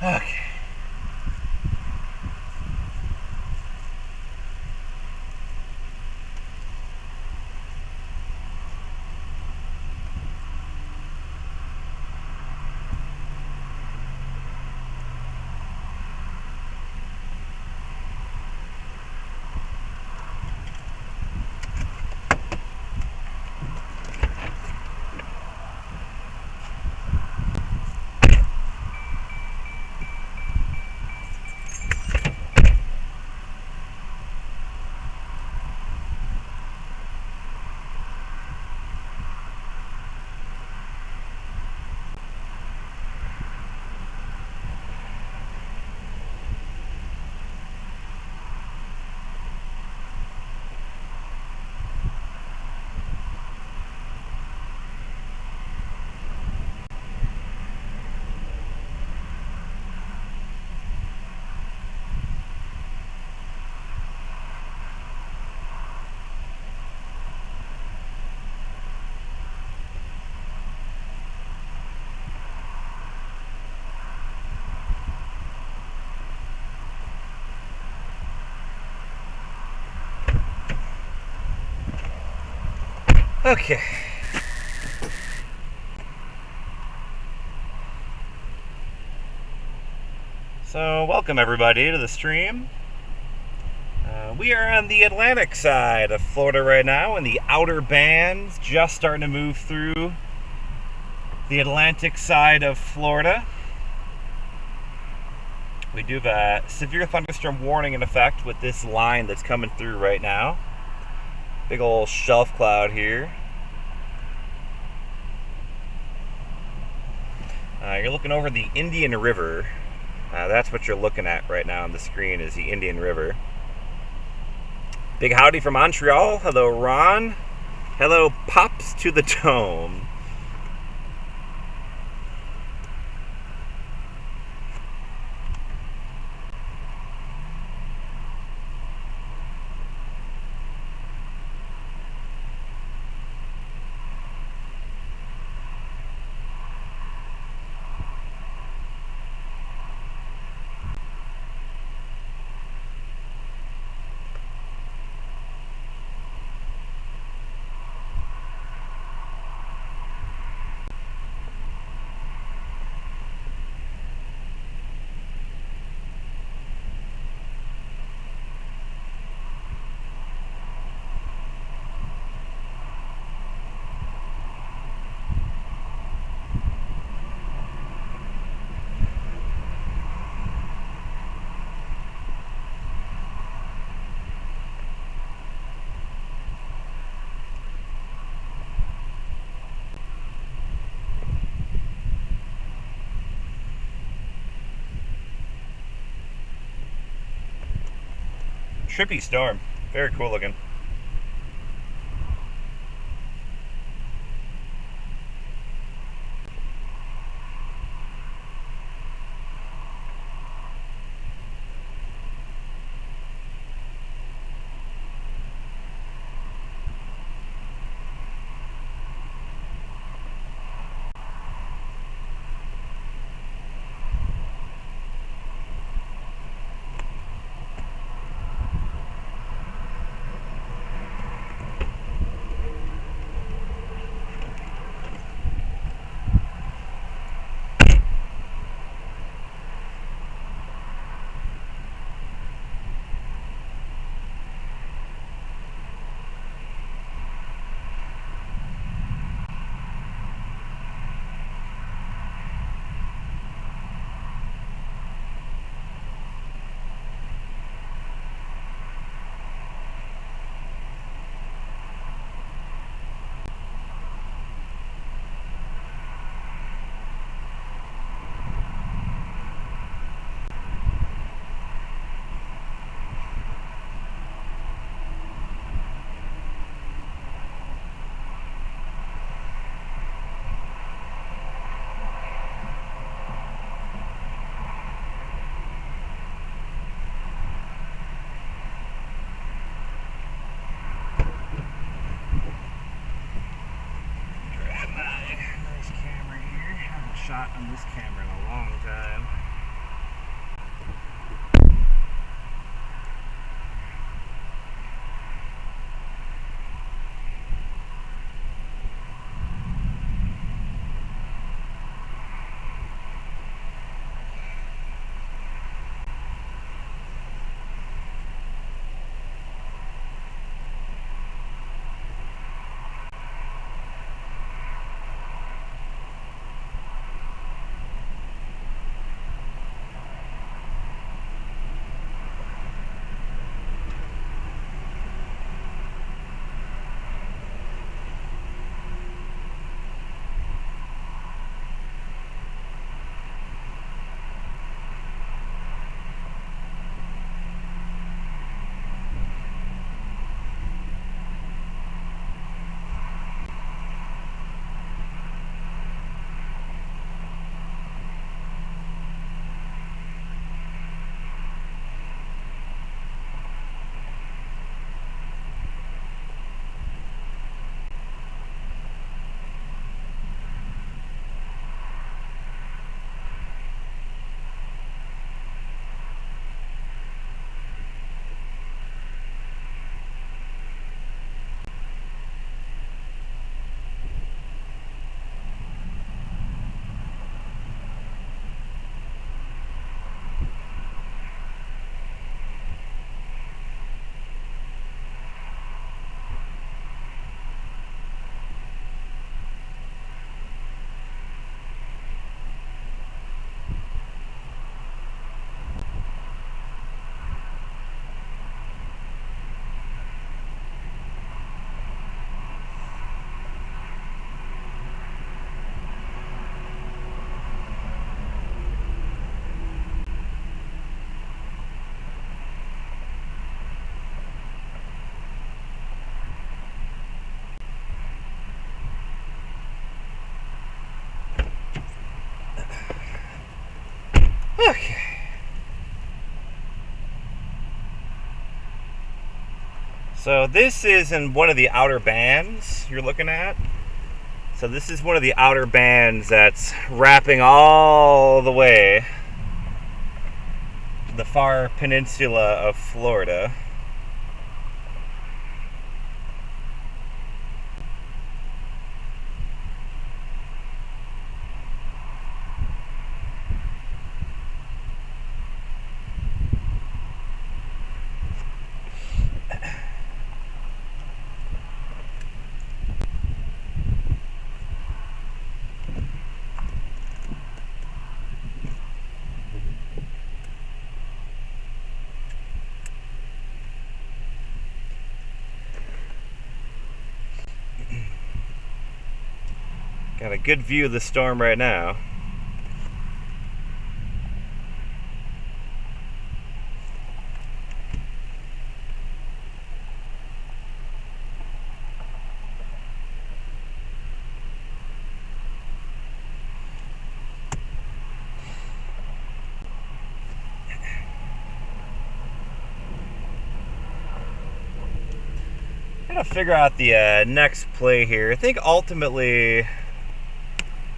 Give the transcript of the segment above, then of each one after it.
Okay. Okay. So, welcome everybody to the stream. We are on the Atlantic side of Florida right now, and the outer bands just starting to move through the Atlantic side of Florida. We do have a severe thunderstorm warning in effect with this line that's coming through right now. Big old shelf cloud here. You're looking over the Indian River. That's what you're looking at right now on the screen is the Indian River. Big howdy from Montreal. Hello, Ron. Hello, Pops to the Dome. Trippy storm. Very cool looking. Shot on this camera in a long time. Okay. So this is in one of the outer bands you're looking at. So this is one of the outer bands that's wrapping all the way to the far peninsula of Florida. Got a good view of the storm right now. I'm gonna figure out the next play here. I think ultimately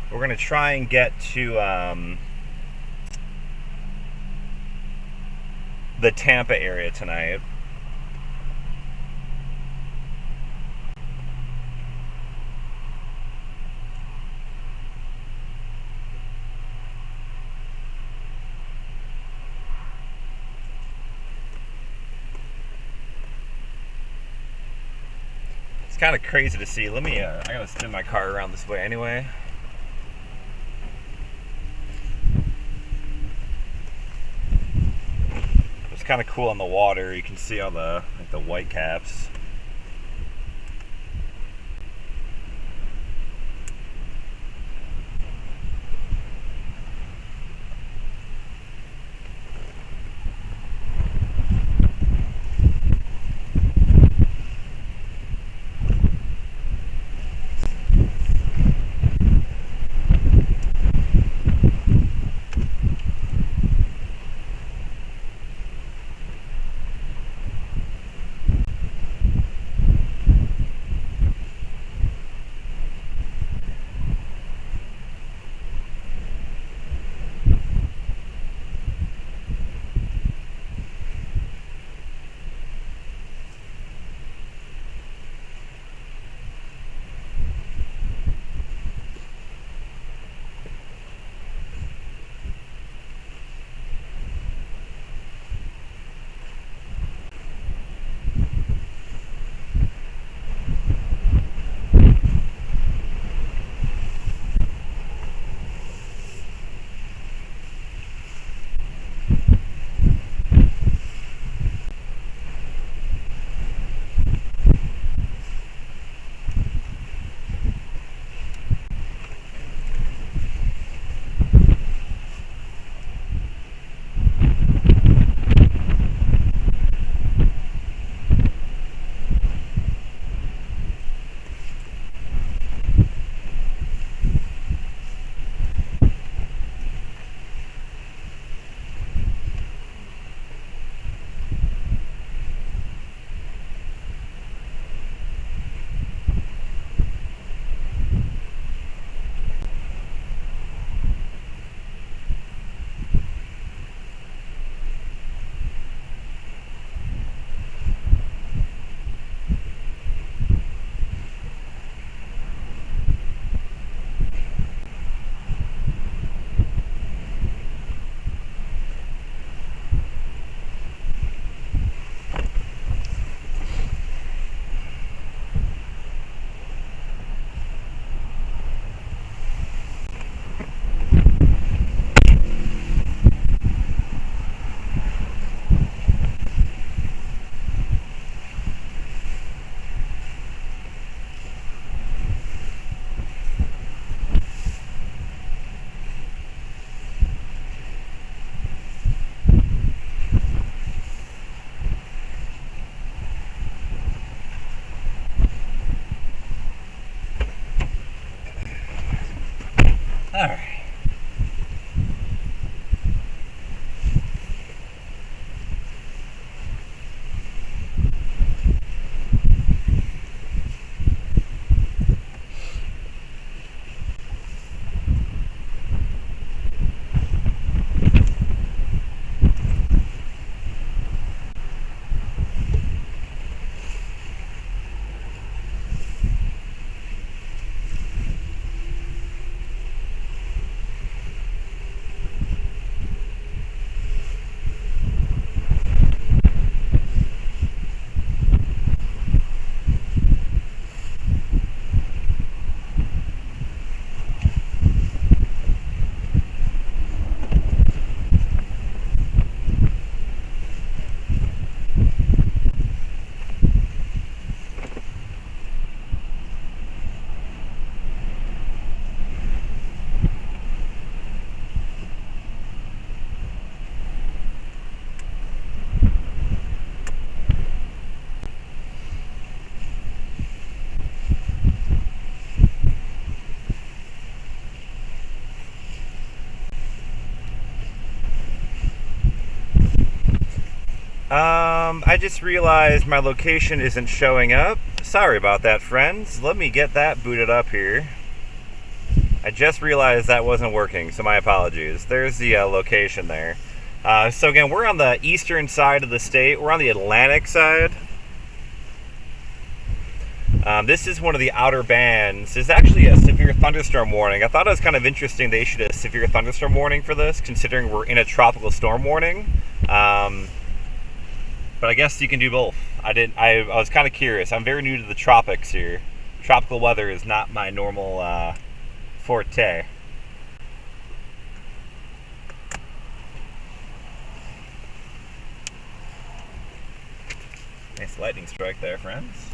we're gonna try and get to the Tampa area tonight. It's kind of crazy to see. I gotta spin my car around this way anyway. It's kind of cool on the water. You can see all the white caps. I just realized my location isn't showing up. Sorry about that, friends. Let me get that booted up here. I just realized that wasn't working, so my apologies. There's the location there. So again, we're on the eastern side of the state. We're on the Atlantic side. This is one of the outer bands. There's actually a severe thunderstorm warning. I thought it was kind of interesting they issued a severe thunderstorm warning for this, considering we're in a tropical storm warning. But I guess you can do both. I was kind of curious. I'm very new to the tropics here. Tropical weather is not my normal forte. Nice lightning strike there, friends.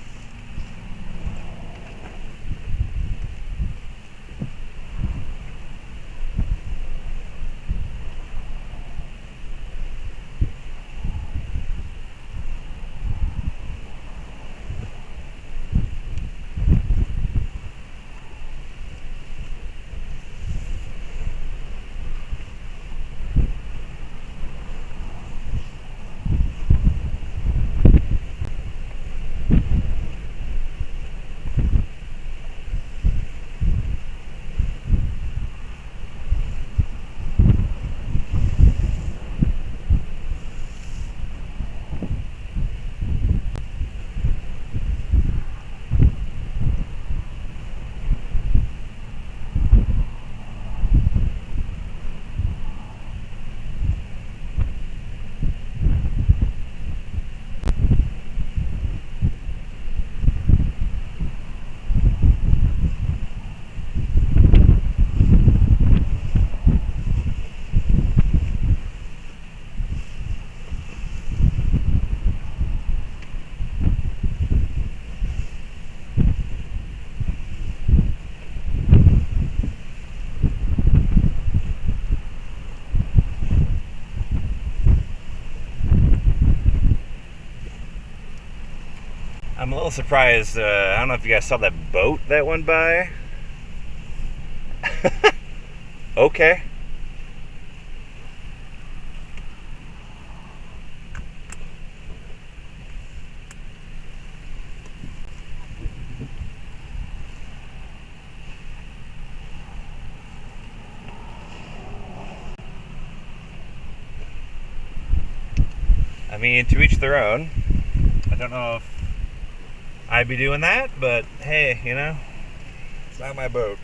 I'm a little surprised. I don't know if you guys saw that boat that went by. Okay. I mean, to each their own. I don't know if I'd be doing that, but hey, you know, it's not my boat.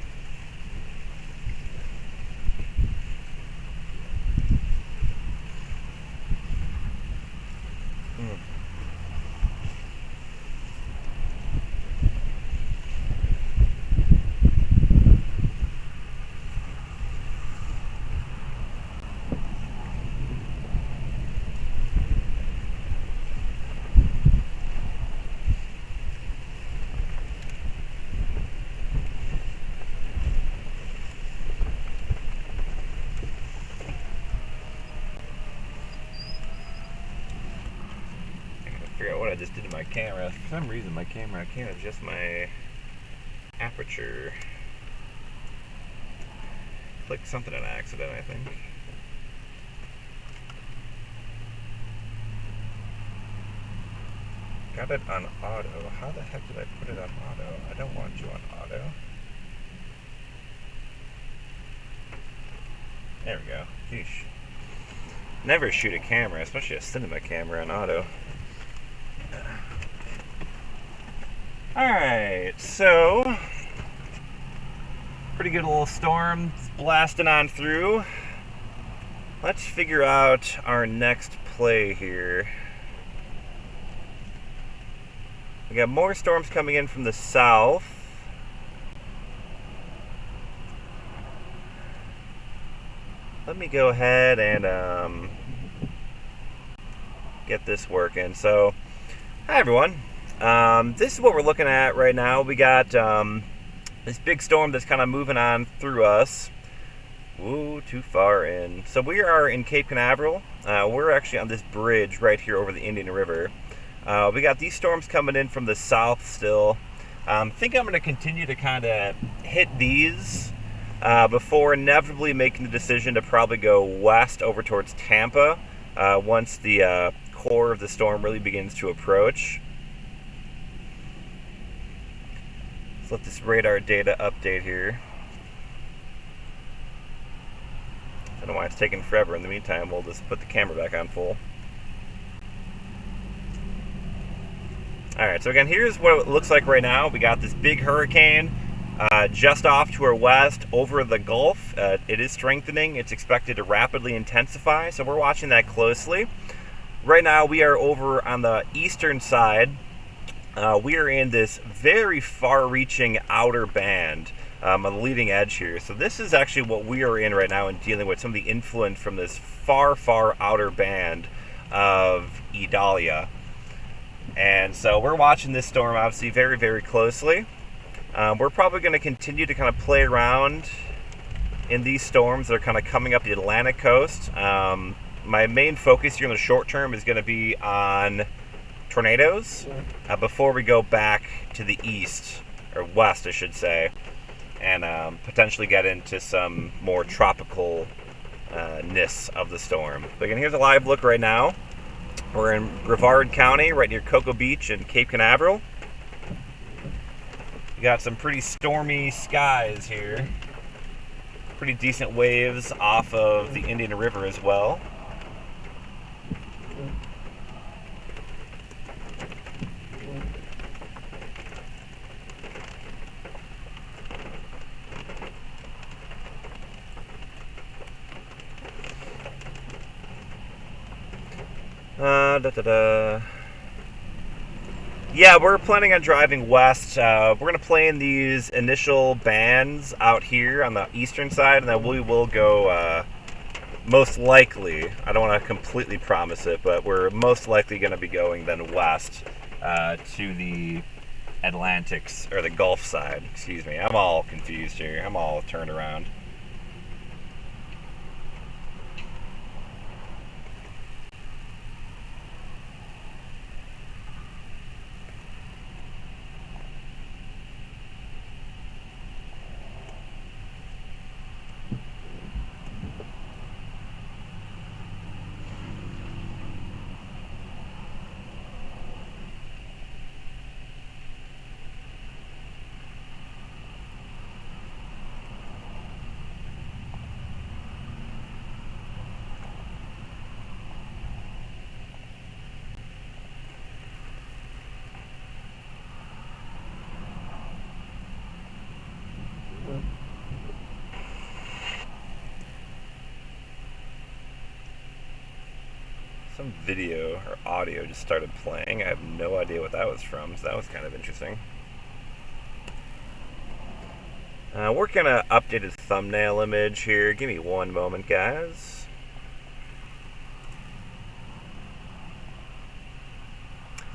Figure out what I just did to my camera. For some reason, my camera, I can't adjust my aperture. Clicked something on accident, I think. Got it on auto. How the heck did I put it on auto? I don't want you on auto. There we go. Yeesh. Never shoot a camera, especially a cinema camera on auto. Alright, so pretty good little storm blasting on through. Let's figure out our next play here. We got more storms coming in from the south. Let me go ahead and get this working. So, hi everyone. This is what we're looking at right now. We got this big storm that's kind of moving on through us. Woo, too far in. So we are in Cape Canaveral. We're actually on this bridge right here over the Indian River. We got these storms coming in from the south still. I think I'm going to continue to kind of hit these before inevitably making the decision to probably go west over towards Tampa once the core of the storm really begins to approach. Let's let this radar data update here. I don't know why it's taking forever. In the meantime, we'll just put the camera back on full. Alright, so again, here's what it looks like right now. We got this big hurricane just off to our west over the Gulf. It is strengthening. It's expected to rapidly intensify, so we're watching that closely. Right now, we are over on the eastern side. We are in this very far-reaching outer band on the leading edge here. So this is actually what we are in right now and dealing with some of the influence from this far, far outer band of Idalia. And so we're watching this storm obviously very, very closely. We're probably going to continue to kind of play around in these storms that are kind of coming up the Atlantic coast. My main focus here in the short term is going to be on tornadoes before we go back to the east, or west I should say, and potentially get into some more tropical-ness of the storm. But again, here's a live look right now. We're in Brevard County, right near Cocoa Beach and Cape Canaveral. We got some pretty stormy skies here. Pretty decent waves off of the Indian River as well. Yeah, we're planning on driving west. We're going to play in these initial bands out here on the eastern side, and then we will go, most likely, I don't want to completely promise it, but we're most likely going to be going then west to the Atlantics, or the Gulf side, excuse me. I'm all confused here. I'm all turned around. Some video or audio just started playing. I have no idea what that was from, so that was kind of interesting. Working on an updated thumbnail image here. Give me one moment, guys.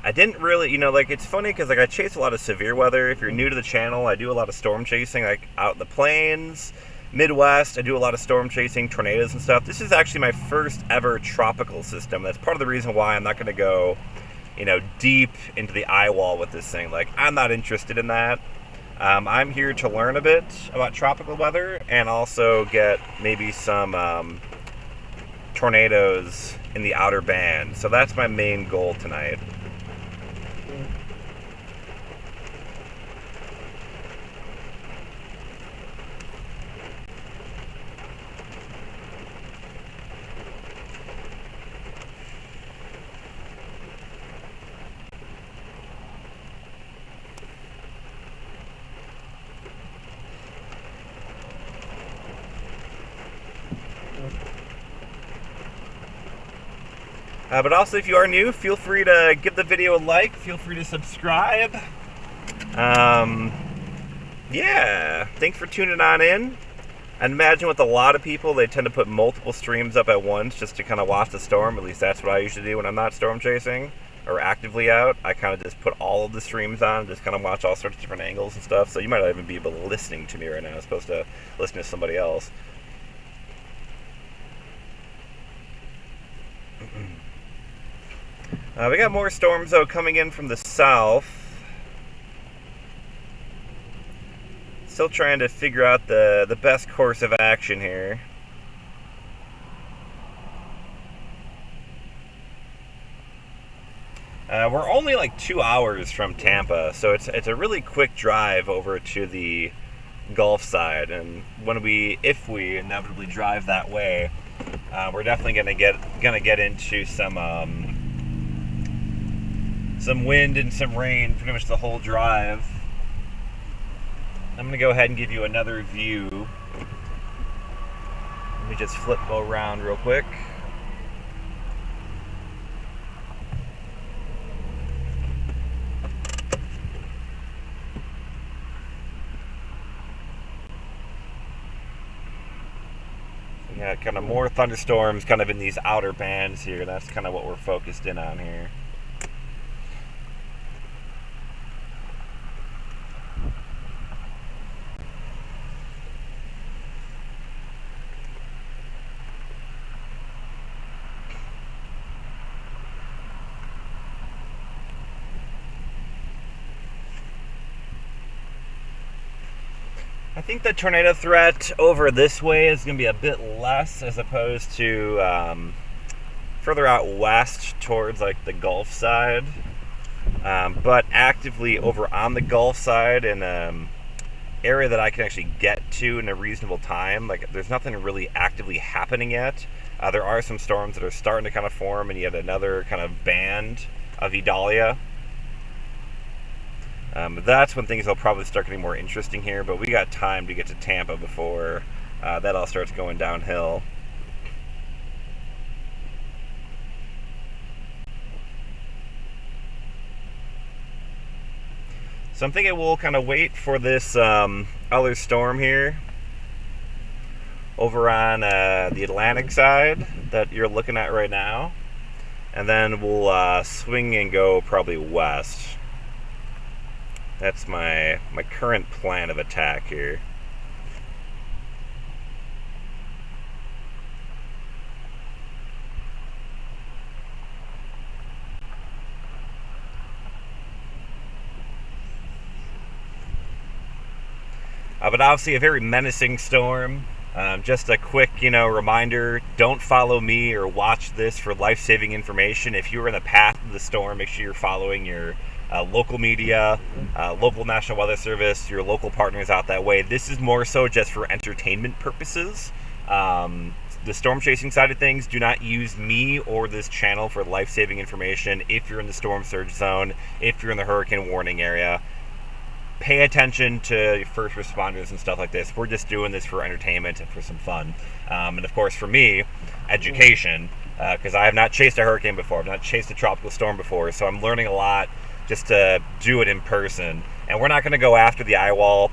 I didn't really, like, it's funny because, like, I chase a lot of severe weather. If you're new to the channel, I do a lot of storm chasing, like, out in the plains, Midwest. I do a lot of storm chasing, tornadoes and stuff. This is actually my first ever tropical system. That's part of the reason why I'm not going to go, deep into the eye wall with this thing. Like, I'm not interested in that. I'm here to learn a bit about tropical weather and also get maybe some tornadoes in the outer band. So that's my main goal tonight. But also, if you are new, feel free to give the video a like. Feel free to subscribe. Yeah, thanks for tuning on in. I'd imagine with a lot of people, they tend to put multiple streams up at once just to kind of watch the storm. At least that's what I usually do when I'm not storm chasing or actively out. I kind of just put all of the streams on, just kind of watch all sorts of different angles and stuff. So you might not even be able to listening to me right now. I'm supposed to listen to somebody else. We got more storms, though, coming in from the south. Still trying to figure out the best course of action here. We're only like 2 hours from Tampa, so it's a really quick drive over to the Gulf side. And if we inevitably drive that way, we're definitely gonna get into some wind and some rain pretty much the whole drive. I'm gonna go ahead and give you another view. Let me just go around real quick. Yeah, kind of more thunderstorms kind of in these outer bands here. That's kind of what we're focused in on here. I think the tornado threat over this way is going to be a bit less as opposed to further out west towards like the Gulf side. But actively over on the Gulf side in an area that I can actually get to in a reasonable time. Like there's nothing really actively happening yet. There are some storms that are starting to kind of form and yet another kind of band of Idalia. That's when things will probably start getting more interesting here, but we got time to get to Tampa before that all starts going downhill. So I'm thinking we'll kind of wait for this other storm here over on the Atlantic side that you're looking at right now, and then we'll swing and go probably west. That's my current plan of attack here. But obviously a very menacing storm. Just a quick, reminder, don't follow me or watch this for life-saving information. If you're in the path of the storm, make sure you're following your local media, local National Weather Service, your local partners out that way. This is more so just for entertainment purposes. The storm chasing side of things, do not use me or this channel for life-saving information if you're in the storm surge zone, if you're in the hurricane warning area. Pay attention to first responders and stuff like this. We're just doing this for entertainment and for some fun. And of course for me, education, because I have not chased a hurricane before. I've not chased a tropical storm before, so I'm learning a lot just to do it in person. And we're not going to go after the eye wall.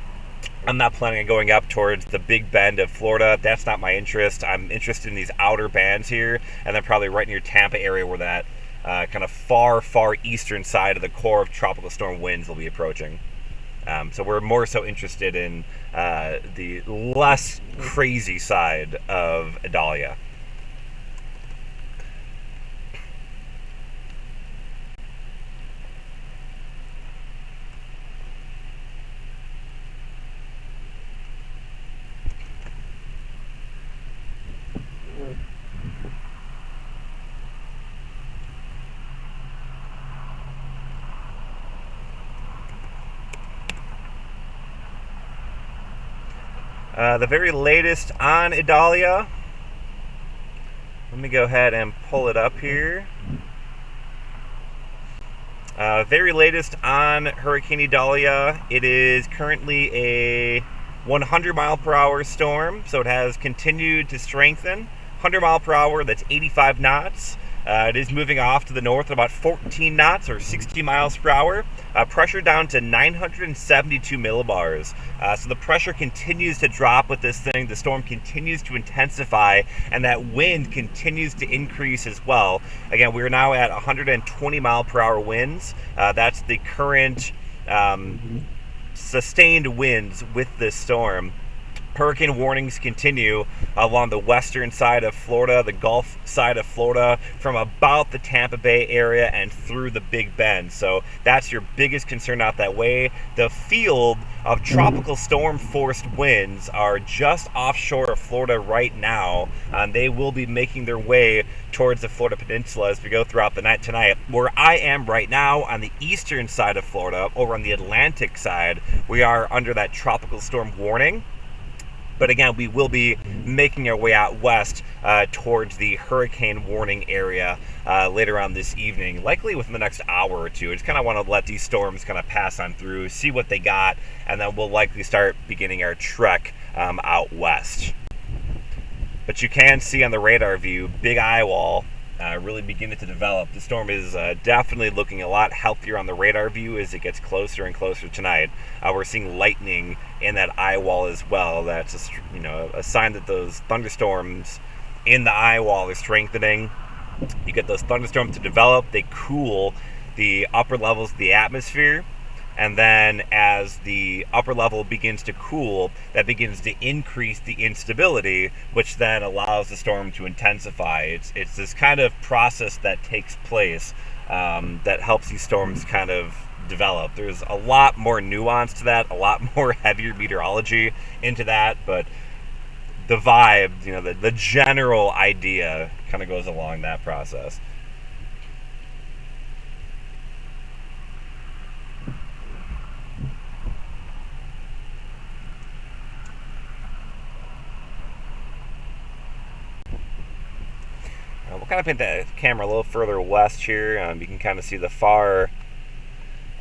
I'm not planning on going up towards the Big Bend of Florida. That's not my interest. I'm interested in these outer bands here, and then probably right near Tampa area where that kind of far eastern side of the core of tropical storm winds will be approaching. So we're more so interested in the less crazy side of Idalia. The very latest on Idalia, let me go ahead and pull it up here. Very latest on Hurricane Idalia, it is currently a 100 mile per hour storm, so it has continued to strengthen. 100 mile per hour, that's 85 knots. It is moving off to the north at about 14 knots or 60 miles per hour. Pressure down to 972 millibars. So the pressure continues to drop with this thing. The storm continues to intensify, and that wind continues to increase as well. Again, we are now at 120 mile per hour winds. That's the current sustained winds with this storm. Hurricane warnings continue along the western side of Florida, the Gulf side of Florida, from about the Tampa Bay area and through the Big Bend. So that's your biggest concern out that way. The field of tropical storm forced winds are just offshore of Florida right now. They will be making their way towards the Florida Peninsula as we go throughout the night tonight. Where I am right now on the eastern side of Florida, over on the Atlantic side, we are under that tropical storm warning. But again, we will be making our way out west towards the hurricane warning area later on this evening, likely within the next hour or two. I just kind of want to let these storms kind of pass on through, see what they got, and then we'll likely start beginning our trek out west. But you can see on the radar view, big eye wall really beginning to develop. The storm is definitely looking a lot healthier on the radar view as it gets closer and closer tonight. We're seeing lightning in that eye wall as well. That's a sign that those thunderstorms in the eye wall are strengthening. You get those thunderstorms to develop. They cool the upper levels of the atmosphere. And then as the upper level begins to cool, that begins to increase the instability, which then allows the storm to intensify. It's this kind of process that takes place that helps these storms kind of develop. There's a lot more nuance to that, a lot more heavier meteorology into that, but the vibe, the general idea kind of goes along that process. We'll kind of paint the camera a little further west here. You can kind of see the far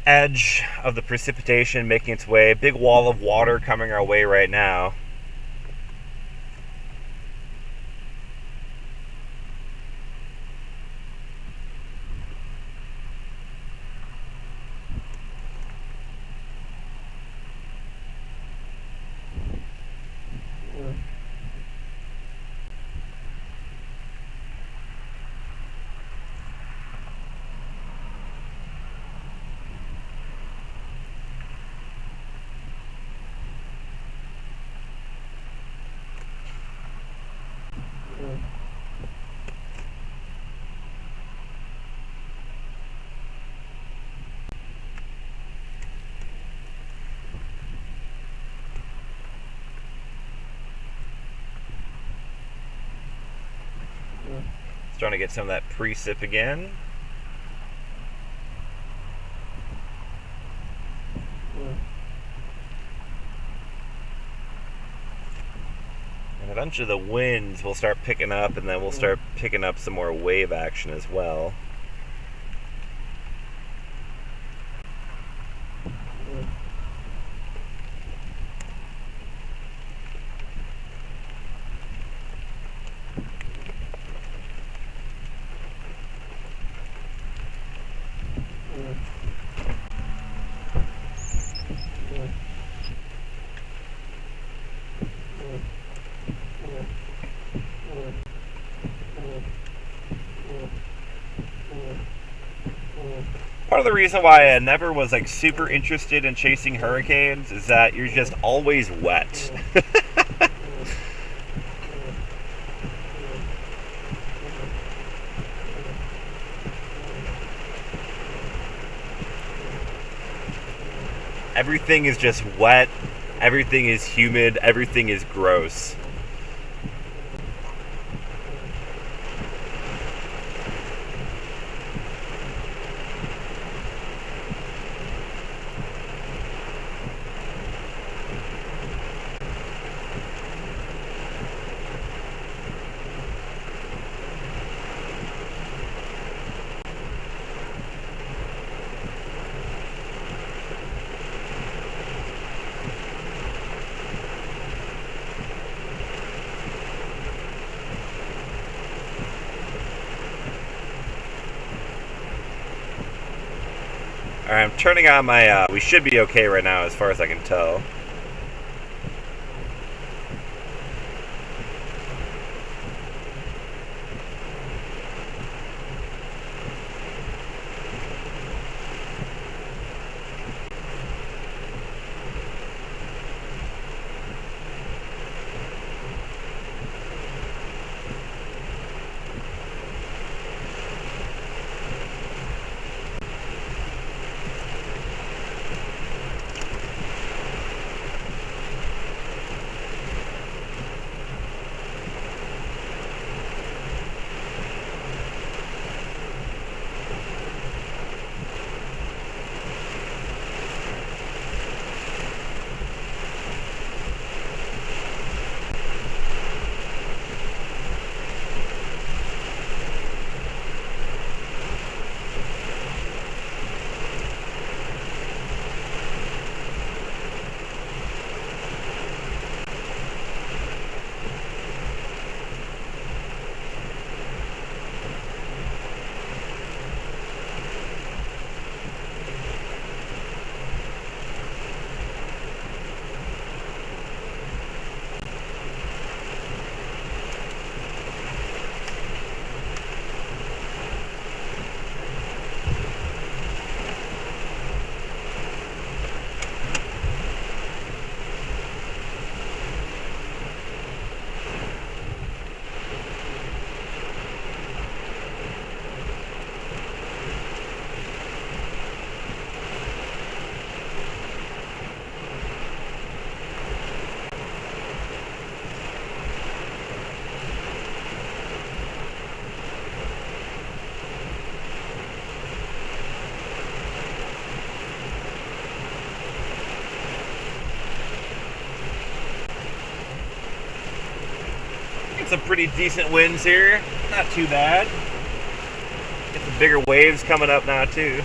edge of the precipitation making its way. Big wall of water coming our way right now. Starting to get some of that precip again. And eventually the winds will start picking up, and then we'll start picking up some more wave action as well. Part of the reason why I never was super interested in chasing hurricanes is that you're just always wet. Everything is just wet, everything is humid, everything is gross. Alright, I'm turning on my, we should be okay right now as far as I can tell. some pretty decent winds here. Not too bad. Get some bigger waves coming up now too.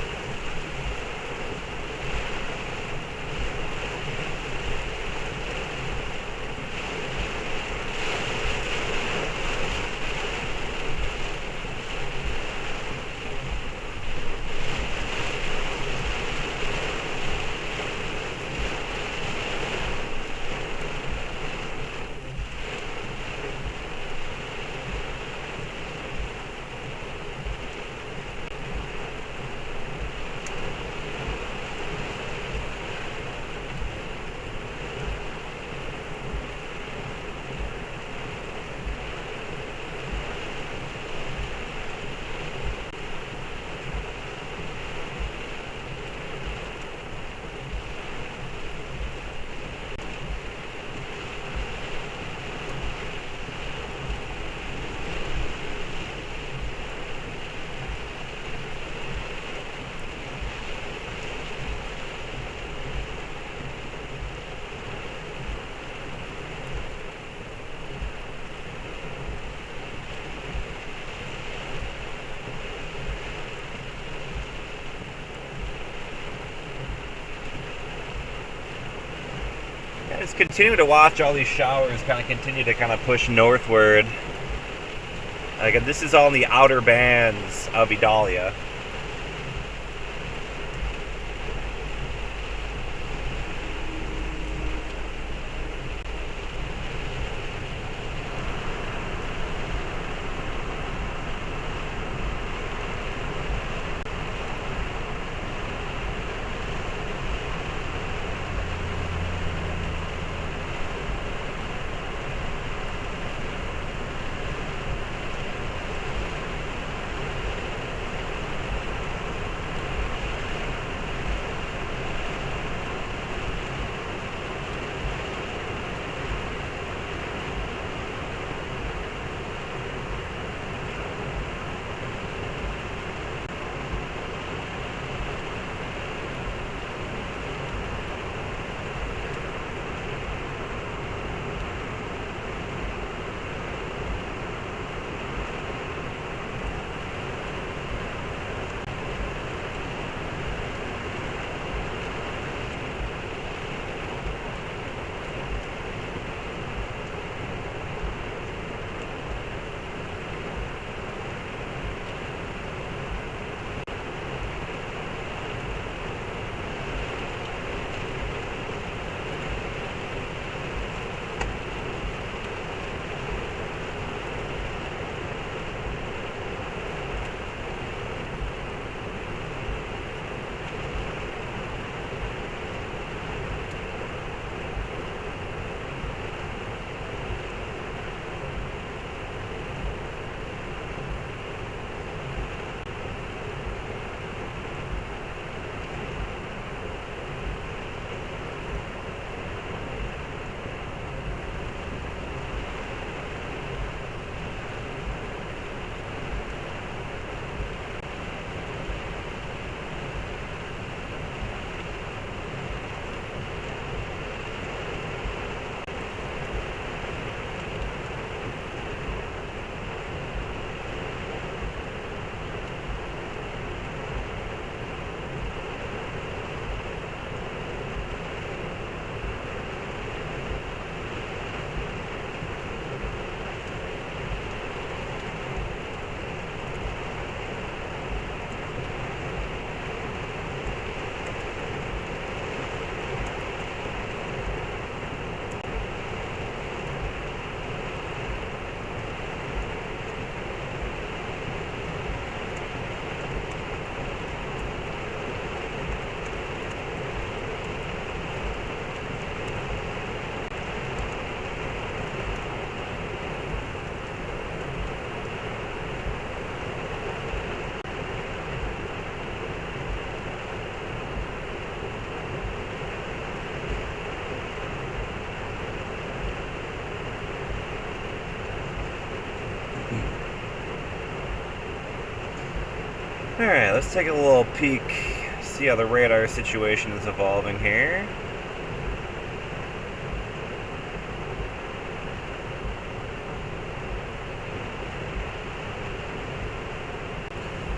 Just continue to watch all these showers kind of continue to kind of push northward. Again, this is all in the outer bands of Idalia. Alright, let's take a little peek, see how the radar situation is evolving here.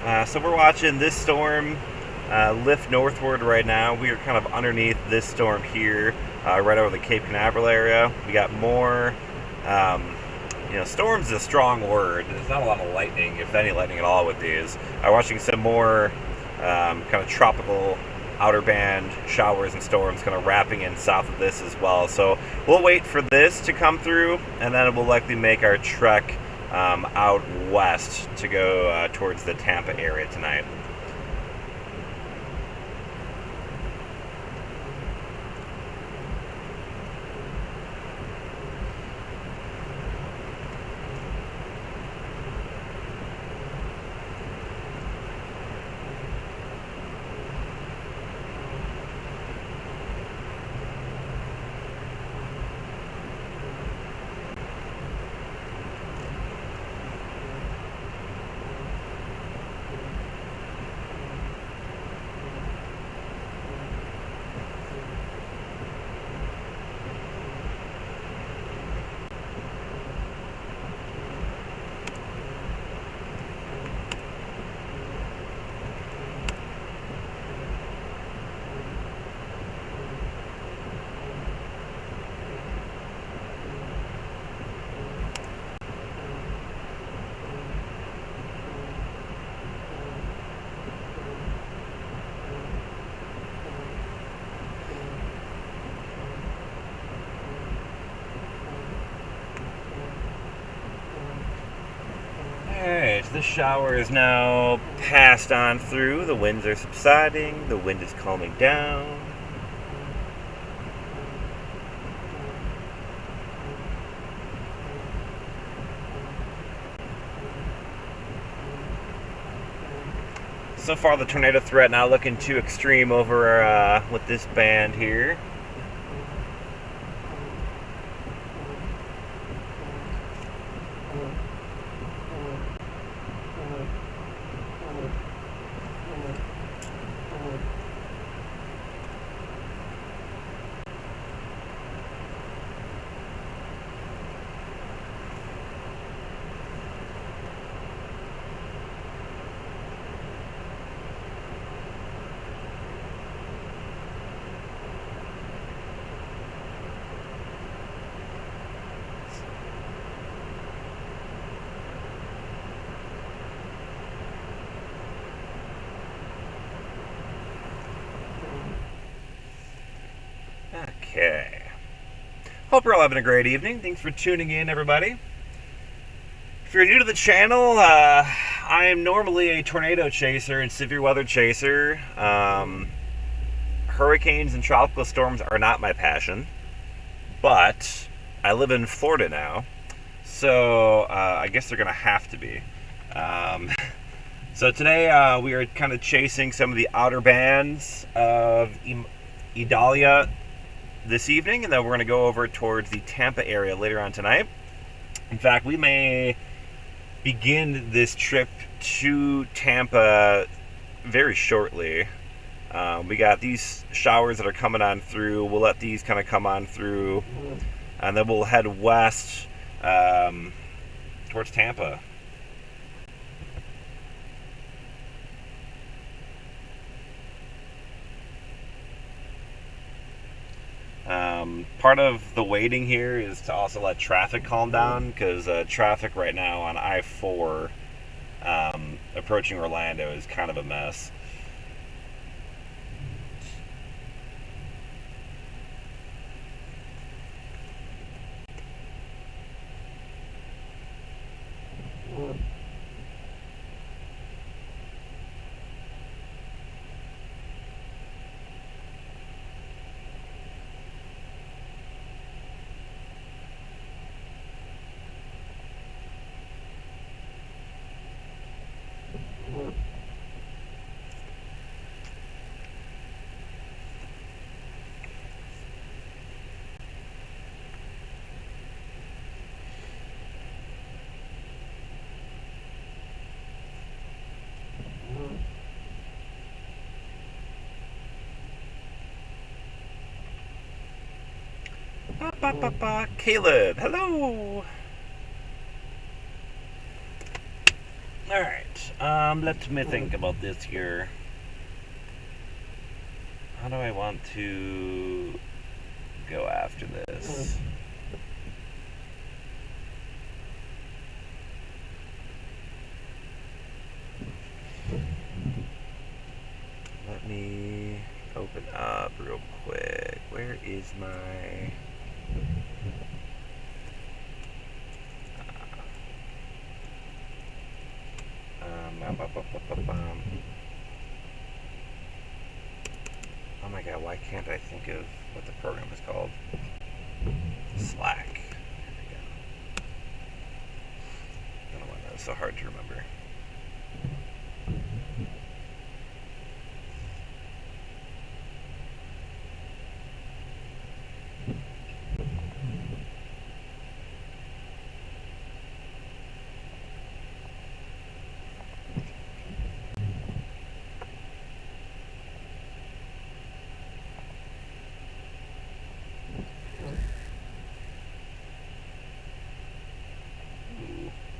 So we're watching this storm lift northward right now. We are kind of underneath this storm here, right over the Cape Canaveral area. We got more. Um, Storms is a strong word. There's not a lot of lightning, if any lightning at all, with these. I'm watching some more kind of tropical outer band showers and storms kind of wrapping in south of this as well. So we'll wait for this to come through, and then we'll likely make our trek out west to go towards the Tampa area tonight. Alright, the shower is now passed on through. The winds are subsiding. The wind is calming down. So far, the tornado threat not looking too extreme over with this band here. Okay. Hope you're all having a great evening. Thanks for tuning in, everybody. If you're new to the channel, I am normally a tornado chaser and severe weather chaser. Hurricanes and tropical storms are not my passion, but I live in Florida now, so I guess they're going to have to be. So today we are kind of chasing some of the outer bands of Idalia this evening, and then we're going to go over towards the Tampa area later on tonight. In fact, we may begin this trip to Tampa very shortly. We got these showers that are coming on through. We'll let these kind of come on through, and then we'll head west towards Tampa. Part of the waiting here is to also let traffic calm down, because traffic right now on I-4 approaching Orlando is kind of a mess. Caleb, hello. All right. Let me think about this here. How do I want to go after this? Let me open up real quick. Where is my... Oh my god, why can't I think of what the program is called? Slack. There we go. I don't know why that was so hard to remember.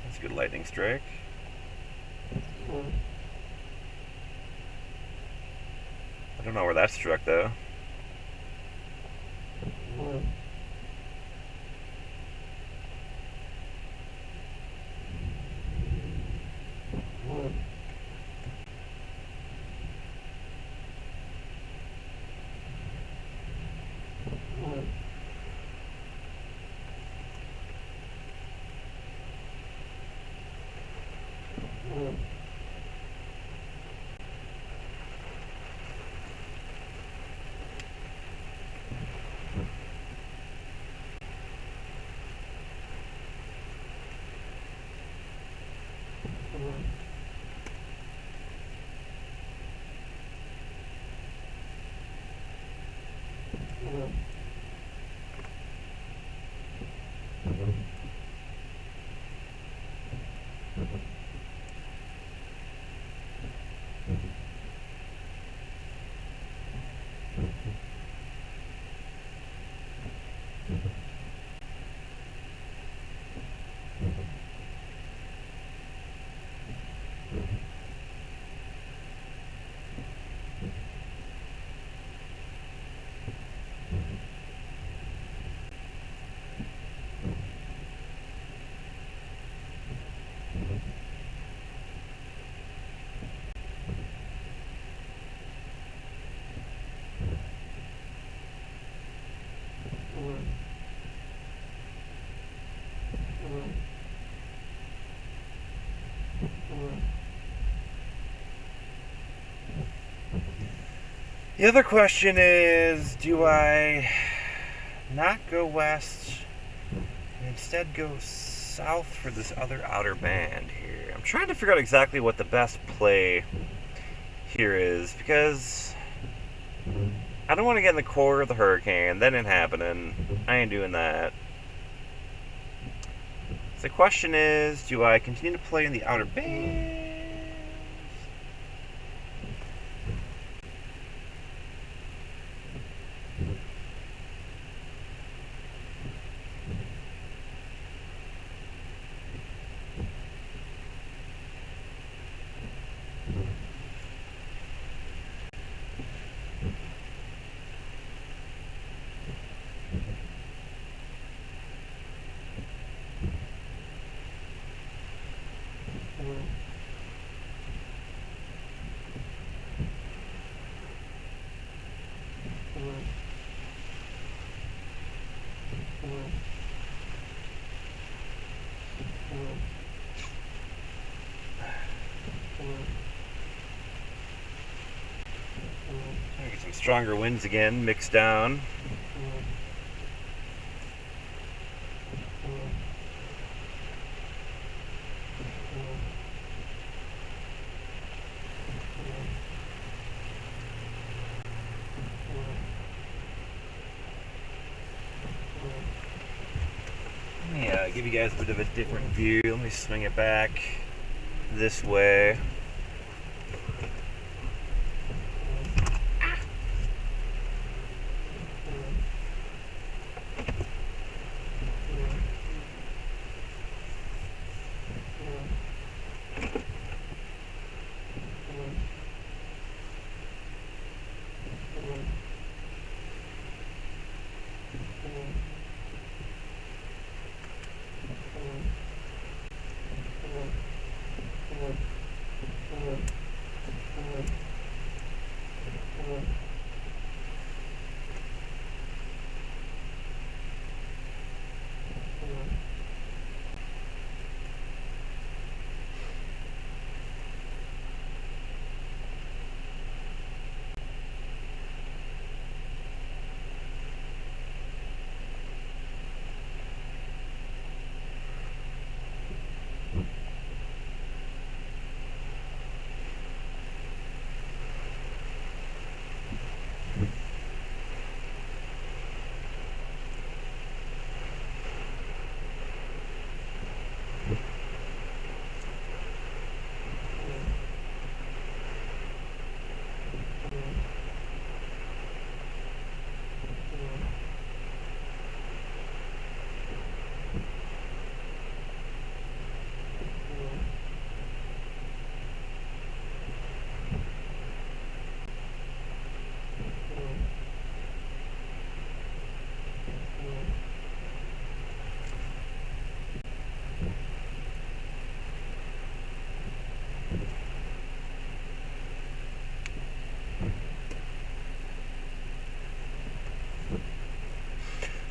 That's a good lightning strike. I don't know where that struck though. The other question is, do I not go west and instead go south for this other outer band here? I'm trying to figure out exactly what the best play here is, because I don't want to get in the core of the hurricane. That ain't happening. I ain't doing that. So the question is, do I continue to play in the outer band? Get some stronger winds again, mixed down. Let me give you guys a bit of a different view. Let me swing it back this way.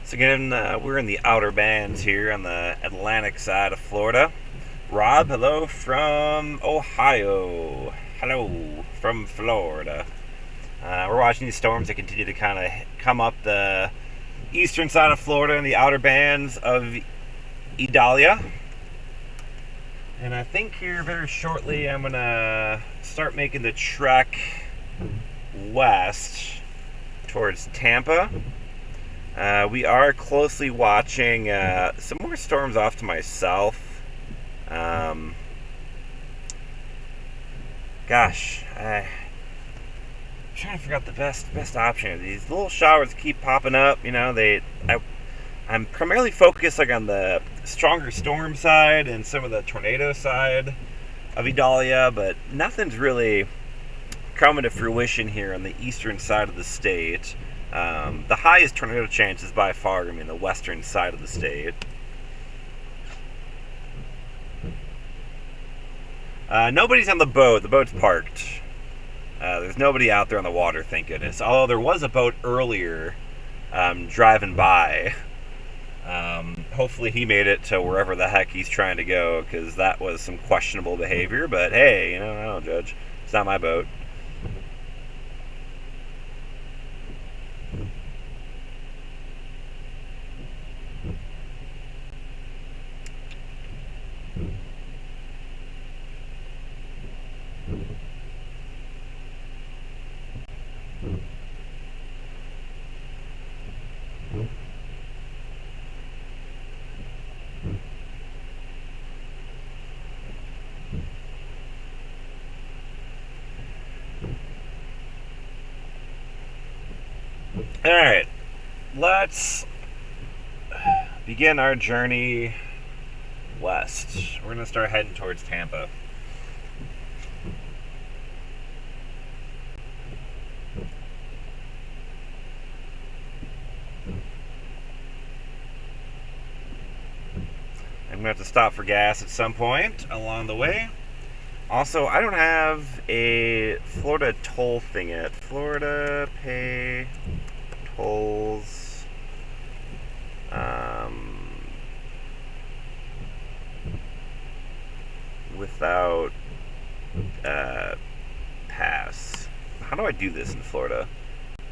So again, we're in the outer bands here on the Atlantic side of Florida. Rob, hello from Ohio. Hello from Florida. We're watching these storms that continue to kind of come up the eastern side of Florida in the outer bands of Idalia. And I think here very shortly I'm going to start making the trek west towards Tampa. We are closely watching some more storms off to my south. I'm trying to figure out the best option. These little showers keep popping up. You know, I'm primarily focused on the stronger storm side and some of the tornado side of Idalia, but nothing's really coming to fruition here on the eastern side of the state. The highest tornado chance is by far going to be in the western side of the state. Nobody's on the boat. The boat's parked. There's nobody out there on the water, thank goodness. Although there was a boat earlier driving by. Hopefully he made it to wherever the heck he's trying to go, because that was some questionable behavior. But hey, I don't judge. It's not my boat. Alright, let's begin our journey west. We're going to start heading towards Tampa. I'm going to have to stop for gas at some point along the way. Also, I don't have a Florida toll thing yet. Florida pay tolls. Without pass. How do I do this in Florida?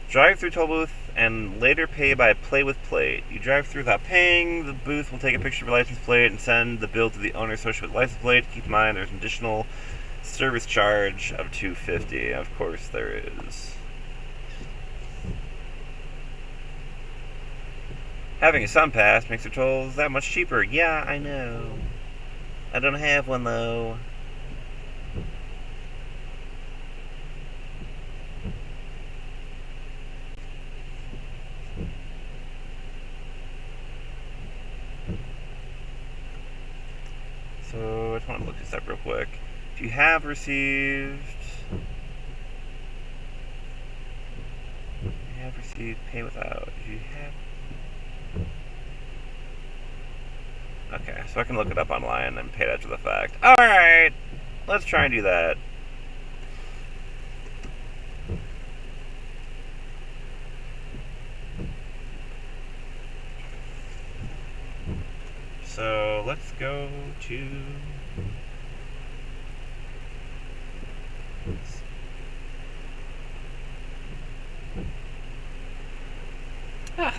Drive through toll booth and later pay by play with plate. You drive through without paying. The booth will take a picture of your license plate and send the bill to the owner associated with the license plate. Keep in mind there's an additional service charge of $250. Of course there is. Having a sun pass makes the tolls that much cheaper. Yeah, I know. I don't have one though. So I just want to look this up real quick. If you have received pay without. If you have. Okay, so I can look it up online and pay it after the fact. Alright, let's try and do that. So let's go to...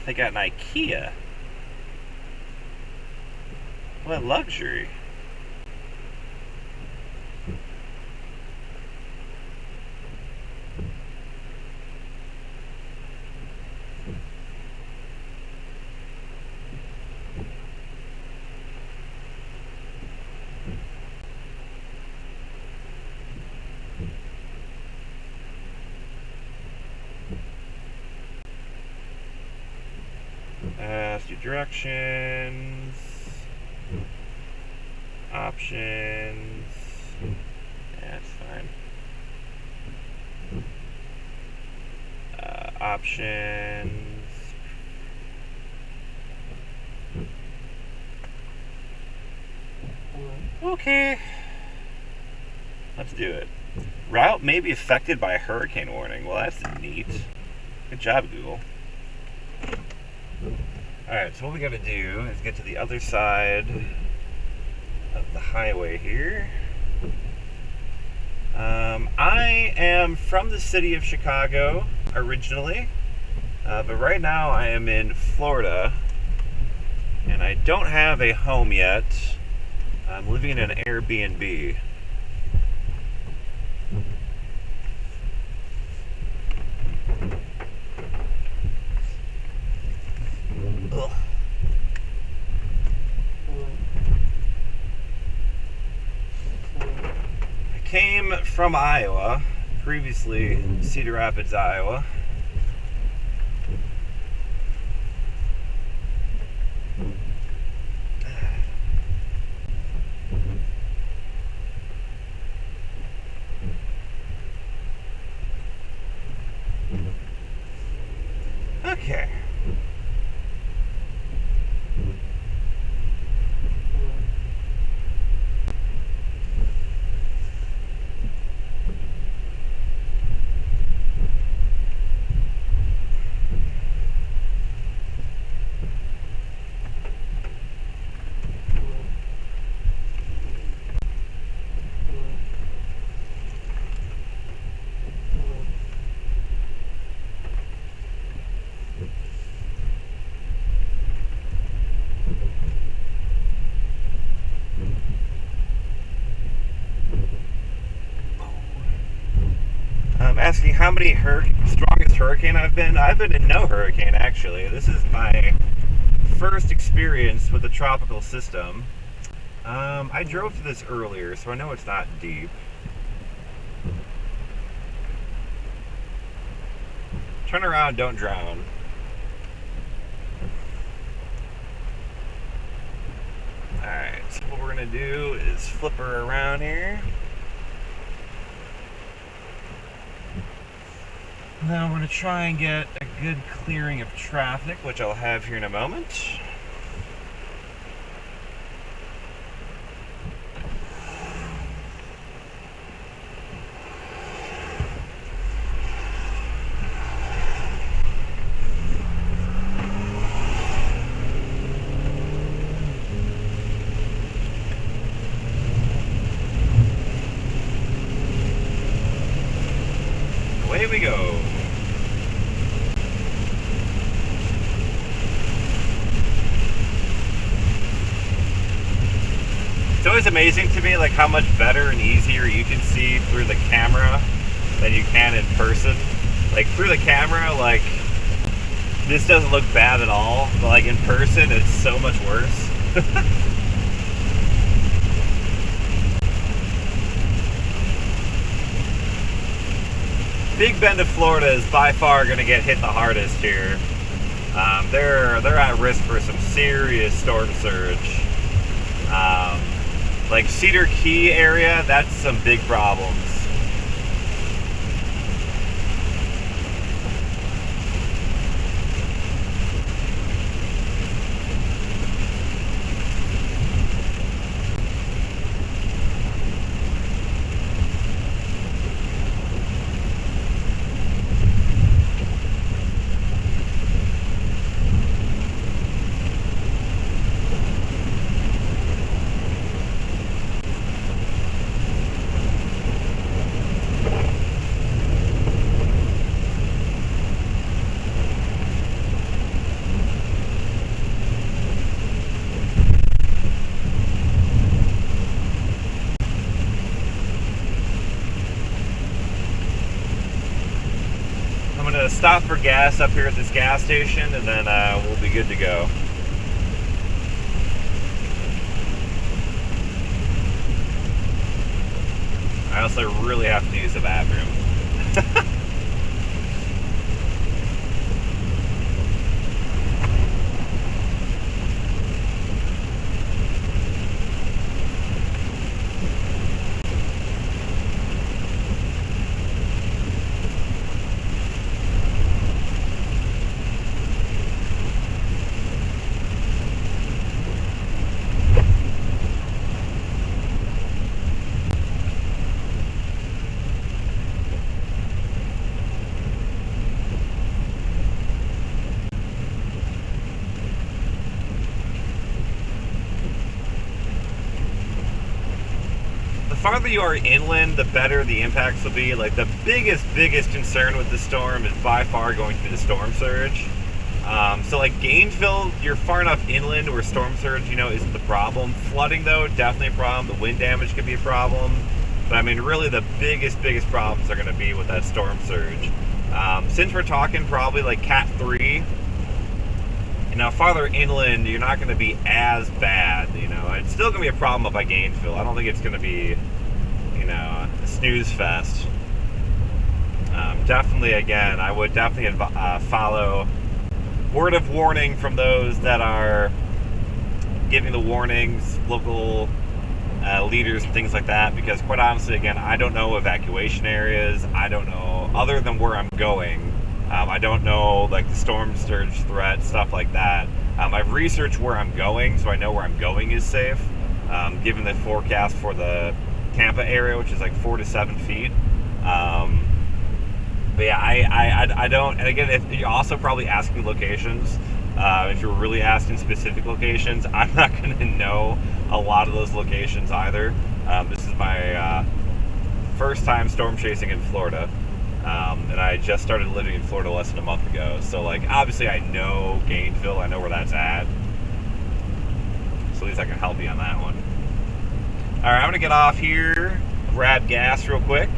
they got an IKEA. What luxury. Let's do directions. Options. Yeah, that's fine. Options. Okay. Let's do it. Route may be affected by a hurricane warning. Well, that's neat. Good job, Google. Alright, so what we gotta do is get to the other side of the highway here. I am from the city of Chicago originally, but right now I am in Florida, and I don't have a home yet. I'm living in an Airbnb. Ugh. I came from Iowa, previously Cedar Rapids, Iowa. Okay. Asking how many strongest hurricane I've been. I've been in no hurricane, actually. This is my first experience with a tropical system. I drove to this earlier, so I know it's not deep. Turn around, don't drown. Alright, so what we're going to do is flip her around here. Now we're going to try and get a good clearing of traffic, which I'll have here in a moment. Away we go. It's always amazing to me, like, how much better and easier you can see through the camera than you can in person. Like, through the camera, like, this doesn't look bad at all, but like in person it's so much worse. Big Bend of Florida is by far going to get hit the hardest here. They're at risk for some serious storm surge. Like Cedar Key area, that's some big problems. Stop for gas up here at this gas station, and then we'll be good to go. I also really have to use the bathroom. farther you are inland, the better the impacts will be. Like the biggest concern with the storm is by far going to be the storm surge. So like Gainesville, you're far enough inland where storm surge, isn't the problem. Flooding though, definitely a problem. The wind damage could be a problem. But I mean, really the biggest problems are going to be with that storm surge. Since we're talking probably like Cat 3, farther inland, you're not going to be as bad. It's still going to be a problem up by Gainesville. I don't think it's going to be, a snooze fest. Definitely, again, I would definitely follow word of warning from those that are giving the warnings, local leaders and things like that, because quite honestly, again, I don't know evacuation areas. I don't know, other than where I'm going, I don't know like the storm surge threat, stuff like that. I've researched where I'm going, so I know where I'm going is safe, given the forecast for the Tampa area, which is like 4 to 7 feet. But yeah, I don't, and again, if you're also probably asking locations, if you're really asking specific locations, I'm not going to know a lot of those locations either. This is my first time storm chasing in Florida, and I just started living in Florida less than a month ago. So like, obviously I know Gainesville, I know where that's at. So at least I can help you on that one. All right, I'm going to get off here, grab gas real quick.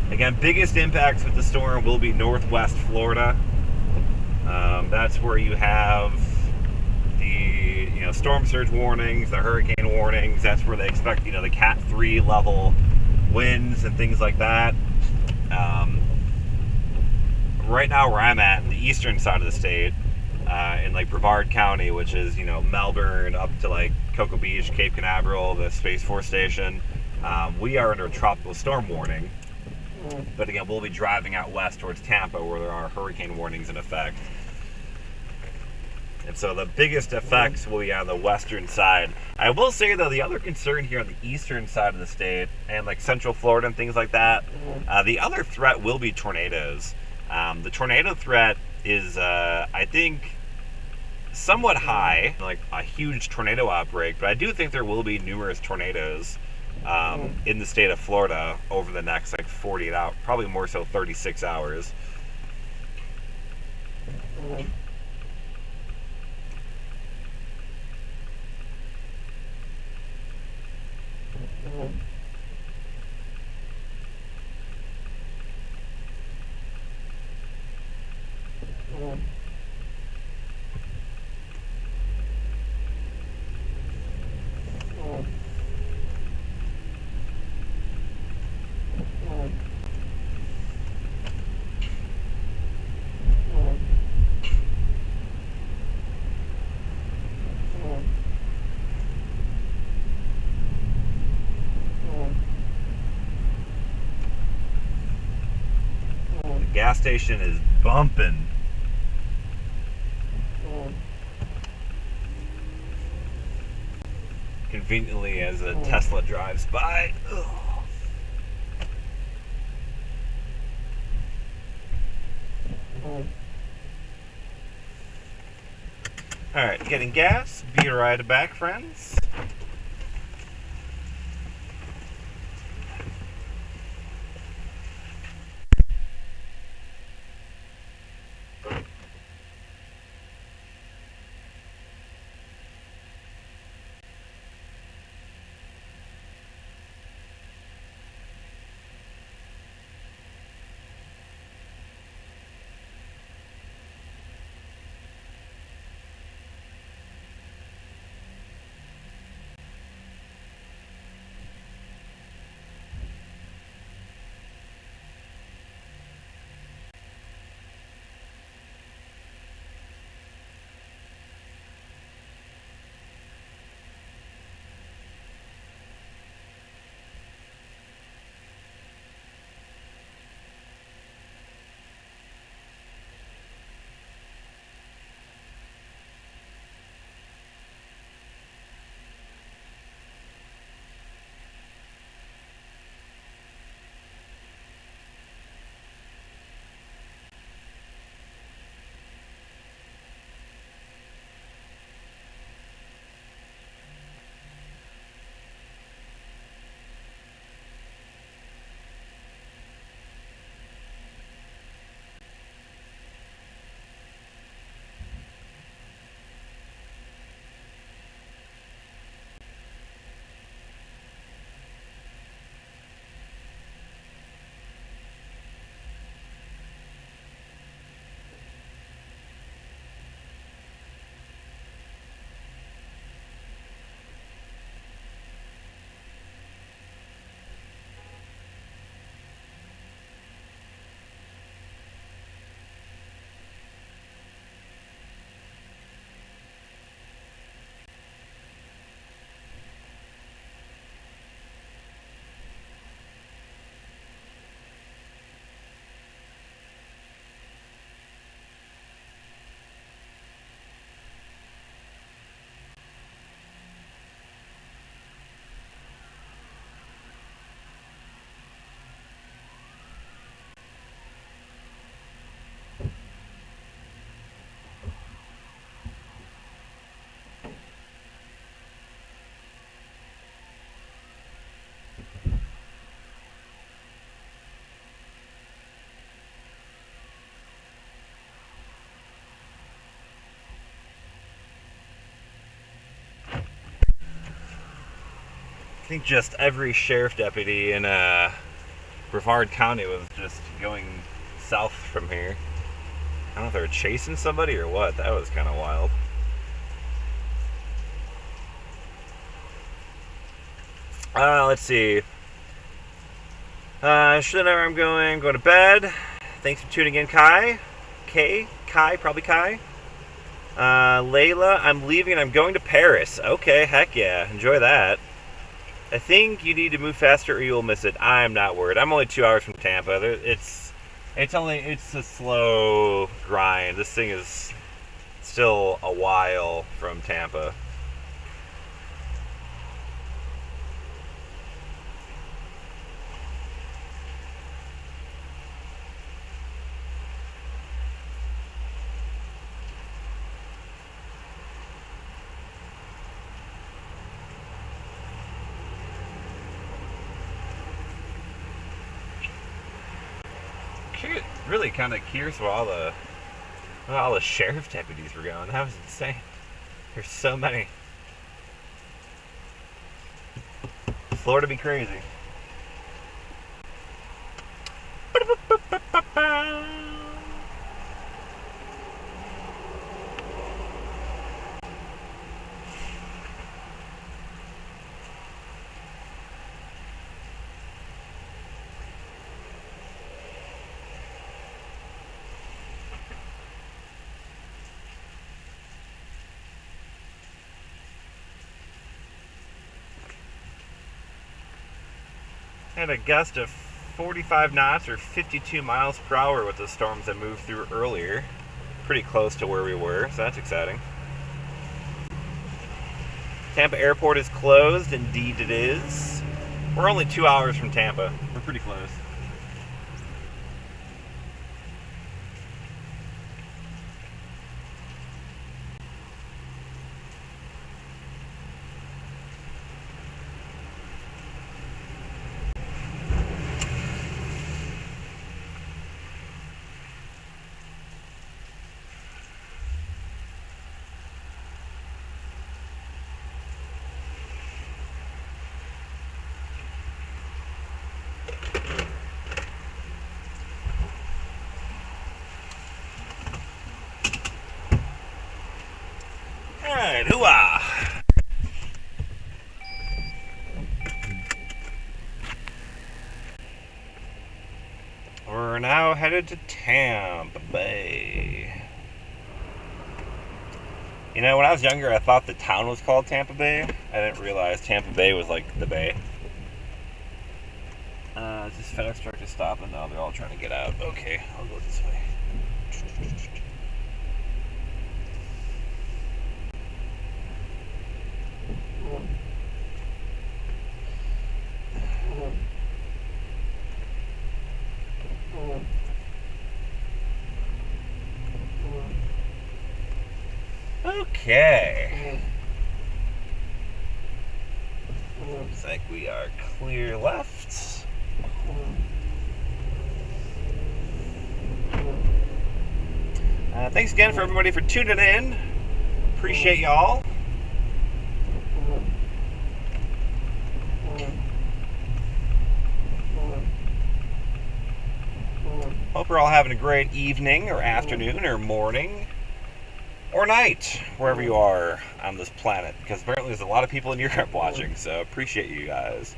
Again, biggest impacts with the storm will be northwest Florida. That's where you have the storm surge warnings, the hurricane warnings. That's where they expect the Cat 3 level winds and things like that. Right now, where I'm at, in the eastern side of the state, in like Brevard County, which is Melbourne up to like Cocoa Beach, Cape Canaveral, the Space Force Station, we are under a tropical storm warning. But again, we'll be driving out west towards Tampa, where there are hurricane warnings in effect. And so the biggest effects will be on the western side. I will say, though, the other concern here on the eastern side of the state, and like central Florida and things like that, the other threat will be tornadoes. The tornado threat is, I think, somewhat high, like a huge tornado outbreak, but I do think there will be numerous tornadoes in the state of Florida over the next like 48 hours, probably more so 36 hours. Gas station is bumping. Conveniently, as a Tesla drives by. Alright, getting gas. Be right back, friends. think just every sheriff deputy in Brevard County was just going south from here. I don't know if they were chasing somebody or what. That was kind of wild. Let's see. Should I know where I'm going? Going to bed. Thanks for tuning in, Kai. Kai, probably Kai. Layla, I'm leaving and I'm going to Paris. Okay, heck yeah. Enjoy that. I think you need to move faster or you'll miss it. I'm not worried. I'm only 2 hours from Tampa. It's a slow grind. This thing is still a while from Tampa. Really kind of curious where all the sheriff deputies were going. That was insane. There's so many. Florida be crazy. Had a gust of 45 knots or 52 miles per hour with the storms that moved through earlier. Pretty close to where we were, so that's exciting. Tampa Airport is closed. Indeed it is. We're only 2 hours from Tampa. We're pretty close. Alright, hooah! We're now headed to Tampa Bay. You know, when I was younger, I thought the town was called Tampa Bay. I didn't realize Tampa Bay was like the bay. Is this FedEx truck just stopping? No, they're all trying to get out. Okay, I'll go this way. Okay. Looks like we are clear left. Thanks again for everybody for tuning in. Appreciate y'all. Hope you're all having a great evening or afternoon or morning or night, wherever you are on this planet, because apparently there's a lot of people in Europe watching, so appreciate you guys.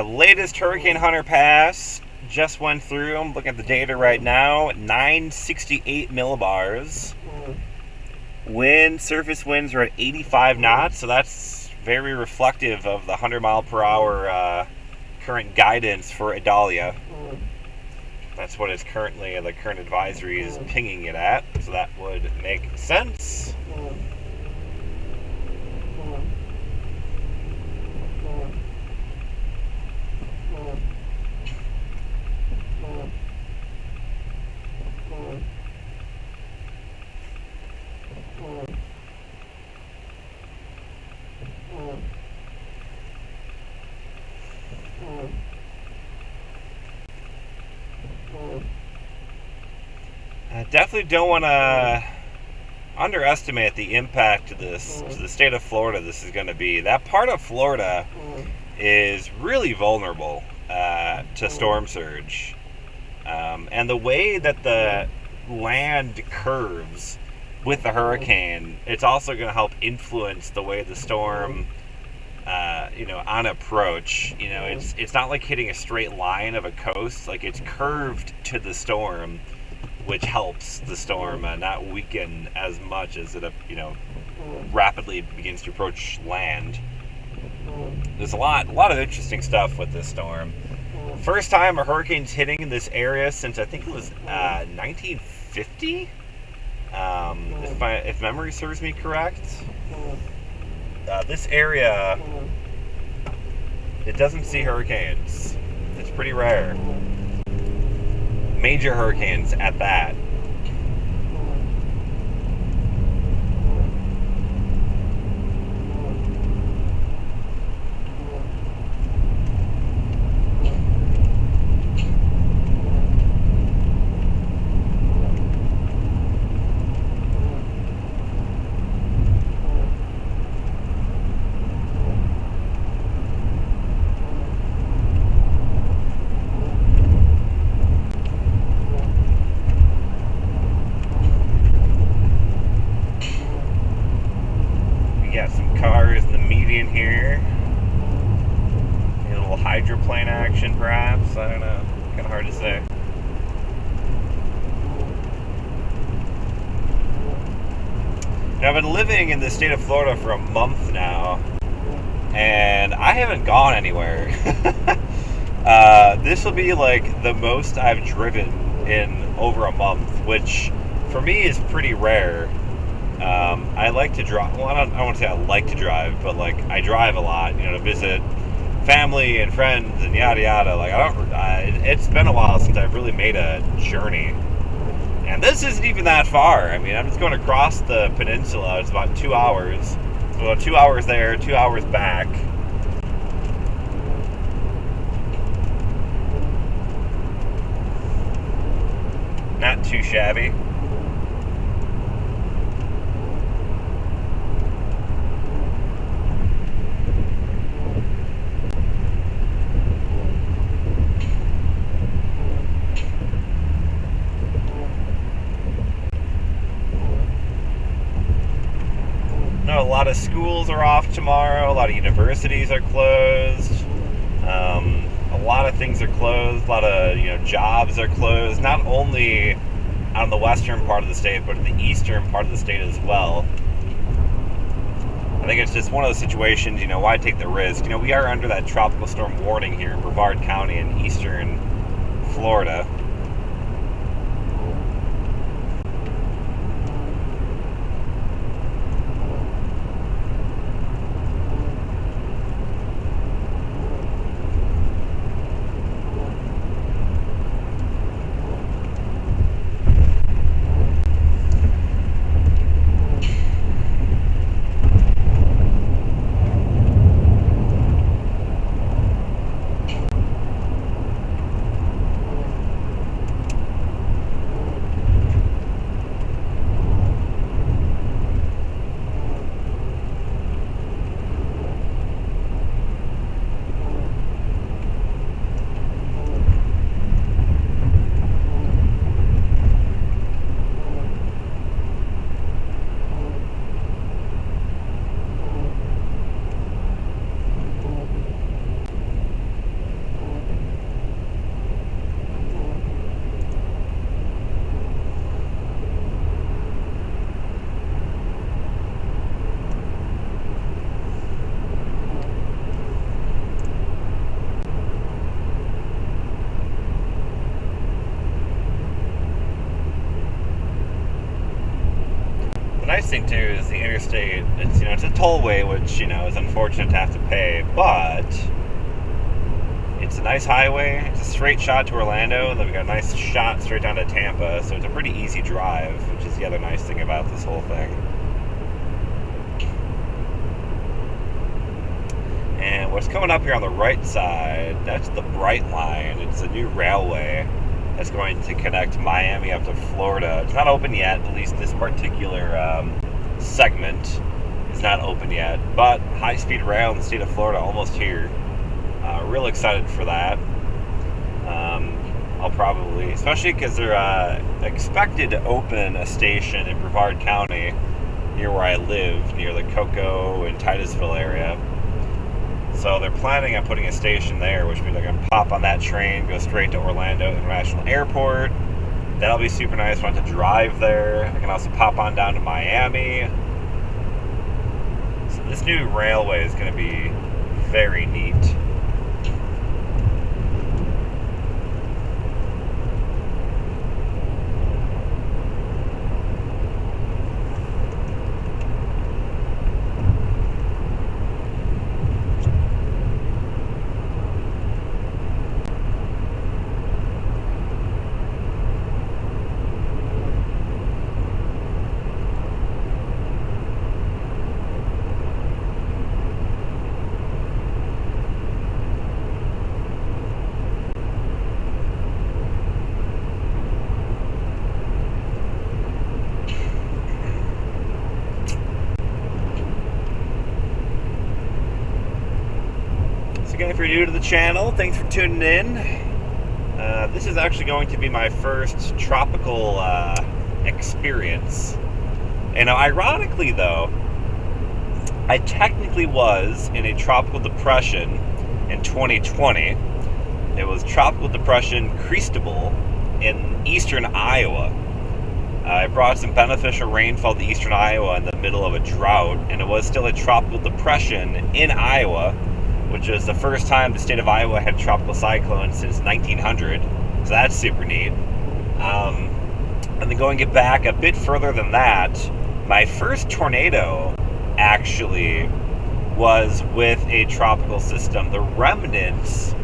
Latest Hurricane Hunter pass just went through. I'm looking at the data right now. 968 millibars. Surface winds are at 85 knots, so that's very reflective of the 100 mile per hour current guidance for Idalia. That's what is currently, the current advisory is pinging it at, so that would make sense. Definitely don't want to underestimate the impact to the state of Florida this is going to be. That part of Florida is really vulnerable to storm surge. And the way that the land curves with the hurricane, it's also going to help influence the way the storm, on approach. It's not like hitting a straight line of a coast. Like, it's curved to the storm, which helps the storm not weaken as much as it, rapidly begins to approach land. There's a lot of interesting stuff with this storm. First time a hurricane's hitting this area since I think it was 1950, if memory serves me correct. This area, it doesn't see hurricanes. It's pretty rare. Major hurricanes at that. Got some cars in the median here. A little hydroplane action, perhaps. I don't know. Kind of hard to say. Now, I've been living in the state of Florida for a month now, and I haven't gone anywhere. This will be like the most I've driven in over a month, which for me is pretty rare. I like to drive. Well, I don't want to say I like to drive, but like I drive a lot, to visit family and friends and yada yada. Like it's been a while since I've really made a journey, and this isn't even that far. I mean, I'm just going across the peninsula. It's about 2 hours. So about 2 hours there, 2 hours back. Not too shabby. A lot of schools are off tomorrow. A lot of universities are closed. A lot of things are closed. A lot of jobs are closed. Not only on the western part of the state, but in the eastern part of the state as well. I think it's just one of those situations. Why take the risk? We are under that tropical storm warning here in Brevard County in eastern Florida. The nice thing too is the interstate. It's a tollway, which is unfortunate to have to pay, but it's a nice highway. It's a straight shot to Orlando, and then we got a nice shot straight down to Tampa. So it's a pretty easy drive, which is the other nice thing about this whole thing. And what's coming up here on the right side, that's the Bright Line. It's a new railway. that's going to connect Miami up to Florida. It's not open yet, at least this particular segment is not open yet, but high-speed rail in the state of Florida almost here. Real excited for that. I'll probably, especially because they're expected to open a station in Brevard County near where I live, near the Cocoa and Titusville area. So they're planning on putting a station there, which means I can pop on that train, go straight to Orlando International Airport. That'll be super nice when I have to drive there. I can also pop on down to Miami. So this new railway is going to be very neat. Again, if you're new to the channel, thanks for tuning in. This is actually going to be my first tropical experience. And ironically, though, I technically was in a tropical depression in 2020. It was Tropical Depression Cristobal in eastern Iowa. I brought some beneficial rainfall to eastern Iowa in the middle of a drought, and it was still a tropical depression in Iowa, which was the first time the state of Iowa had a tropical cyclone since 1900. So that's super neat. And then going back a bit further than that, my first tornado actually was with a tropical system, the remnants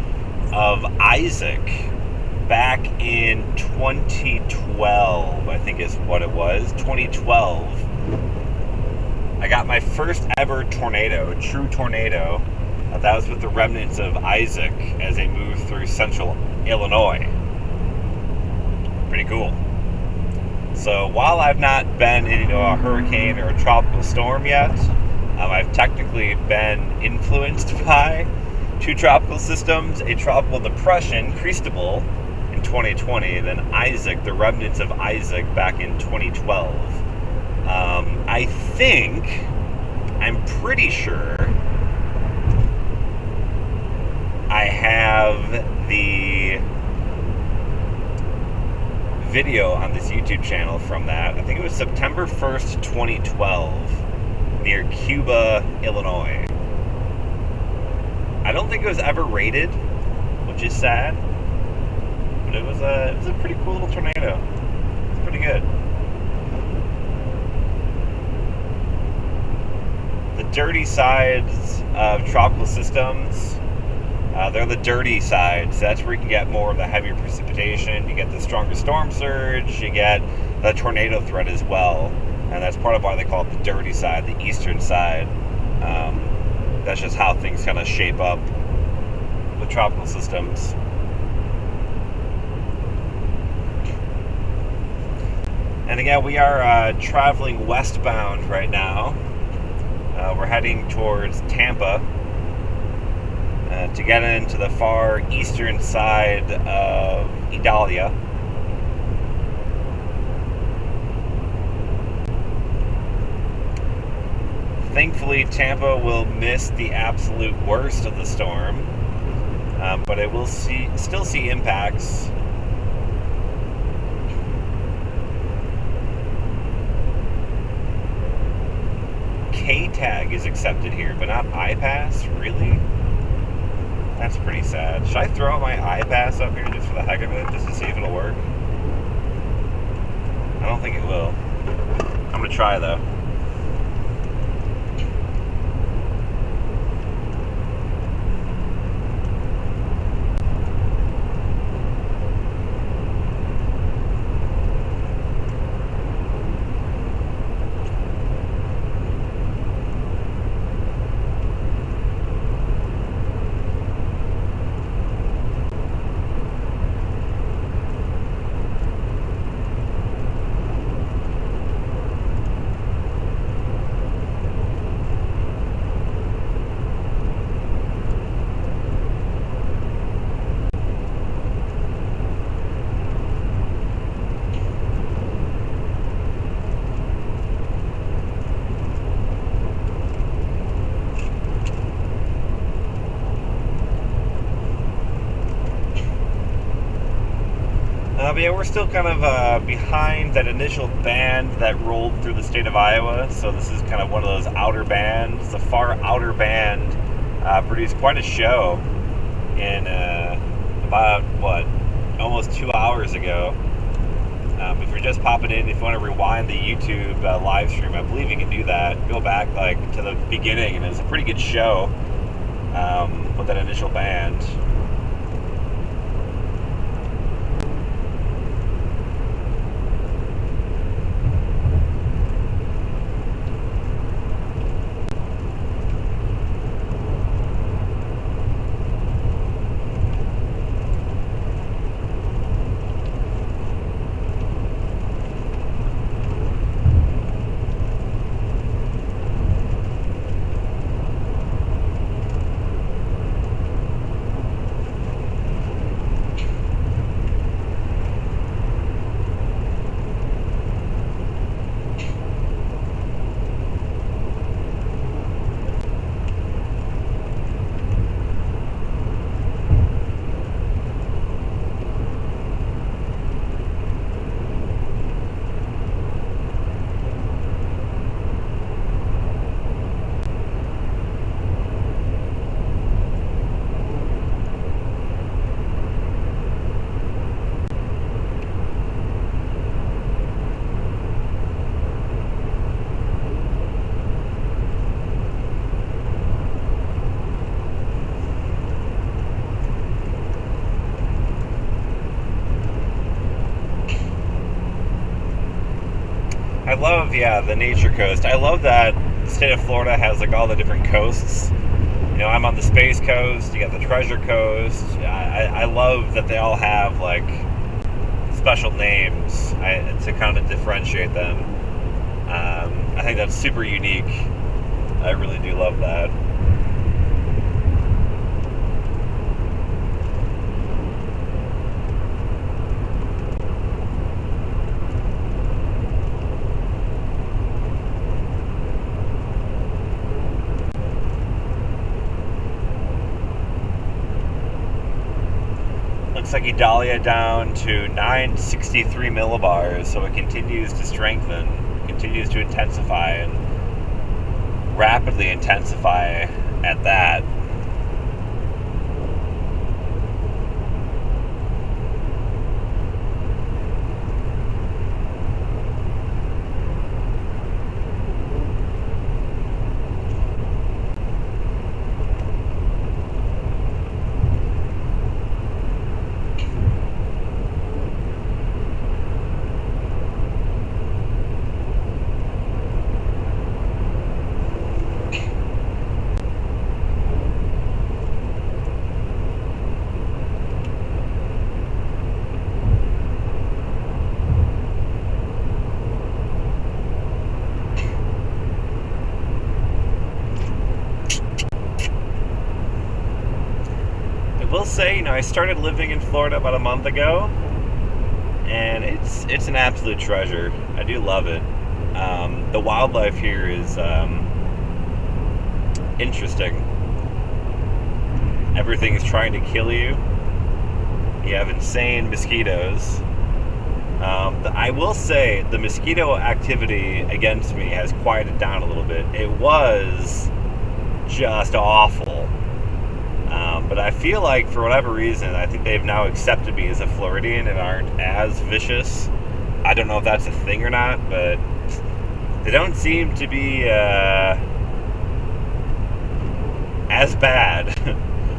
of Isaac, back in 2012, I think is what it was, 2012. I got my first ever tornado, a true tornado. That was with the remnants of Isaac as they moved through central Illinois. Pretty cool. So while I've not been in a hurricane or a tropical storm yet, I've technically been influenced by two tropical systems, a tropical depression, Cristobal, in 2020, and then Isaac, the remnants of Isaac, back in 2012. I'm pretty sure I have the video on this YouTube channel from that. I think it was September 1st, 2012, near Cuba, Illinois. I don't think it was ever rated, which is sad, but it was a pretty cool little tornado. It's pretty good. The dirty sides of tropical systems, they're the dirty sides. That's where you can get more of the heavier precipitation. You get the stronger storm surge. You get the tornado threat as well. And that's part of why they call it the dirty side, the eastern side. That's just how things kind of shape up with tropical systems. And again, we are traveling westbound right now. We're heading towards Tampa to get into the far eastern side of Idalia. Thankfully, Tampa will miss the absolute worst of the storm, but it will still see impacts. K-tag is accepted here, but not I-pass? Really? That's pretty sad. Should I throw out my I-pass up here just for the heck of it, just to see if it'll work? I don't think it will. I'm gonna try though. But yeah, we're still kind of behind that initial band that rolled through the state of Iowa. So this is kind of one of those outer bands. The far outer band produced quite a show in about, almost 2 hours ago. If you're just popping in, if you want to rewind the YouTube live stream, I believe you can do that. Go back to the beginning, and it was a pretty good show with that initial band. I love, the nature coast. I love that the state of Florida has all the different coasts. I'm on the Space Coast. You got the Treasure Coast. I love that they all have special names to kind of differentiate them. I think that's super unique. I really do love that. Looks like Idalia down to 963 millibars, so it continues to strengthen, continues to intensify, and rapidly intensify at that. Will say, I started living in Florida about a month ago, and it's an absolute treasure. I do love it. The wildlife here is interesting. Everything's trying to kill you. You have insane mosquitoes. I will say the mosquito activity against me has quieted down a little bit. It was just awful. But I feel like, for whatever reason, I think they've now accepted me as a Floridian and aren't as vicious. I don't know if that's a thing or not, but they don't seem to be as bad.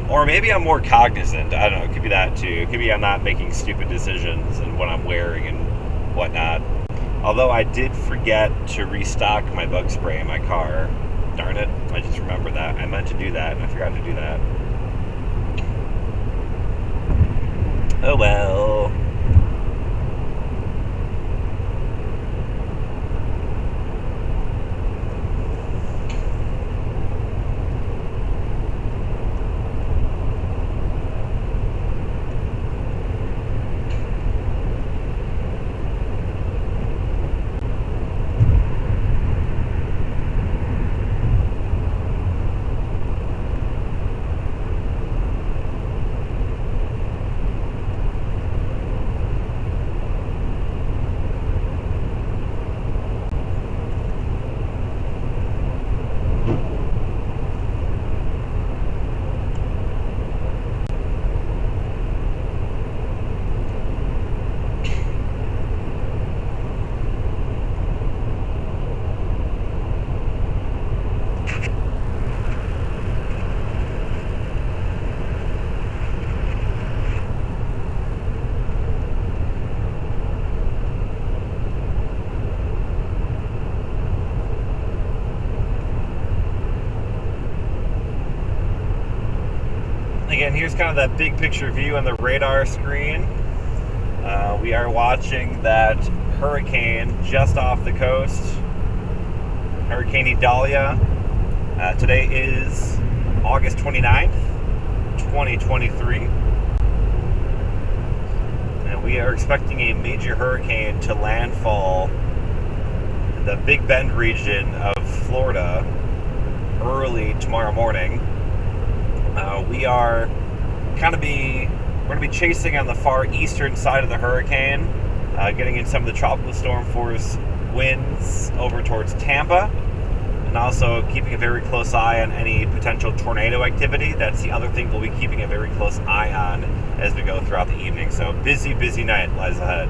Or maybe I'm more cognizant. I don't know. It could be that too. It could be I'm not making stupid decisions and what I'm wearing and whatnot. Although I did forget to restock my bug spray in my car. Darn it. I just remembered that. I meant to do that and I forgot to do that. Oh well. here's kind of that big picture view on the radar screen. We are watching that hurricane just off the coast, Hurricane Idalia. Today is August 29th, 2023. And we are expecting a major hurricane to landfall in the Big Bend region of Florida early tomorrow morning. We're going to be chasing on the far eastern side of the hurricane, getting in some of the tropical storm force winds over towards Tampa, and also keeping a very close eye on any potential tornado activity. That's the other thing we'll be keeping a very close eye on as we go throughout the evening. So busy night lies ahead.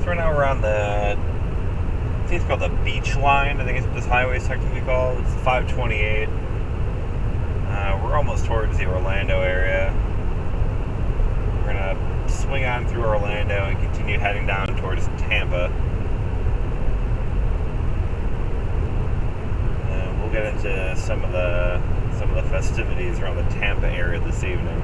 Right now we're on I think it's called the beach line. I think it's what this highway is technically called. It's 528. We're almost towards the Orlando area. We're gonna swing on through Orlando and continue heading down towards Tampa. And we'll get into some of the festivities around the Tampa area this evening.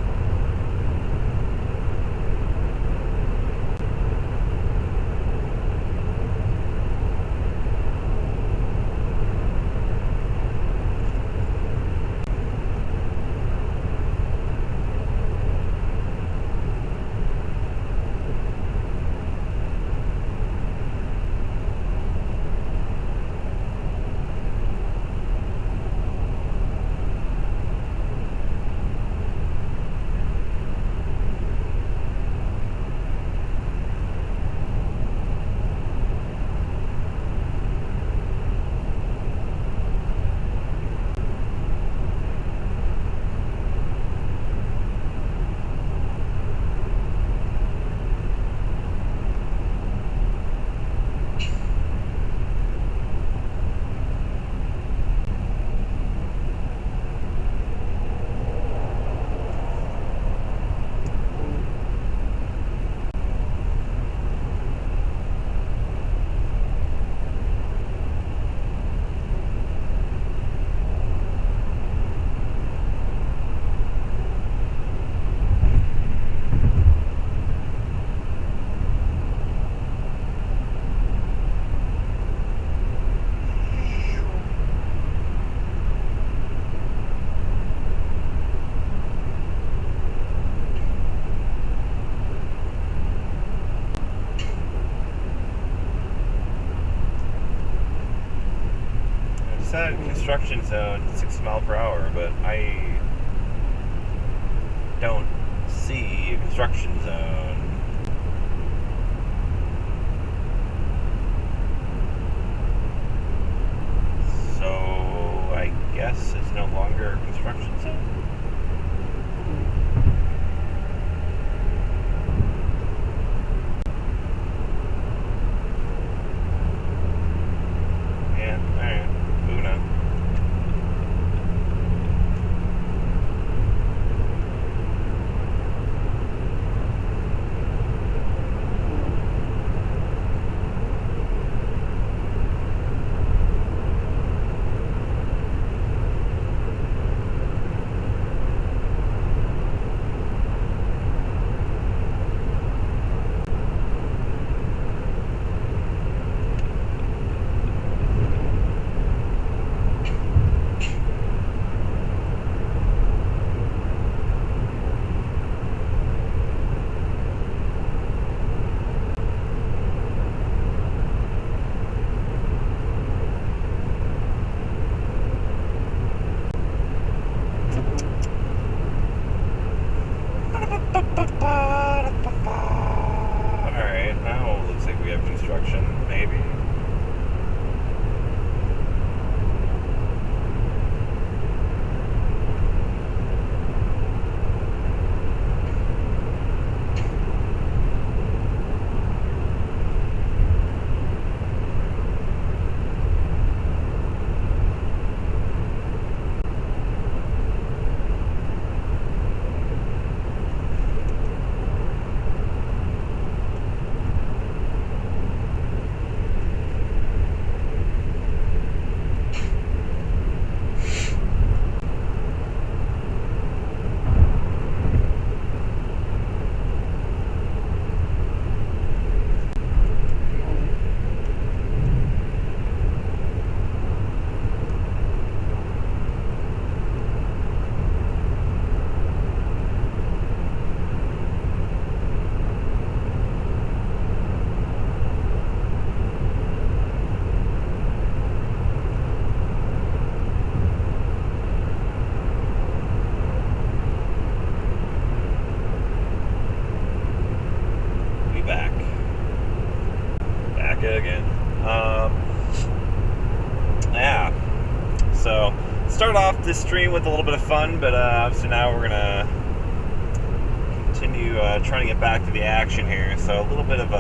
construction zone 60 mile per hour, but I don't see a construction zone. So I guess it's no longer a construction zone? Alright, now it looks like we have construction, maybe. Again. Yeah. So, start off this stream with a little bit of fun, but obviously now we're gonna continue trying to get back to the action here. So a little bit of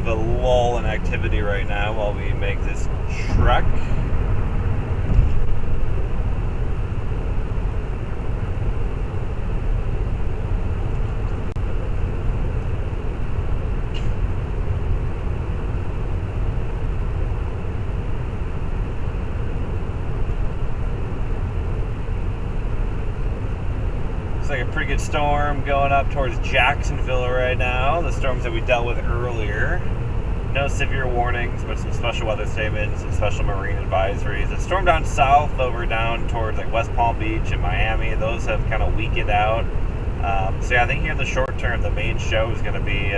a lull in activity right now while we make this trek. Like a pretty good storm going up towards Jacksonville right now. The storms that we dealt with earlier. No severe warnings, but some special weather statements, some special marine advisories. The storm down south over down towards like West Palm Beach and Miami, those have kind of weakened out. So yeah, I think here in the short term, the main show is going to be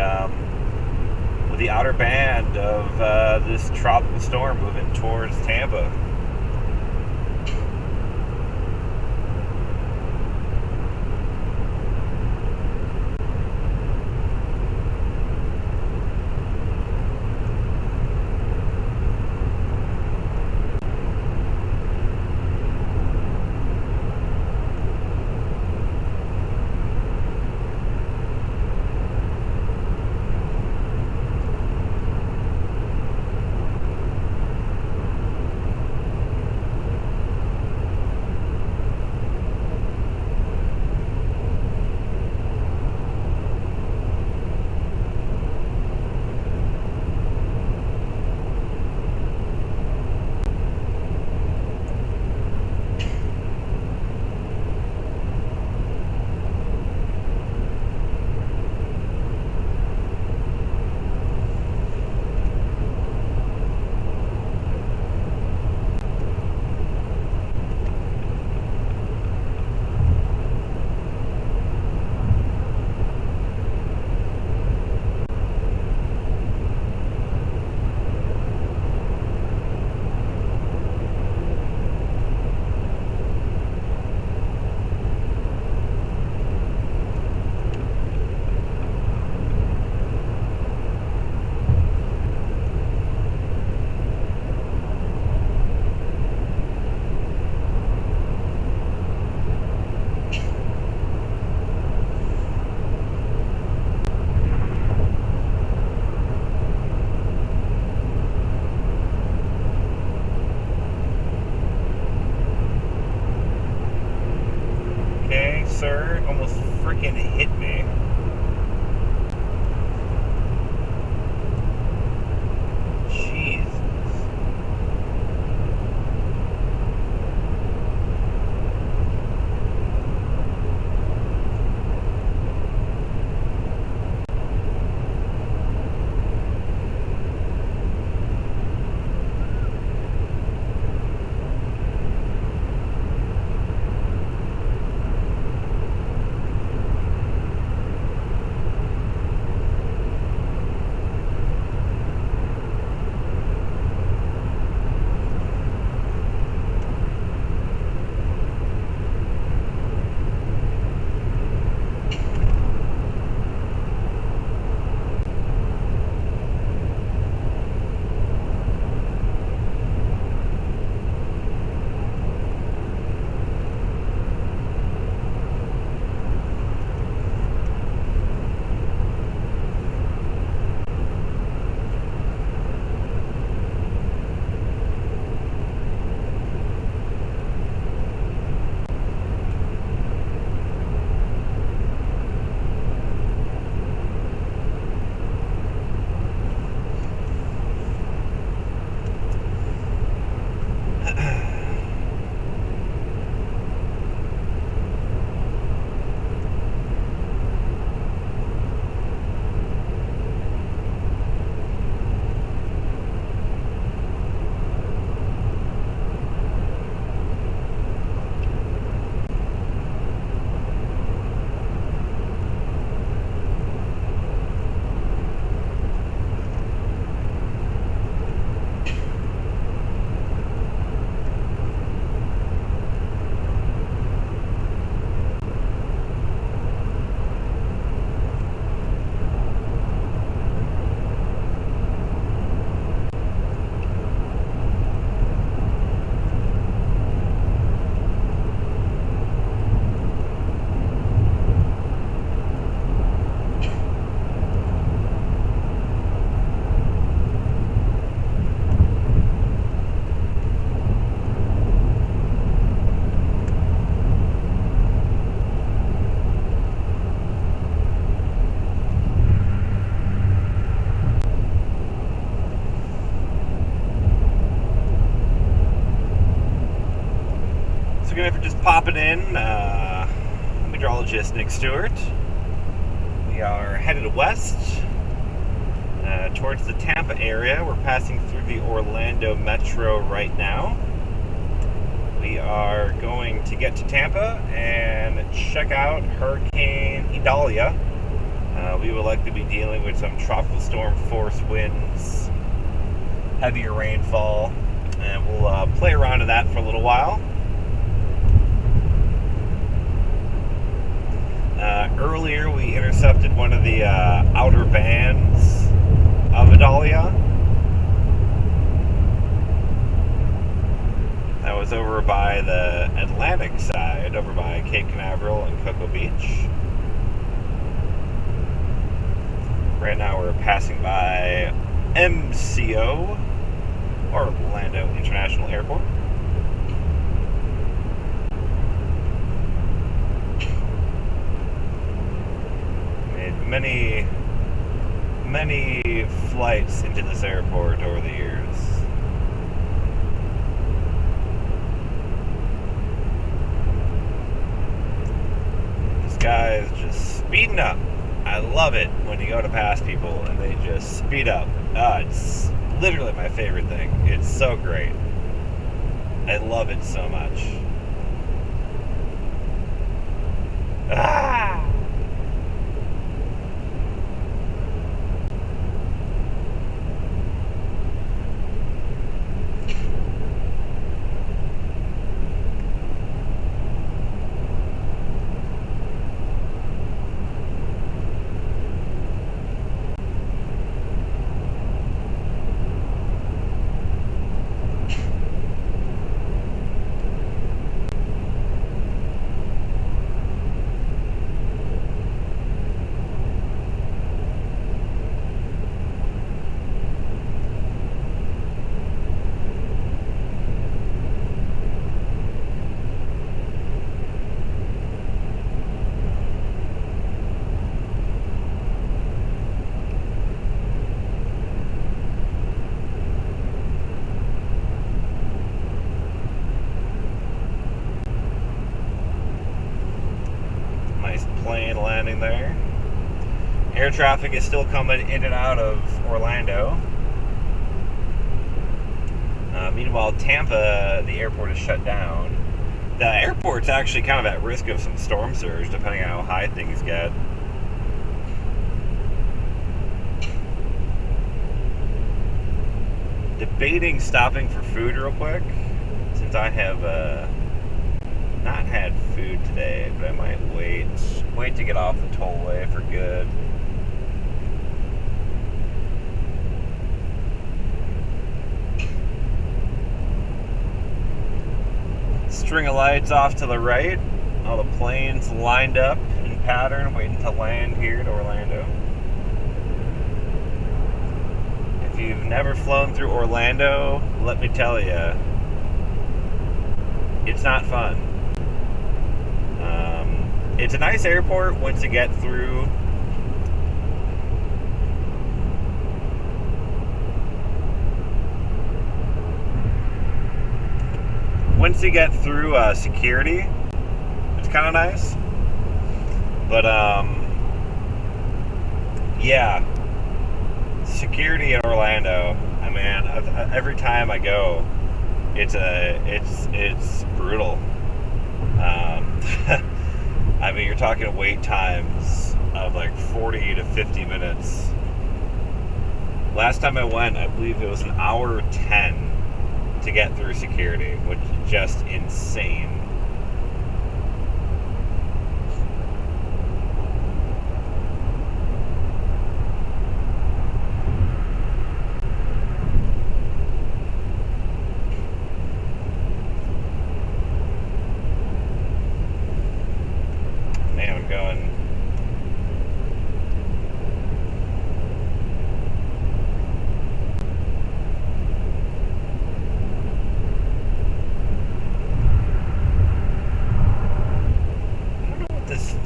with the outer band of this tropical storm moving towards Tampa. sir. Almost freaking hit me. Jeez. Again, for just popping in, Meteorologist Stewart. We are headed west towards the Tampa area. We're passing through the Orlando Metro right now. We are going to get to Tampa and check out Hurricane Idalia. We will likely be dealing with some tropical storm force winds, heavier rainfall, and we'll play around in that for a little while. Earlier, we intercepted one of the outer bands of Idalia. That was over by the Atlantic side, over by Cape Canaveral and Cocoa Beach. Right now, we're passing by MCO, Orlando International Airport. Many flights into this airport over the years. This guy is just speeding up. I love it when you go to pass people and they just speed up. It's literally my favorite thing. It's so great. I love it so much. Ah! plane landing there. Air traffic is still coming in and out of Orlando. Meanwhile, Tampa, the airport is shut down. The airport's actually kind of at risk of some storm surge, depending on how high things get. Debating stopping for food real quick, since I have not had food today, but I might wait to get off the tollway for good. String of lights off to the right. All the planes lined up in pattern, waiting to land here at Orlando. If you've never flown through Orlando, let me tell you, it's not fun. It's a nice airport once you get through. Once you get through security, it's kind of nice. But yeah, security in Orlando. I mean, every time I go, it's brutal. I mean, you're talking wait times of like 40 to 50 minutes. Last time I went, I believe it was an hour 10 to get through security, which is just insane. Man, I'm going.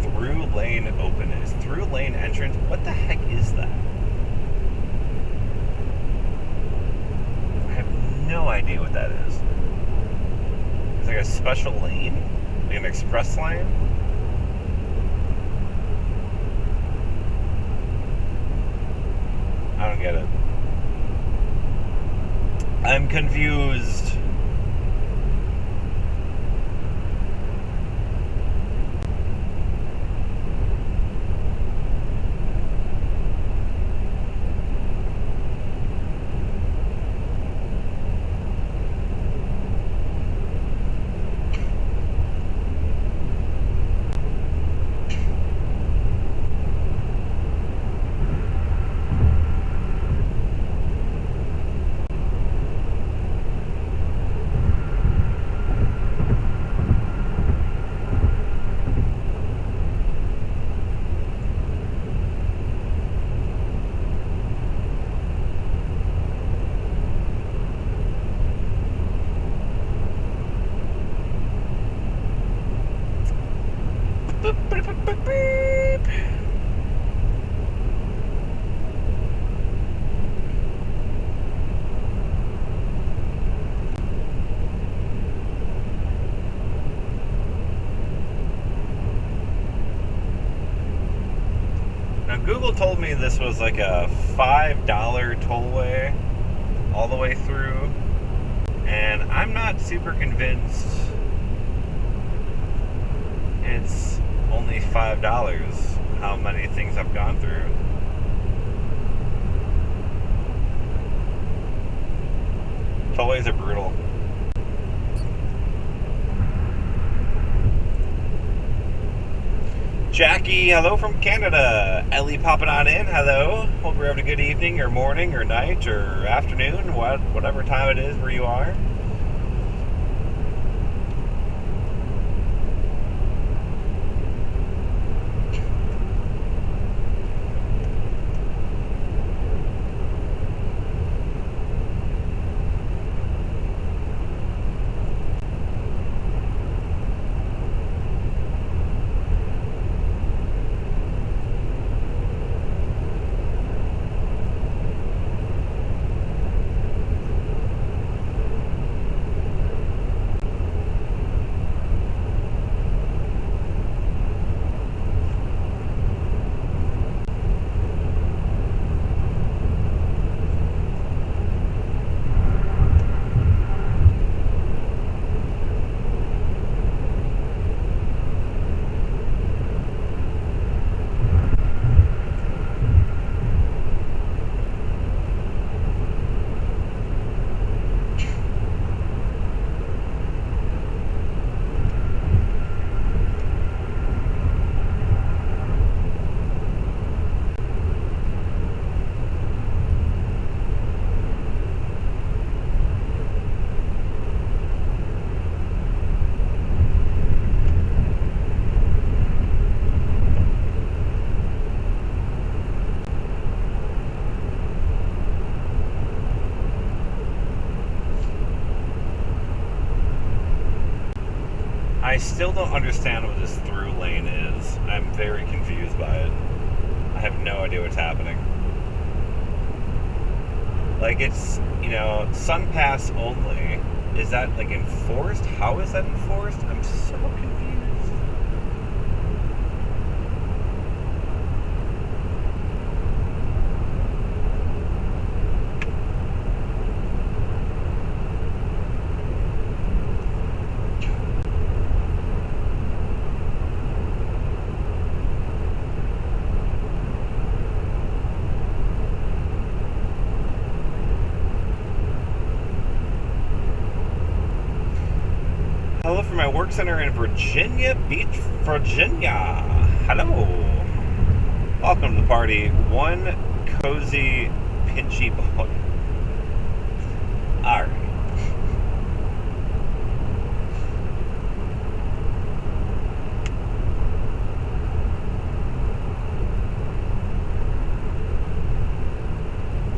Through lane open is. Through lane entrance? What the heck is that? I have no idea what that is. It's like a special lane? Like an express lane? I don't get it. I'm confused. Now, Google told me this was like a $5 tollway all the way through, and I'm not super convinced it's only $5 how many things I've gone through. Tollways are brutal. Jackie, hello from Canada. Ellie popping on in, hello. Hope you're having a good evening or morning or night or afternoon, whatever time it is where you are. still don't understand what this through lane is. I'm very confused by it. I have no idea what's happening. Like, it's, Sun Pass only. Is that, like, enforced? How is that enforced? I'm so confused. Hello from my work center in Virginia Beach, Virginia. Hello. Welcome to the party. One cozy, pinchy boy. Alright.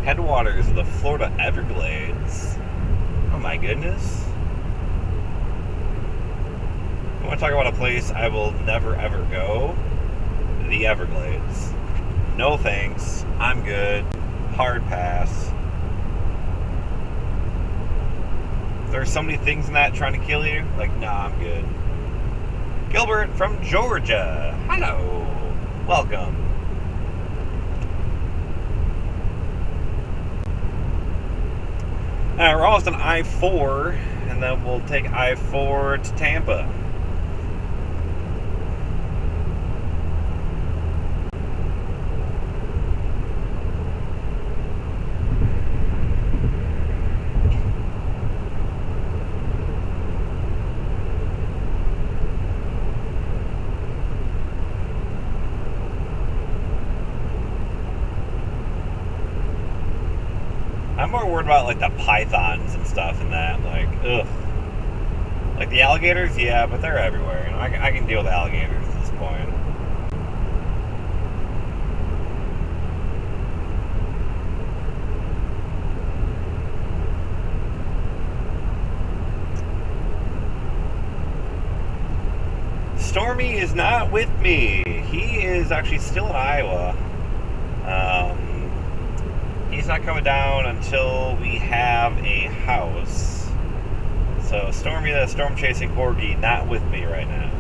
Headwaters of the Florida Everglades. Oh my goodness. I want to talk about a place I will never ever go. The Everglades. No thanks. I'm good. Hard pass. There's so many things in that trying to kill you. Like, nah, I'm good. Gilbert from Georgia. Hello. Welcome. Alright, we're almost on I-4, and then we'll take I-4 to Tampa. I'm more worried about, like, the pythons and stuff and that. Like, ugh. Like, the alligators, yeah, but they're everywhere. I can deal with alligators at this point. Stormy is not with me. He is actually still in Iowa. He's not coming down until we have a house. So Stormy, the storm chasing corgi, not with me right now.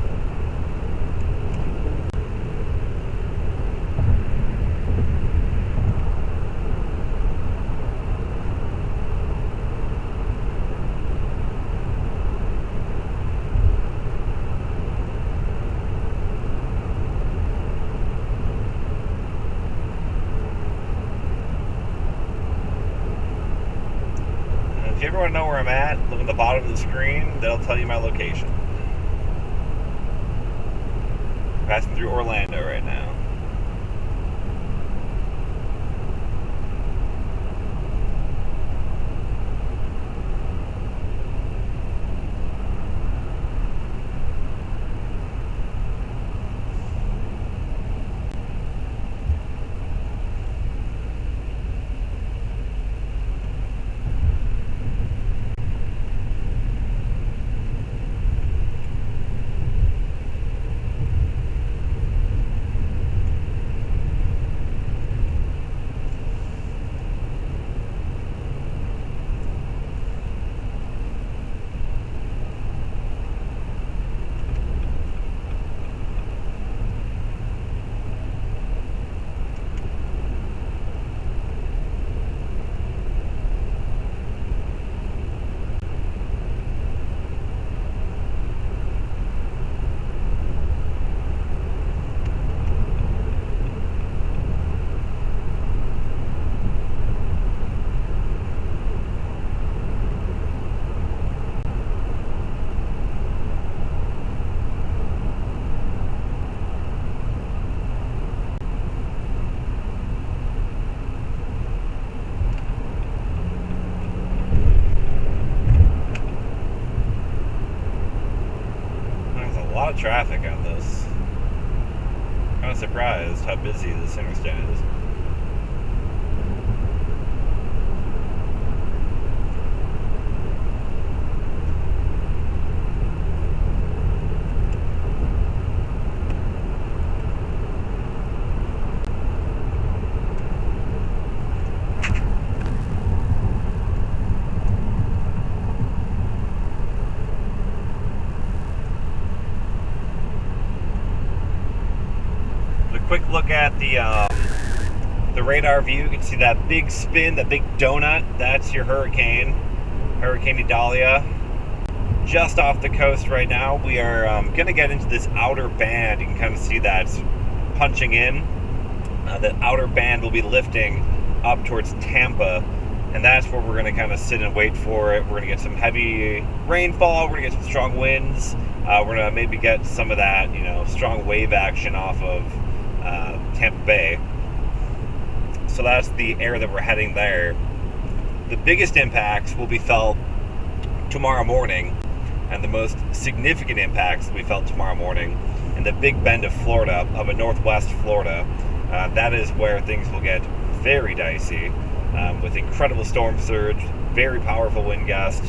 If you ever want to know where I'm at, look at the bottom of the screen. That'll tell you my location. Passing through Orlando right now. A lot of traffic on this. Kind of surprised how busy this interstate is. quick look at the radar view. You can see that big spin, that big donut. That's your hurricane, Hurricane Idalia. Just off the coast right now. We are going to get into this outer band. You can kind of see that it's punching in. That outer band will be lifting up towards Tampa, and that's where we're going to kind of sit and wait for it. We're going to get some heavy rainfall. We're going to get some strong winds. We're going to maybe get some of that, strong wave action off of Tampa Bay. So that's the area that we're heading there. The biggest impacts will be felt tomorrow morning, and the most significant impacts will be felt tomorrow morning in the Big Bend of Florida, of northwest Florida. That is where things will get very dicey, with incredible storm surge, very powerful wind gusts,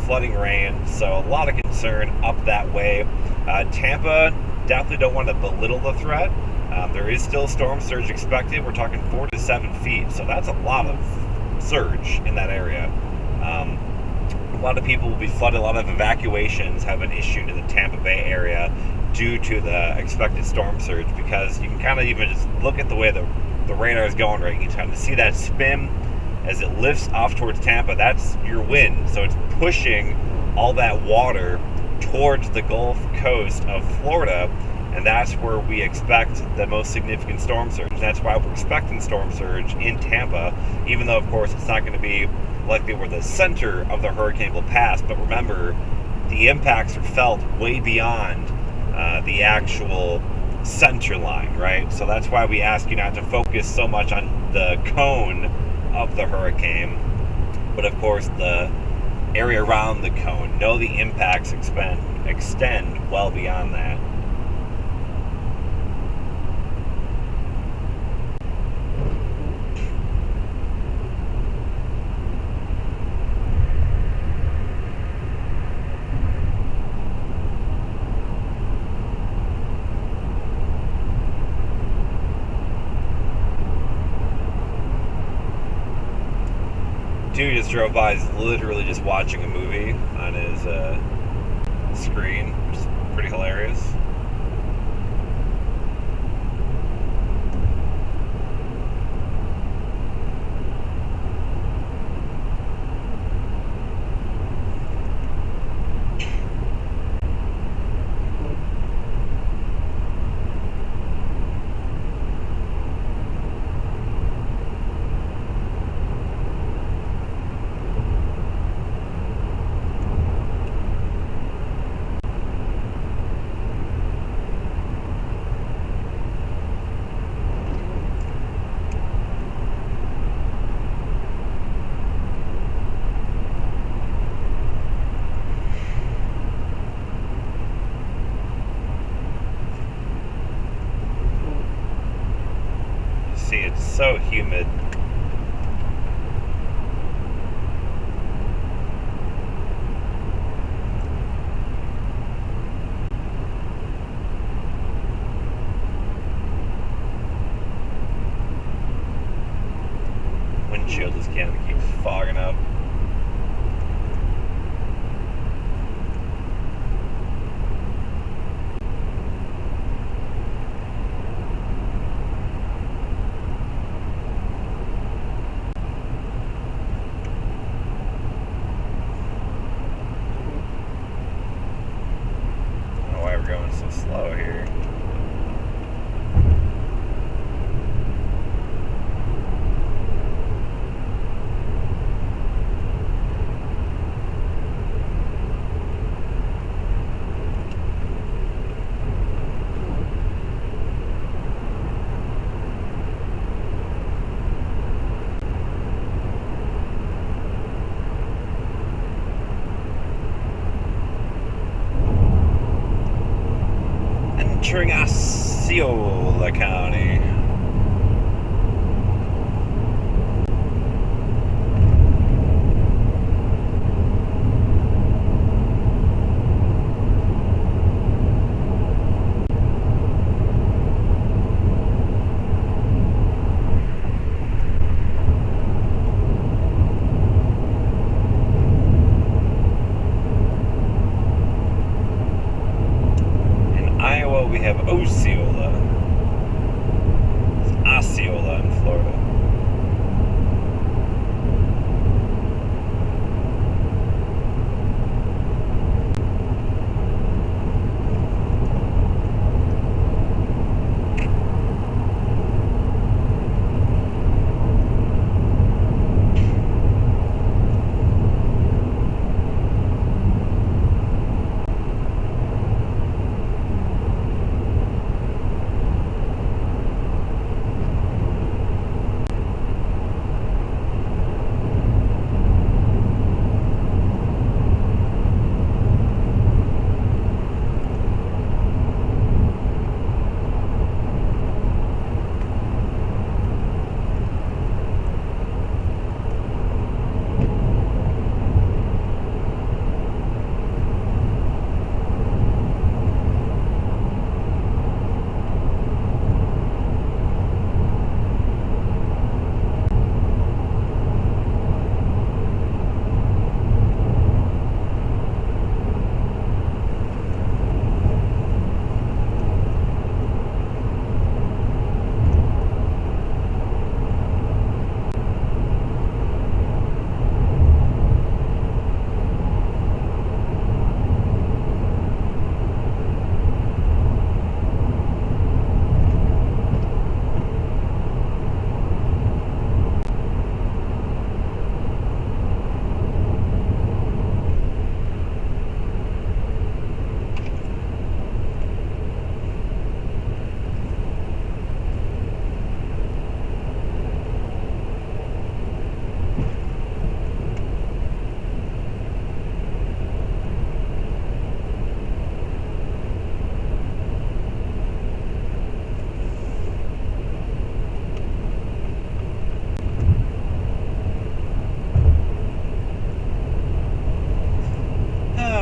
flooding rain. So a lot of concern up that way. Tampa, definitely don't want to belittle the threat. There is still storm surge expected. We're talking 4 to 7 feet, so that's a lot of surge in that area. A lot of people will be flooded. A lot of evacuations have been issued in the Tampa Bay area due to the expected storm surge, because you can kind of even just look at the way the radar is going, right? You can kind of see that spin as it lifts off towards Tampa. That's your wind, so it's pushing all that water towards the Gulf Coast of Florida, and that's where we expect the most significant storm surge. That's why we're expecting storm surge in Tampa, even though, of course, it's not going to be likely where the center of the hurricane will pass. But remember, the impacts are felt way beyond the actual center line, right? So that's why we ask you not to focus so much on the cone of the hurricane, but of course the area around the cone. Know the impacts extend well beyond that. Dude just drove by, is literally just watching a movie on his screen, which is pretty hilarious. See, it's so humid. Windshield just kind of keeps fogging up. Going so slow here. Entering Osceola County. We have Osceola. Osceola in Florida.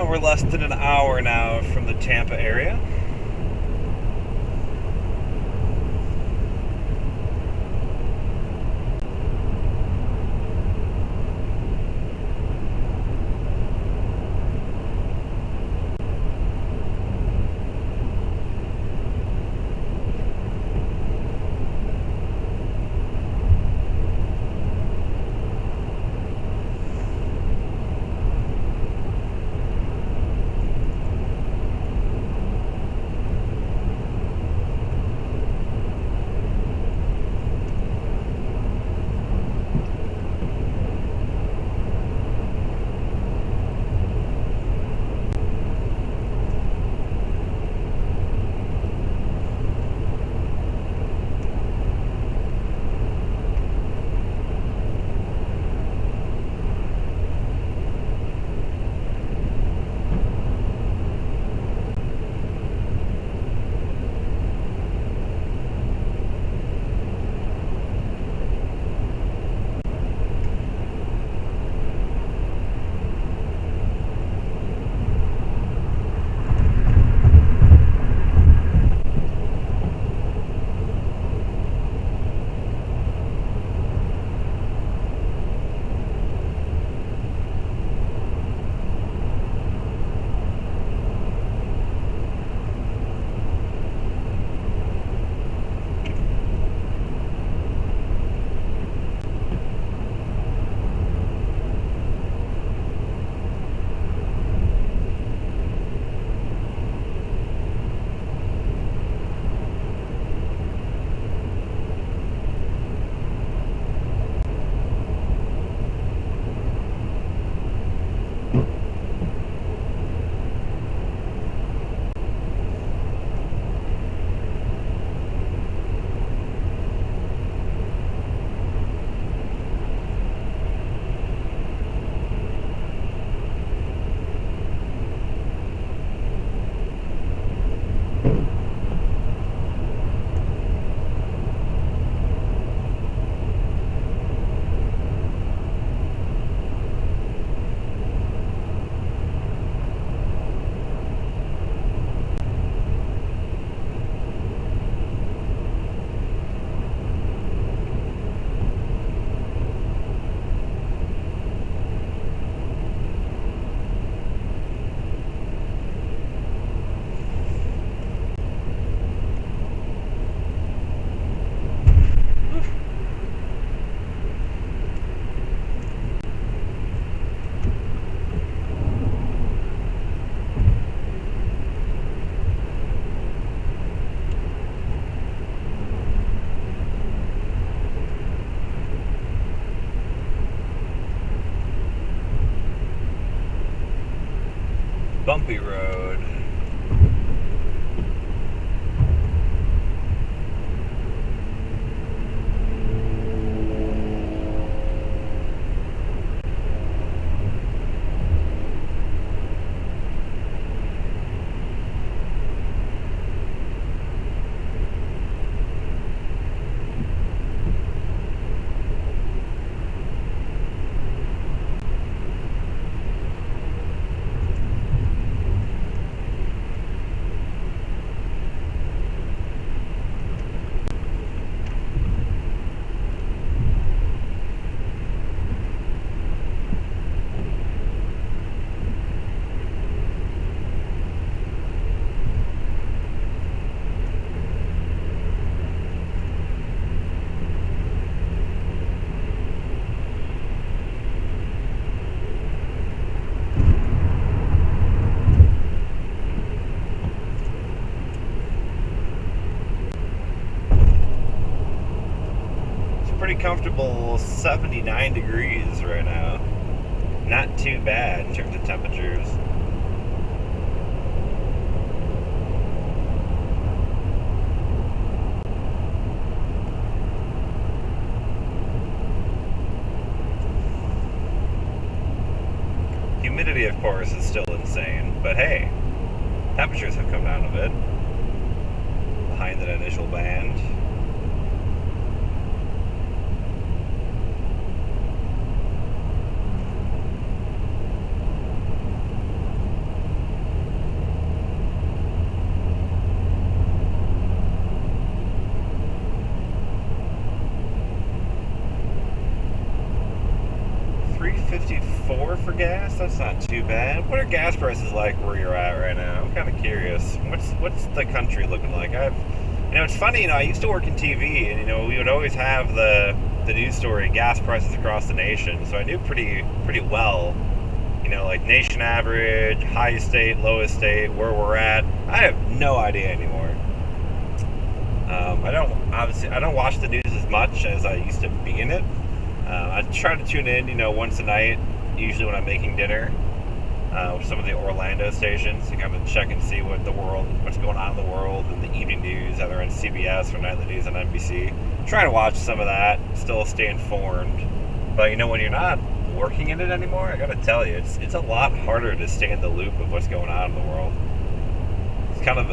We're less than an hour now from the Tampa area. bumpy road. Pretty comfortable 79 degrees right now. Not too bad in terms of temperatures. Humidity, of course, is still insane, but hey, temperatures have come down a bit behind that initial band. $3.54 for gas? That's not too bad. What are gas prices like where you're at right now? I'm kind of curious. What's the country looking like? It's funny. I used to work in TV, and we would always have the news story gas prices across the nation. So I knew pretty well. Like nation average, highest state, lowest state, where we're at. I have no idea anymore. I don't watch the news as much as I used to be in it. I try to tune in, once a night, usually when I'm making dinner, with some of the Orlando stations to kind of check and see what's going on in the world, and the evening news, either on CBS or nightly news on NBC. Try to watch some of that, still stay informed. But when you're not working in it anymore, I gotta tell you, it's a lot harder to stay in the loop of what's going on in the world. It's kind of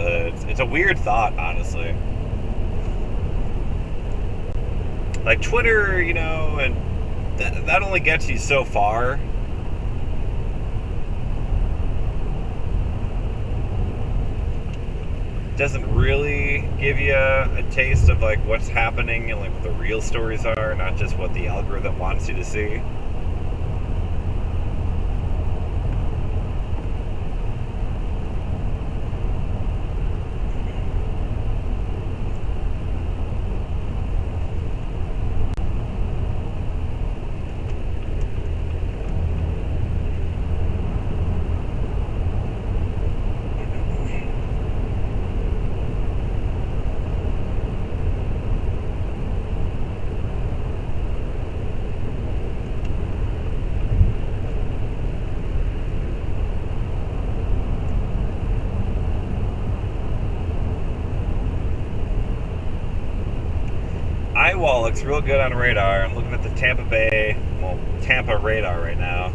it's a weird thought, honestly. Like Twitter, and that only gets you so far. Doesn't really give you a taste of like what's happening and like what the real stories are, not just what the algorithm wants you to see. Eyewall looks real good on radar. I'm looking at the Tampa radar right now.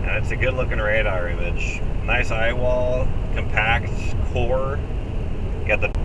And it's a good looking radar image. Nice eyewall, compact core. You got the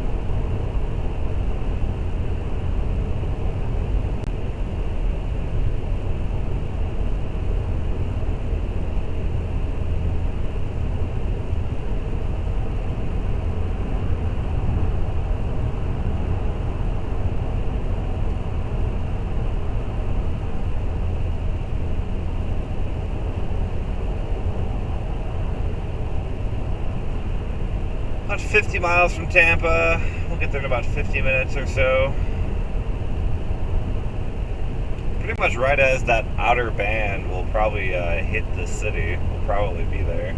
about 50 miles from Tampa. We'll get there in about 50 minutes or so. Pretty much right as that outer band will probably hit the city. We'll probably be there.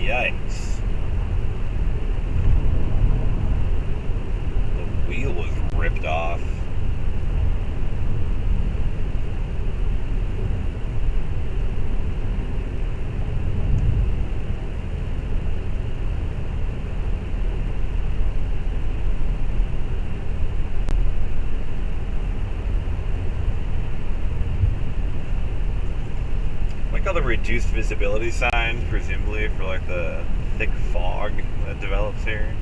Yikes. The wheel was ripped off. Like all the reduced visibility signs, presumably for like the thick fog that develops here.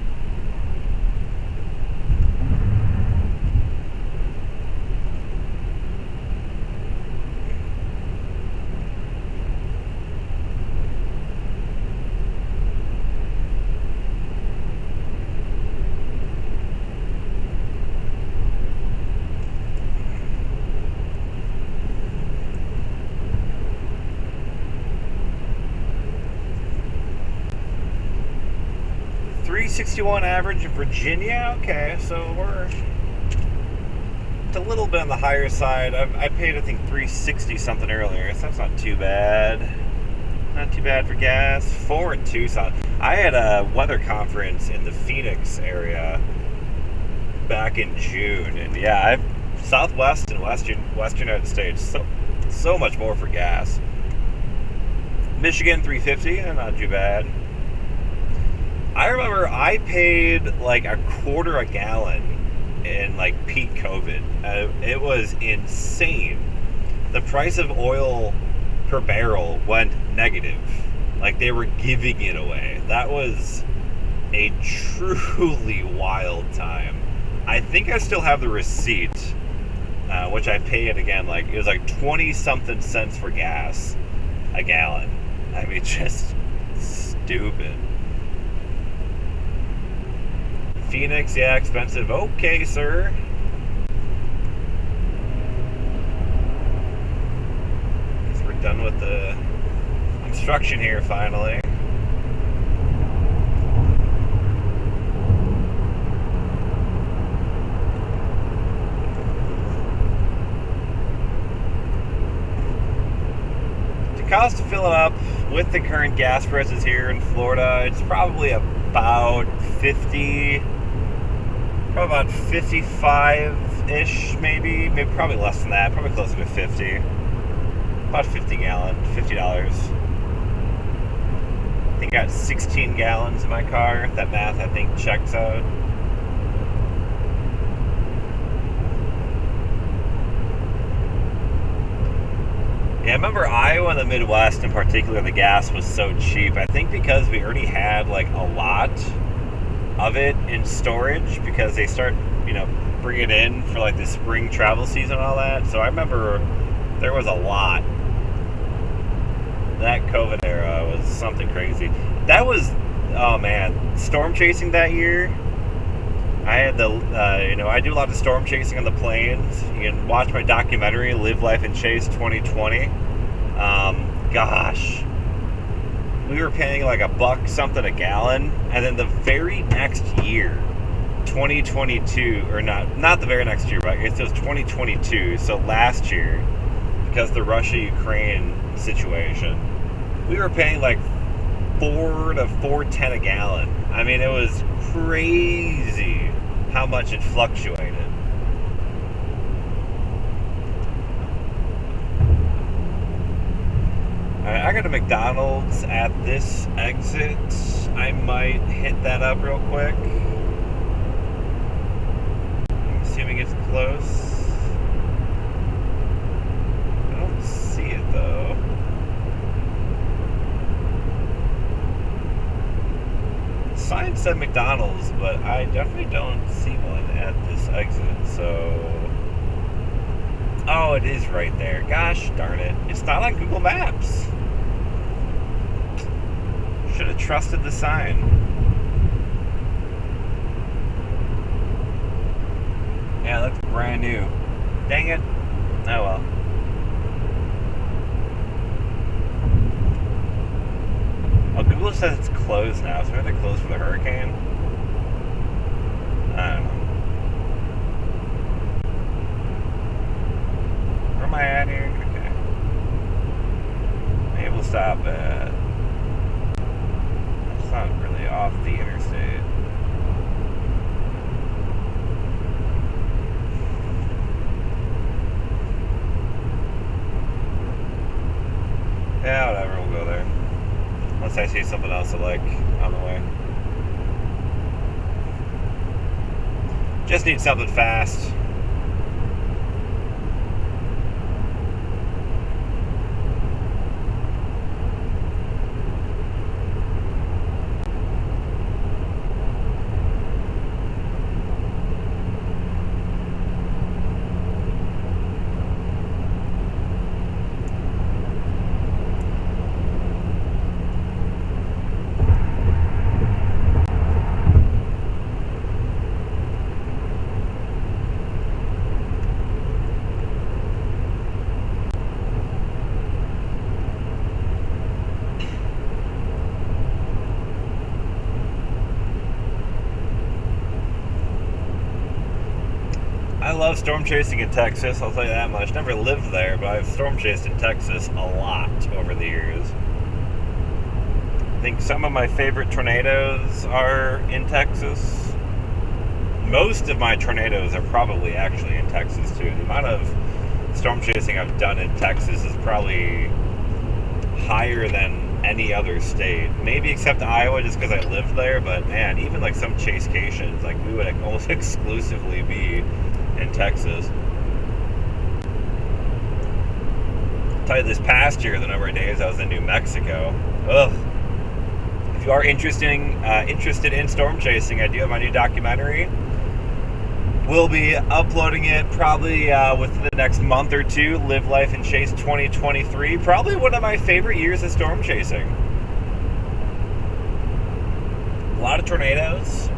.361 average in Virginia. Okay, so we're it's a little bit on the higher side. I paid, I think, 360 something earlier, so that's not too bad. Not too bad for gas. 4 in Tucson. I had a weather conference in the Phoenix area back in June, and yeah, I've Southwest and Western United States, so much more for gas. Michigan 350, and not too bad. I remember I paid like a quarter a gallon in like peak COVID. It was insane. The price of oil per barrel went negative. Like they were giving it away. That was a truly wild time. I think I still have the receipt, which I paid again. Like it was like 20 something cents for gas a gallon. I mean, just stupid. Phoenix, yeah, expensive. Okay, sir. Guess we're done with the construction here finally. The cost of filling up with the current gas prices here in Florida, it's probably about 50. Probably about 55-ish, maybe probably less than that, probably closer to 50. About 50 gallon, $50. I think I got 16 gallons in my car. That math, I think, checks out. Yeah, I remember Iowa and the Midwest in particular, the gas was so cheap. I think because we already had like a lot of it in storage because they start, bring it in for like the spring travel season and all that. So I remember there was a lot. That COVID era was something crazy. That was, oh man, storm chasing that year. I had I do a lot of storm chasing on the plains. You can watch my documentary, Live Life and Chase 2020. Gosh. We were paying like $1 something a gallon, and then the very next year, 2022, or not the very next year, but I guess it was 2022, so last year, because the Russia-Ukraine situation, we were paying like $4 to $4.10 a gallon. I mean, it was crazy how much it fluctuated. Alright, I got a McDonald's at this exit. I might hit that up real quick. I'm assuming it's close. I don't see it though. The sign said McDonald's, but I definitely don't see one at this exit, so... Oh, it is right there. Gosh darn it. It's not on Google Maps. Should have trusted the sign. Yeah, it looks brand new. Dang it. Oh well. Oh, Google says it's closed now, so maybe they're closed for the hurricane? I don't know. Where am I at here? Okay. Maybe we'll stop at... the interstate. Yeah, whatever, we'll go there. Unless I see something else I like on the way. Just need something fast. I love storm chasing in Texas, I'll tell you that much. Never lived there, but I've storm chased in Texas a lot over the years. I think some of my favorite tornadoes are in Texas. Most of my tornadoes are probably actually in Texas too. The amount of storm chasing I've done in Texas is probably higher than any other state. Maybe except Iowa, just because I lived there, but man, even like some chasecations, like we would almost exclusively be in Texas. I'll tell you, this past year, the number of days I was in New Mexico. Ugh. If you are interested in storm chasing, I do have my new documentary. We'll be uploading it probably within the next month or two. Live Life and Chase 2023. Probably one of my favorite years of storm chasing. A lot of tornadoes.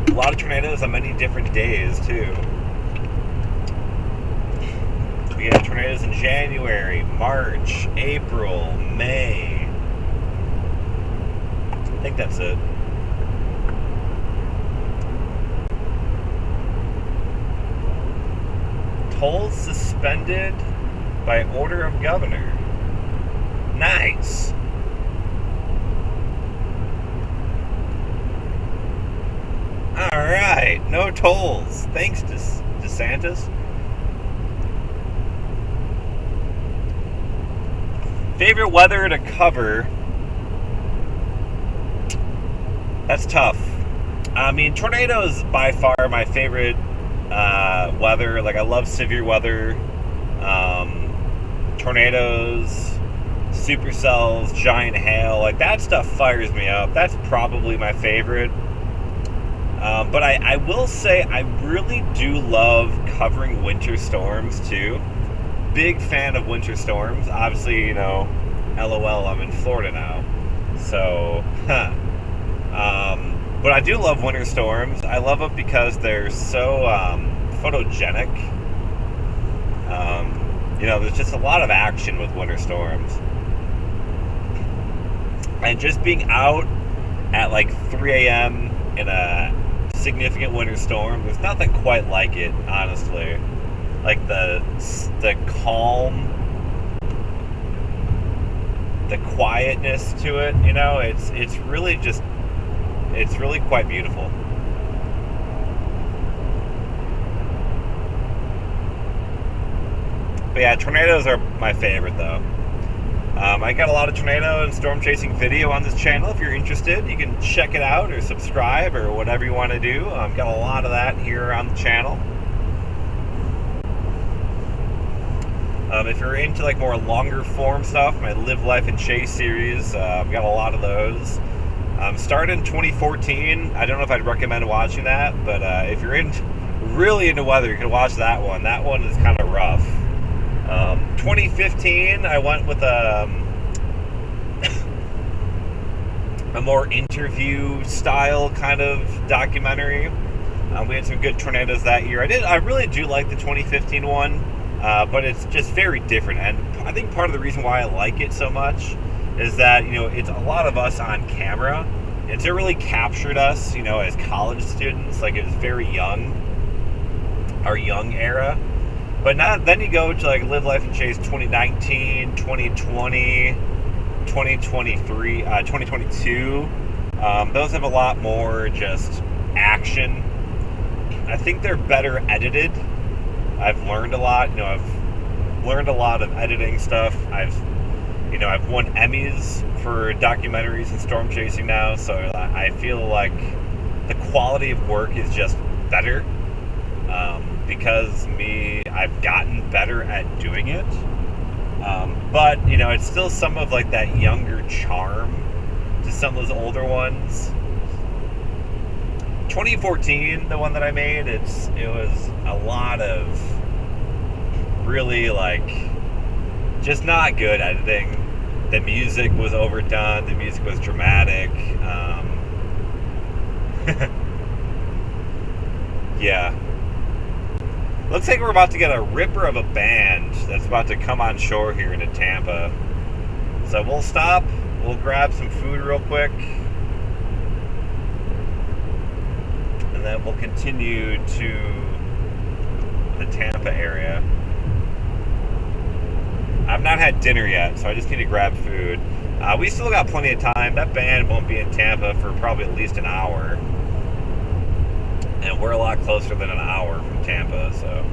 A lot of tornadoes on many different days, too. We had tornadoes in January, March, April, May. I think that's it. Tolls suspended by order of governor. Nice. Alright, no tolls. Thanks, DeSantis. Favorite weather to cover? That's tough. I mean, tornadoes by far my favorite weather. Like, I love severe weather. Tornadoes, supercells, giant hail. Like, that stuff fires me up. That's probably my favorite. But I will say I really do love covering winter storms too. Big fan of winter storms. Obviously, you know, LOL, I'm in Florida now. So, but I do love winter storms. I love it because they're so photogenic. You know, there's just a lot of action with winter storms. And just being out at like 3 a.m. in a significant winter storm, there's nothing quite like it, honestly. Like the calm, the quietness to it, you know, it's really quite beautiful. But yeah, tornadoes are my favorite though. I got a lot of tornado and storm chasing video on this channel. If you're interested, you can check it out or subscribe or whatever you want to do. I've got a lot of that here on the channel. If you're into like more longer form stuff, my Live Life and Chase series, I've got a lot of those. Started in 2014. I don't know if I'd recommend watching that, but if you're really into weather, you can watch that one. That one is kind of rough. 2015, I went with a more interview style kind of documentary. We had some good tornadoes that year. I really do like the 2015 one, but it's just very different. And I think part of the reason why I like it so much is that, you know, it's a lot of us on camera. It really captured us, you know, as college students. Like, it was very young, our young era. But now, then you go to like Live Life and Chase 2019, 2020, 2023, 2022. Those have a lot more just action. I think they're better edited. I've learned a lot. I've learned a lot of editing stuff. I've won Emmys for documentaries and storm chasing now, so I feel like the quality of work is just better because I've gotten better at doing it. But it's still some of like that younger charm to some of those older ones. 2014, the one that I made, it was a lot of really like just not good editing. The music was overdone. The music was dramatic. Yeah. Looks like we're about to get a ripper of a band that's about to come on shore here into Tampa. So we'll stop. We'll grab some food real quick. And then we'll continue to the Tampa area. I've not had dinner yet, so I just need to grab food. We still got plenty of time. That band won't be in Tampa for probably at least an hour. And we're a lot closer than an hour from Tampa, so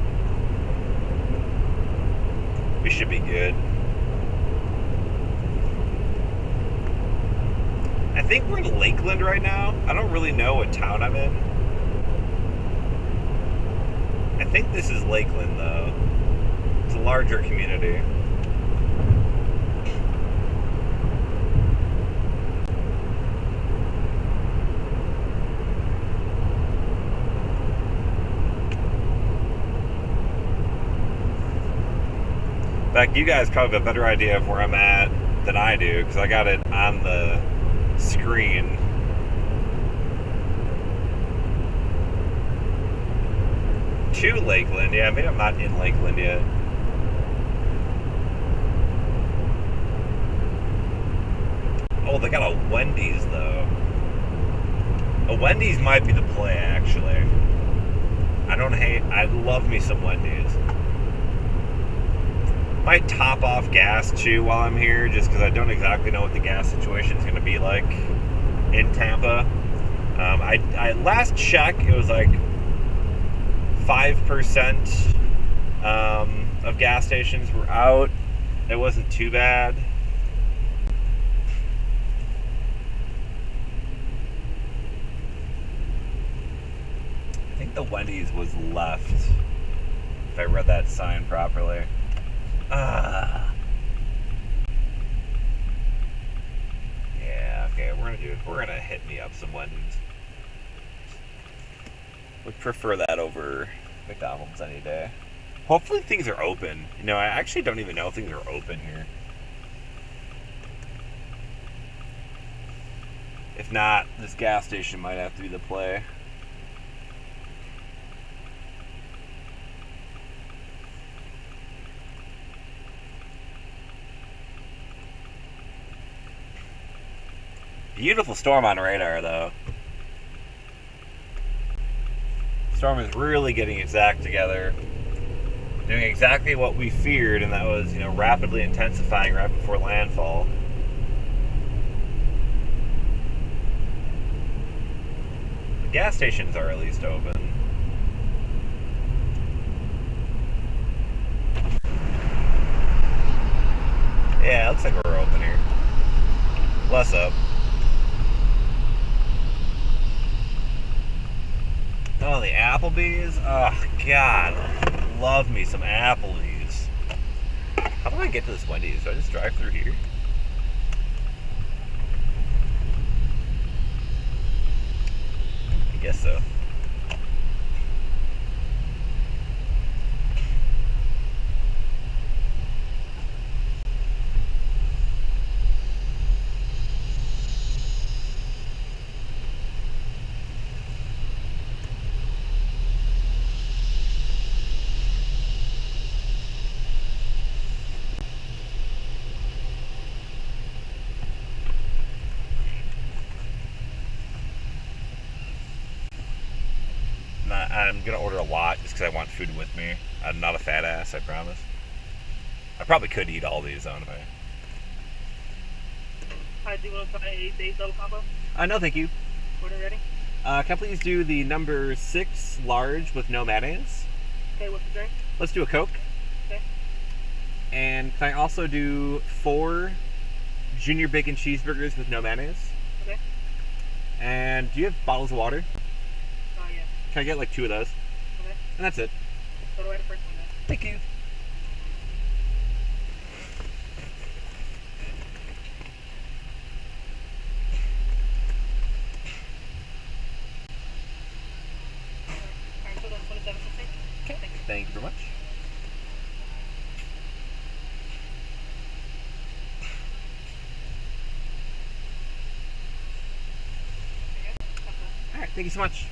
we should be good. I think we're in Lakeland right now. I don't really know what town I'm in. I think this is Lakeland, though. It's a larger community. In fact, you guys probably have a better idea of where I'm at than I do, because I got it on the screen. To Lakeland, yeah, maybe I'm not in Lakeland yet. Oh, they got a Wendy's, though. A Wendy's might be the play, actually. I love me some Wendy's. Might top off gas too while I'm here, just because I don't exactly know what the gas situation is going to be like in Tampa. I last check, it was like 5% of gas stations were out. It wasn't too bad. I think the Wendy's was left, if I read that sign properly. Yeah, okay, we're gonna hit me up some Wendy's. Would prefer that over McDonald's any day. Hopefully things are open. I actually don't even know if things are open here. If not, this gas station might have to be the play. Beautiful storm on radar, though. Storm is really getting its act together. Doing exactly what we feared, and that was, rapidly intensifying right before landfall. The gas stations are at least open. Yeah, it looks like we're open here. Less up. Oh, the Applebee's? Oh, God. Love me some Applebee's. How do I get to this Wendy's? Do I just drive through here? I guess so. I'm going to order a lot just because I want food with me. I'm not a fat ass, I promise. I probably could eat all these, though, if I... Hi, do you want to try a base double combo? No, thank you. Order ready? Can I please do the number 6 large with no mayonnaise? Okay, what's the drink? Let's do a Coke. Okay. And can I also do 4 junior bacon cheeseburgers with no mayonnaise? Okay. And do you have bottles of water? Oh, yeah. Can I get like 2 of those? Okay. And that's it. So do I the first one then? Thank you. Alright, so that's 27.60. Okay. Thank you. Thank you very much. All right, thank you so much.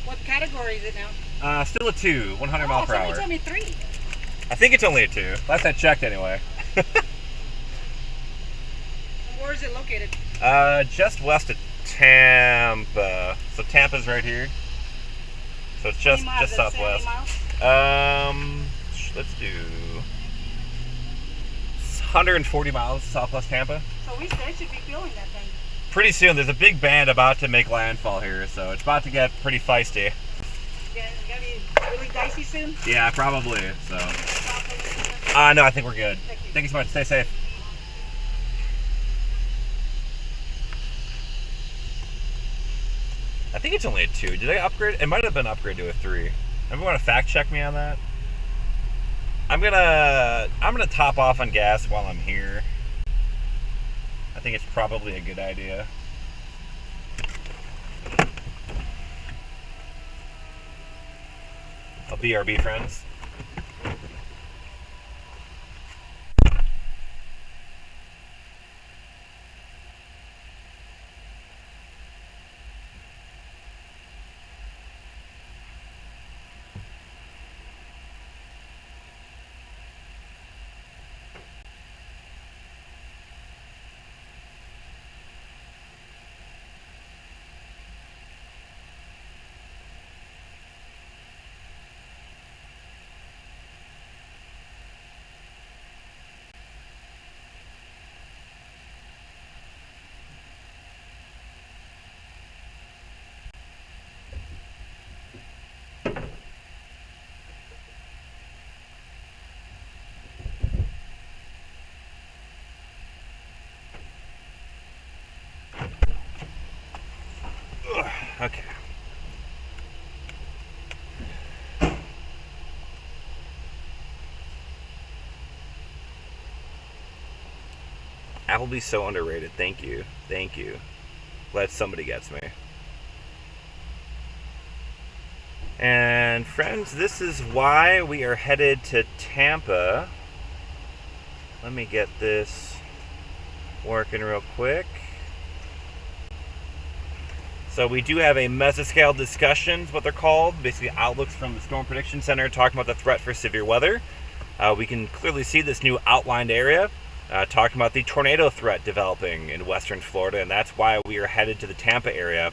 What category is it now? Still a 2, 100 mile per hour. Somebody told me 3. I think it's only a 2. Last I checked, anyway. Where is it located? Just west of Tampa. So Tampa's right here. So it's just southwest. Let's do 140 miles southwest Tampa. So we should be feeling that thing. Pretty soon, there's a big band about to make landfall here, so it's about to get pretty feisty. It's gonna be really dicey soon. Yeah, probably. So. No, I think we're good. Thank you so much. Stay safe. I think it's only a 2. Did I upgrade? It might have been upgraded to a 3. Maybe want to fact check me on that? I'm gonna top off on gas while I'm here. I think it's probably a good idea. I'll BRB, friends. Okay. Applebee's so underrated. Thank you. Thank you. Glad somebody gets me. And friends, this is why we are headed to Tampa. Let me get this working real quick. So we do have a mesoscale discussions, what they're called, basically outlooks from the Storm Prediction Center talking about the threat for severe weather. We can clearly see this new outlined area talking about the tornado threat developing in western Florida, and that's why we are headed to the Tampa area.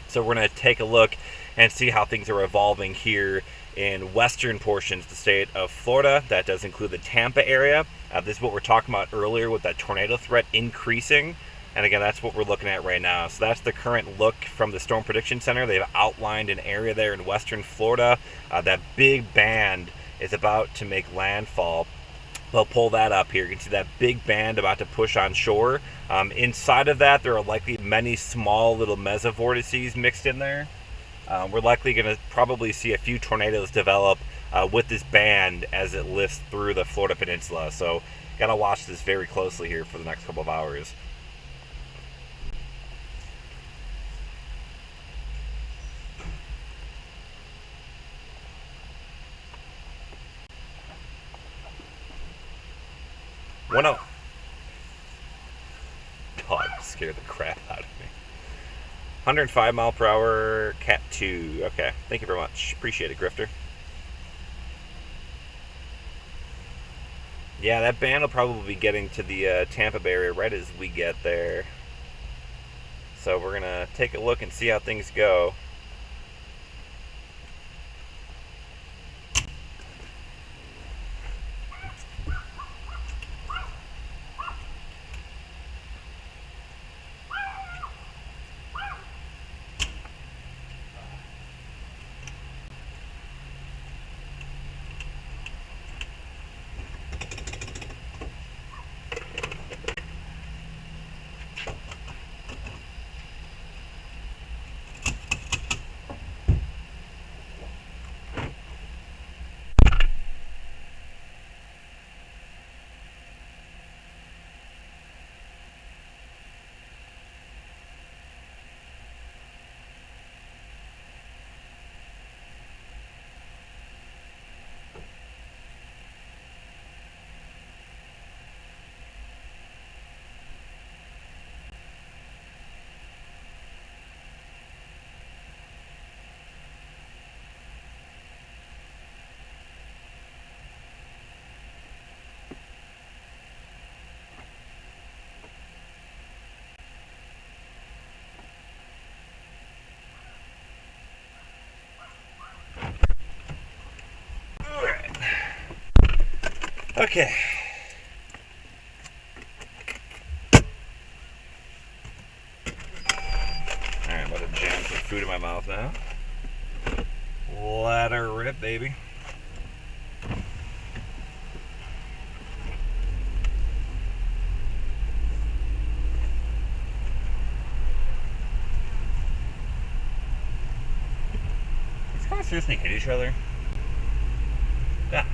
So we're going to take a look and see how things are evolving here in western portions of the state of Florida. That does include the Tampa area. This is what we're talking about earlier with that tornado threat increasing. And again, that's what we're looking at right now. So that's the current look from the Storm Prediction Center. They've outlined an area there in western Florida. That big band is about to make landfall. They'll pull that up here. You can see that big band about to push on shore. Inside of that, there are likely many small little mesovortices mixed in there. We're likely going to probably see a few tornadoes develop with this band as it lifts through the Florida Peninsula. So, gotta watch this very closely here for the next couple of hours. Dog scared the crap out of me. 105 mile per hour, Cat 2. Okay, thank you very much. Appreciate it, Grifter. Yeah, that band will probably be getting to the Tampa Bay area right as we get there. So we're going to take a look and see how things go. Okay. Alright, I'm about to jam some food in my mouth now. Let her rip, baby. These cars seriously hit each other? Gosh.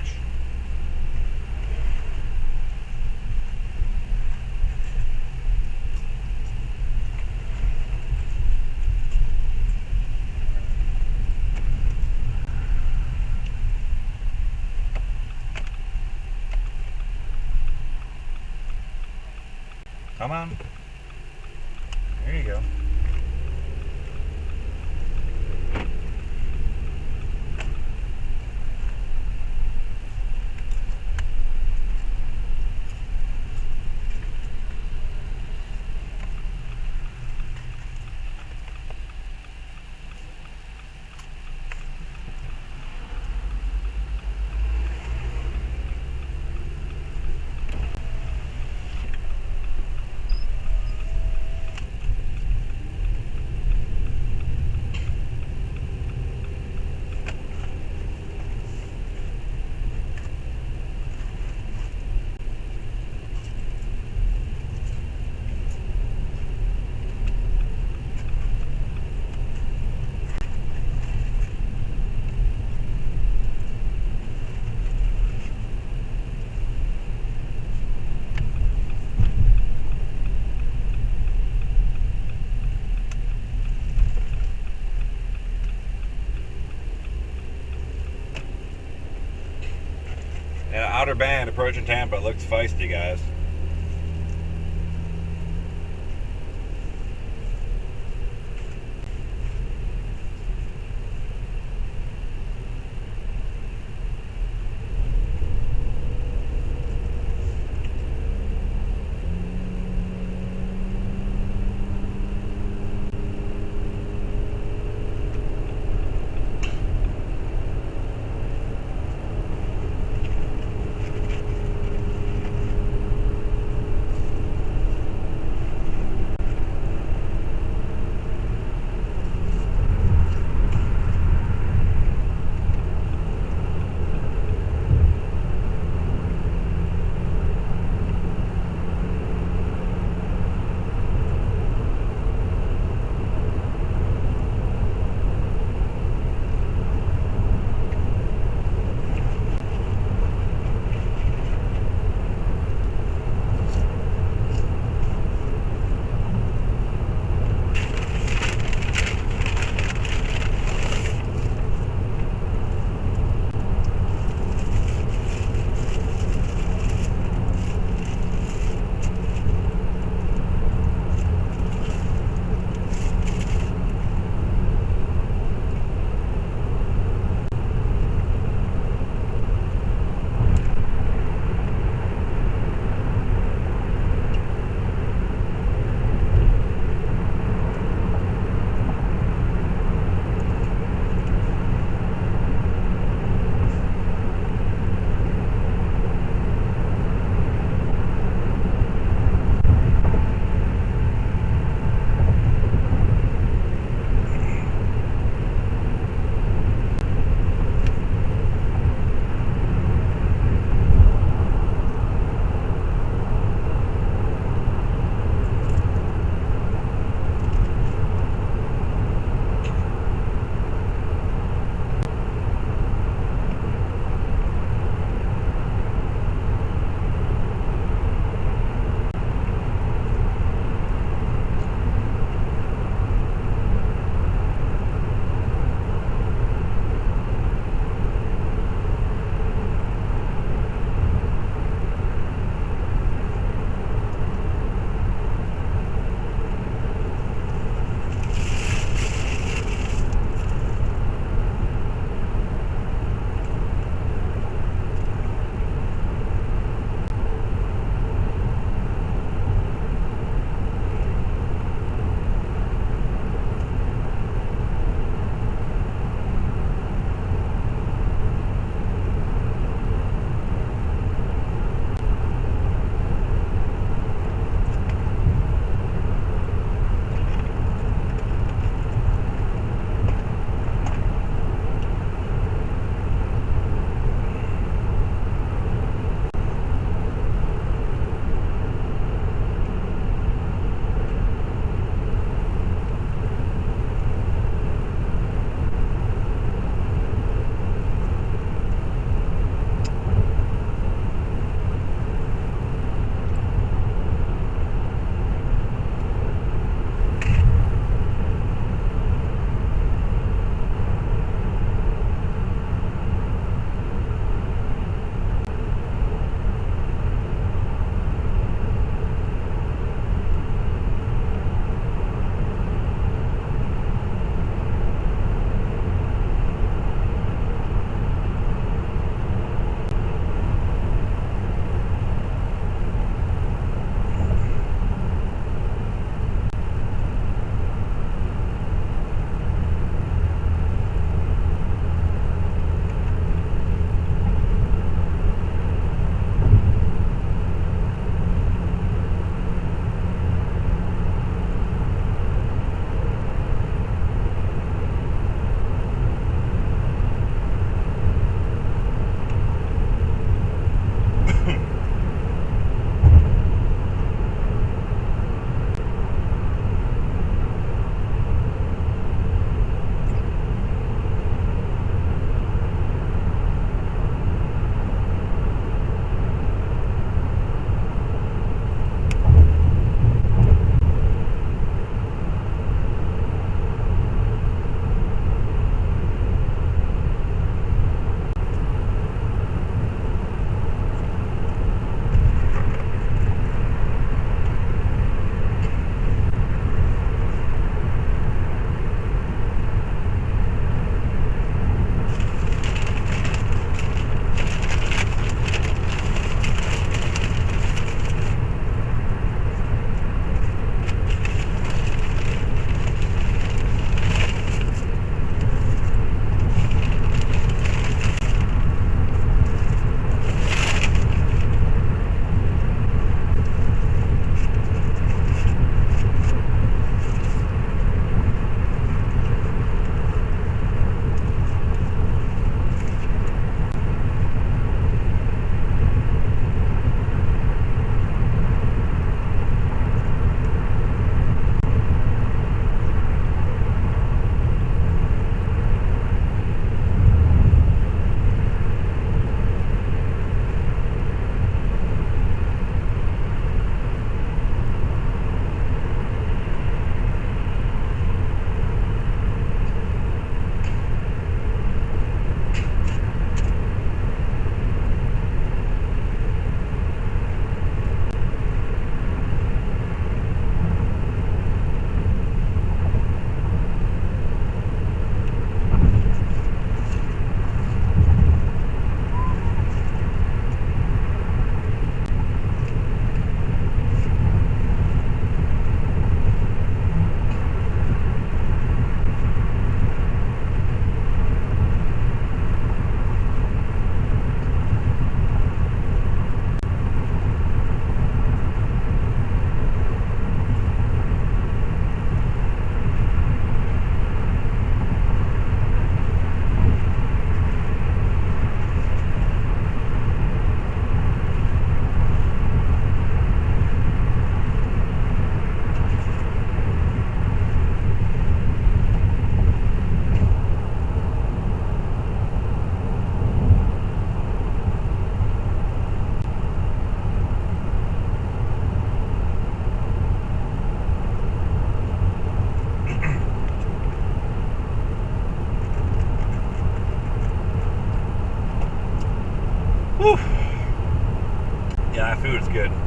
Come on. There you go. And outer band approaching Tampa. Looks feisty, guys.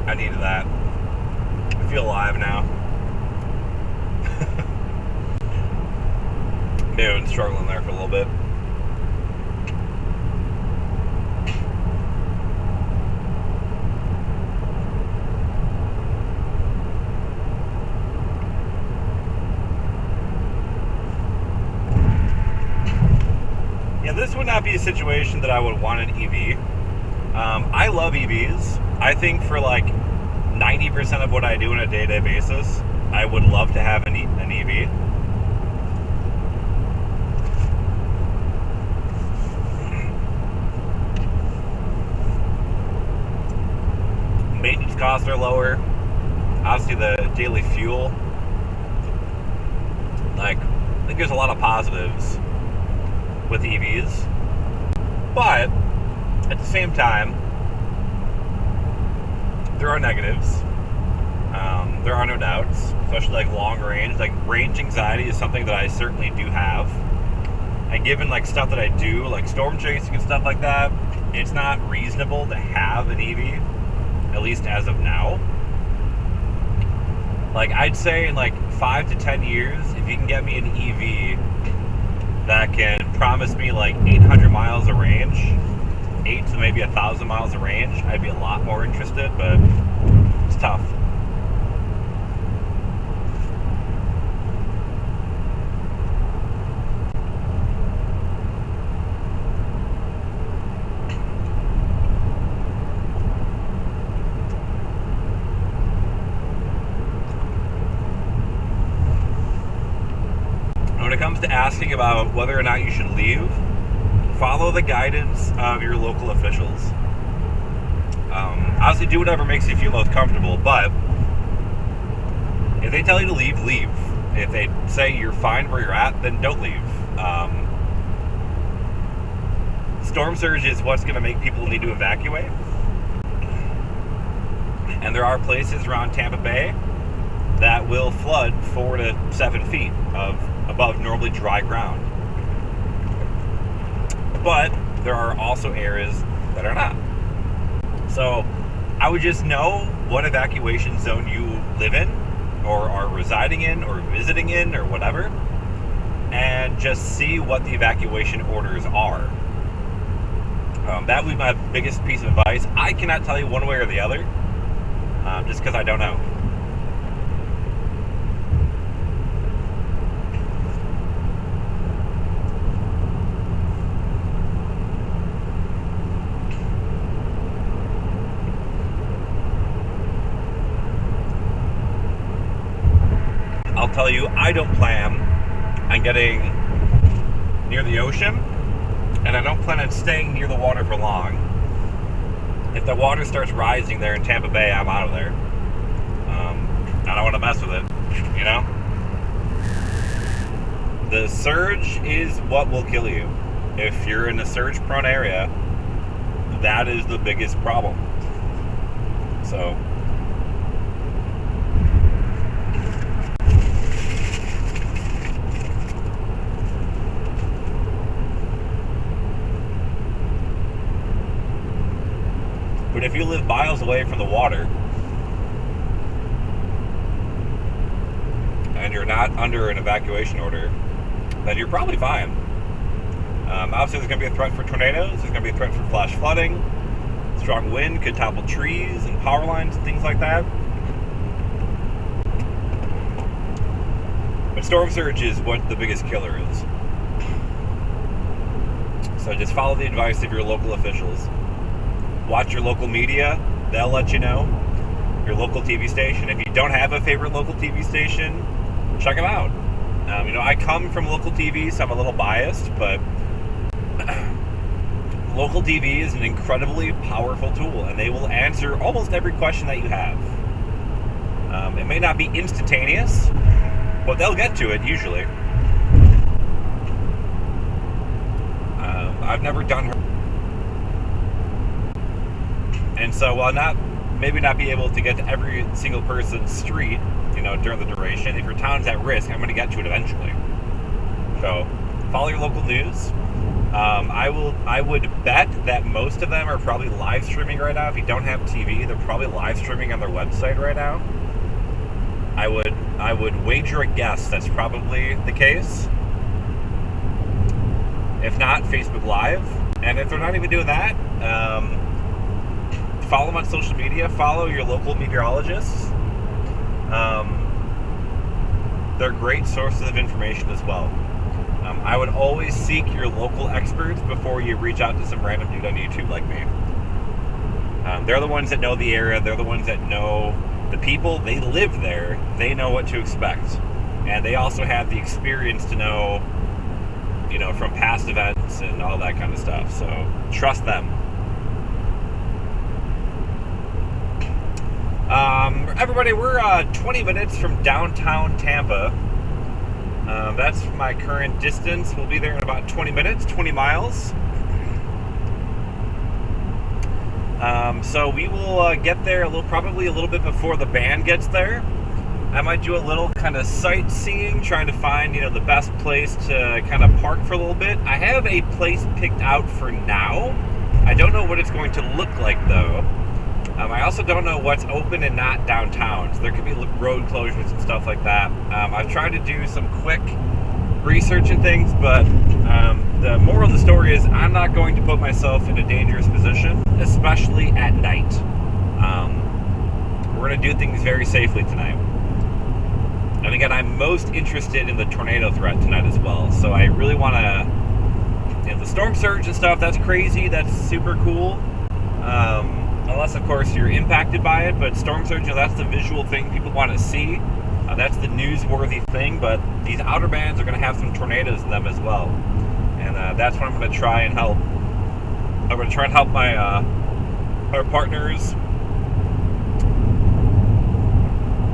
I needed that. I feel alive now. Maybe I've been struggling there for a little bit. Yeah, this would not be a situation that I would want an EV. I love EVs. I think for like 90% of what I do on a day-to-day basis, I would love to have an EV. Maintenance costs are lower. Obviously, the daily fuel. Like, I think there's a lot of positives with EVs. But at the same time, there are negatives. There are no doubts, especially like long range. Like range anxiety is something that I certainly do have. And given like stuff that I do, like storm chasing and stuff like that, it's not reasonable to have an EV, at least as of now. Like I'd say in like 5 to 10 years, if you can get me an EV that can promise me like 800 miles of range, 8 to maybe 1,000 miles of range, I'd be a lot more interested, but it's tough. When it comes to asking about whether or not you should leave, follow the guidance of your local officials. Obviously, do whatever makes you feel most comfortable, but if they tell you to leave, leave. If they say you're fine where you're at, then don't leave. Storm surge is what's going to make people need to evacuate. And there are places around Tampa Bay that will flood 4 to 7 feet of above normally dry ground. But there are also areas that are not. So I would just know what evacuation zone you live in or are residing in or visiting in or whatever, and just see what the evacuation orders are. That would be my biggest piece of advice. I cannot tell you one way or the other, just because I don't know. I'll tell you, I don't plan on getting near the ocean, and I don't plan on staying near the water for long. If the water starts rising there in Tampa Bay, I'm out of there. I don't want to mess with it, you know? The surge is what will kill you. If you're in a surge-prone area, that is the biggest problem. So but if you live miles away from the water and you're not under an evacuation order, then you're probably fine. Obviously, there's going to be a threat for tornadoes. There's going to be a threat for flash flooding. Strong wind could topple trees and power lines and things like that. But storm surge is what the biggest killer is. So just follow the advice of your local officials. Watch your local media. They'll let you know. Your local TV station. If you don't have a favorite local TV station, check them out. I come from local TV, so I'm a little biased, but local TV is an incredibly powerful tool, and they will answer almost every question that you have. It may not be instantaneous, but they'll get to it usually. I've never done her. And so while maybe not be able to get to every single person's street, during the duration, if your town's at risk, I'm going to get to it eventually. So follow your local news, I would bet that most of them are probably live streaming right now. If you don't have TV, they're probably live streaming on their website right now. I would wager a guess that's probably the case. If not, Facebook Live. And if they're not even doing that, follow them on social media. Follow your local meteorologists. They're great sources of information as well. I would always seek your local experts before you reach out to some random dude on YouTube like me. They're the ones that know the area. They're the ones that know the people. They live there. They know what to expect. And they also have the experience to know, from past events and all that kind of stuff. So trust them. Everybody, we're 20 minutes from downtown Tampa. That's my current distance. We'll be there in about 20 minutes, 20 miles. So we will get there probably a little bit before the band gets there. I might do a little kind of sightseeing, trying to find, the best place to kind of park for a little bit. I have a place picked out for now. I don't know what it's going to look like, though. I also don't know what's open and not downtown. So there could be road closures and stuff like that. I've tried to do some quick research and things, but the moral of the story is I'm not going to put myself in a dangerous position, especially at night. We're going to do things very safely tonight. And again, I'm most interested in the tornado threat tonight as well. So I really want to, the storm surge and stuff, that's crazy. That's super cool. Unless, of course, you're impacted by it. But storm surge, that's the visual thing people want to see. That's the newsworthy thing. But these outer bands are going to have some tornadoes in them as well. And that's what I'm going to try and help. I'm going to try and help my our partners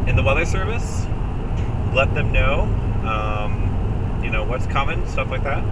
in the weather service. Let them know, what's coming, stuff like that.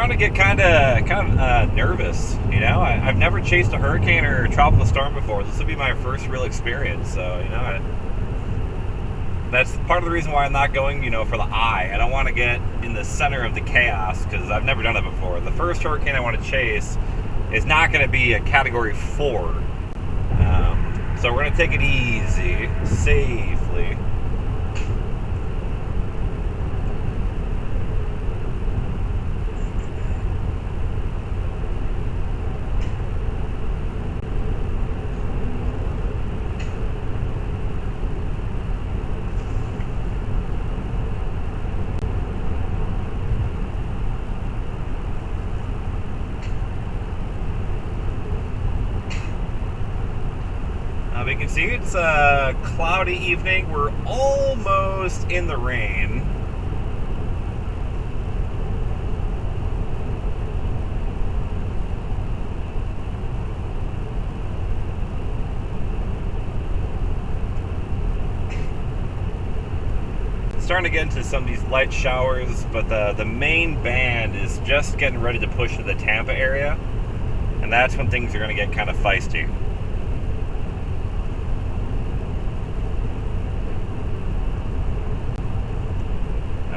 To get kind of nervous, I've never chased a hurricane or a tropical storm before. This will be my first real experience, so that's part of the reason why I'm not going, for the eye. I don't want to get in the center of the chaos because I've never done it before. The first hurricane I want to chase is not going to be a Category 4, so we're going to take it easy, safely. You can see it's a cloudy evening. We're almost in the rain. starting to get into some of these light showers, but the main band is just getting ready to push into the Tampa area, and that's when things are going to get kind of feisty.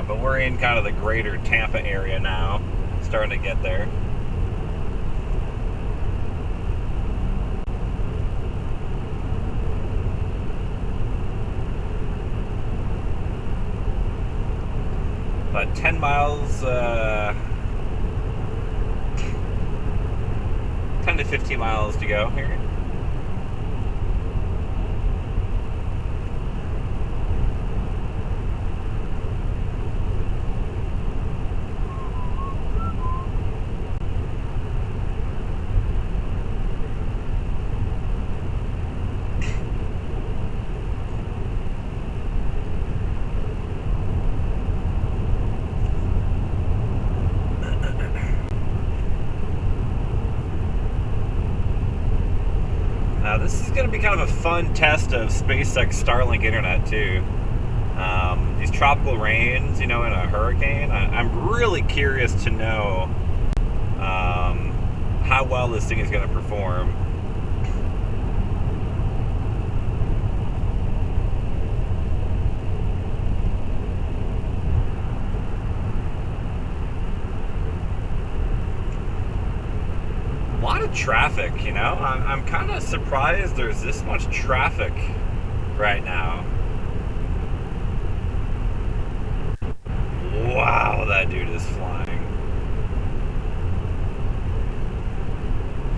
But we're in kind of the greater Tampa area now, starting to get there. About 10 miles, 10 to 15 miles to go here. This is going to be kind of a fun test of SpaceX Starlink internet too. These tropical rains, you know, in a hurricane. I'm really curious to know how well this thing is going to perform. A lot of traffic, you know. I'm kind of surprised there's this much traffic right now. Wow, that dude is flying.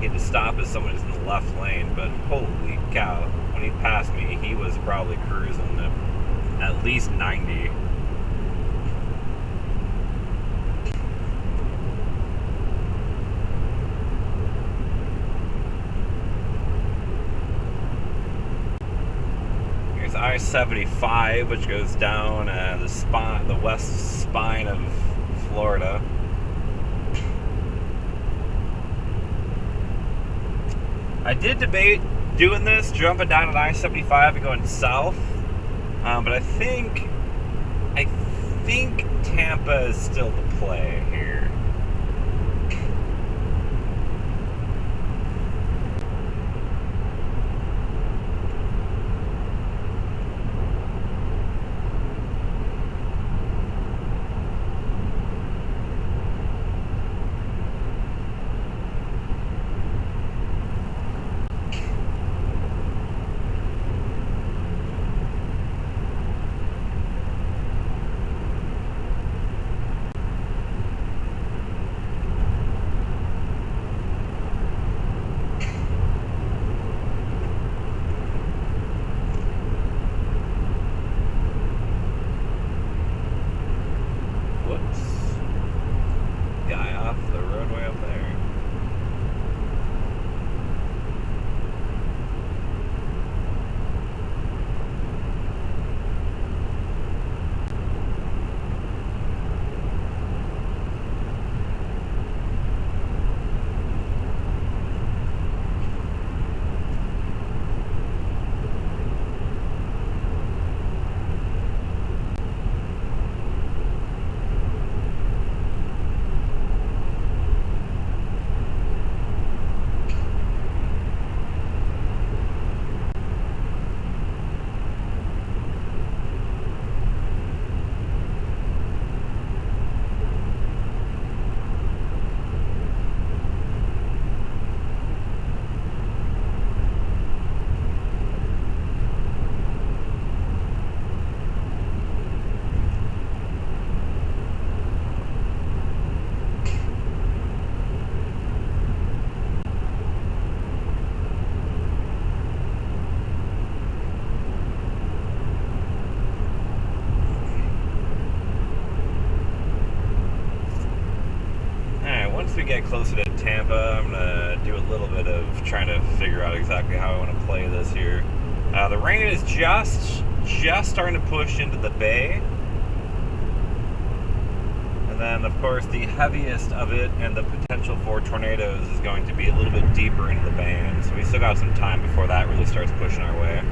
He had to stop as someone who's in the left lane, but holy cow, when he passed me, he was probably cruising at least 90. I-75, which goes down the west spine of Florida. I did debate doing this, jumping down at I-75 and going south, but I think Tampa is still the play here. We get closer to Tampa, I'm gonna do a little bit of trying to figure out exactly how I want to play this here. The rain is just starting to push into the bay, and then of course the heaviest of it and the potential for tornadoes is going to be a little bit deeper into the band, so we still got some time before that really starts pushing our way.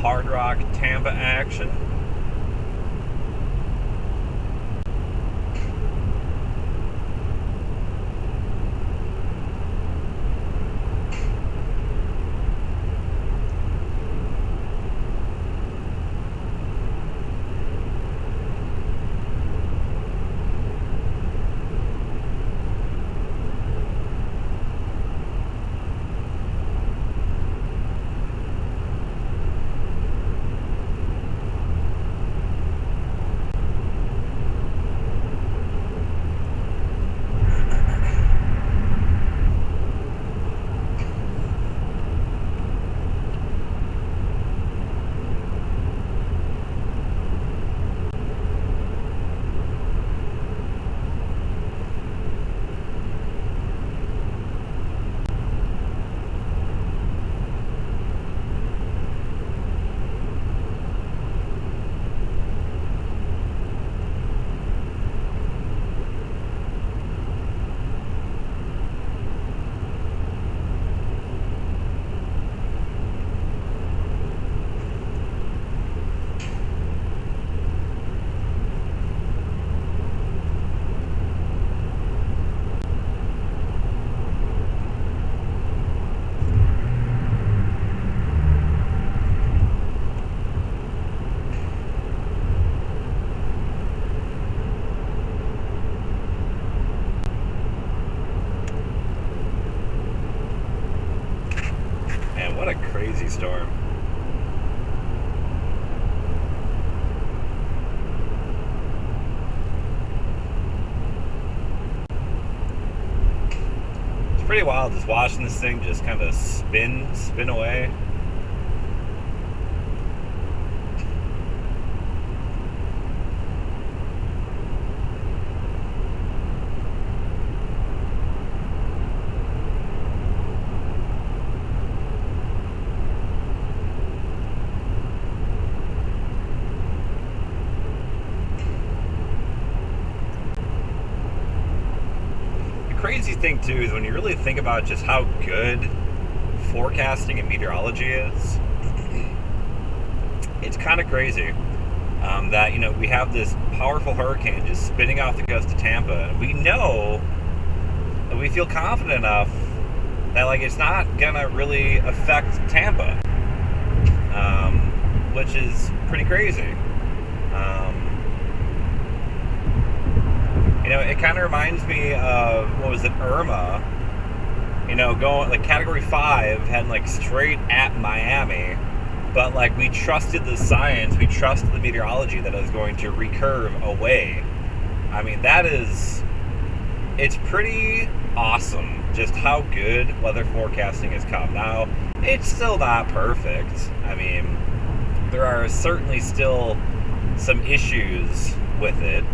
Hard Rock Tampa action. Man, what a crazy storm. It's pretty wild just watching this thing just kind of spin away. Crazy thing too is when you really think about just how good forecasting and meteorology is, it's kind of crazy that we have this powerful hurricane just spinning off the coast of Tampa, and we know that we feel confident enough that it's not gonna really affect Tampa, which is pretty crazy. It kind of reminds me of, what was it, Irma, going, Category 5, heading, straight at Miami, but, we trusted the science, we trusted the meteorology that it was going to recurve away. I mean, it's pretty awesome just how good weather forecasting has come. Now, it's still not perfect. I mean, there are certainly still some issues with it.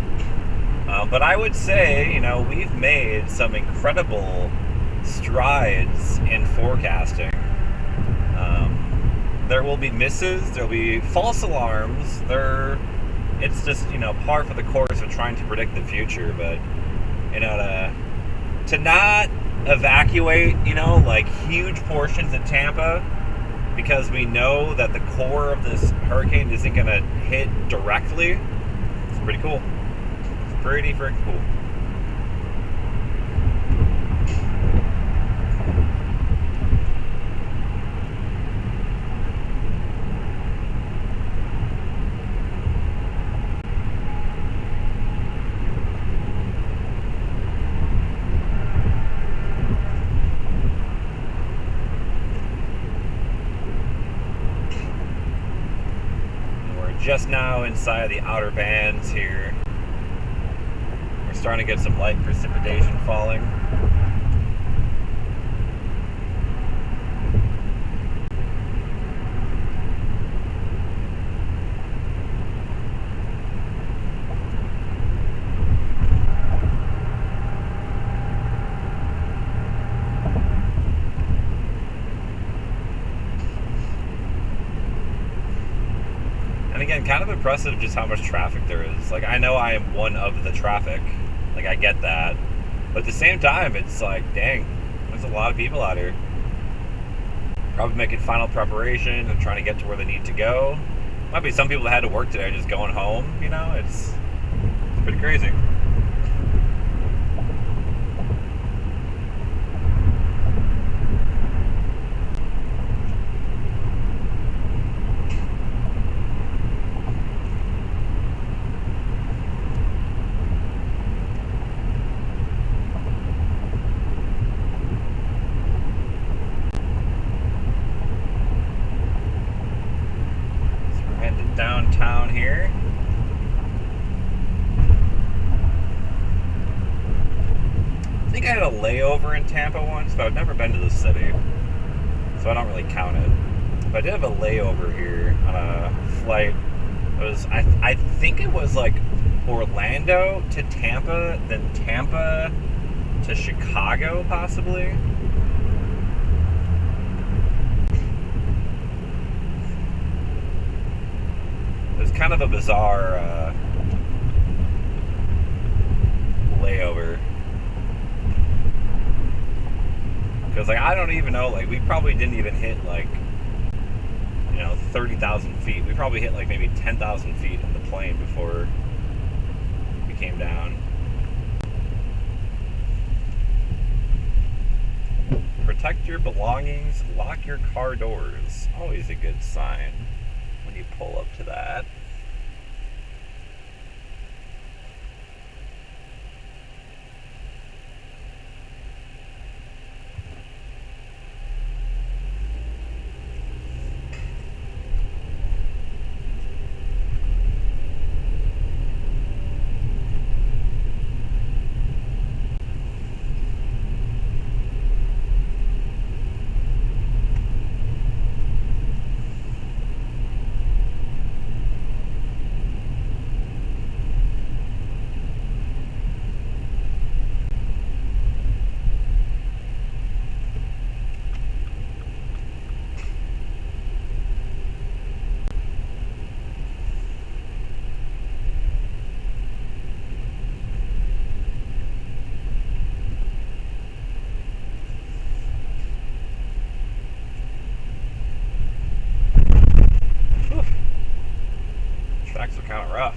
But I would say, we've made some incredible strides in forecasting. There will be misses, there will be false alarms. It's just, par for the course of trying to predict the future. But, to not evacuate, huge portions of Tampa because we know that the core of this hurricane isn't going to hit directly, it's pretty cool. Pretty freaking cool. We're just now inside the outer bands here. Starting to get some light precipitation falling. And again, kind of impressive just how much traffic there is. I know I am one of the traffic. I get that. But at the same time, it's dang, there's a lot of people out here. Probably making final preparation and trying to get to where they need to go. Might be some people that had to work today just going home. You know, it's pretty crazy. Downtown here. I think I had a layover in Tampa once, but I've never been to the city, so I don't really count it. But I did have a layover here on a flight. It was I think it was like Orlando to Tampa, then Tampa to Chicago, possibly. Kind of a bizarre layover, because like I don't even know, like we probably didn't even hit like 30,000 feet. We probably hit like maybe 10,000 feet in the plane before we came down. Protect your belongings, lock your car doors. Always a good sign when you pull up to that. Tracks are kind of rough.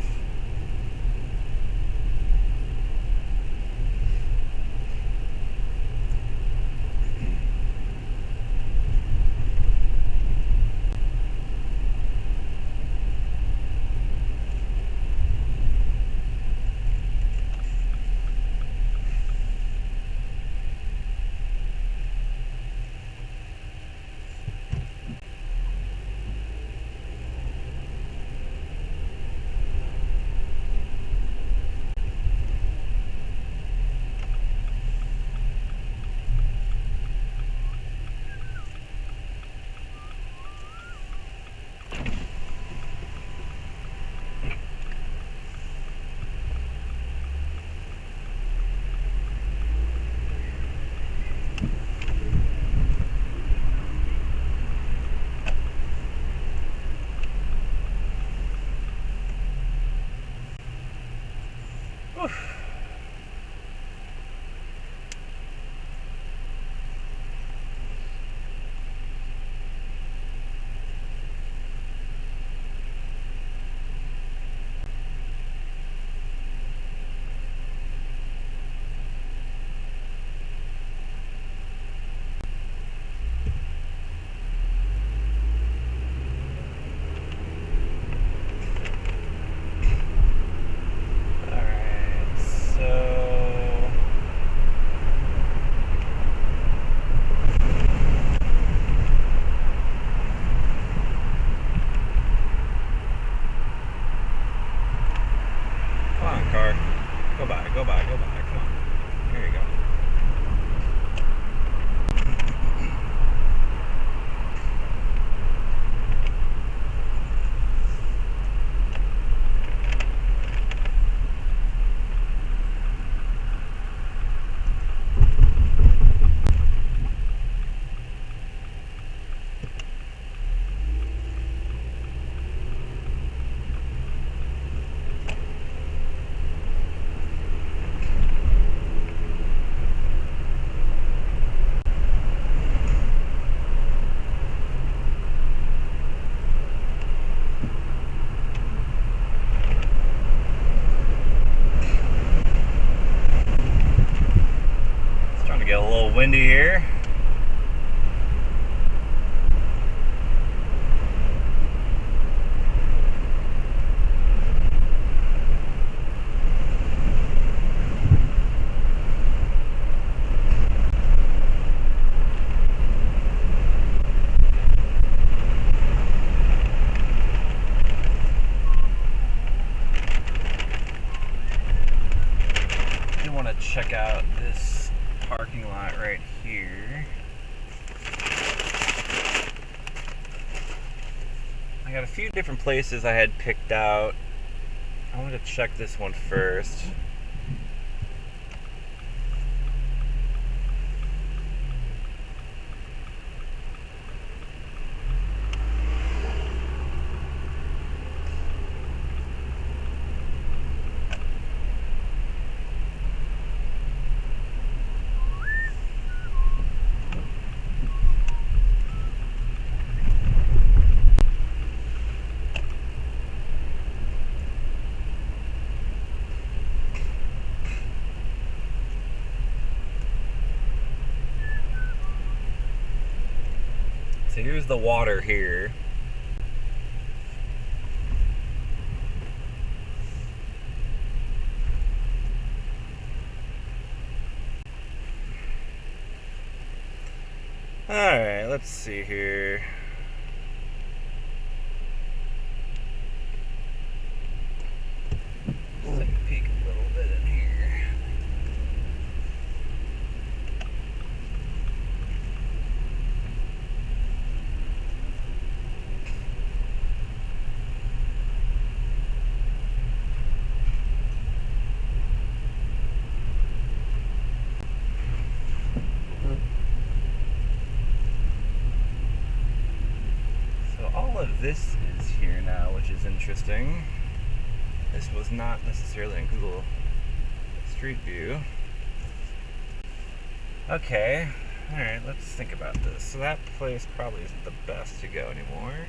check out this parking lot right here. I got a few different places I had picked out. I wanted to check this one first. So here's the water here. Alright, let's see here. Let's take a peek a little bit in here. All of this is here now, which is interesting. This was not necessarily in Google Street View. Okay, alright, let's think about this. So that place probably isn't the best to go anymore.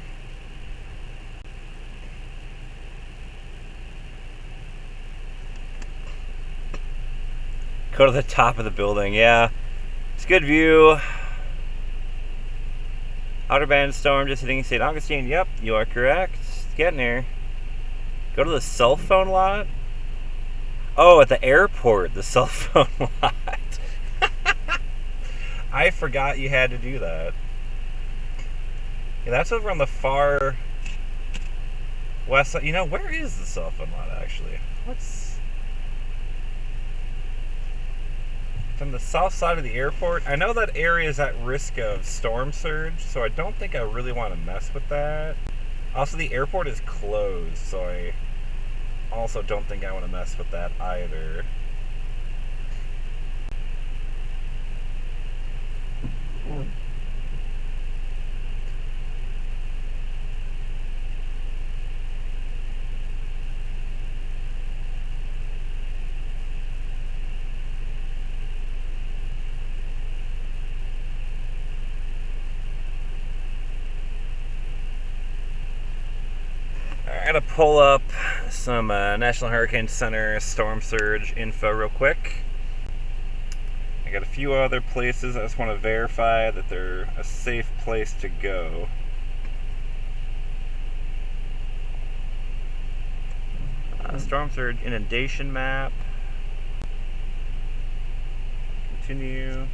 Go to the top of the building, yeah. It's a good view. Outer band storm just hitting St. Augustine. Yep, you are correct. It's getting there. Go to the cell phone lot. Oh, at the airport, the cell phone lot. I forgot you had to do that. Yeah, that's over on the far west side. You know, where is the cell phone lot actually? From the south side of the airport. I know that area is at risk of storm surge, so I don't think I really want to mess with that. Also, the airport is closed, so I also don't think I want to mess with that either. I gotta pull up some National Hurricane Center storm surge info real quick. I got a few other places I just want to verify that they're a safe place to go. Storm surge inundation map. Continue.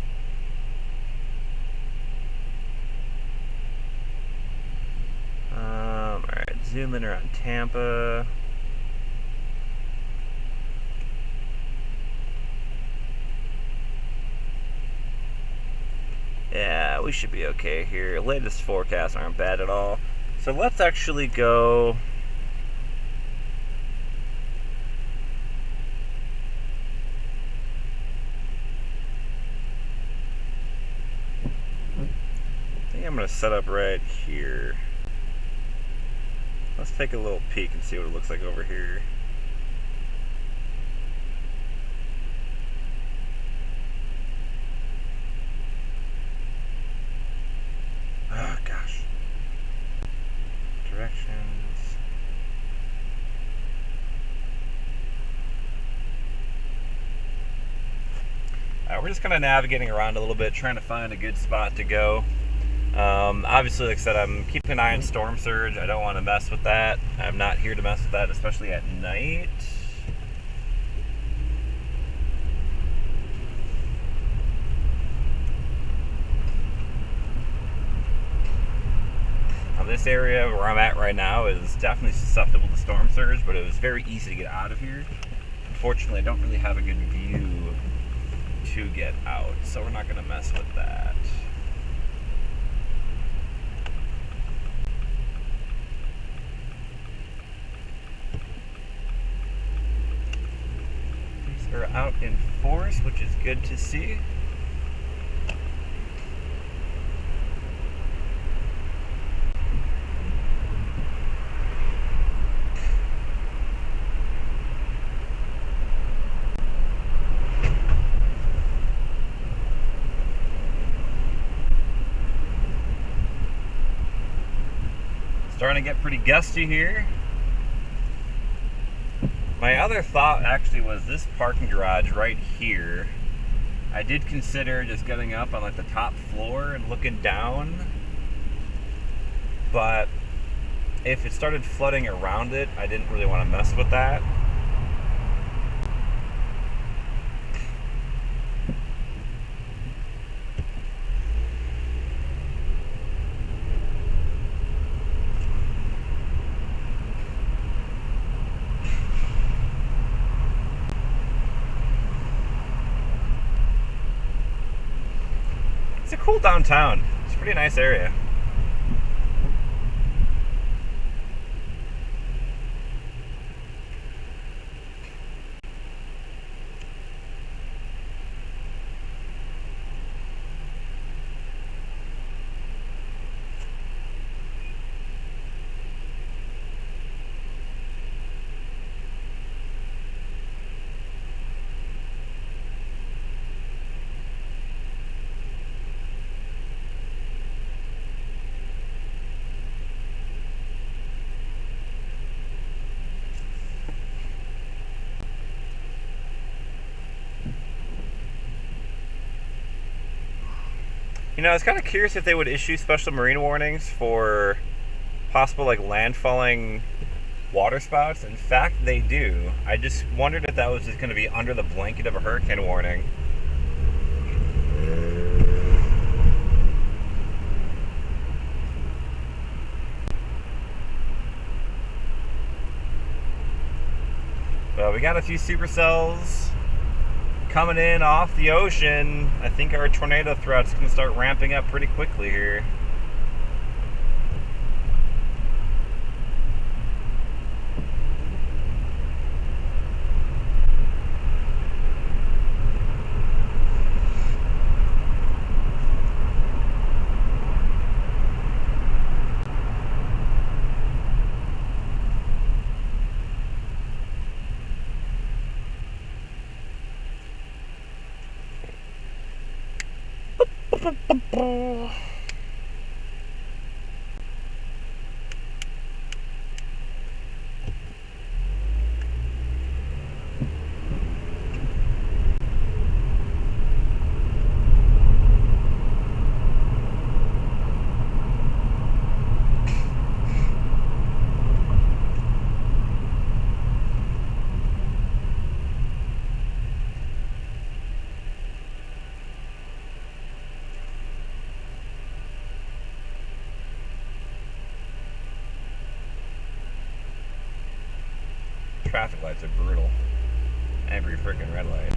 Alright, zoom in around Tampa. Yeah, we should be okay here. Latest forecasts aren't bad at all. So let's actually go. I think I'm going to set up right here. Let's take a little peek and see what it looks like over here. Oh gosh. Directions. We're just kind of navigating around a little bit, trying to find a good spot to go. Obviously, like I said, I'm keeping an eye on storm surge. I don't want to mess with that. I'm not here to mess with that, especially at night. This area where I'm at right now is definitely susceptible to storm surge, but it was very easy to get out of here. Unfortunately, I don't really have a good view to get out, so we're not going to mess with that. These are out in force, which is good to see. Starting to get pretty gusty here. My other thought actually was this parking garage right here. I did consider just getting up on like the top floor and looking down, but if it started flooding around it, I didn't really want to mess with that. It's a cool downtown. It's a pretty nice area. You know, I was kind of curious if they would issue special marine warnings for possible like landfalling water spouts. In fact, they do. I just wondered if that was just going to be under the blanket of a hurricane warning. Well, we got a few supercells coming in off the ocean. I think our tornado threat's going to start ramping up pretty quickly here. Traffic lights are brutal. Every freaking red light.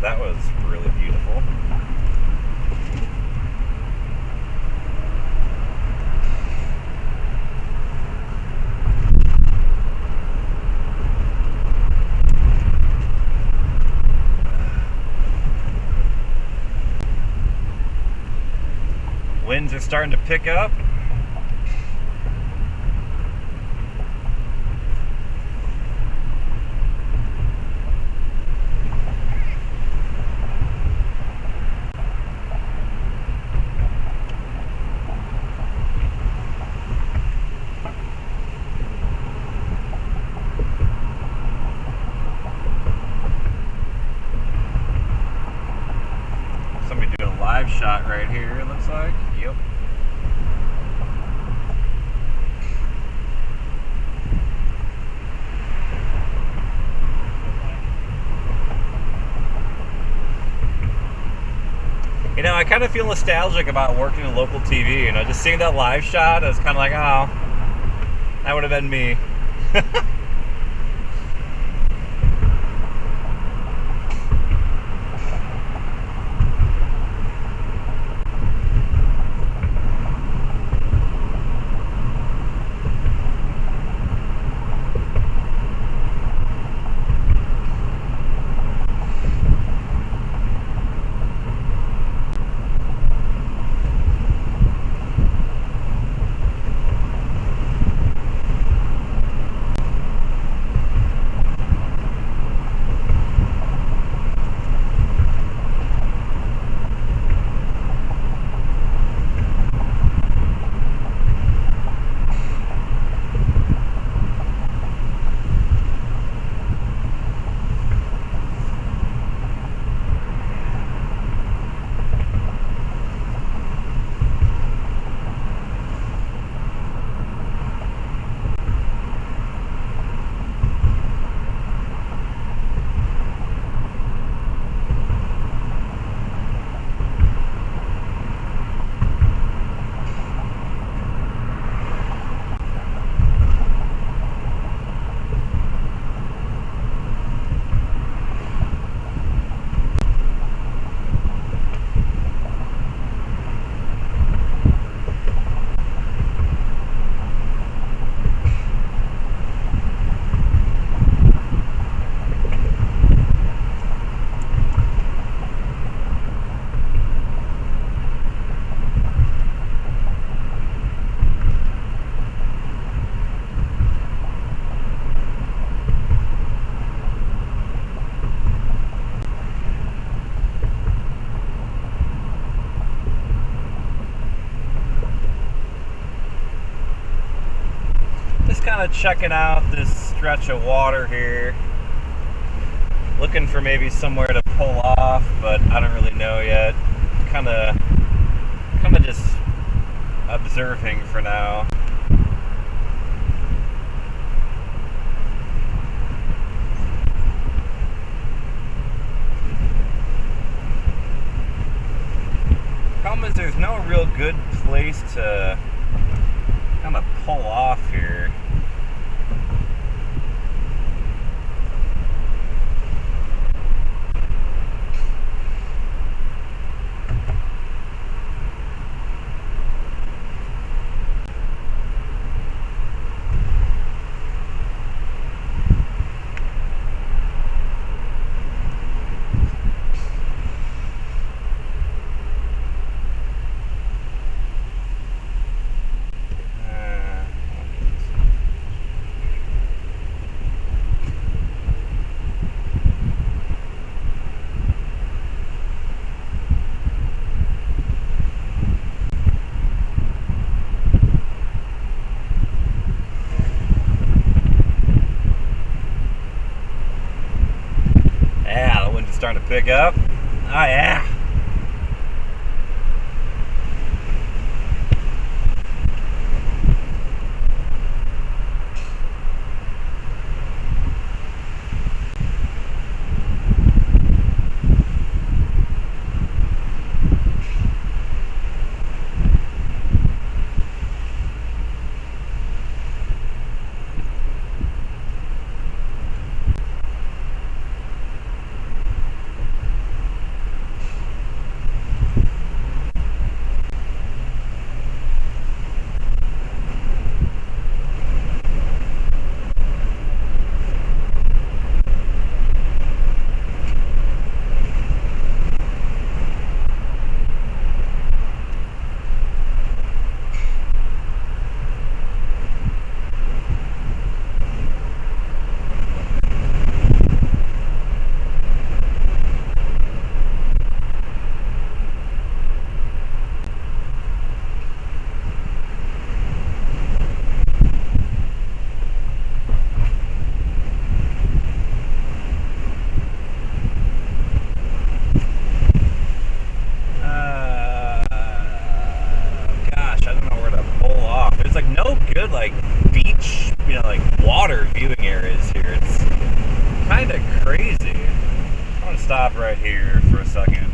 That was really beautiful. Winds are starting to pick up. shot right here, it looks like. Yep. You know, I kind of feel nostalgic about working in local TV. You know, just seeing that live shot, I was kind of like, oh, that would have been me. Just kind of checking out this stretch of water here. Looking for maybe somewhere to pull off, but I don't really know yet. Kind of just observing for now. Problem is there's no real good place to kind of pull off here. Starting to pick up. Oh yeah. water viewing areas here. It's kind of crazy. I'm going to stop right here for a second.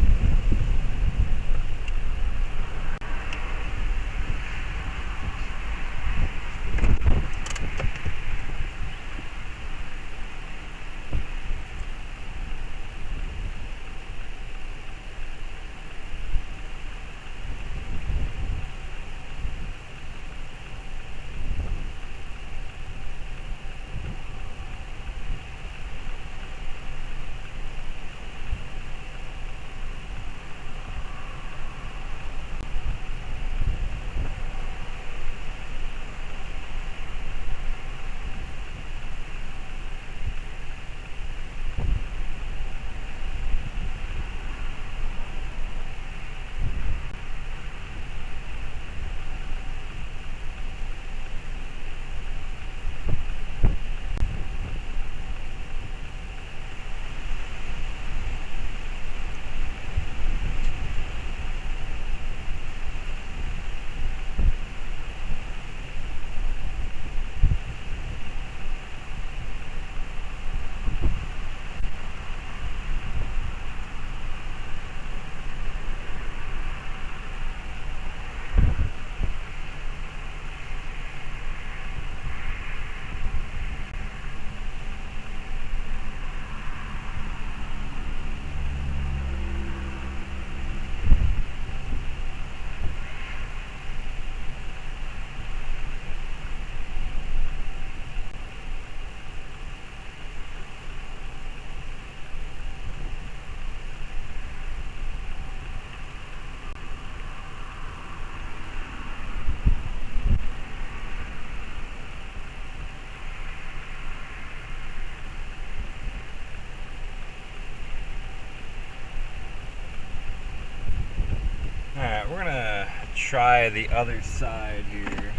Alright, we're gonna try the other side here.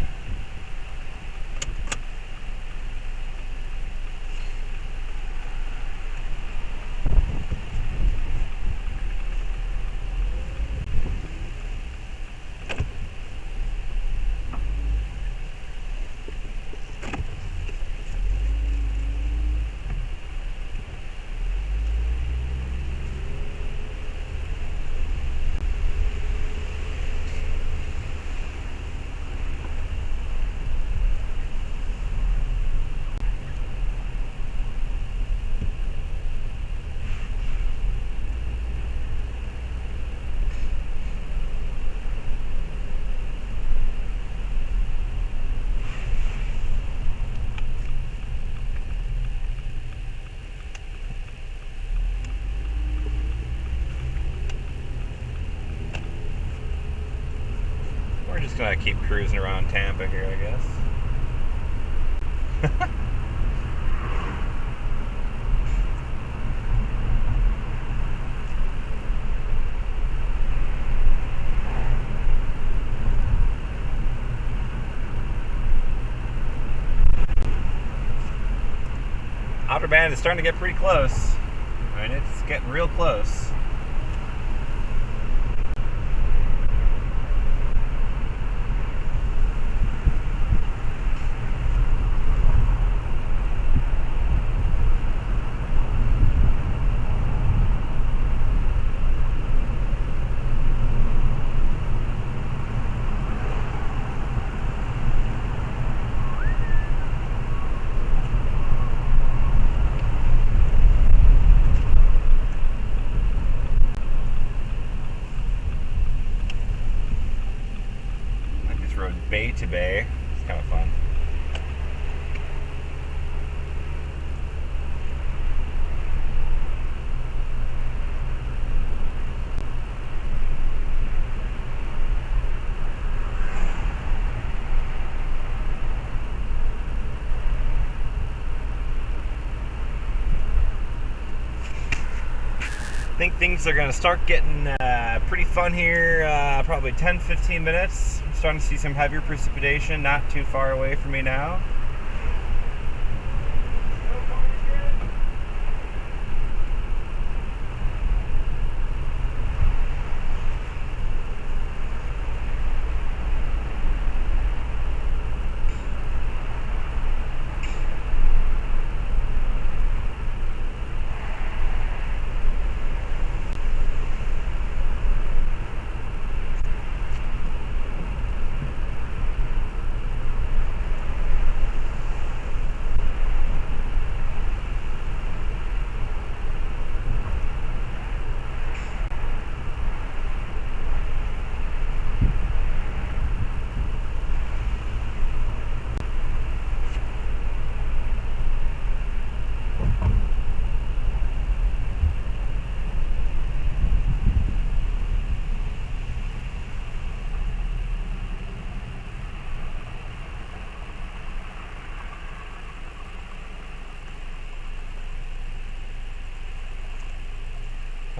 We're just gonna keep cruising around Tampa here, I guess. Outer band is starting to get pretty close. I mean, it's getting real close. Bay to bay. It's kind of fun. I think things are going to start getting pretty fun here, probably 10-15 minutes. I'm starting to see some heavier precipitation not too far away from me now.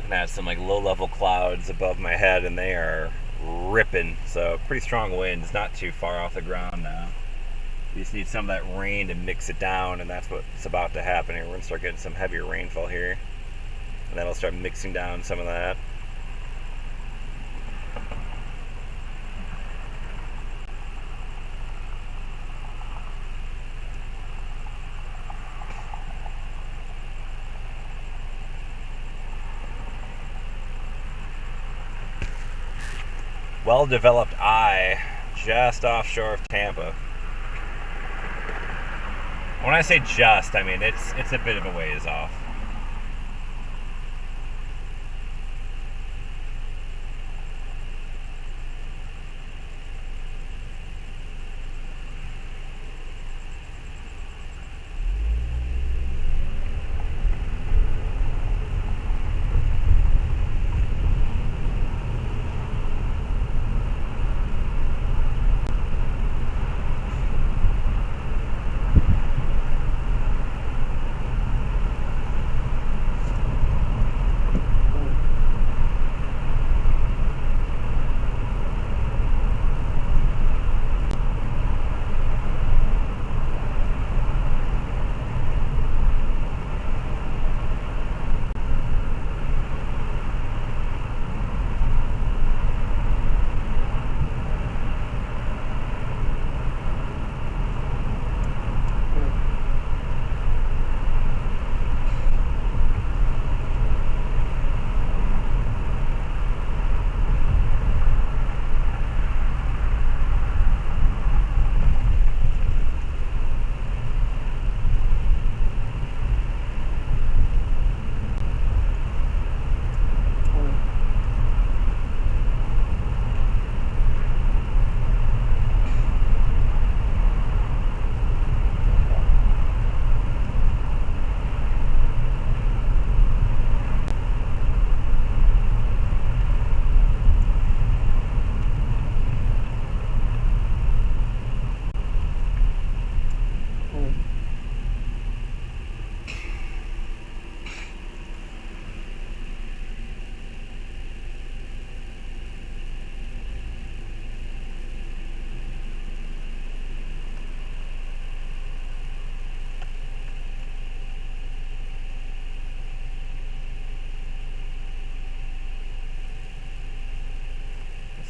looking at some like low-level clouds above my head, and they are ripping. So pretty strong winds, not too far off the ground now. We just need some of that rain to mix it down, and that's what's about to happen here. We're gonna start getting some heavier rainfall here, and that'll start mixing down some of that. Well-developed eye just offshore of Tampa. When I say just, I mean it's a bit of a ways off.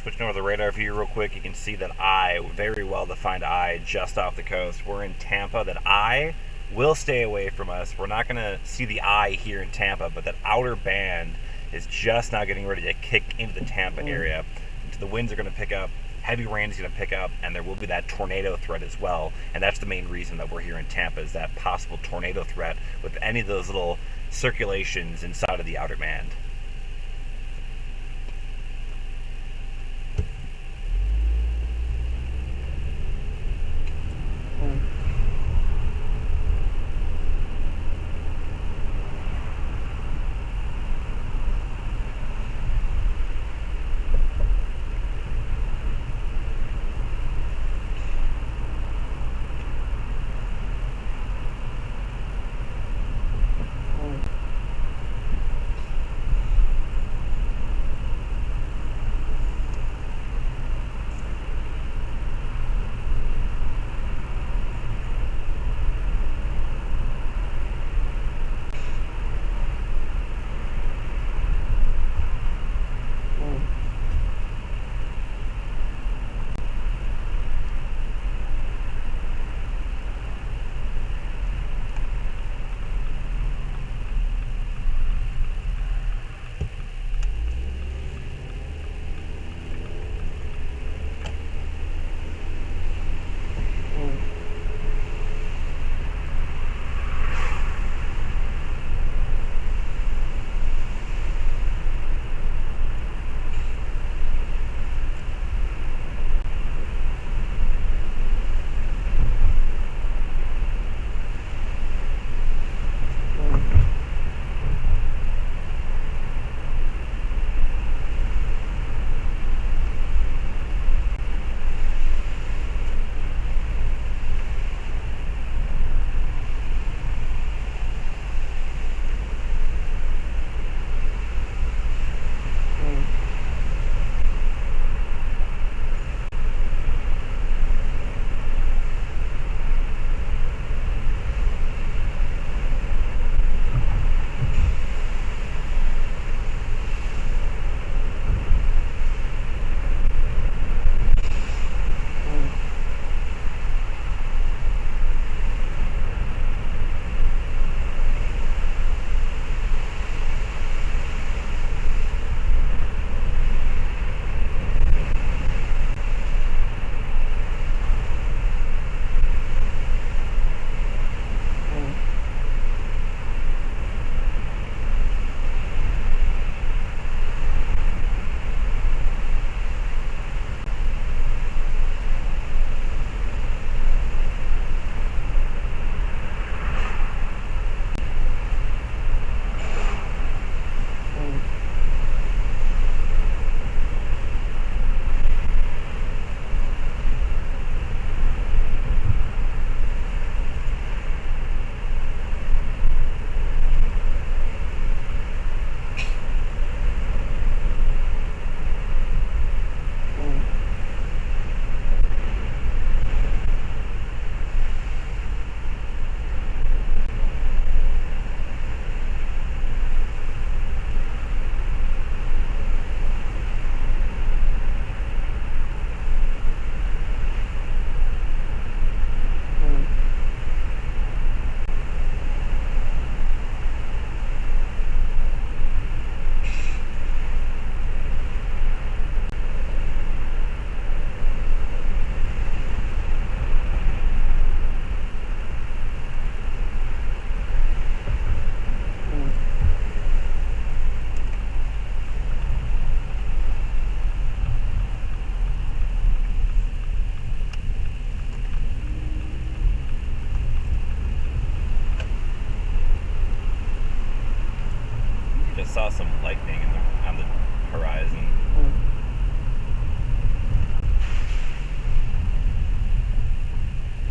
Switching over the radar view real quick, you can see that eye, very well defined eye, just off the coast. We're in Tampa. That eye will stay away from us. We're not going to see the eye here in Tampa, but that outer band is just now getting ready to kick into the Tampa area. The winds are going to pick up, heavy rain is going to pick up, and there will be that tornado threat as well. And that's the main reason that we're here in Tampa, is that possible tornado threat with any of those little circulations inside of the outer band. just saw some lightning on the horizon.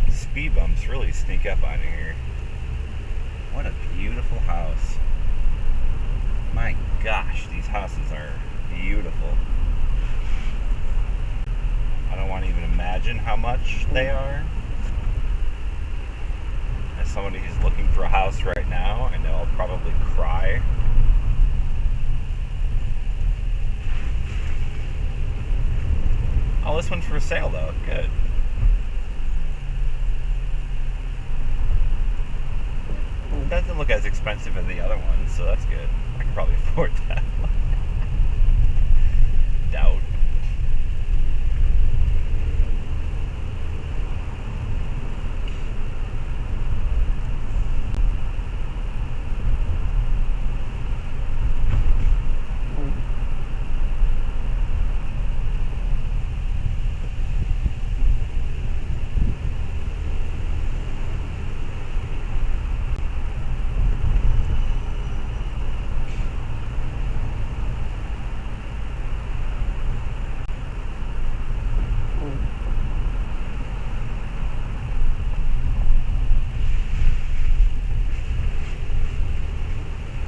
Speed bumps really sneak up on you here. What a beautiful house. My gosh, these houses are beautiful. I don't want to even imagine how much they are. As somebody who's looking for a house right now, I know I'll probably cry. Oh, this one's for sale though. Good. It doesn't look as expensive as the other one, so that's good. I can probably afford that one. Doubt.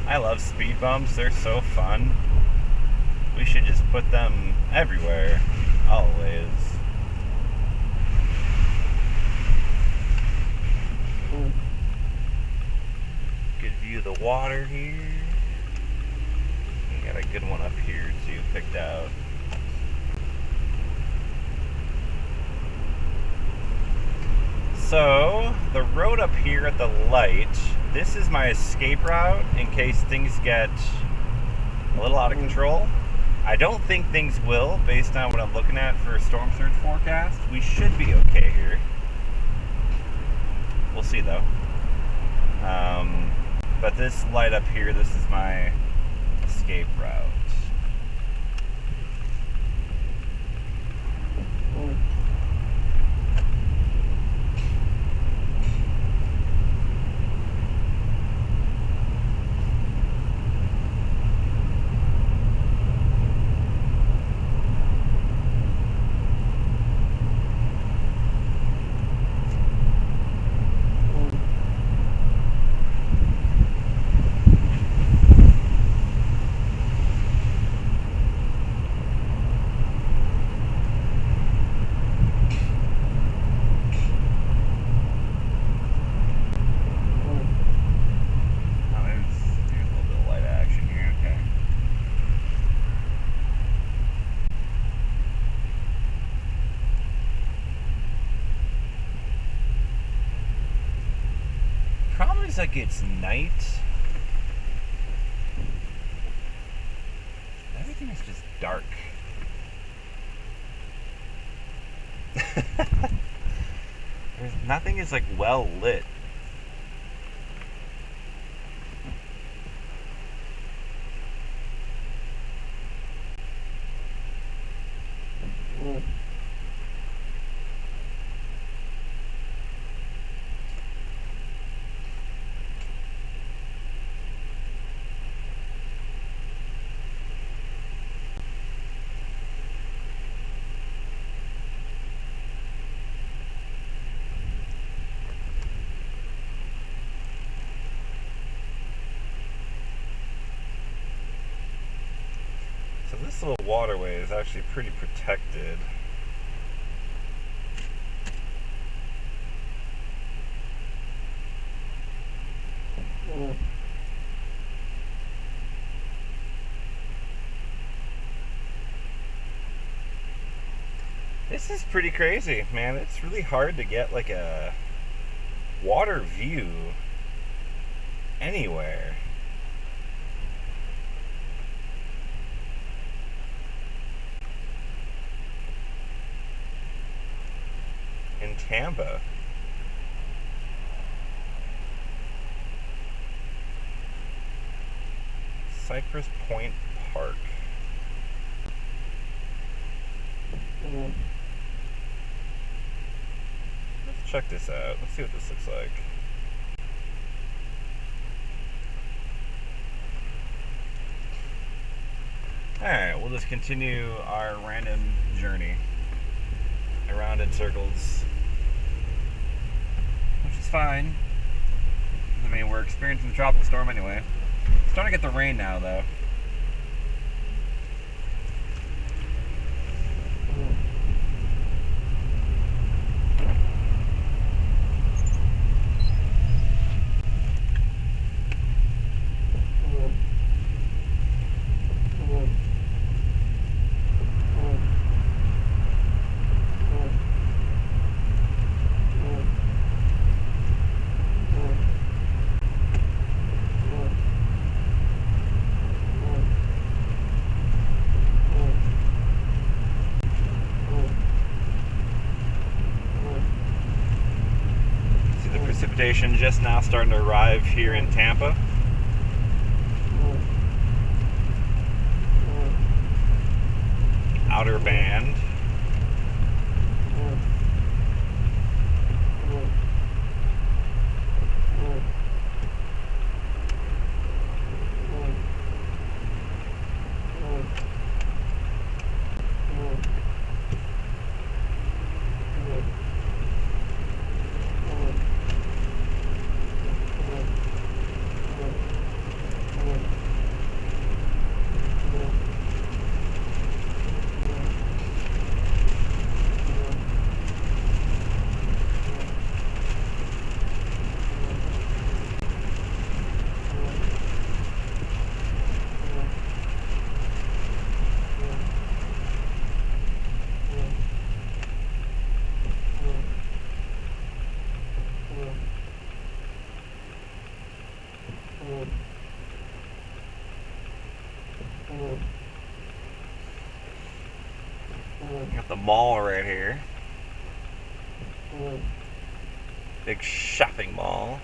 I love speed bumps, they're so fun. We should just put them everywhere, always. Good view of the water here. We got a good one up here too, picked out. So, the road up here at the light, this is my escape route in case things get a little out of control. I don't think things will, based on what I'm looking at for a storm surge forecast. We should be okay here. We'll see though. But this light up here, this is my escape route. Like it's night. Everything is just dark. Nothing is like well lit. So this little waterway is actually pretty protected. This is pretty crazy, man. It's really hard to get like a water view anywhere. In Tampa. Cypress Point Park. Let's check this out. Let's see what this looks like. just continue our random journey around in circles, which is fine. I mean, we're experiencing a tropical storm anyway. It's starting to get the rain now, though. Precipitation just now starting to arrive here in Tampa. Outer band. Got the mall right here. Big shopping mall.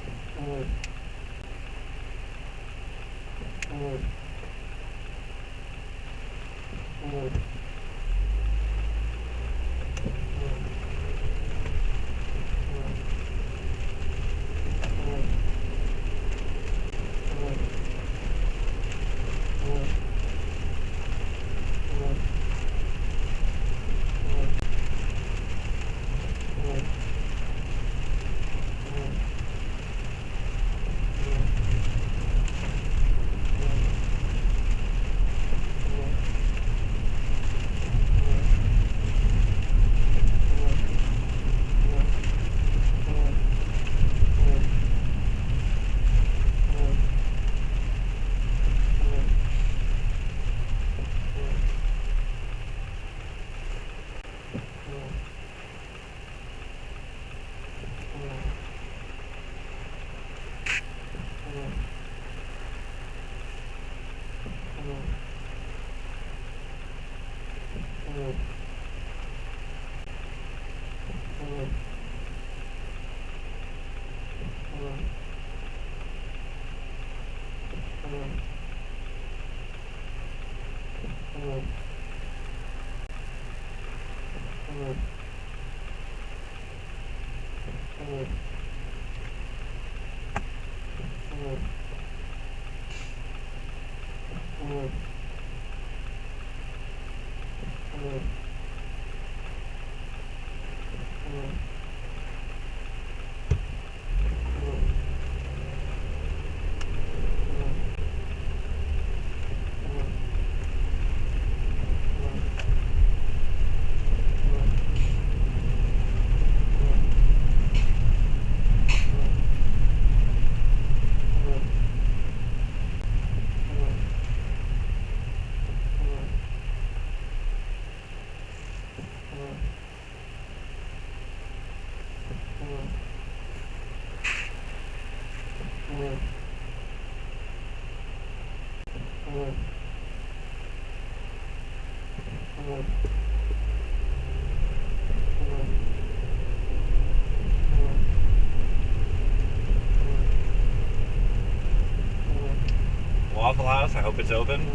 Waffle House, I hope it's open.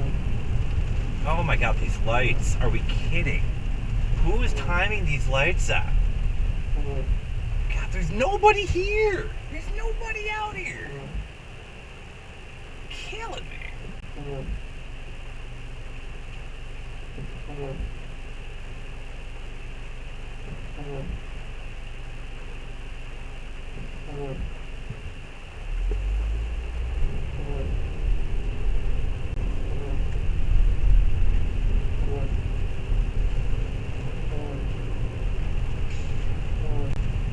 Oh my god, these lights. Are we kidding? Who is timing these lights up? God, there's nobody here. There's nobody out here. Killing me.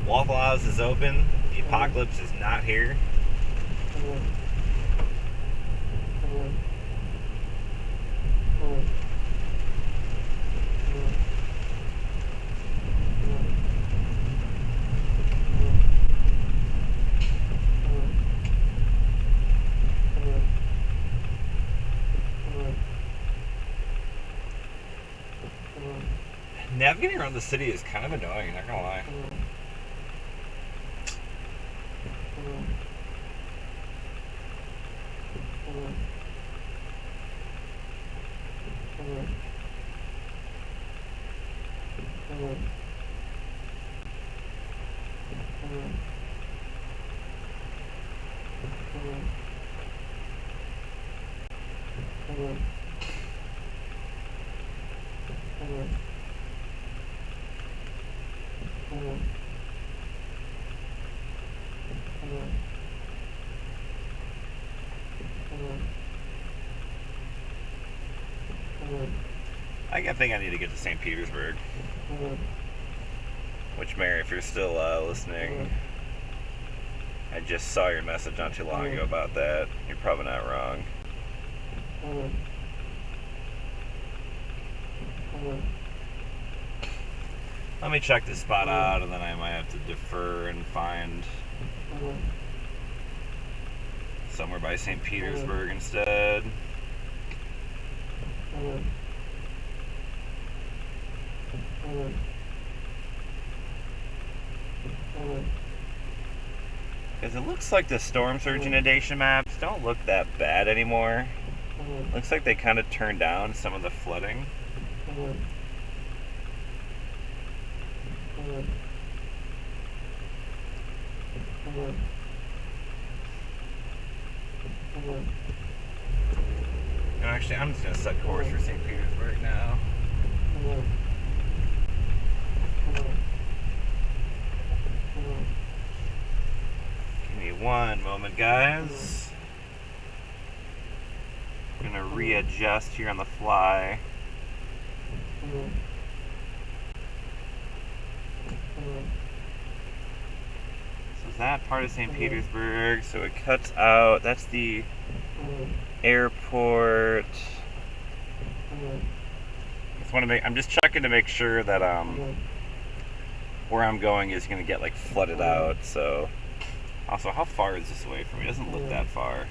Waffle House is open. The apocalypse is not here. Navigating around the city is kind of annoying, not gonna lie. I think I need to get to St. Petersburg. Which, Mary, if you're still listening, I just saw your message not too long ago about that. You're probably not wrong. Let me check this spot out, and then I might have to defer and find somewhere by St. Petersburg instead. Because it looks like the storm surge inundation maps don't look that bad anymore. Looks like they kind of turned down some of the flooding. Actually, I'm just going to set course for St. Petersburg now. Give me one moment, guys. I'm going to readjust here on the fly. So is that part of St. Petersburg? So it cuts out. That's the airport. I'm just checking to make sure that where I'm going is going to get like flooded out. So also, how far is this away from me? It doesn't look that far.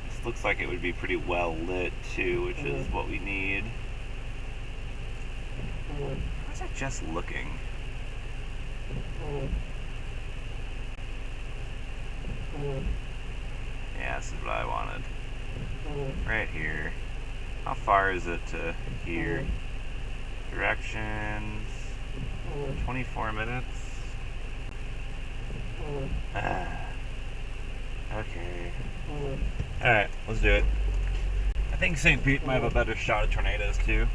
This looks like it would be pretty well lit too, which is what we need. How is that just looking? Yeah, this is what I wanted. Right here. How far is it to here? Directions. 24 minutes. Okay. Alright, let's do it. I think St. Pete might have a better shot at tornadoes too.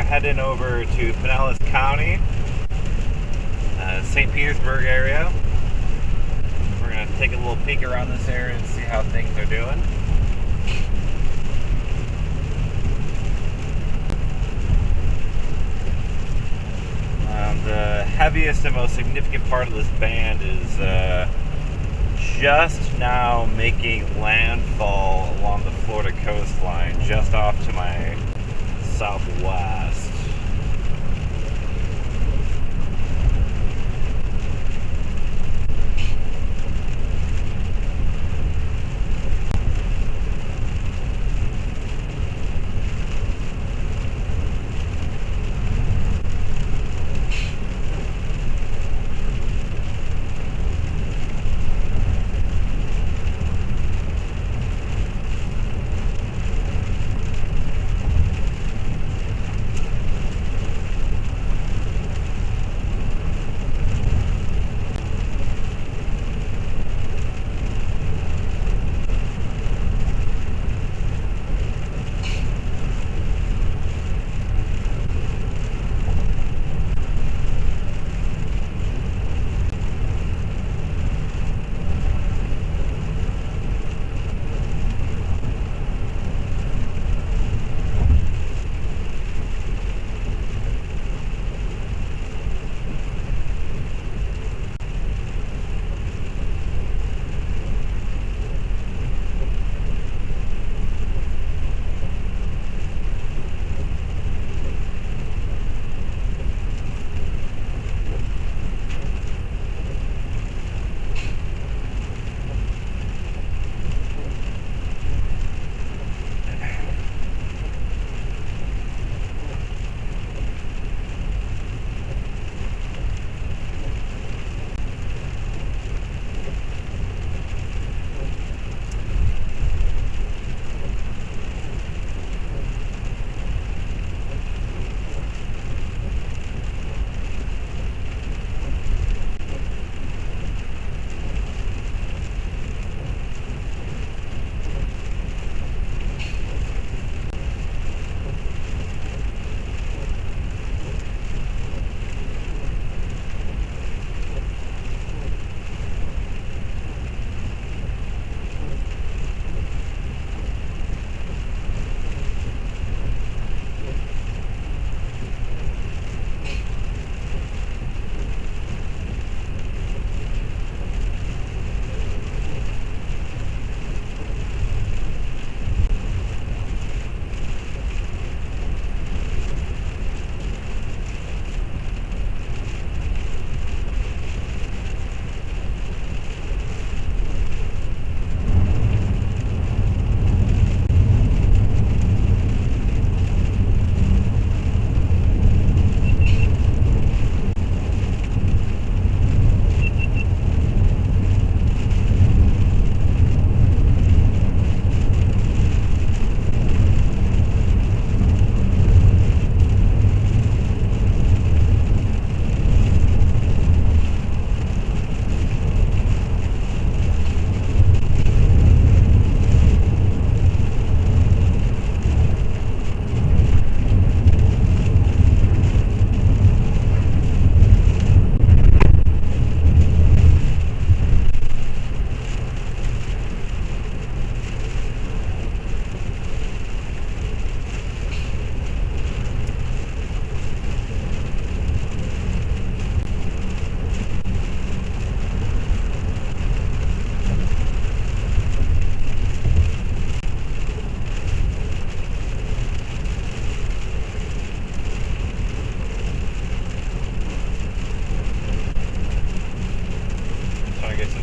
heading over to Pinellas County, St. Petersburg area. We're going to take a little peek around this area and see how things are doing. The heaviest and most significant part of this band is just now making landfall along the Florida coastline, just off to my southwest.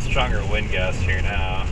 Stronger wind gust here now.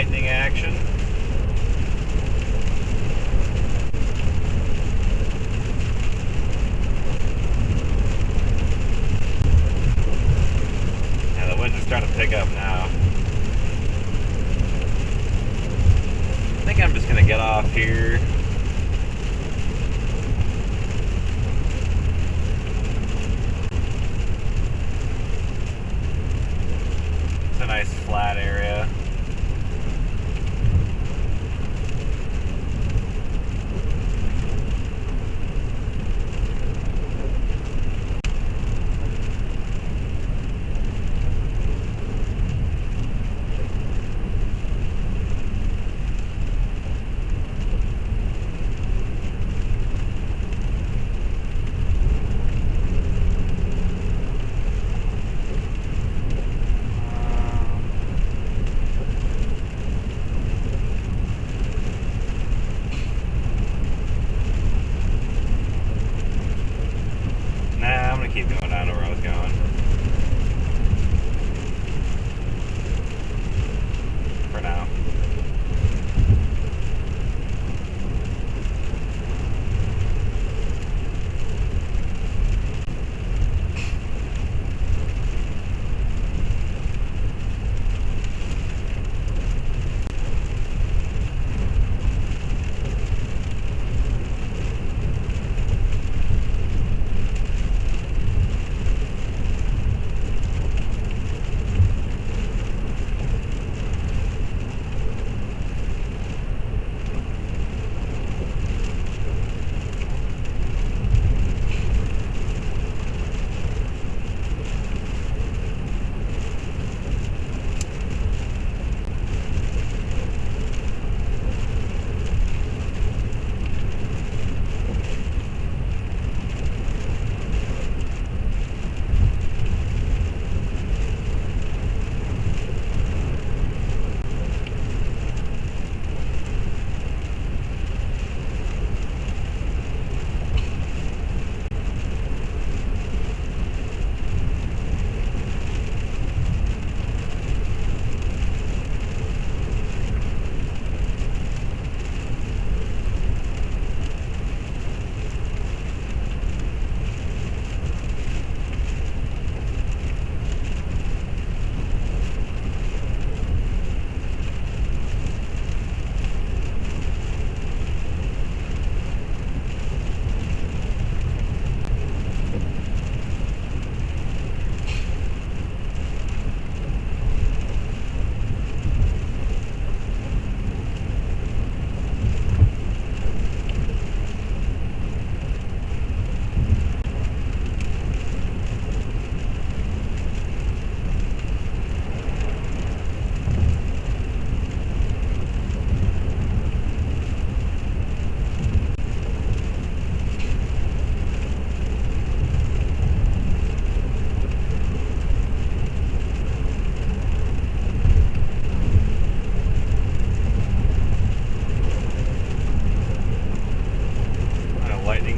lightning action. Yeah, the winds are starting to pick up now. I think I'm just gonna get off here. It's a nice flat area. Nah, I'm gonna keep going down to where I was going. For now.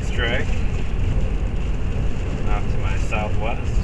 Strike off to my southwest.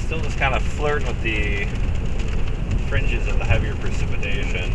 Still just kind of flirting with the fringes of the heavier precipitation.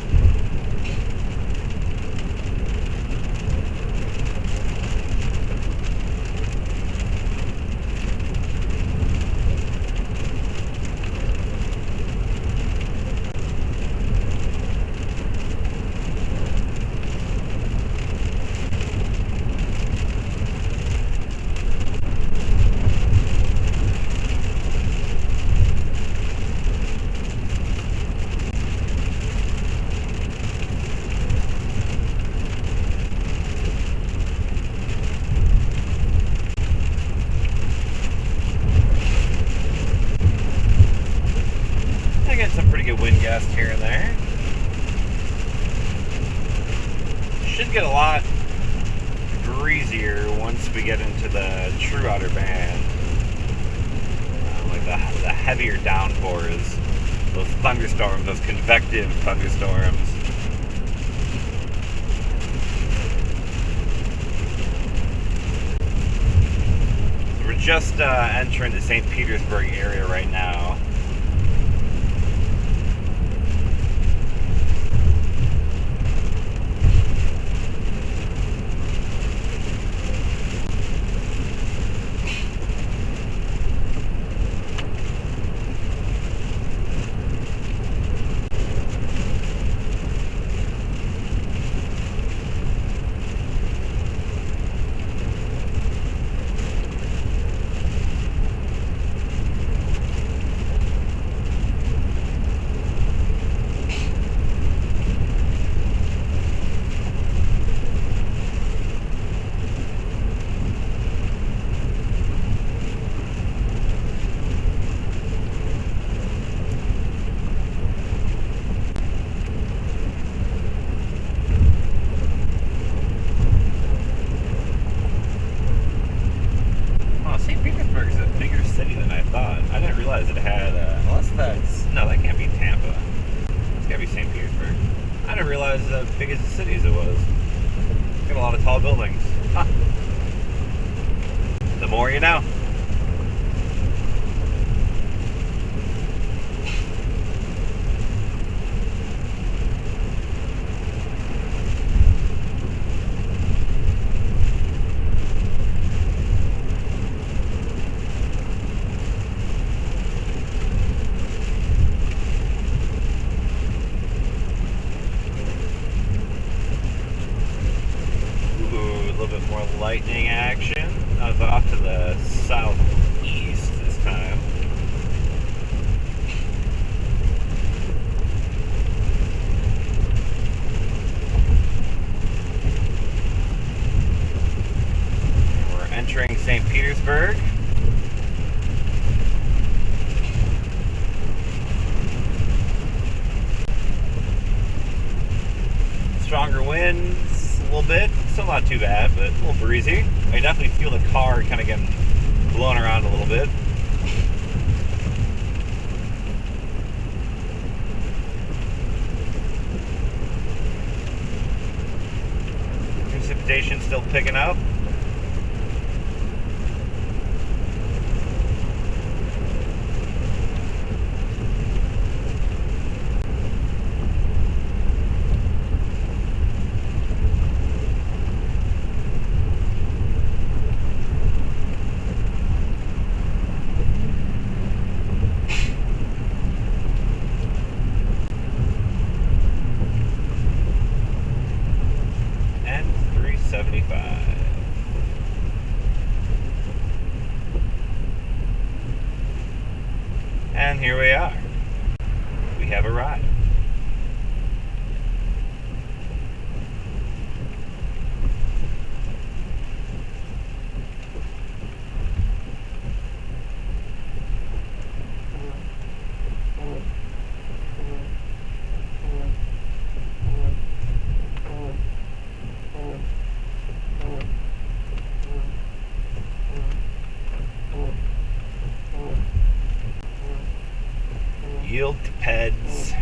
some pretty good wind gusts here and there. Should get a lot breezier once we get into the true outer band. Like the heavier downpours, those thunderstorms, those convective thunderstorms. So we're just entering the St. Petersburg area right now. Biggest cities it was. Got a lot of tall buildings. Huh. The more you know. Lightning action. I was off to the southeast this time. We're entering St. Petersburg. Stronger winds a little bit. Still not too bad, but a little breezy. I definitely feel the car kind of getting blown around a little bit. Precipitation still picking up. And here we are. We have arrived. Yield to PEDs.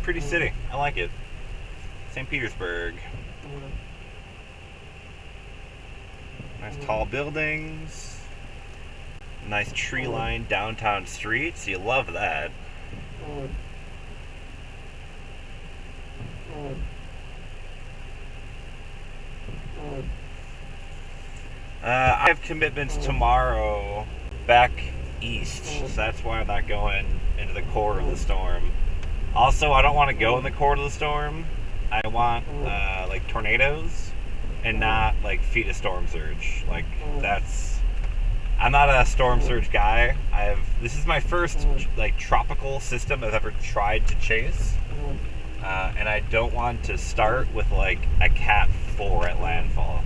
Pretty city. I like it. St. Petersburg. Nice tall buildings. Nice tree-lined downtown streets. You love that. I have commitments tomorrow back east, so that's why I'm not going into the core of the storm. Also, I don't want to go in the core of the storm. I want like tornadoes, and not like feet of storm surge. Like that's. I'm not a storm surge guy. This is my first like tropical system I've ever tried to chase, and I don't want to start with like a Cat 4 at landfall.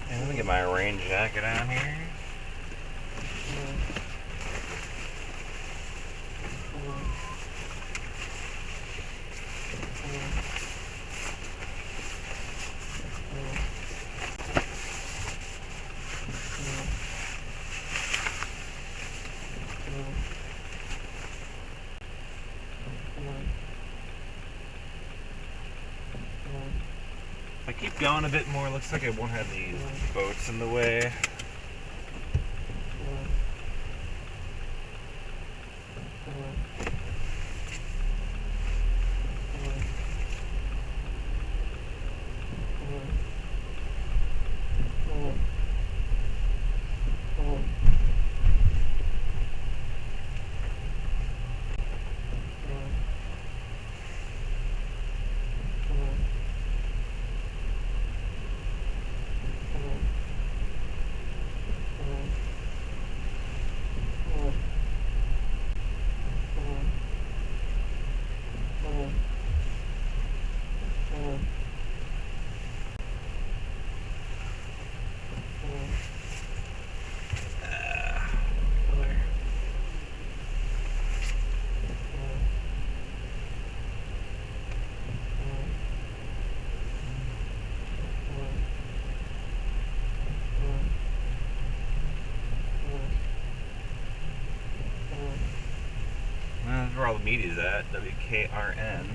And let me get my rain jacket on here. If I keep going a bit more, it looks like I won't have these boats in the way. That's where all the meat is at, WKRN.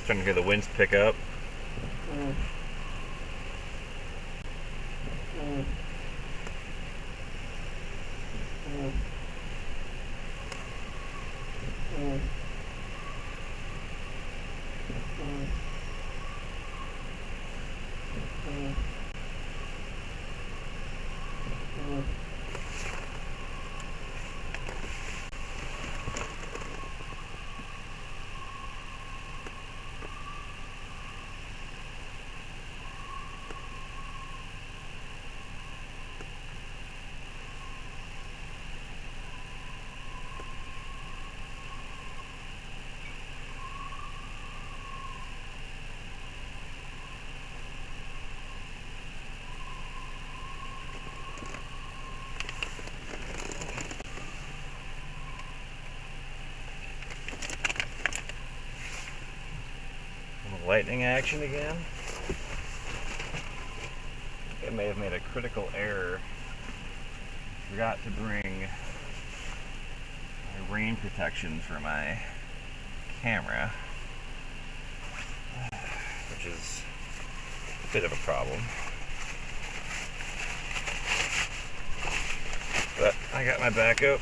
Starting to hear the winds pick up. Lightning action again. I may have made a critical error. Forgot to bring my rain protection for my camera, which is a bit of a problem. But I got my backup.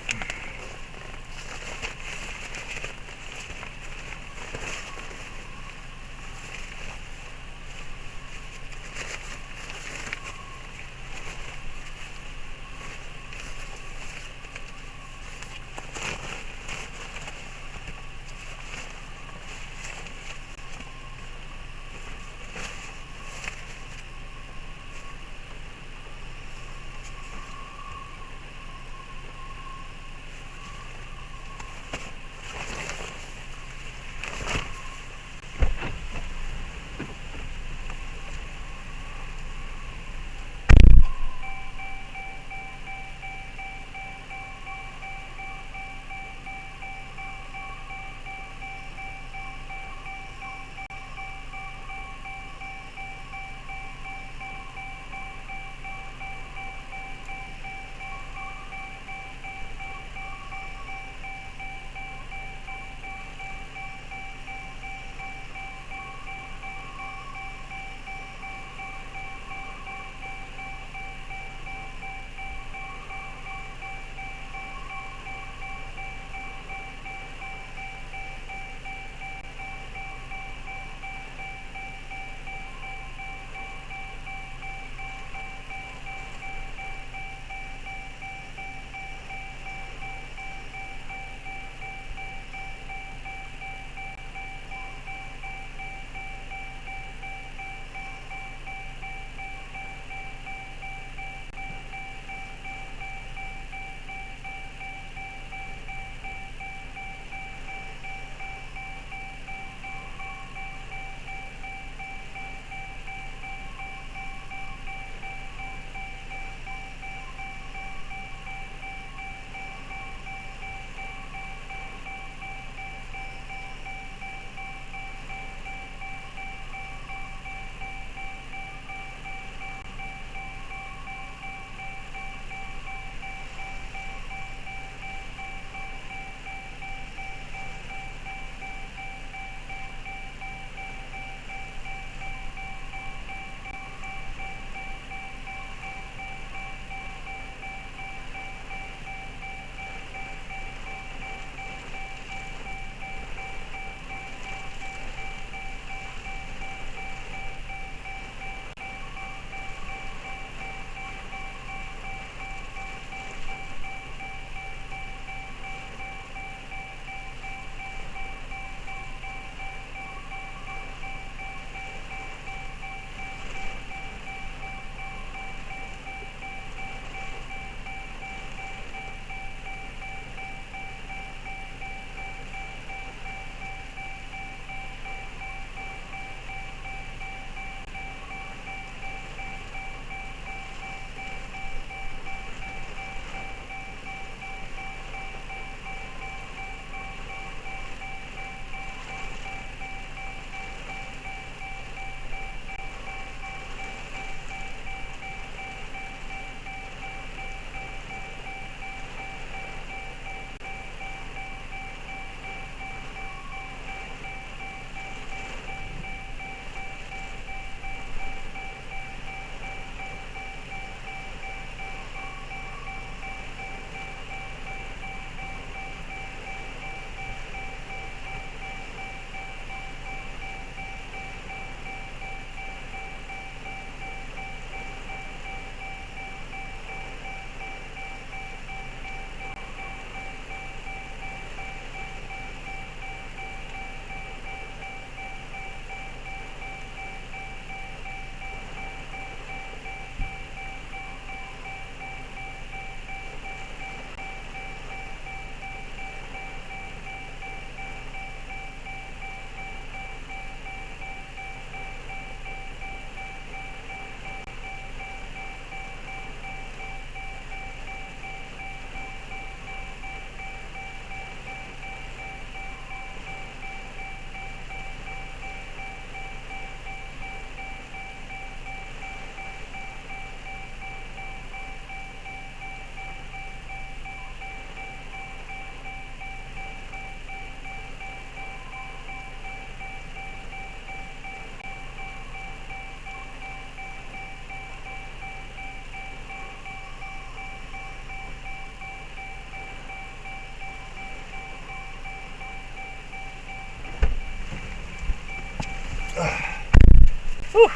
Whew.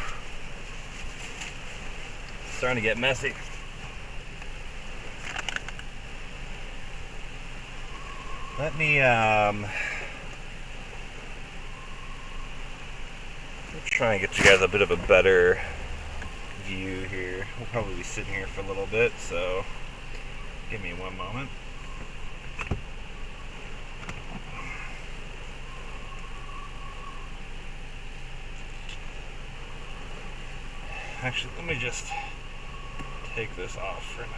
It's starting to get messy. Let me try and get you guys a bit of a better view here. We'll probably be sitting here for a little bit, so give me one moment. Actually, let me just take this off for now.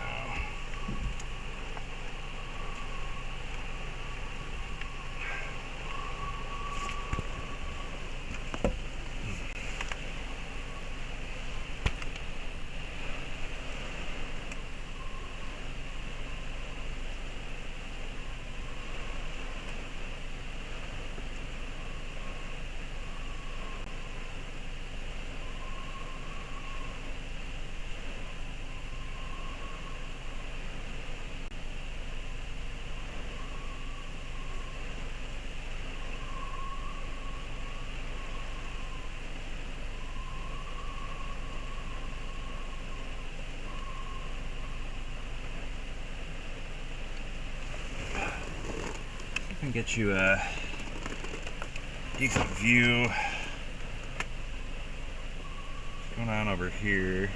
And get you a decent view. What's going on over here?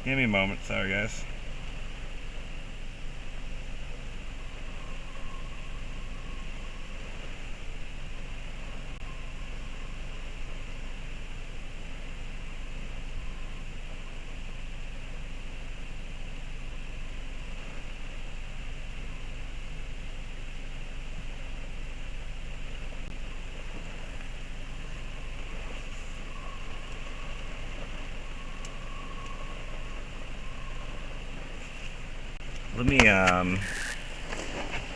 Give me a moment, sorry guys. Let me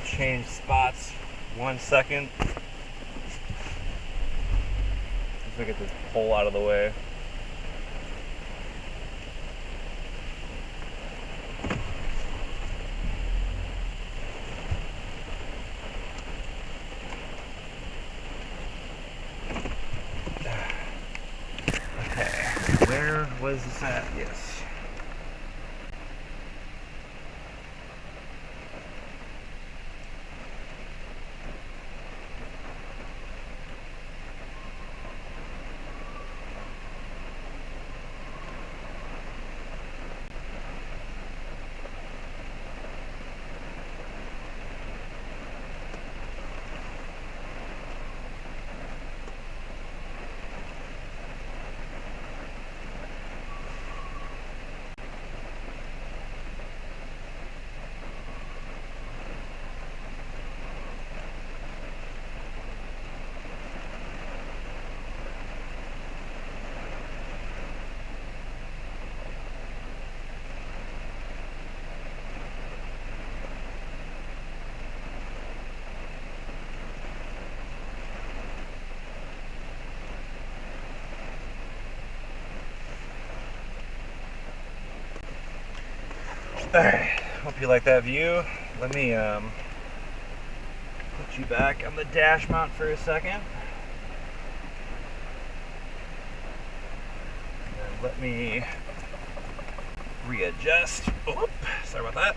change spots 1 second. Let's get this pole out of the way. Okay, where was this at? Yes. Alright, hope you like that view. Let me put you back on the dash mount for a second. And let me readjust. Oh, sorry about that.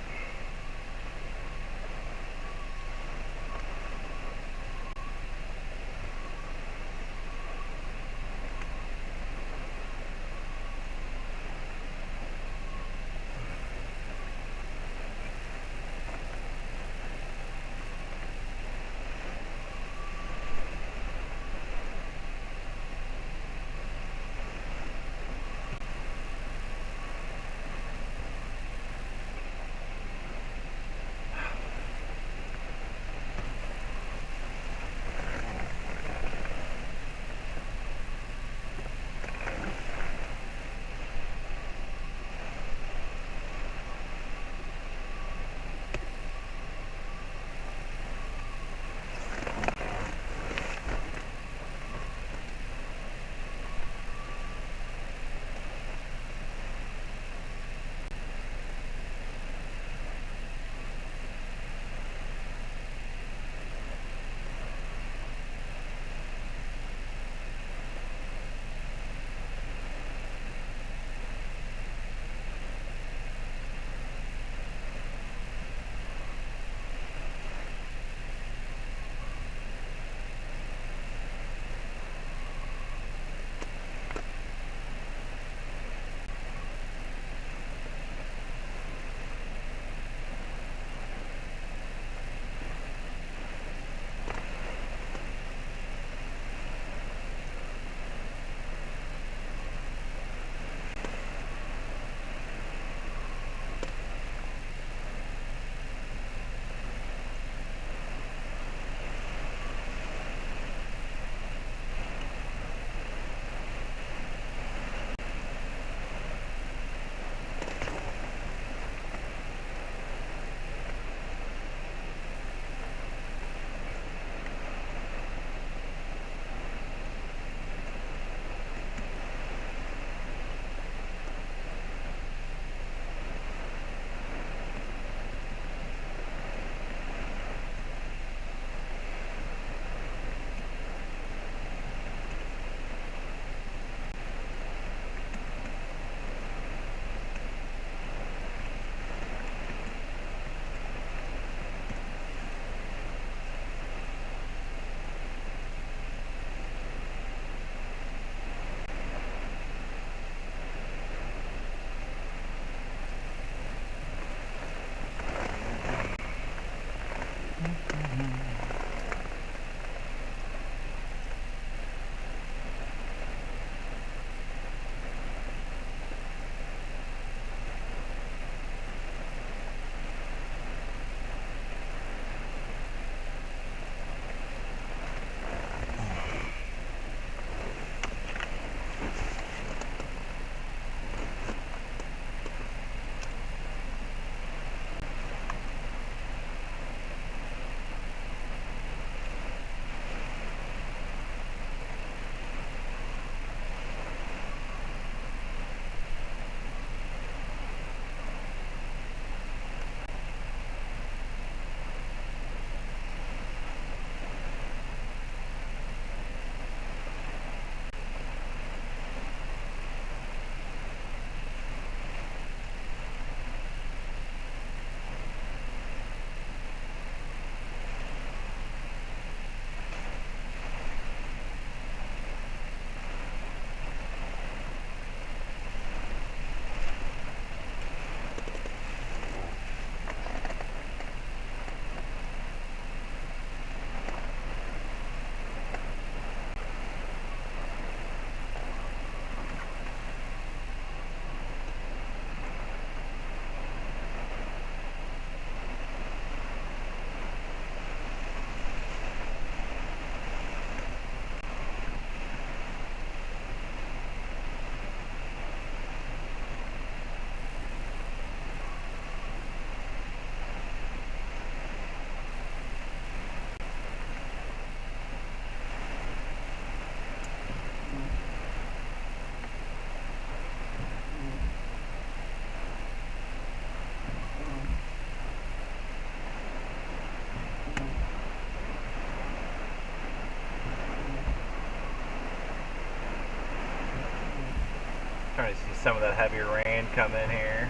Starting to see some of that heavier rain come in here.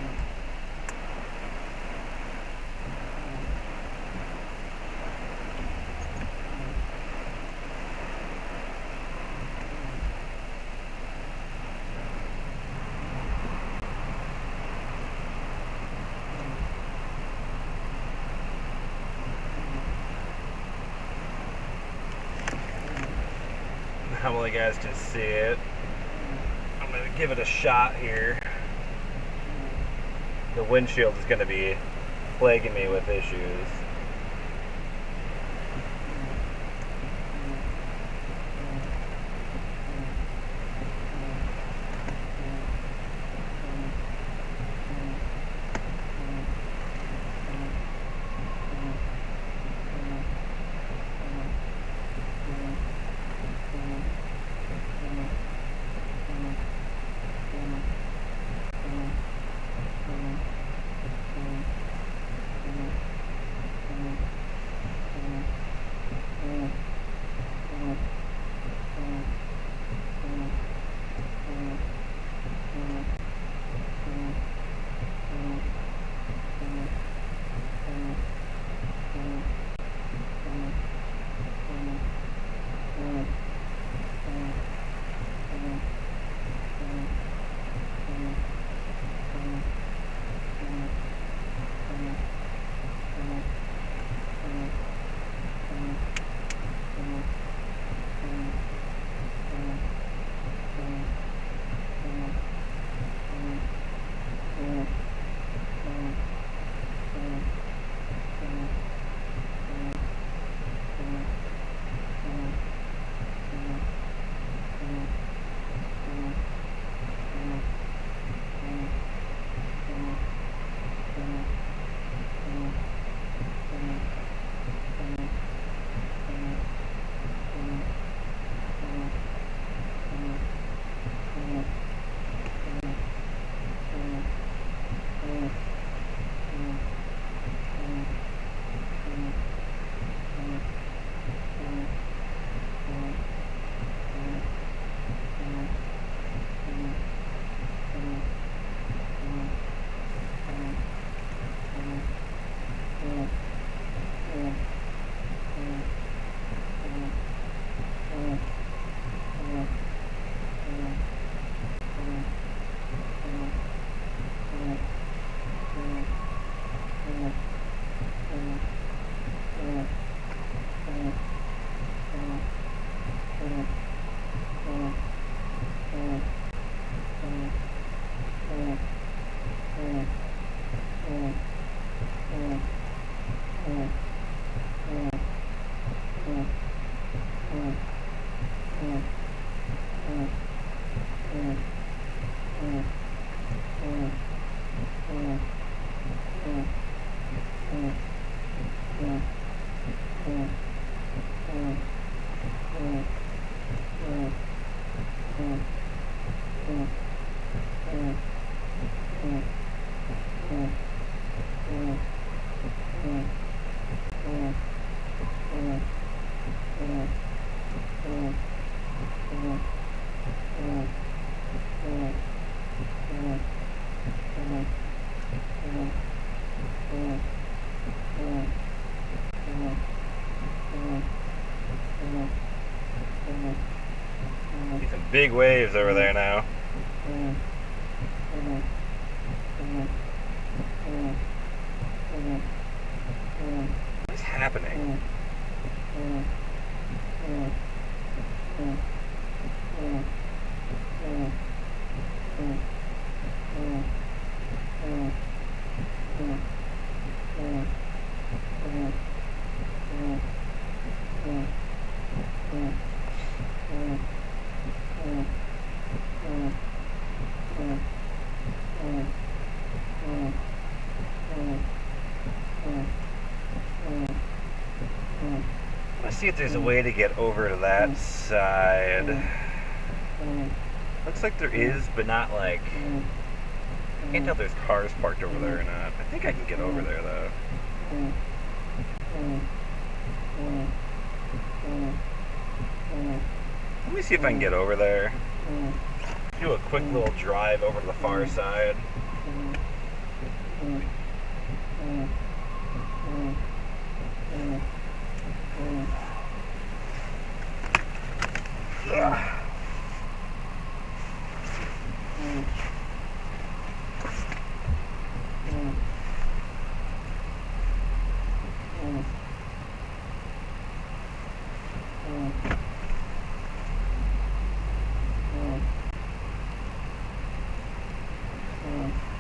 How well you guys can see it. I'm going to give it a shot here. The windshield is going to be plaguing me with issues. Big waves over there now. What's happening? Let's see if there's a way to get over to that side. Looks like there is, but not like... I can't tell if there's cars parked over there or not. I think I can get over there though. Let me see if I can get over there. do a quick little drive over to the far side.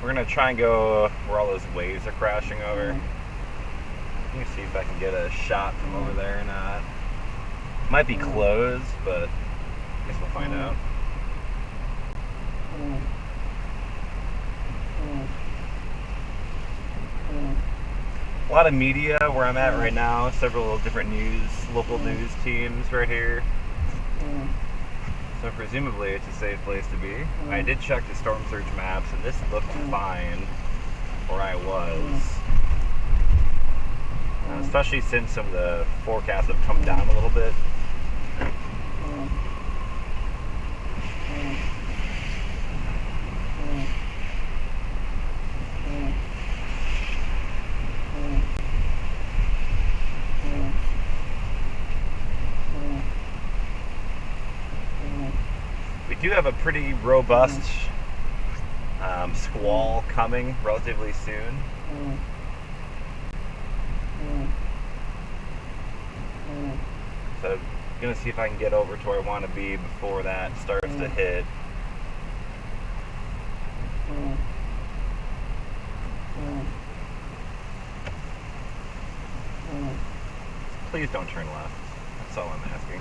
We're gonna try and go where all those waves are crashing over. Let me see if I can get a shot from over there or not. Might be closed, but I guess we'll find out. A lot of media where I'm at right now. Several different local news teams right here. So presumably it's a safe place to be. I did check the storm surge maps, and this looked fine where I was. Especially since some of the forecasts have come down a little bit. We do have a pretty robust squall coming relatively soon. So I'm gonna see if I can get over to where I want to be before that starts to hit. Please don't turn left. That's all I'm asking.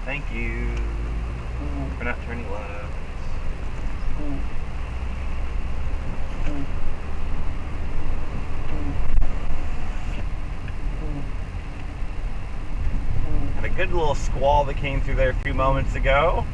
Thank you for not turning left. And a good little squall that came through there a few moments ago.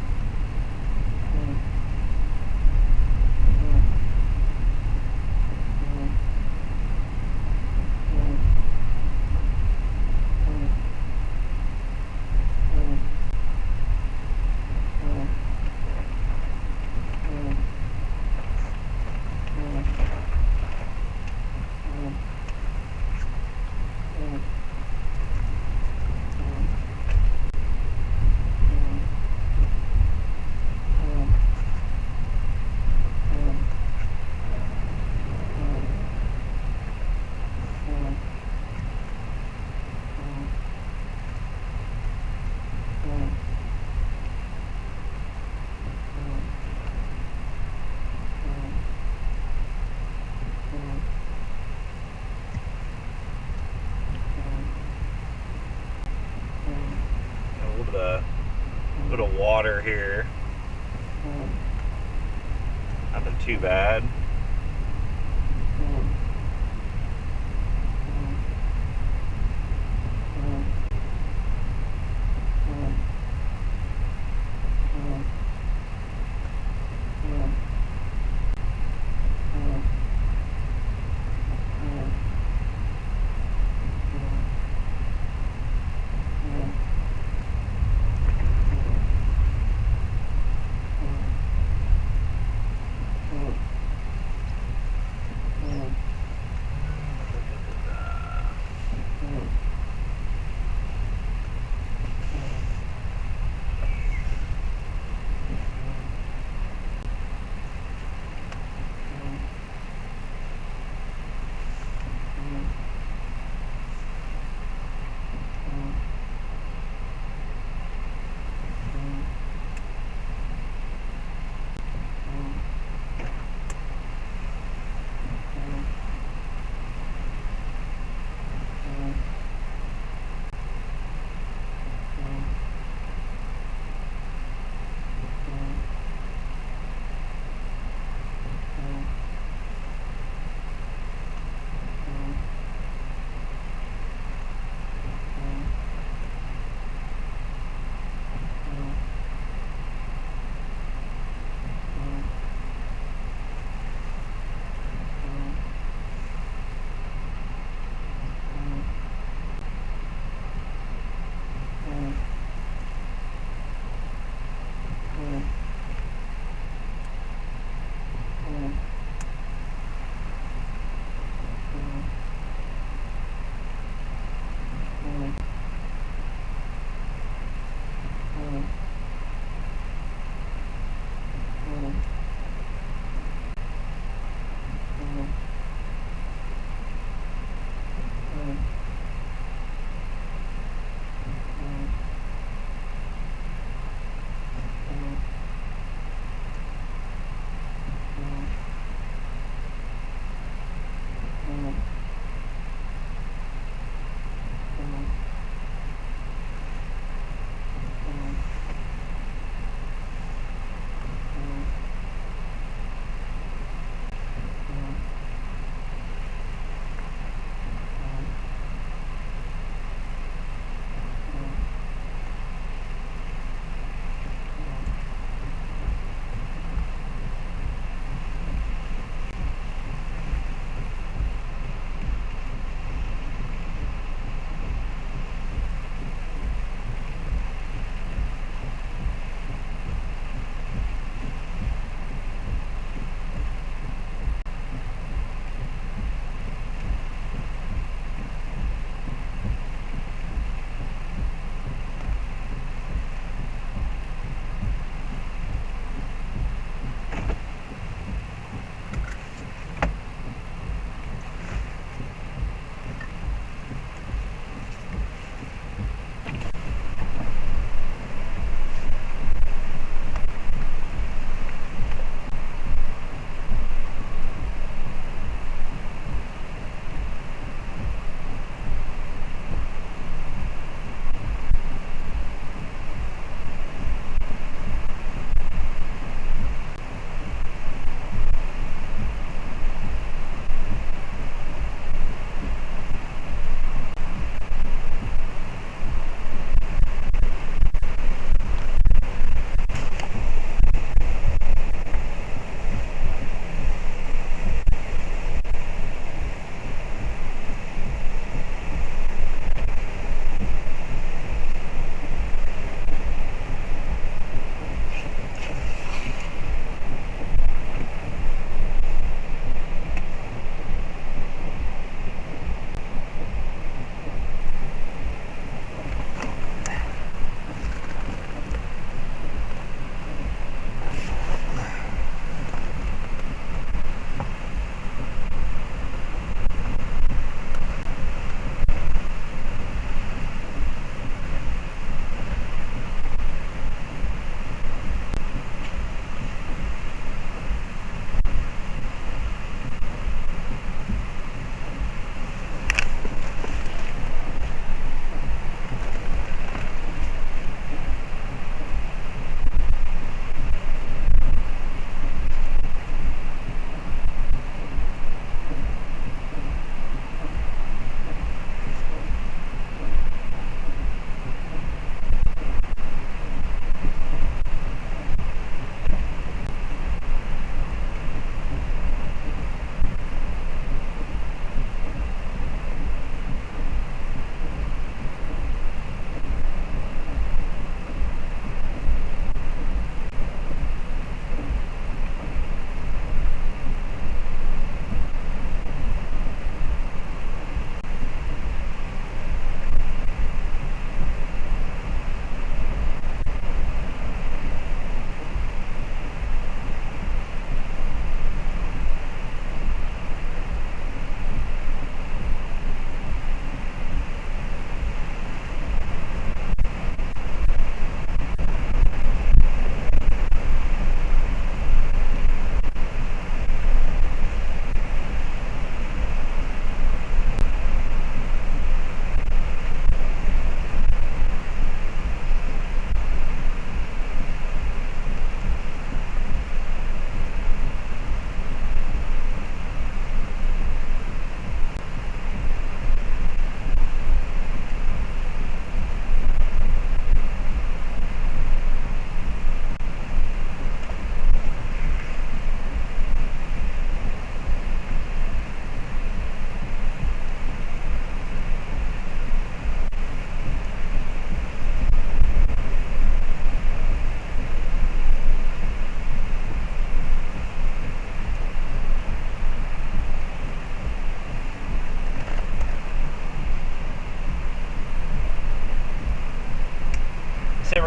A bit of water here. Nothing too bad.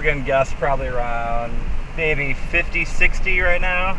gonna guess probably around maybe 50, 60 right now.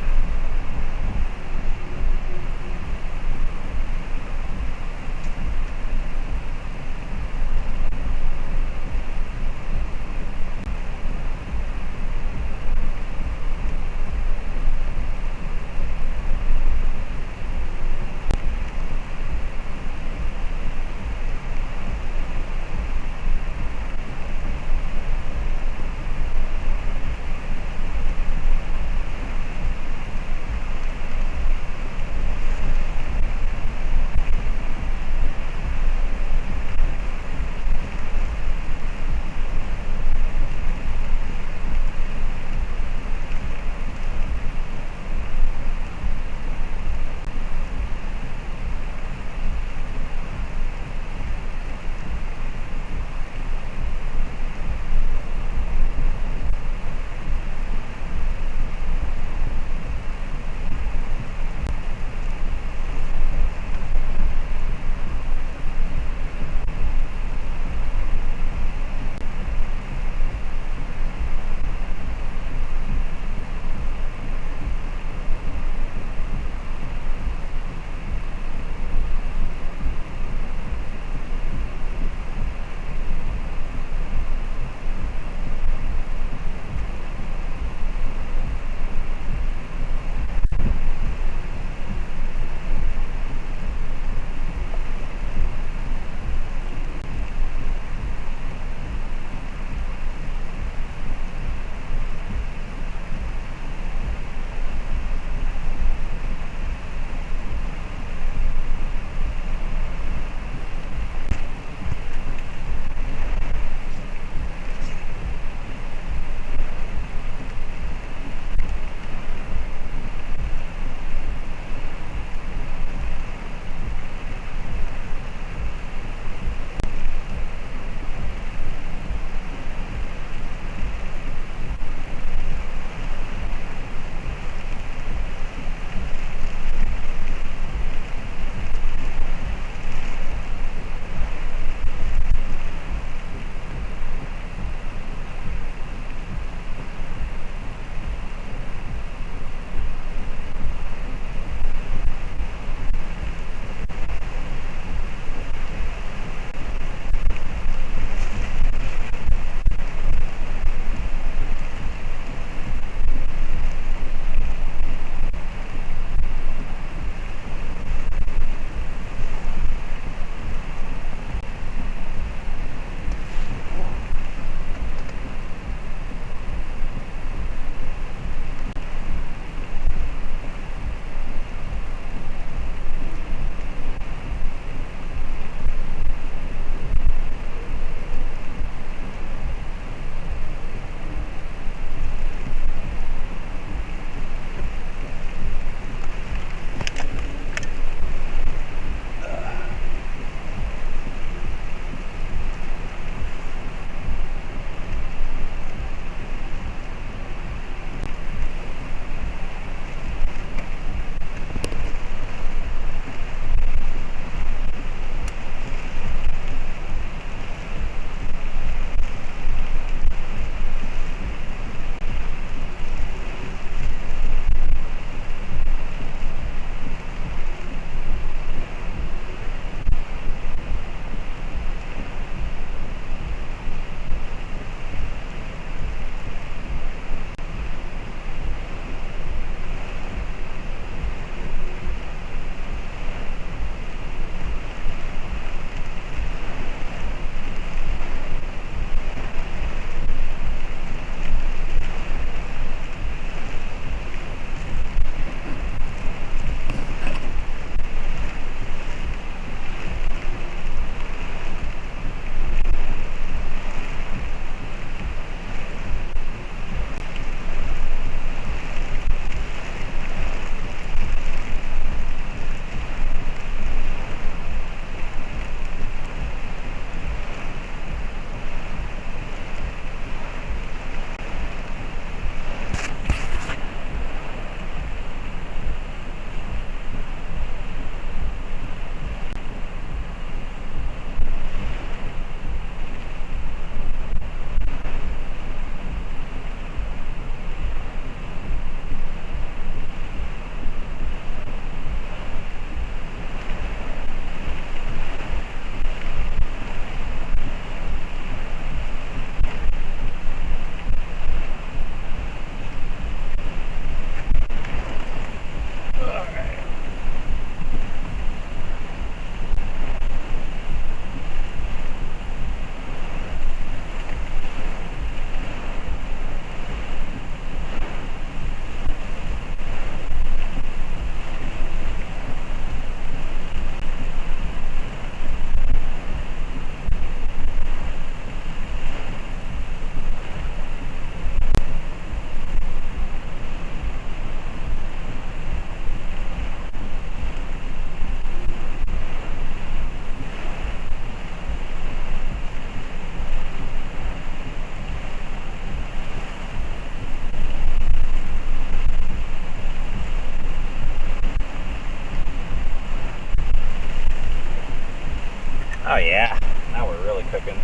yeah, now we're really cooking.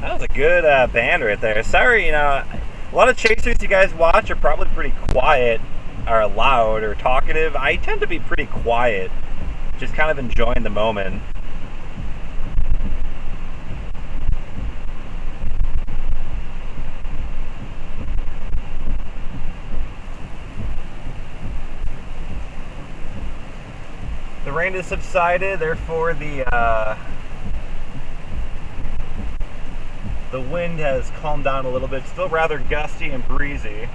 That was a good band right there. Sorry, a lot of chasers you guys watch are probably pretty quiet, or loud, or talkative. I tend to be pretty quiet, just kind of enjoying the moment. kind of subsided, therefore the wind has calmed down a little bit. Still rather gusty and breezy.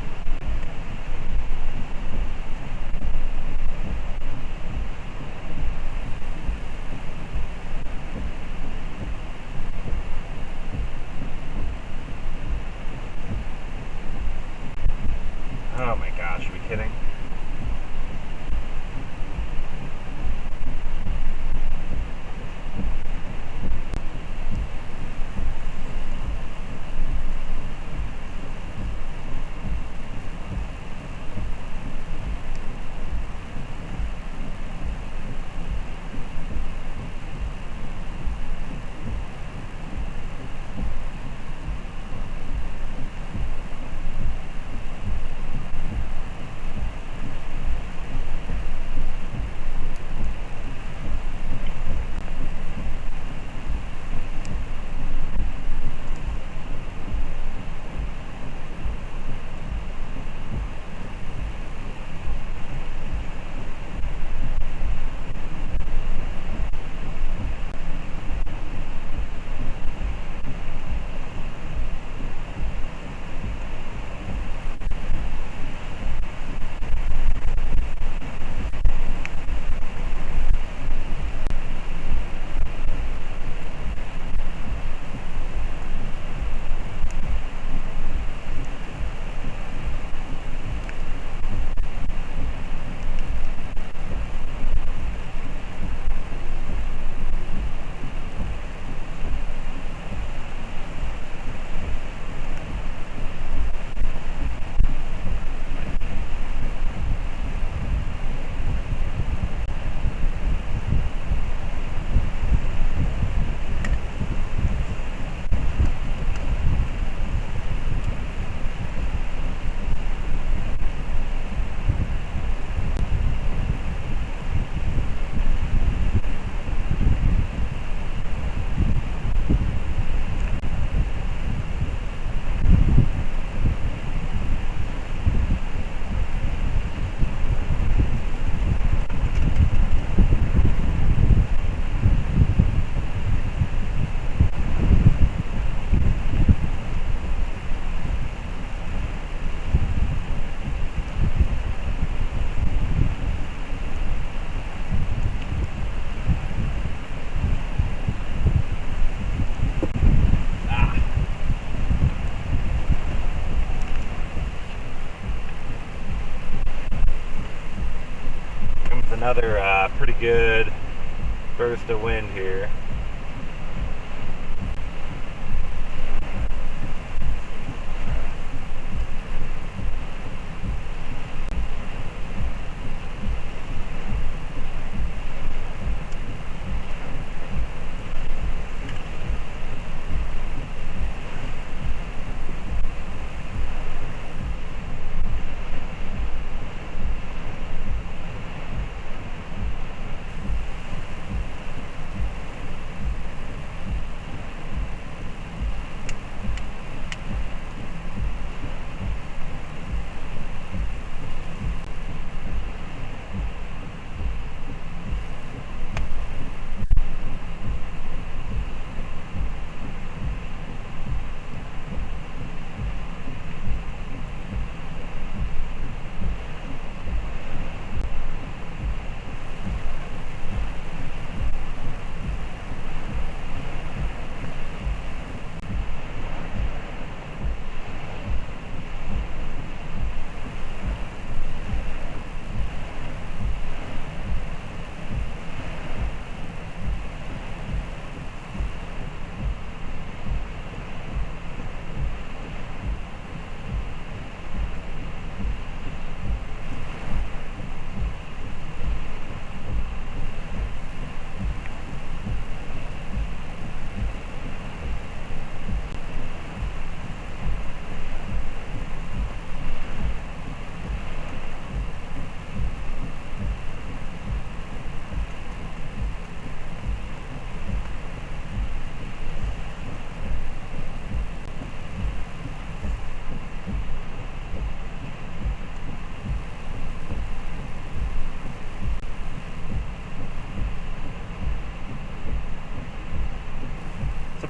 Oh my gosh, are we kidding? Another pretty good burst of wind here.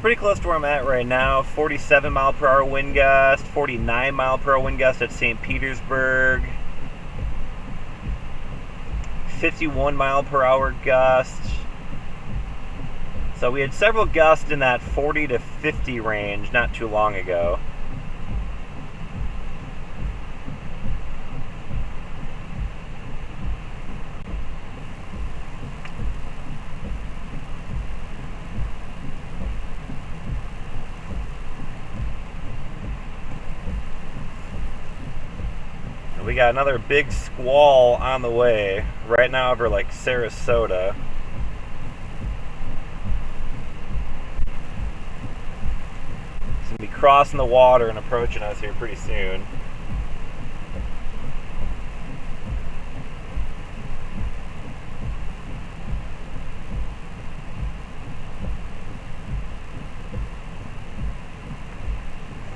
pretty close to where I'm at right now. 47 mile per hour wind gust, 49 mile per hour wind gust at St. Petersburg, 51 mile per hour gust. So we had several gusts in that 40 to 50 range not too long ago. We got another big squall on the way right now over like Sarasota. It's gonna be crossing the water and approaching us here pretty soon.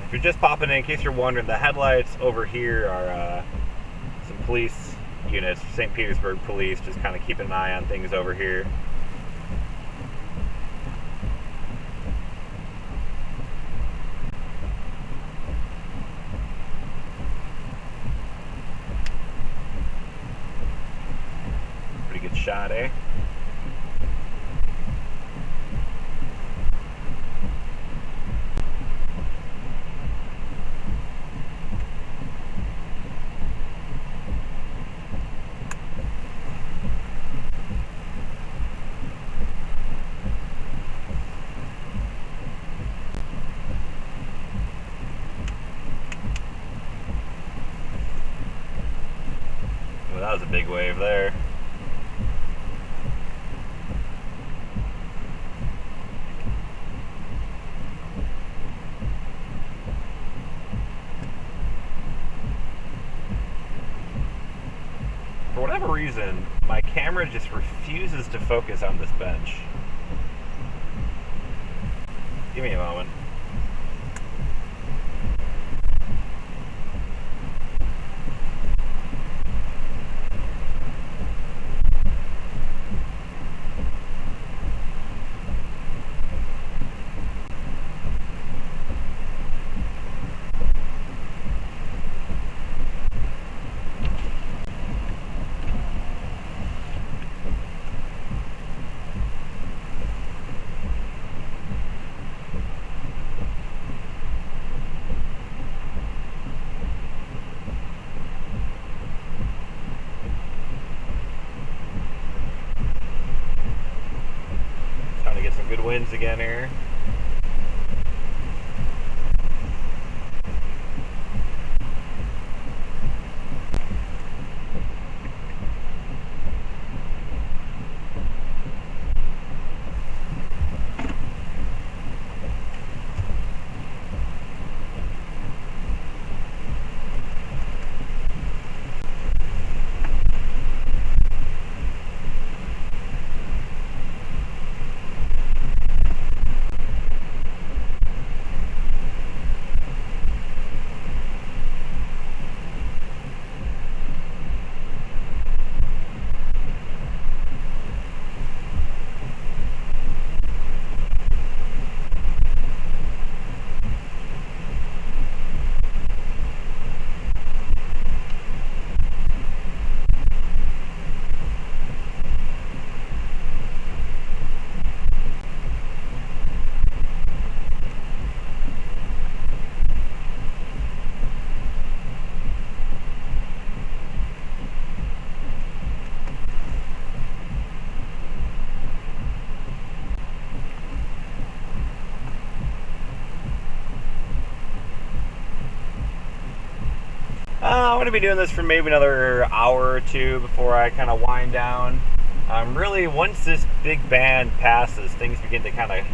If you're just popping in case you're wondering, the headlights over here are some police units, St. Petersburg police, just kind of keeping an eye on things over here. Pretty good shot, eh? Well, that was a big wave there. For whatever reason, my camera just refuses to focus on this bench. Give me a moment. Trying to get some good winds again here. I'm going to be doing this for maybe another hour or two before I kind of wind down. Really, once this big band passes, things begin to kind of,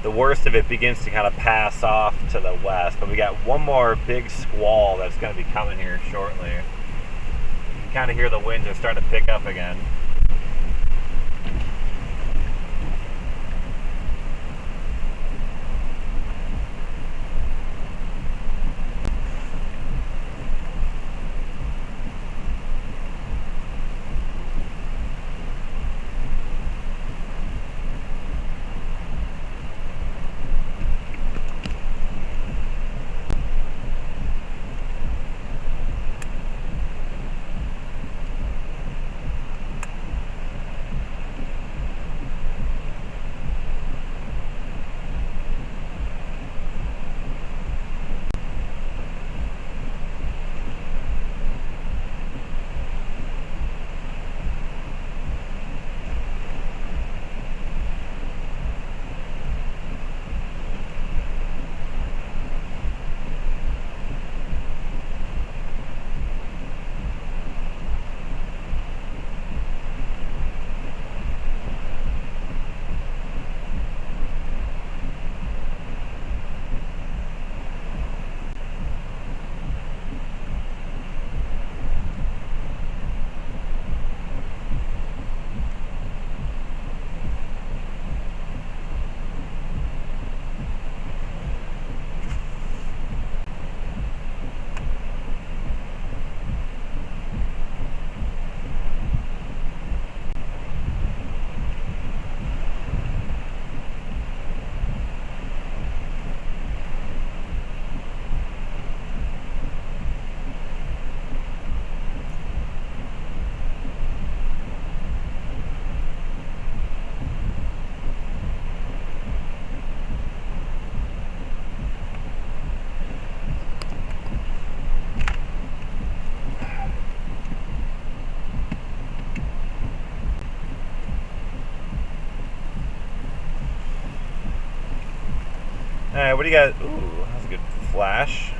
the worst of it begins to kind of pass off to the west. But we got one more big squall that's going to be coming here shortly. You can kind of hear the winds are starting to pick up again. Alright, what do you got? Ooh, that's a good flash.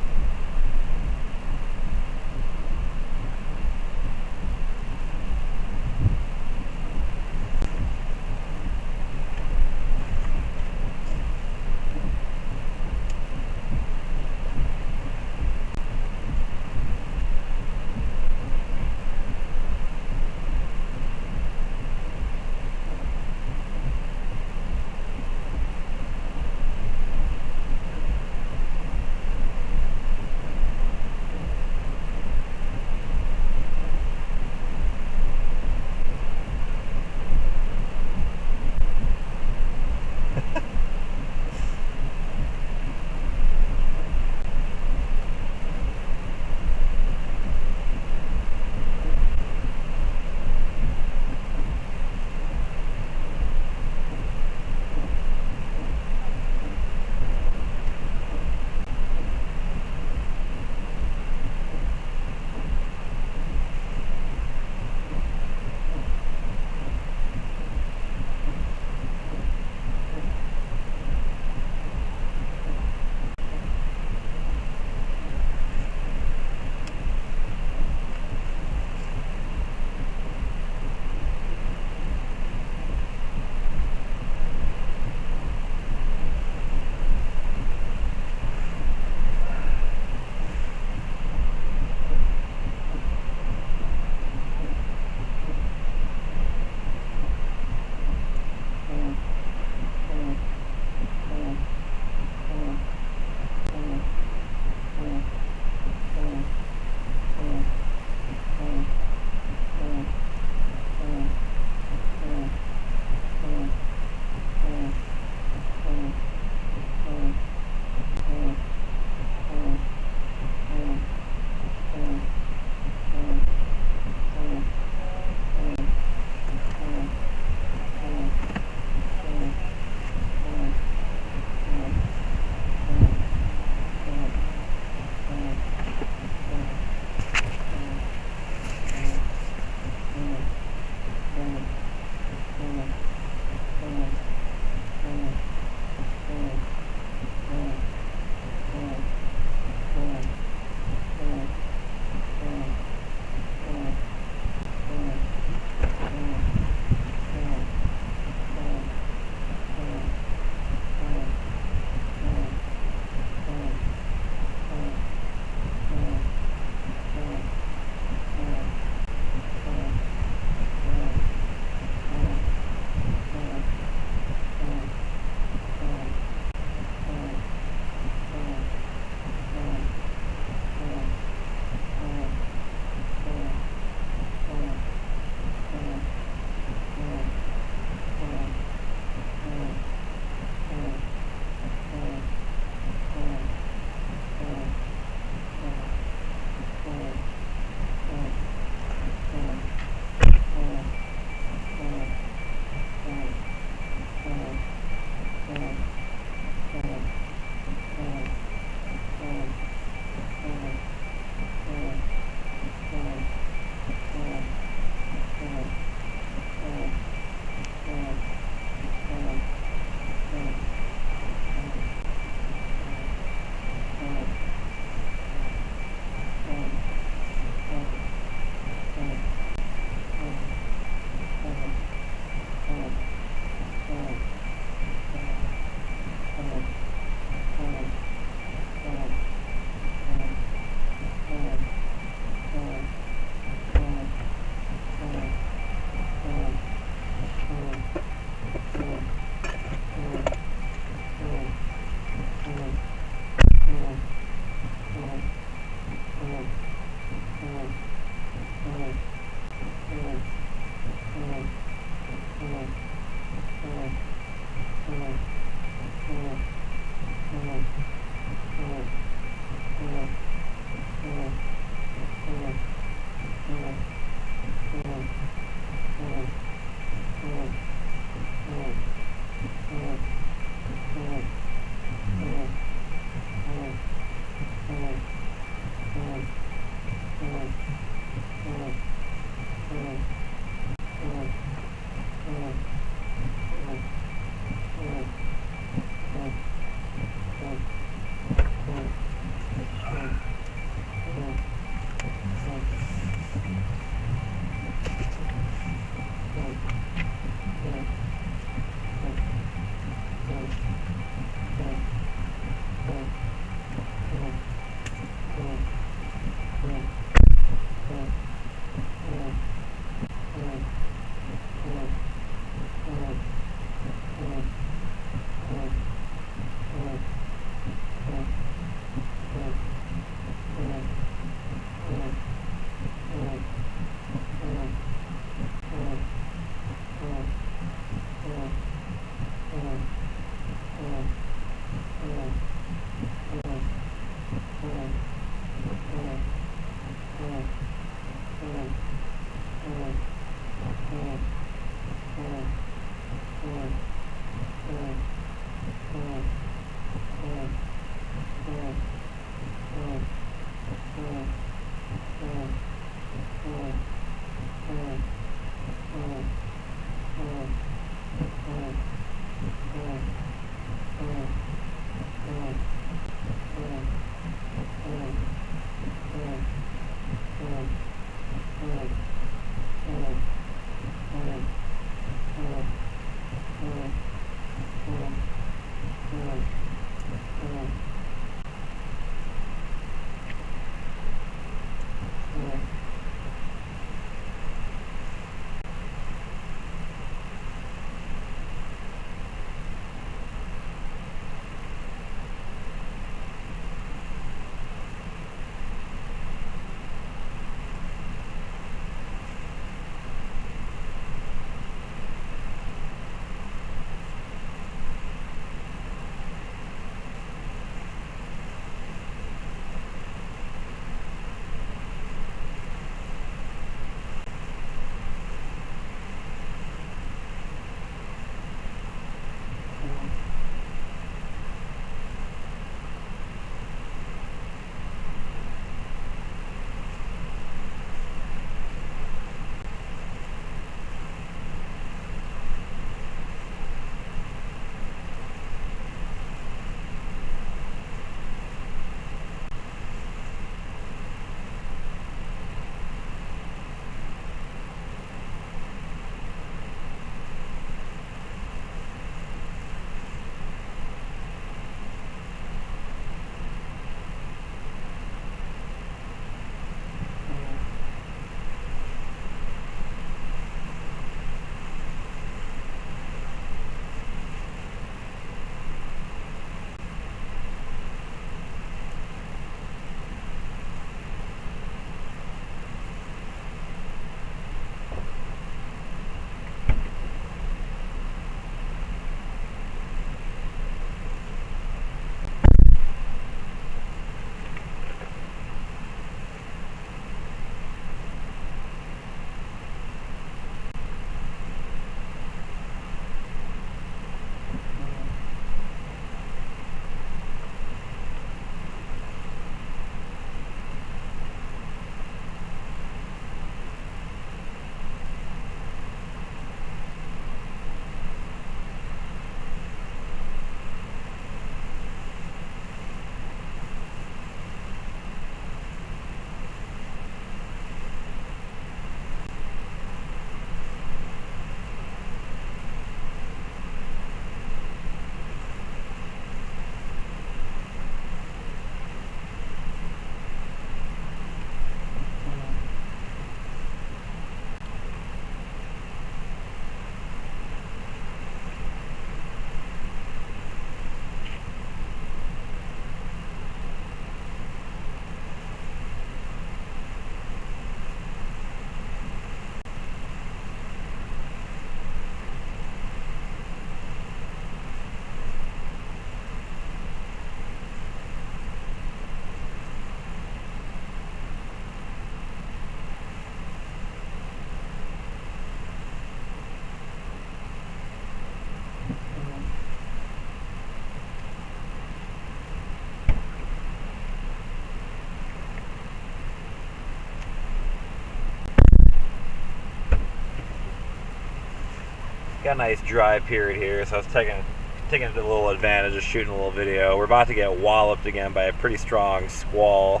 Got a nice dry period here, so I was taking a little advantage of shooting a little video. We're about to get walloped again by a pretty strong squall.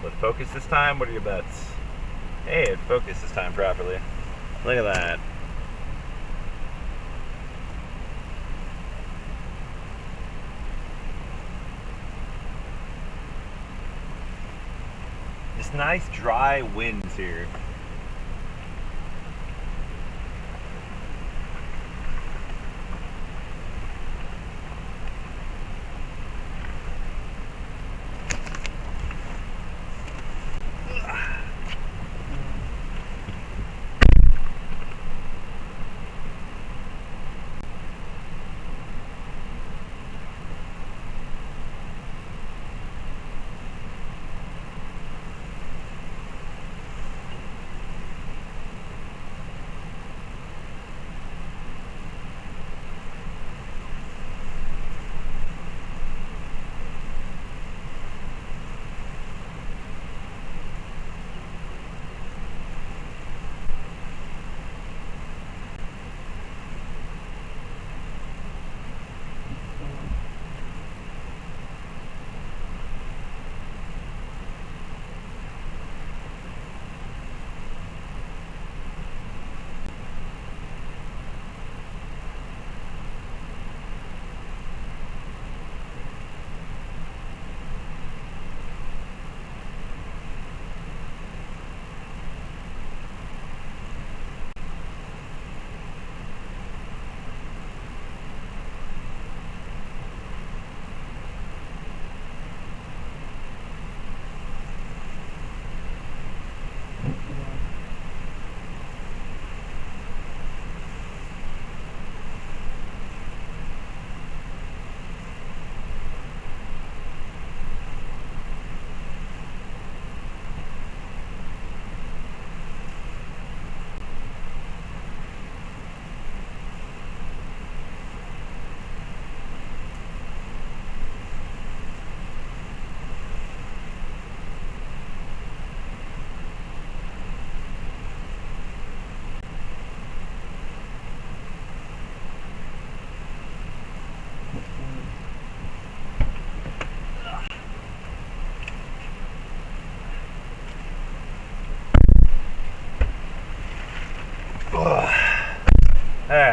Will it focus this time? What are your bets? Hey, it focused this time properly. Look at that. Just nice dry winds here.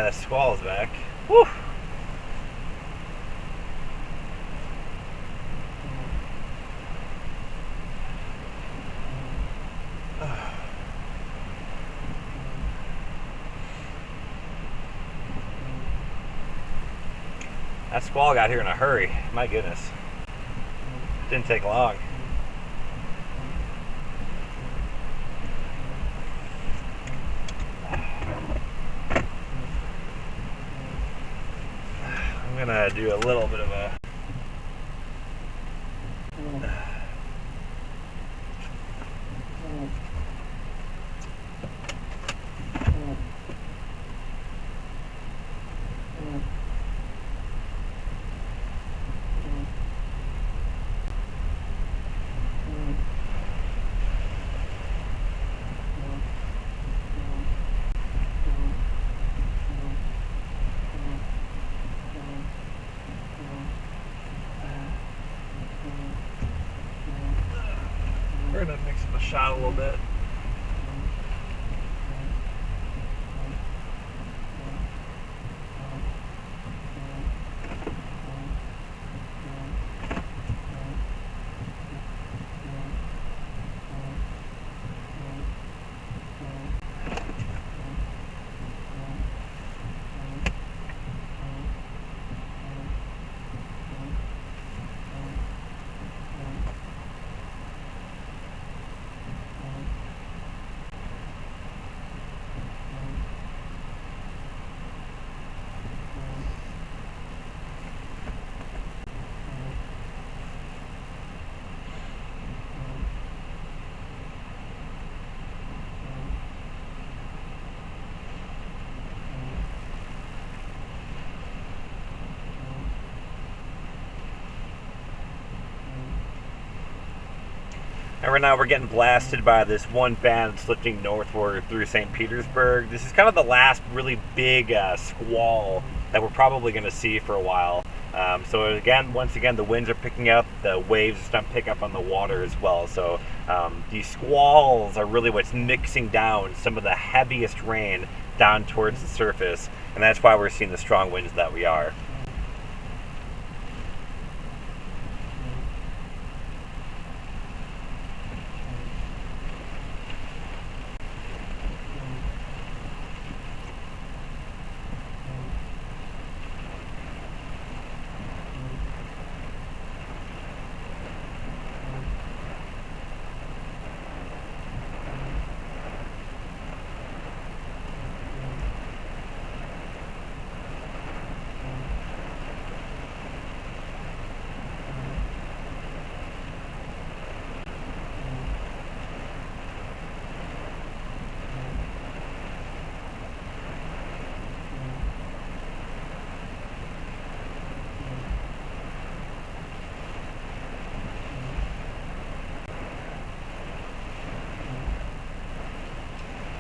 The squall's back. Woo! That squall got here in a hurry. My goodness. Didn't take long. I'm gonna do a little bit of a we're gonna mix up the shot a little bit. And right now we're getting blasted by this one band that's lifting northward through St. Petersburg. This is kind of the last really big squall that we're probably going to see for a while. So again, once again, the winds are picking up, the waves are starting to pick up on the water as well. So these squalls are really what's mixing down some of the heaviest rain down towards the surface, and that's why we're seeing the strong winds that we are.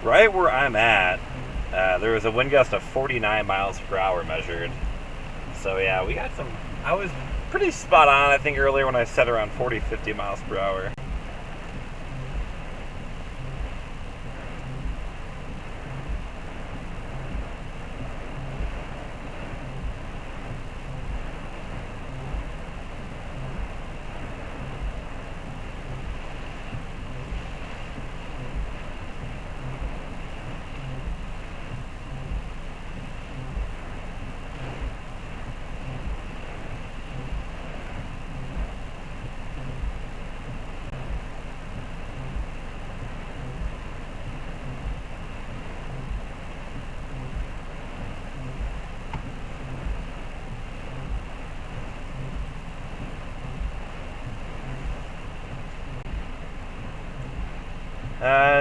Right where I'm at, there was a wind gust of 49 miles per hour measured. So yeah, we got some. I was pretty spot on, I think, earlier when I said around 40, 50 miles per hour.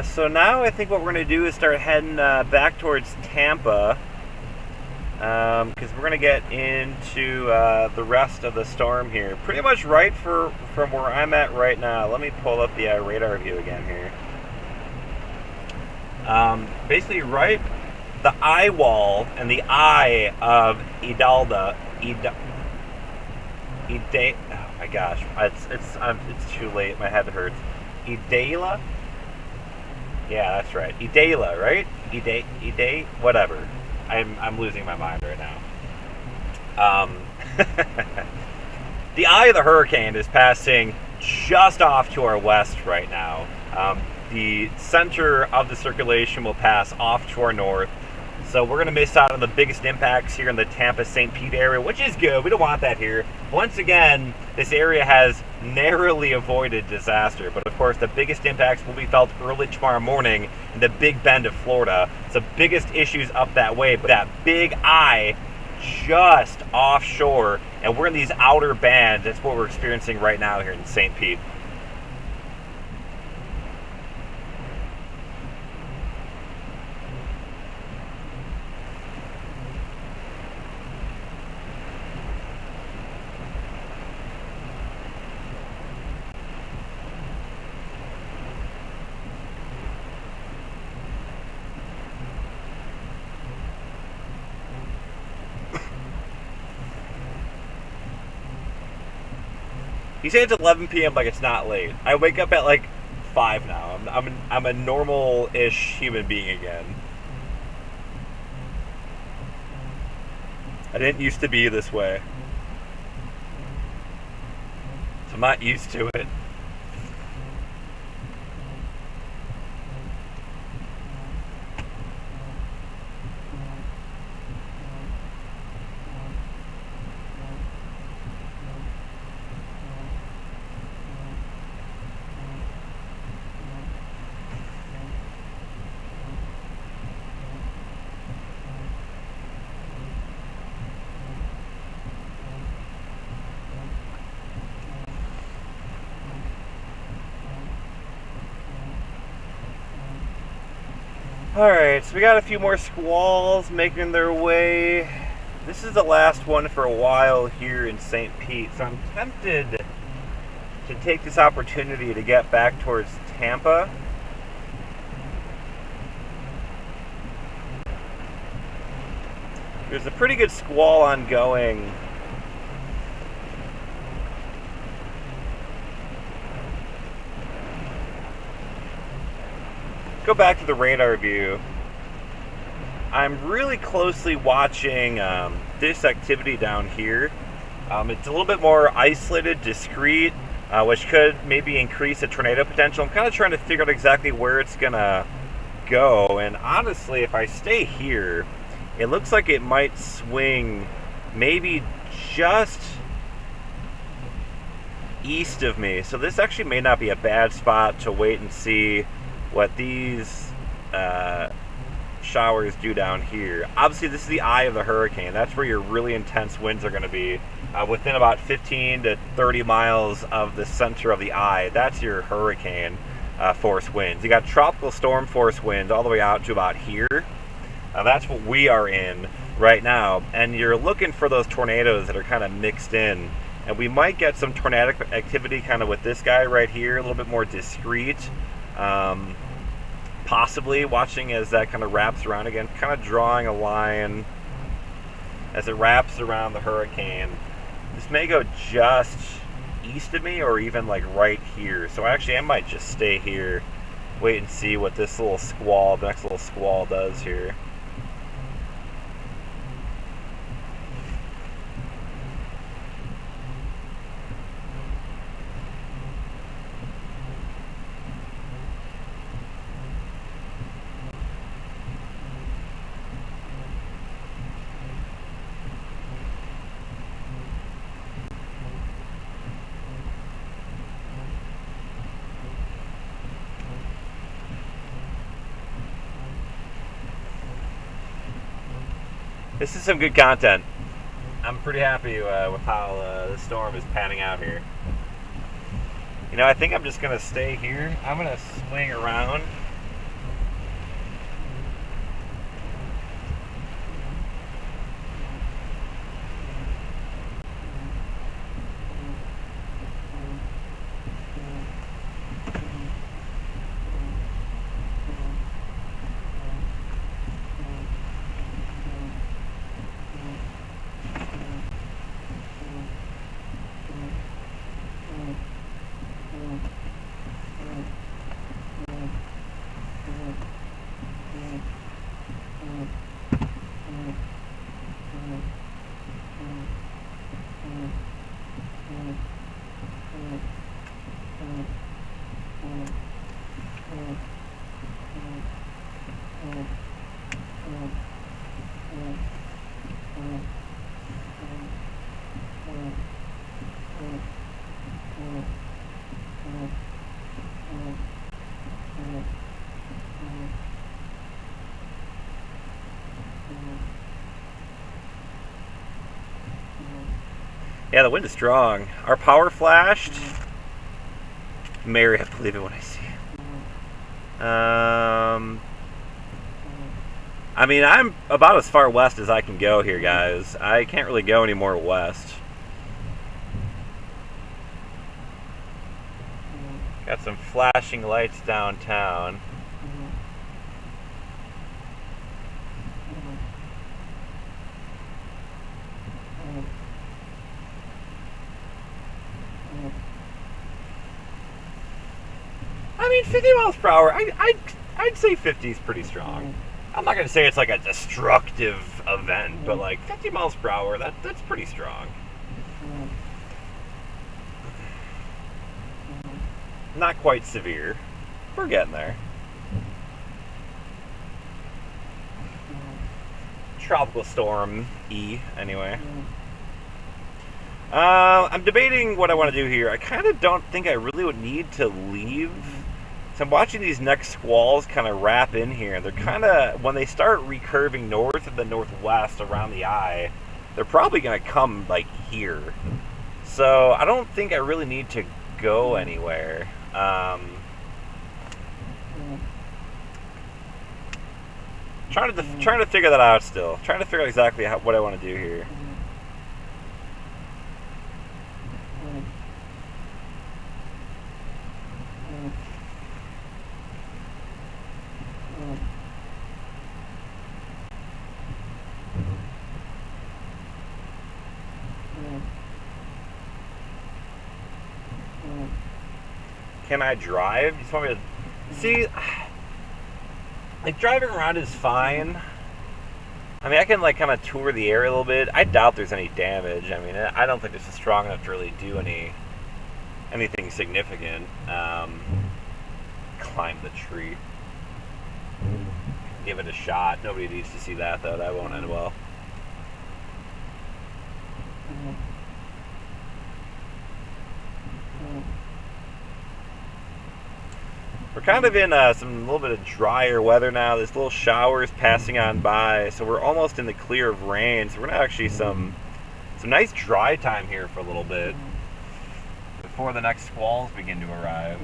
So now I think what we're going to do is start heading back towards Tampa, because we're going to get into the rest of the storm here. Pretty much right from where I'm at right now. Let me pull up the radar view again here. Basically right, the eye wall and the eye of Idalia. Oh my gosh, it's too late. My head hurts. Idalia. Yeah, that's right. Idalia, right? Ide, whatever. I'm losing my mind right now. The eye of the hurricane is passing just off to our west right now. The center of the circulation will pass off to our north. So we're going to miss out on the biggest impacts here in the Tampa-St. Pete area, which is good. We don't want that here. Once again, this area has narrowly avoided disaster. But of course, the biggest impacts will be felt early tomorrow morning in the Big Bend of Florida. It's the biggest issues up that way. But that big eye just offshore, and we're in these outer bands. That's what we're experiencing right now here in St. Pete. You say it's 11 p.m. like it's not late. I wake up at like 5 now. I'm a normal-ish human being again. I didn't used to be this way. So I'm not used to it. Alright, so we got a few more squalls making their way. This is the last one for a while here in St. Pete, so I'm tempted to take this opportunity to get back towards Tampa. There's a pretty good squall ongoing. Go back to the radar view. I'm really closely watching this activity down here. It's a little bit more isolated, discrete, which could maybe increase the tornado potential. I'm kind of trying to figure out exactly where it's gonna go, and honestly, if I stay here, it looks like it might swing maybe just east of me. So this actually may not be a bad spot to wait and see what these showers do down here. Obviously, this is the eye of the hurricane. That's where your really intense winds are going to be. Within about 15 to 30 miles of the center of the eye, that's your hurricane force winds. You got tropical storm force winds all the way out to about here. That's what we are in right now. And you're looking for those tornadoes that are kind of mixed in. And we might get some tornadic activity kind of with this guy right here, a little bit more discreet. Possibly watching as that kind of wraps around again, kind of drawing a line as it wraps around the hurricane. This may go just east of me or even like right here. So actually I might just stay here, wait and see what this little squall, the next little squall does here. This is some good content. I'm pretty happy with how the storm is panning out here. You know, I think I'm just going to stay here. I'm going to swing around. Yeah, the wind is strong. Our power flashed. Mary, I have to believe it when I see it. I mean, I'm about as far west as I can go here, guys. I can't really go any more west. Got some flashing lights downtown. I mean, 50 miles per hour, I'd say 50 is pretty strong. I'm not going to say it's like a destructive event, but like 50 miles per hour, that's pretty strong. Not quite severe. We're getting there. Tropical storm E, anyway. I'm debating what I want to do here. I kind of don't think I really would need to leave. So I'm watching these next squalls kind of wrap in here. They're kind of, when they start recurving north of the northwest around the eye, they're probably going to come like here. So I don't think I really need to go anywhere. Trying to figure that out still. Trying to figure out exactly what I want to do here. can I drive? You just want me to see? Like, driving around is fine. I mean, I can, like, kind of tour the area a little bit. I doubt there's any damage. I mean, I don't think this is strong enough to really do anything significant. Climb the tree. Give it a shot. Nobody needs to see that, though. That won't end well. We're kind of in some little bit of drier weather now. There's little showers passing on by, so we're almost in the clear of rain. So we're gonna actually some nice dry time here for a little bit before the next squalls begin to arrive.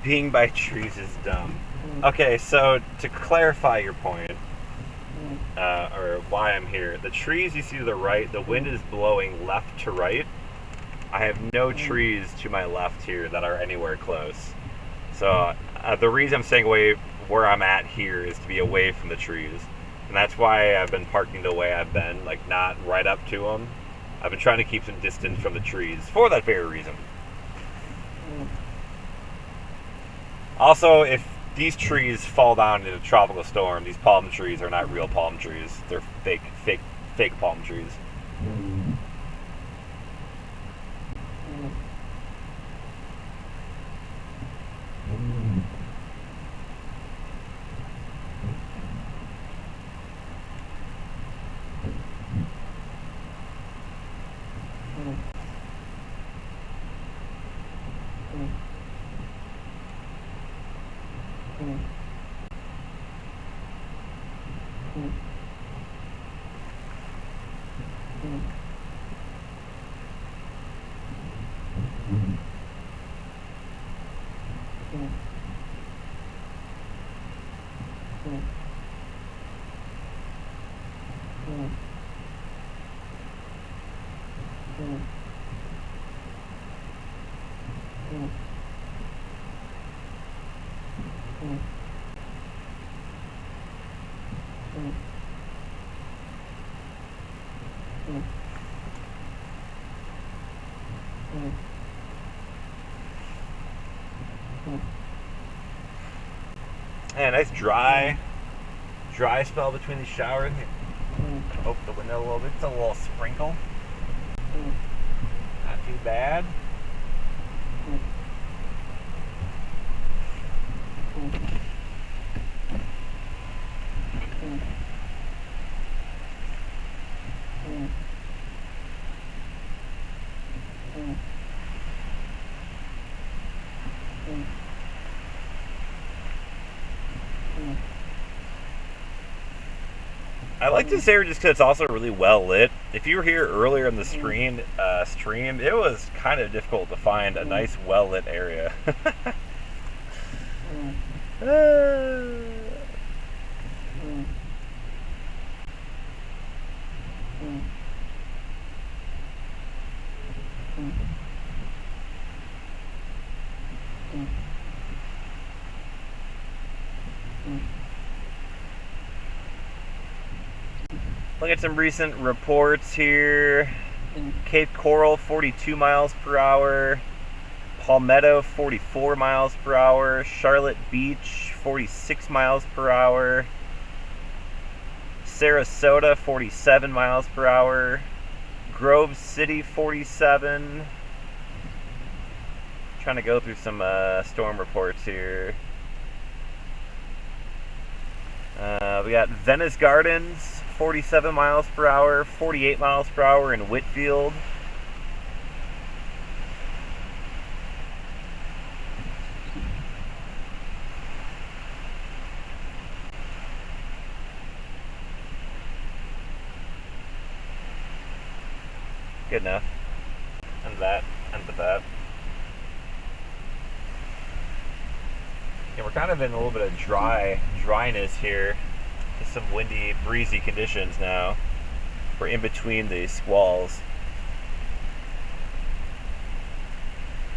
Being by trees is dumb. Okay, so to clarify your point, or why I'm here, the trees you see to the right, the wind is blowing left to right. I have no trees to my left here that are anywhere close. So the reason I'm staying away where I'm at here is to be away from the trees. And that's why I've been parking the way I've been, like not right up to them. I've been trying to keep some distance from the trees for that very reason. Also, if these trees fall down in a tropical storm, these palm trees are not real palm trees. They're fake palm trees. Yeah, nice dry spell between these showers. Open the window a little bit. It's a little sprinkle. Not too bad. I like this area just because it's also really well lit. If you were here earlier in the stream, it was kind of difficult to find a nice well lit area. Look at some recent reports here. Cape Coral, 42 miles per hour. Palmetto, 44 miles per hour. Charlotte Beach, 46 miles per hour. Sarasota, 47 miles per hour. Grove City, 47. trying to go through some storm reports here. We got Venice Gardens, 47 miles per hour, 48 miles per hour in Whitfield. Good enough. And that, and that. Yeah, we're kind of in a little bit of dryness here. Just some windy, breezy conditions now. We're in between these squalls.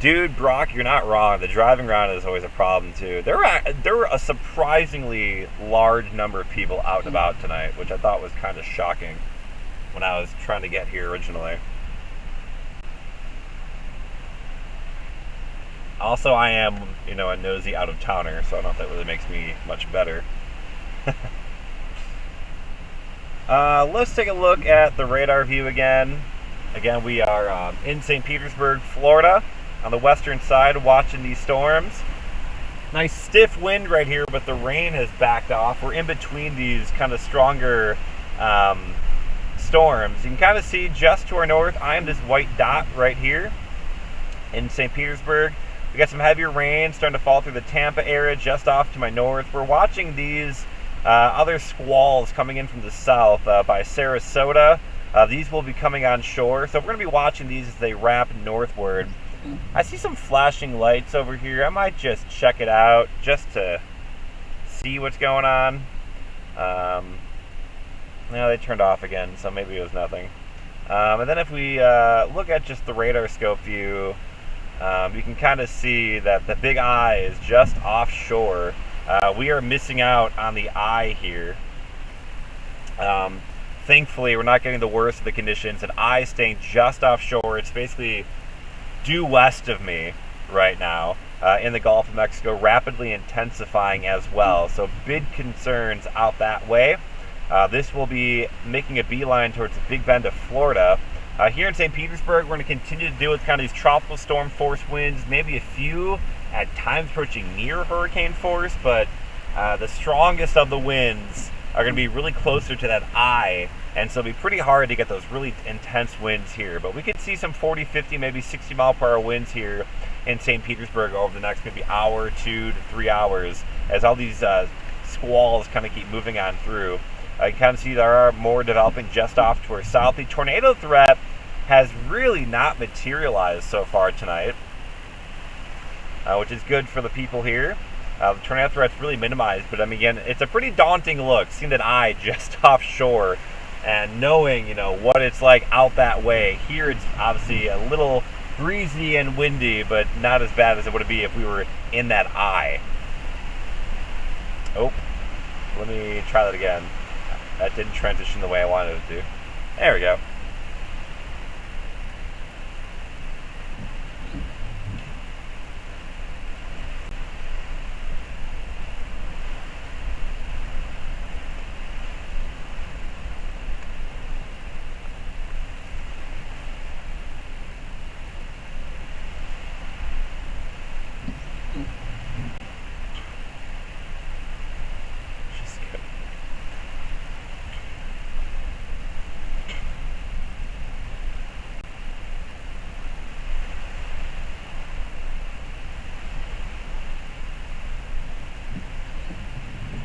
Dude, Brock, you're not wrong. The driving around is always a problem too. There were a surprisingly large number of people out and about tonight, which I thought was kind of shocking when I was trying to get here originally. Also, I am, a nosy out-of-towner, so I don't know if that really makes me much better. Let's take a look at the radar view again. Again, we are in St. Petersburg, Florida, on the western side, watching these storms. Nice stiff wind right here, but the rain has backed off. We're in between these kind of stronger storms. You can kind of see just to our north, I am this white dot right here in St. Petersburg. We got some heavier rain starting to fall through the Tampa area just off to my north. We're watching these other squalls coming in from the south by Sarasota. These will be coming on shore, so we're going to be watching these as they wrap northward. I see some flashing lights over here. I might just check it out just to see what's going on. No, they turned off again, so maybe it was nothing. And then if we look at just the radar scope view, you can kind of see that the big eye is just offshore. We are missing out on the eye here. Thankfully, we're not getting the worst of the conditions. An eye staying just offshore. It's basically due west of me right now in the Gulf of Mexico, rapidly intensifying as well. So big concerns out that way. This will be making a beeline towards the Big Bend of Florida. Here in St. Petersburg, we're going to continue to deal with kind of these tropical storm force winds, maybe a few at times approaching near hurricane force, but the strongest of the winds are going to be really closer to that eye, and so it'll be pretty hard to get those really intense winds here. But we could see some 40, 50, maybe 60 mile per hour winds here in St. Petersburg over the next maybe hour, 2 to 3 hours, as all these squalls kind of keep moving on through. You kind of see there are more developing just off to our south. The tornado threat has really not materialized so far tonight, which is good for the people here. The tornado threat's really minimized, but I mean, again, it's a pretty daunting look, seeing that eye just offshore and knowing, what it's like out that way. Here it's obviously a little breezy and windy, but not as bad as it would be if we were in that eye. Oh, let me try that again. That didn't transition the way I wanted it to. There we go.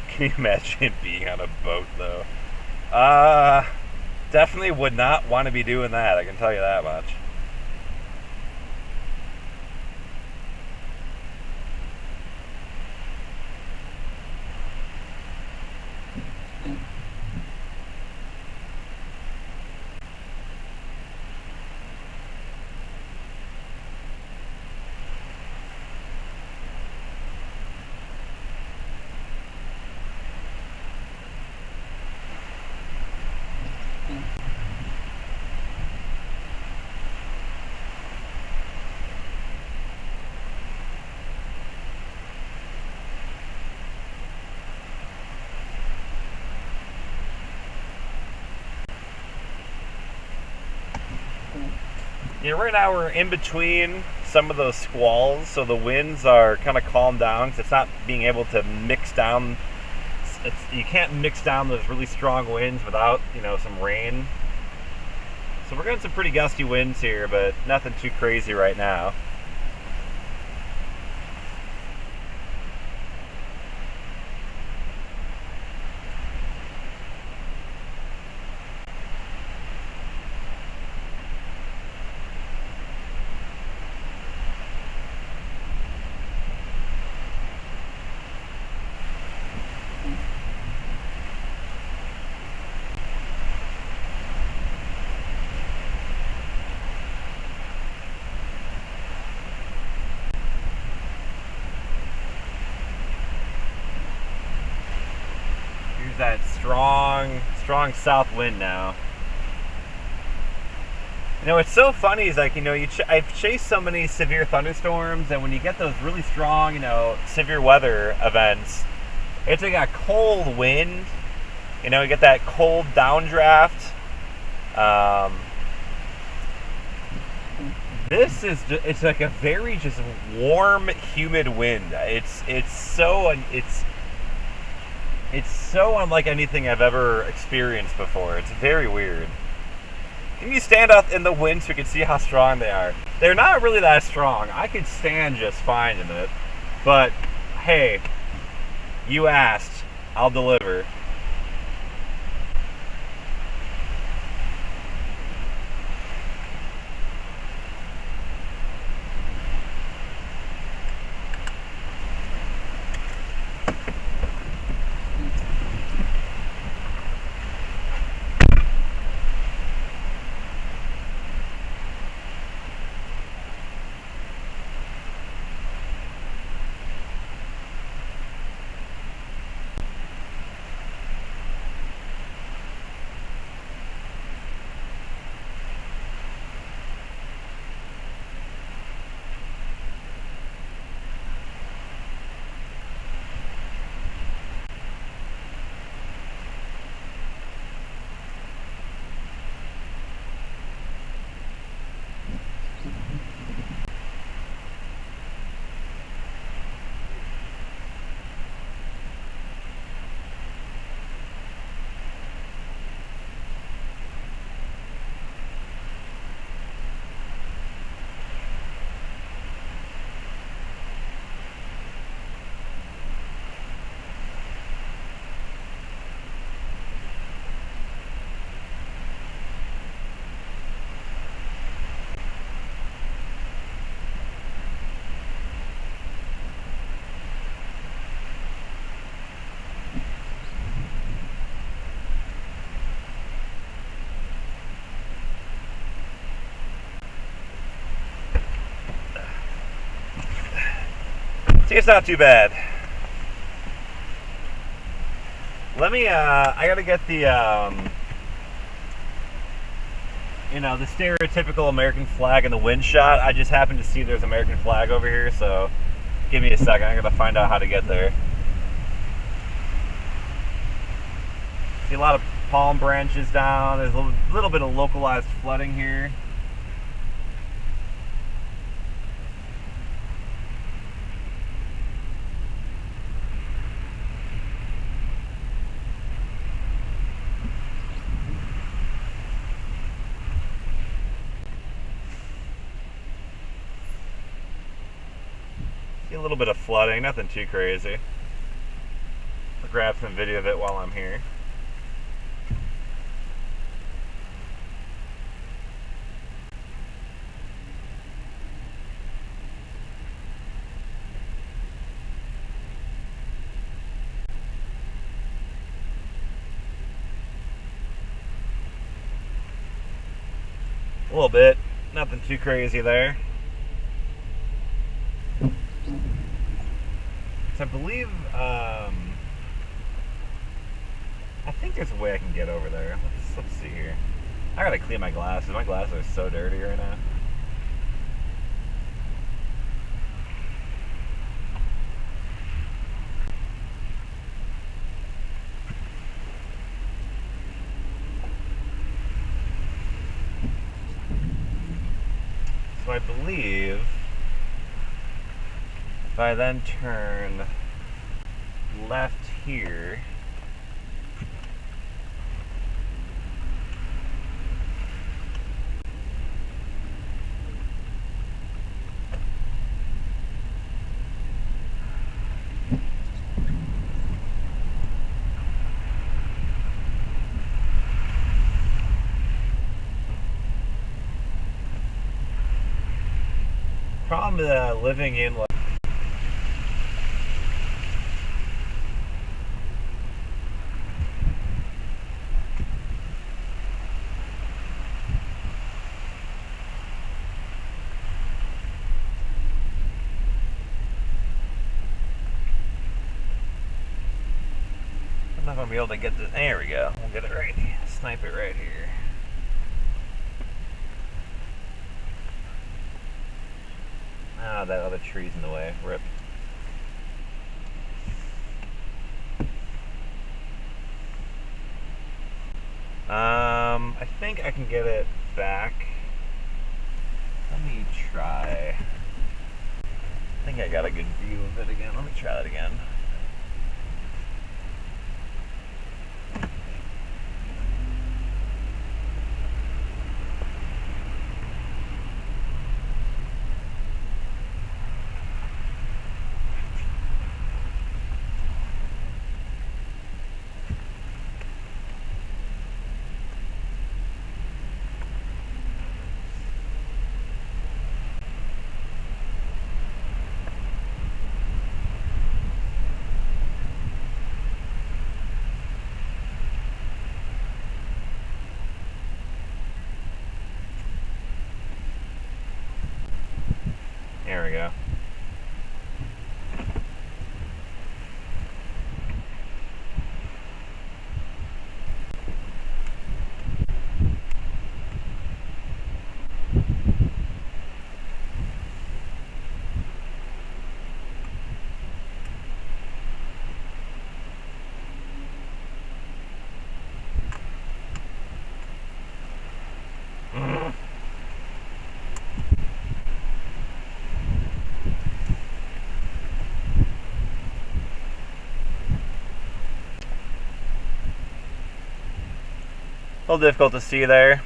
Can you imagine being on a boat, though? Definitely would not want to be doing that, I can tell you that much. Yeah, right now we're in between some of those squalls, so the winds are kind of calmed down because it's not being able to mix down. You can't mix down those really strong winds without, some rain. So we're getting some pretty gusty winds here, but nothing too crazy right now. That strong south wind now. What's so funny is I've chased so many severe thunderstorms, and when you get those really strong, severe weather events, it's like a cold wind. You get that cold downdraft. It's like a very just warm, humid wind. It's so unlike anything I've ever experienced before. It's very weird. Can you stand out in the wind so you can see how strong they are? They're not really that strong. I could stand just fine in it. But, hey, you asked. I'll deliver. See, it's not too bad. I gotta get the the stereotypical American flag in the wind shot. I just happened to see there's an American flag over here, so give me a second. I gotta find out how to get there. See a lot of palm branches down. There's a little bit of localized flooding here. A little bit of flooding, nothing too crazy. I'll grab some video of it while I'm here. A little bit, nothing too crazy there. So I believe, I think there's a way I can get over there. Let's see here. I gotta clean my glasses. My glasses are so dirty right now. So I believe If I then turn left here, problem living in like I'm not gonna be able to get this. There we go. We'll get it right. Snipe it right here. Ah, that other tree's in the way. Rip. I think I can get it back. Let me try. I think I got a good view of it again. Let me try that again. There we go. A little difficult to see there.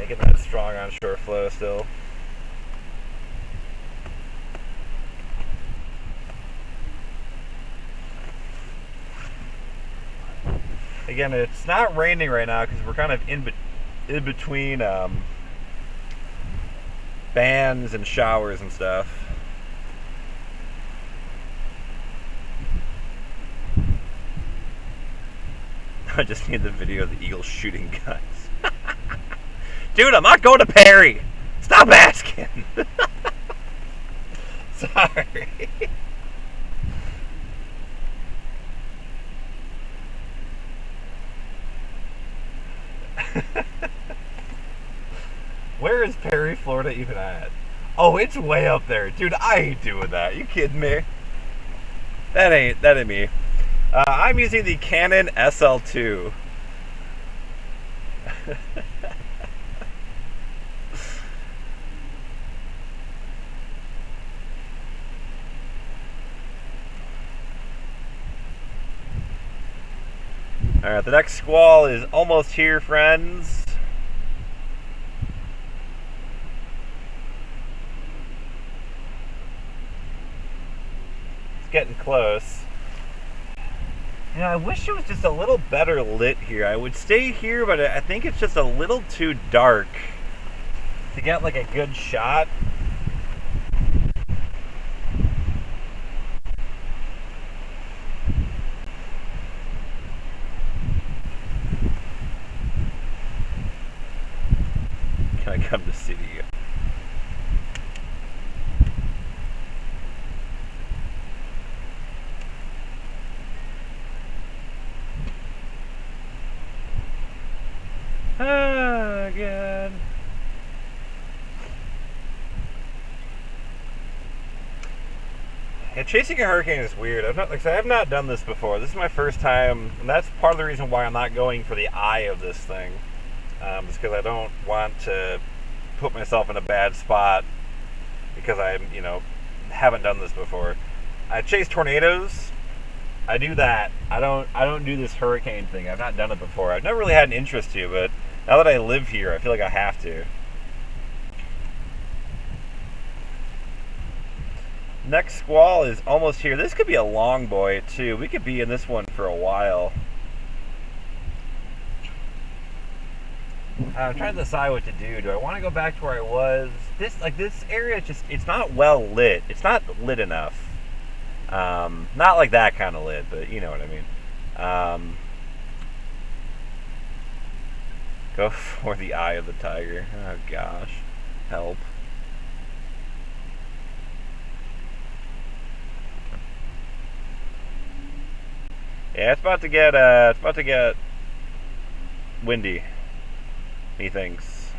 Getting that strong onshore flow still. Again, it's not raining right now because we're kind of in between bands and showers and stuff. I just need the video of the eagle shooting guns. Dude, I'm not going to Perry. Stop asking. Sorry. Where is Perry, Florida even at? Oh, it's way up there. Dude, I ain't doing that. You kidding me? That ain't me. I'm using the Canon SL2. Alright, the next squall is almost here, friends. It's getting close. You know, I wish it was just a little better lit here. I would stay here, but I think it's just a little too dark to get like a good shot. Can I come to see you? Oh, God. Yeah, chasing a hurricane is weird. I've not done this before. This is my first time, and that's part of the reason why I'm not going for the eye of this thing. Just because I don't want to put myself in a bad spot because haven't done this before. I chase tornadoes. I do that. I don't do this hurricane thing. I've not done it before. I've never really had an interest to, but now that I live here, I feel like I have to. Next squall is almost here. This could be a long boy too. We could be in this one for a while. I'm trying to decide what to do. Do I want to go back to where I was? This area it's not well lit. It's not lit enough. Not like that kind of lit, but you know what I mean. Go for the eye of the tiger. Oh gosh, help. Yeah, it's about to get windy. Methinks.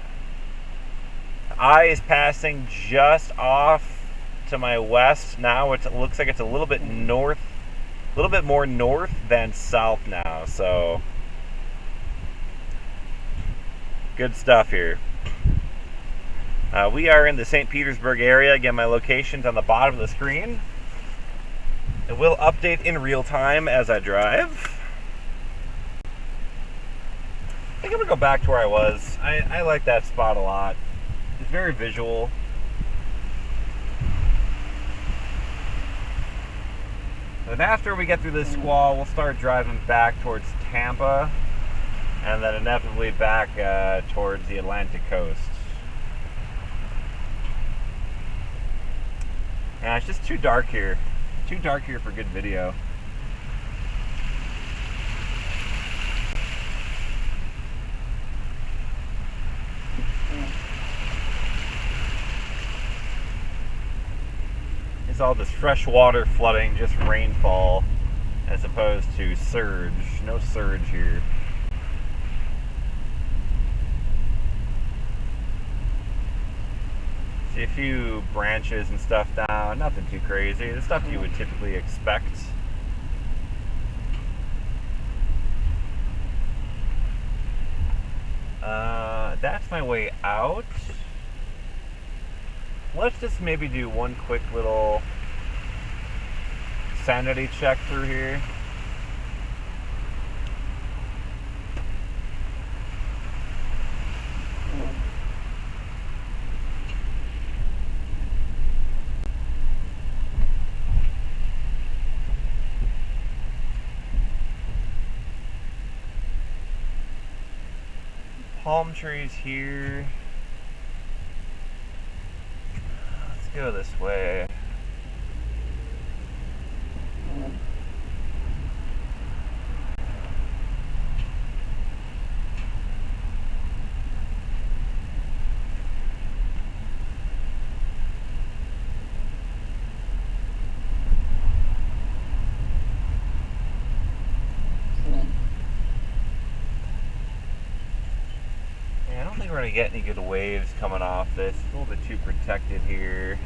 Eye is passing just off to my west now. It looks like it's a little bit north, a little bit more north than south now. So good stuff here. We are in the St. Petersburg area. Again, my location's on the bottom of the screen. It will update in real time as I drive. I think I'm going to go back to where I was. I like that spot a lot. It's very visual. And after we get through this squall, we'll start driving back towards Tampa and then inevitably back towards the Atlantic coast. Yeah, it's just too dark here. Too dark here for good video. It's all just fresh water flooding, just rainfall, as opposed to surge. No surge here. See a few branches and stuff down, nothing too crazy. The stuff you would typically expect. That's my way out. Let's just maybe do one quick little sanity check through here. Palm trees here. Let's go this way. I don't think we're going to get any good waves coming off this. It's a little bit too protected here.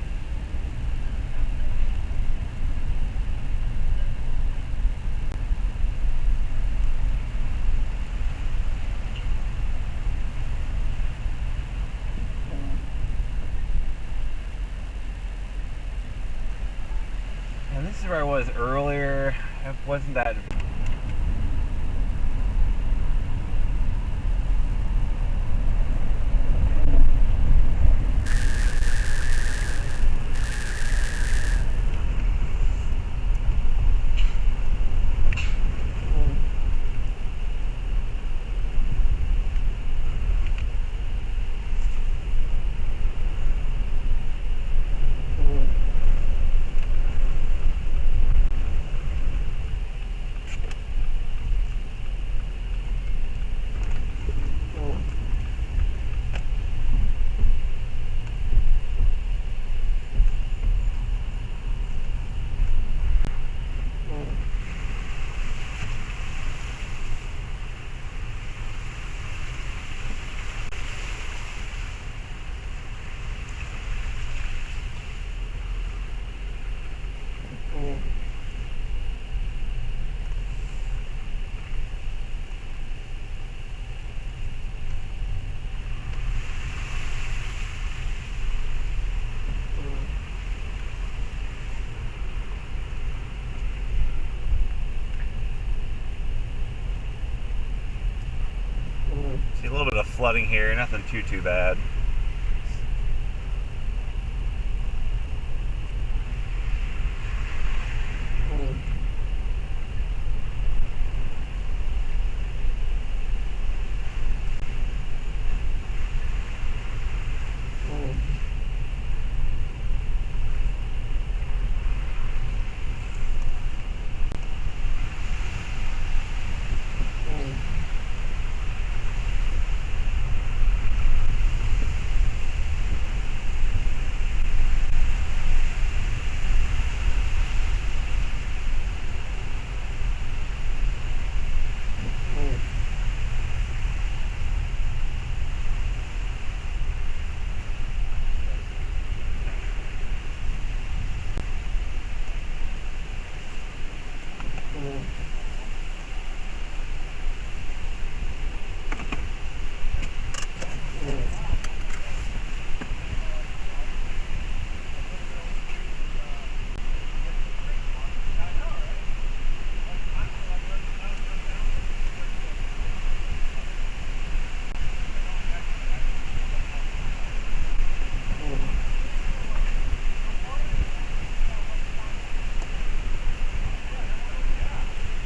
where I was earlier. It wasn't that. See a little bit of flooding here, nothing too bad.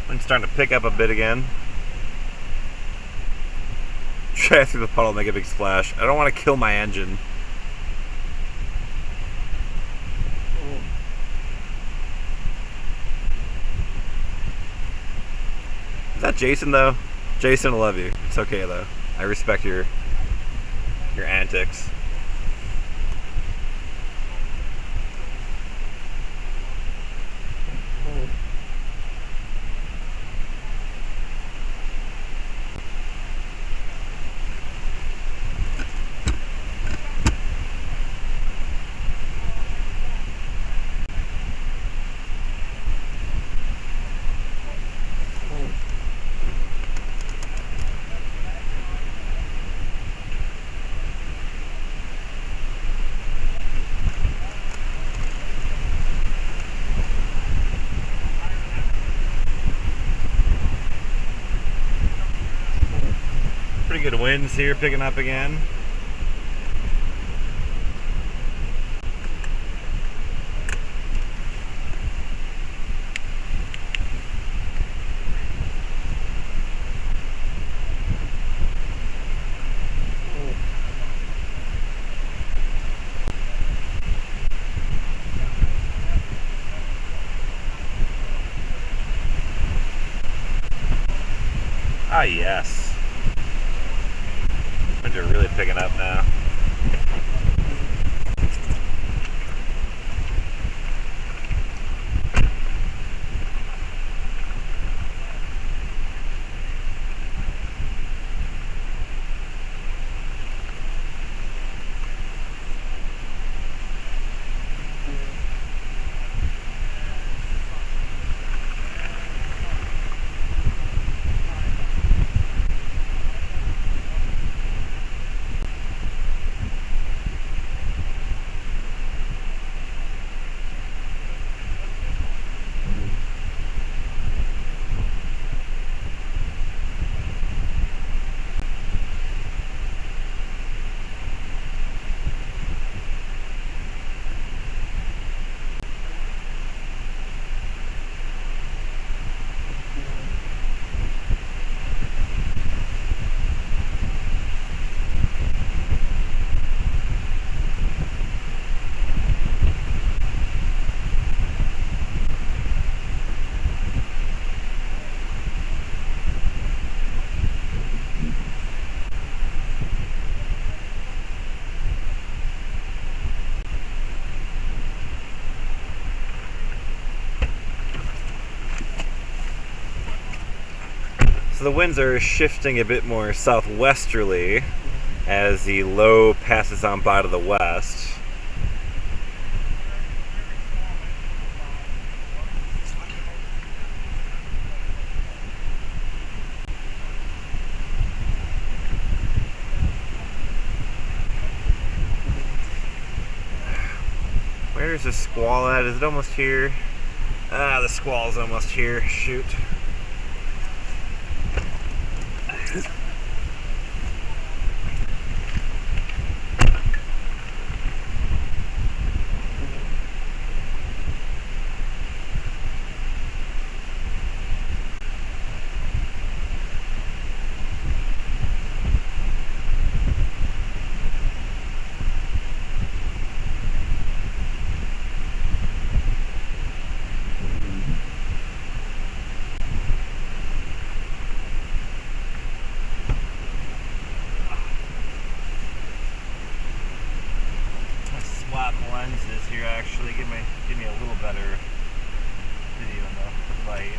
Wind's starting to pick up a bit again. Try through the puddle, make a big splash. I don't want to kill my engine. Is that Jason though? Jason, I love you. It's okay though. I respect your antics. Pretty good winds here, picking up again. Ah, yes. Winds are really picking up now. So the winds are shifting a bit more southwesterly as the low passes on by to the west. Where's the squall at? Is it almost here? Ah, the squall's almost here. Shoot. Swap lenses here actually give me a little better video in the light.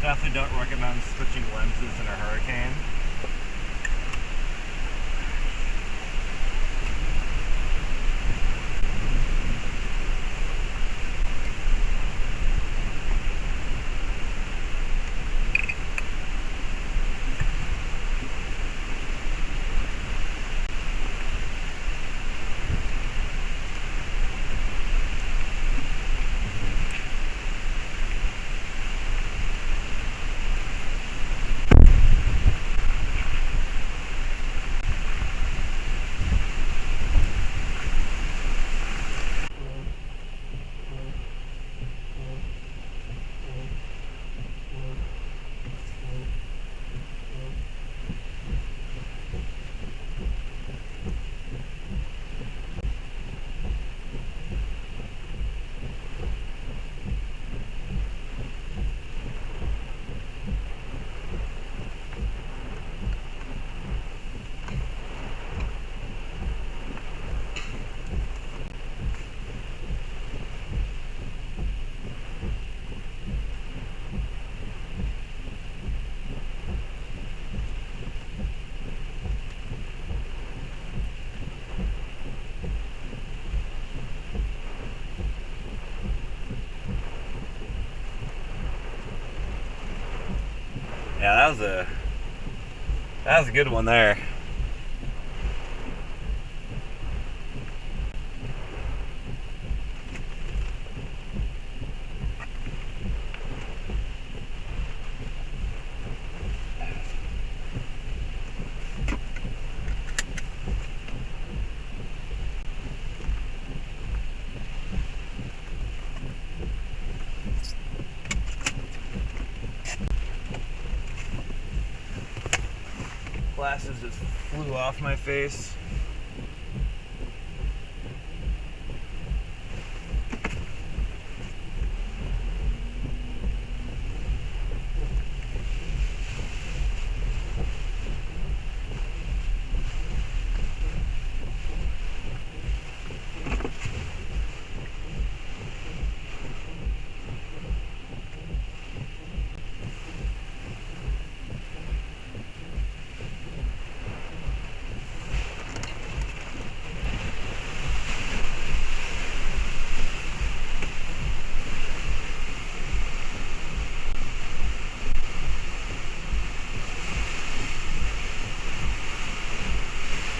Definitely don't recommend switching lenses in a hurricane. Yeah, that was a good one there. Glasses just flew off my face.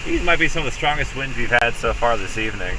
These might be some of the strongest winds we've had so far this evening.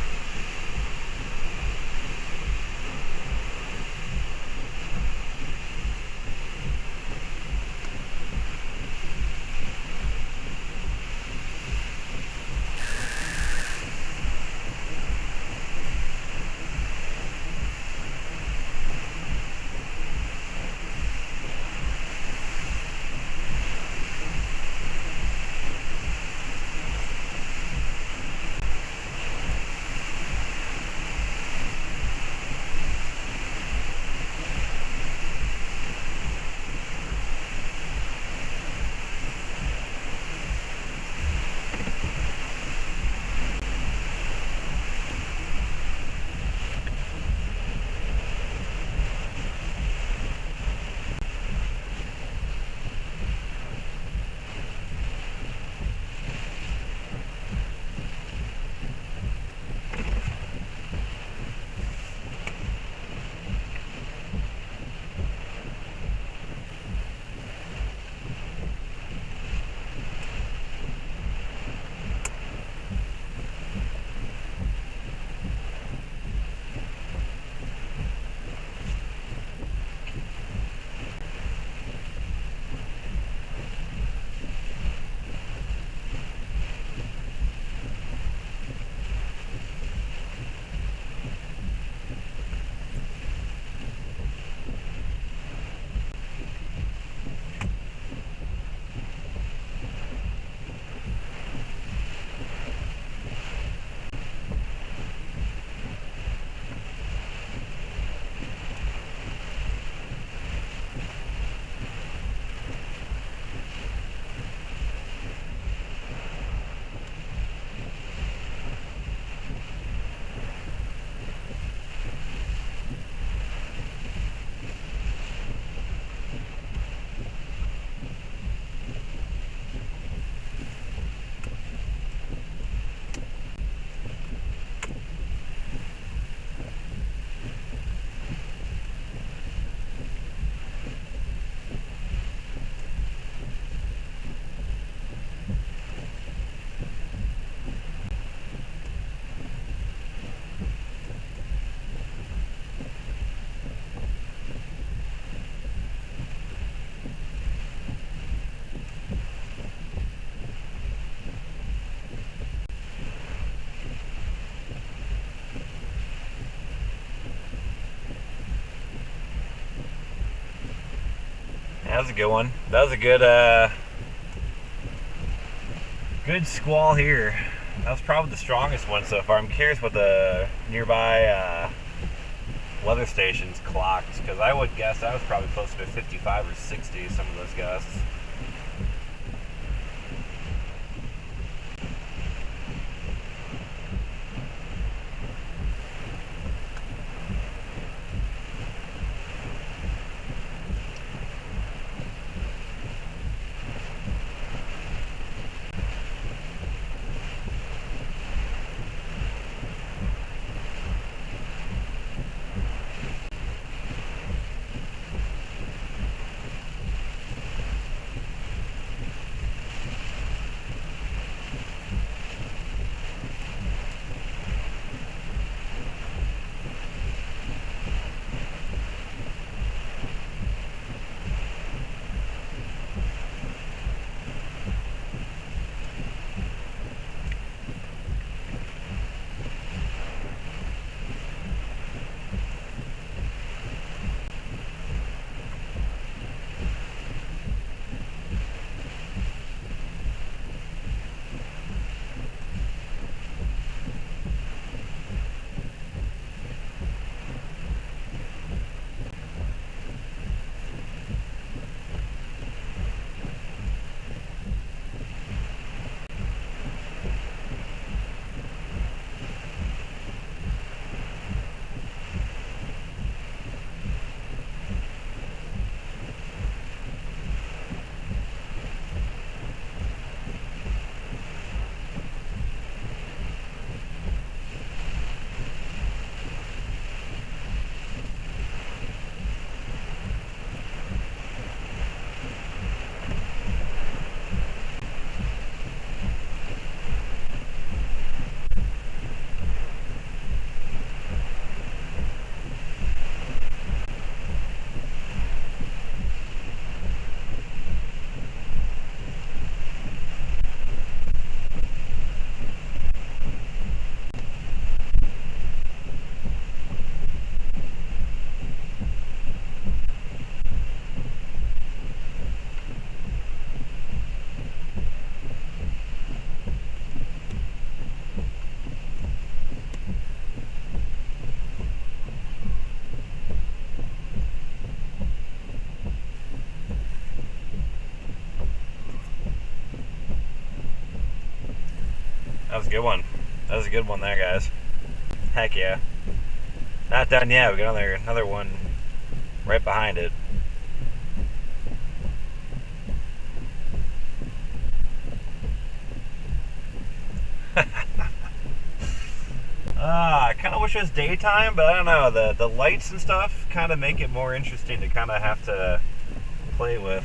That was a good one. That was a good squall here. That was probably the strongest one so far. I'm curious what the nearby weather stations clocked, because I would guess that was probably closer to 55 or 60, some of those gusts. That was a good one. That was a good one there, guys. Heck yeah. Not done yet. We got another one right behind it. I kind of wish it was daytime, but I don't know. The lights and stuff kind of make it more interesting to kind of have to play with.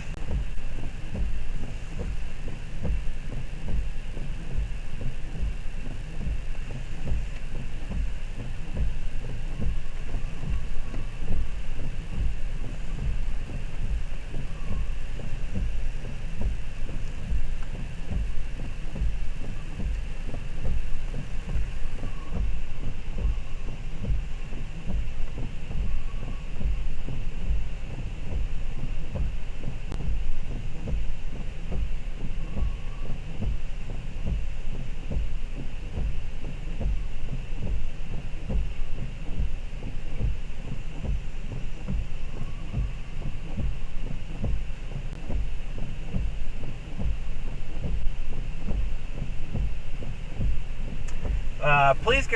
Police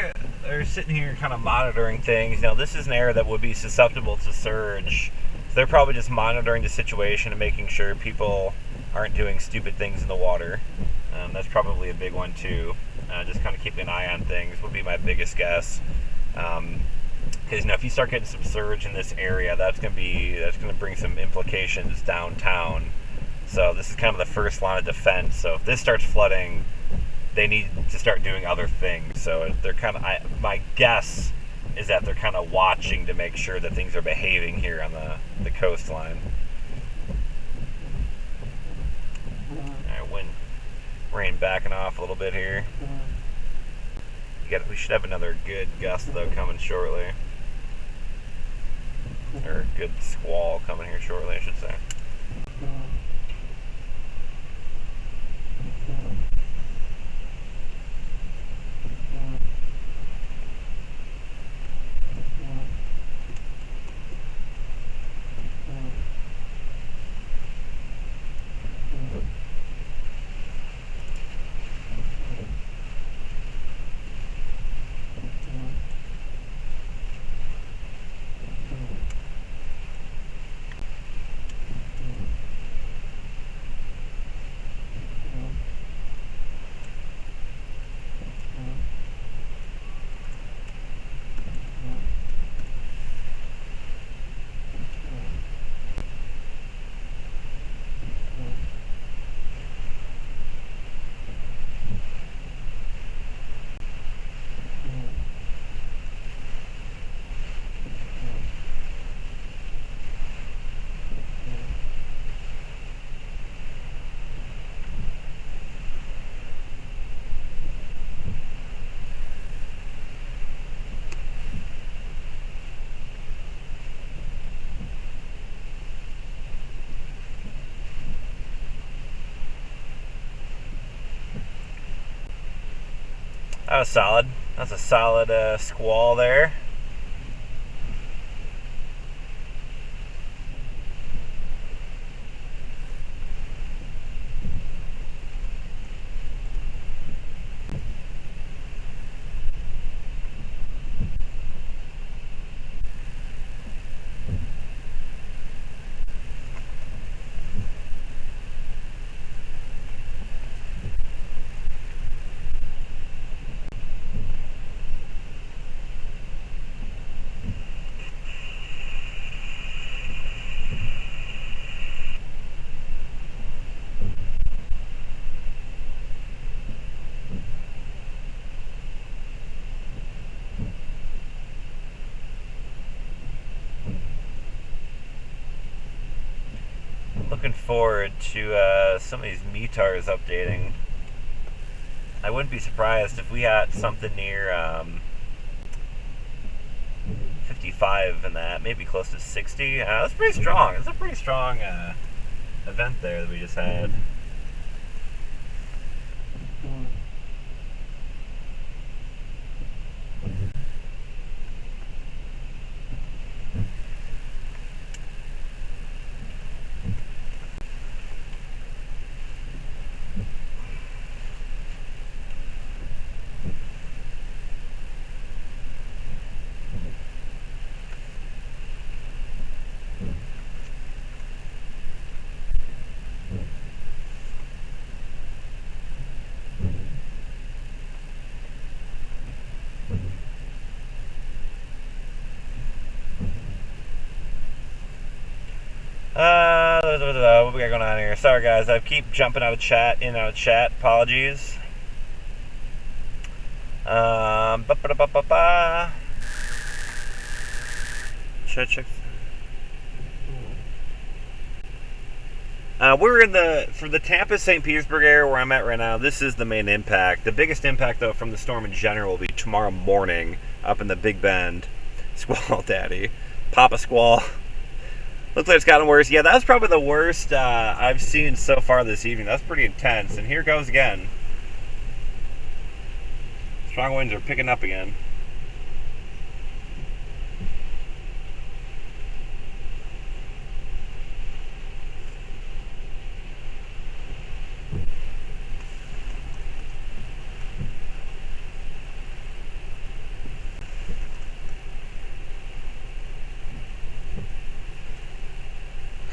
are sitting here kind of monitoring things. You know, this is an area that would be susceptible to surge. So they're probably just monitoring the situation and making sure people aren't doing stupid things in the water. That's probably a big one too. Just kind of keeping an eye on things would be my biggest guess. Because you know, if you start getting some surge in this area, that's going to bring some implications downtown. So this is kind of the first line of defense. So if this starts flooding, they need to start doing other things. So they're kind of, my guess is that they're kind of watching to make sure that things are behaving here on the coastline. Alright, wind, rain backing off a little bit here. We should have another good gust though coming shortly. Or a good squall coming here shortly, I should say. That was solid. That's a solid squall there. Looking forward to some of these METARs updating. I wouldn't be surprised if we had something near 55 in that, maybe close to 60. That's pretty strong. It's a pretty strong event there that we just had. What we got going on here? Sorry guys, I keep jumping out of chat, in and out of chat. Apologies. Check. We're for the Tampa St. Petersburg area where I'm at right now. This is the main impact. The biggest impact, though, from the storm in general will be tomorrow morning up in the Big Bend. Squall Daddy. Papa Squall. Looks like it's gotten worse. Yeah, that was probably the worst I've seen so far this evening. That's pretty intense. And here goes again. Strong winds are picking up again.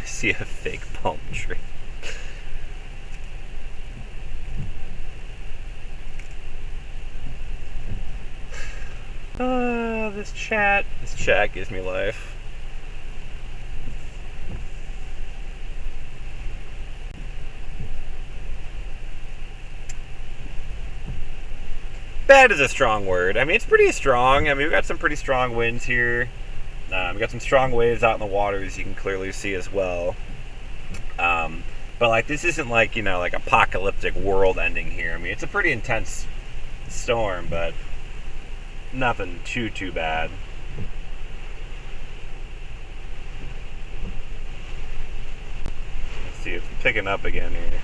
See a fake palm tree. This chat gives me life. Bad is a strong word. I mean, it's pretty strong. I mean, we've got some pretty strong winds here. We've got some strong waves out in the water, as you can clearly see as well. But like, this isn't like, you know, like apocalyptic world ending here. I mean, it's a pretty intense storm, but nothing too bad. Let's see, it's picking up again here.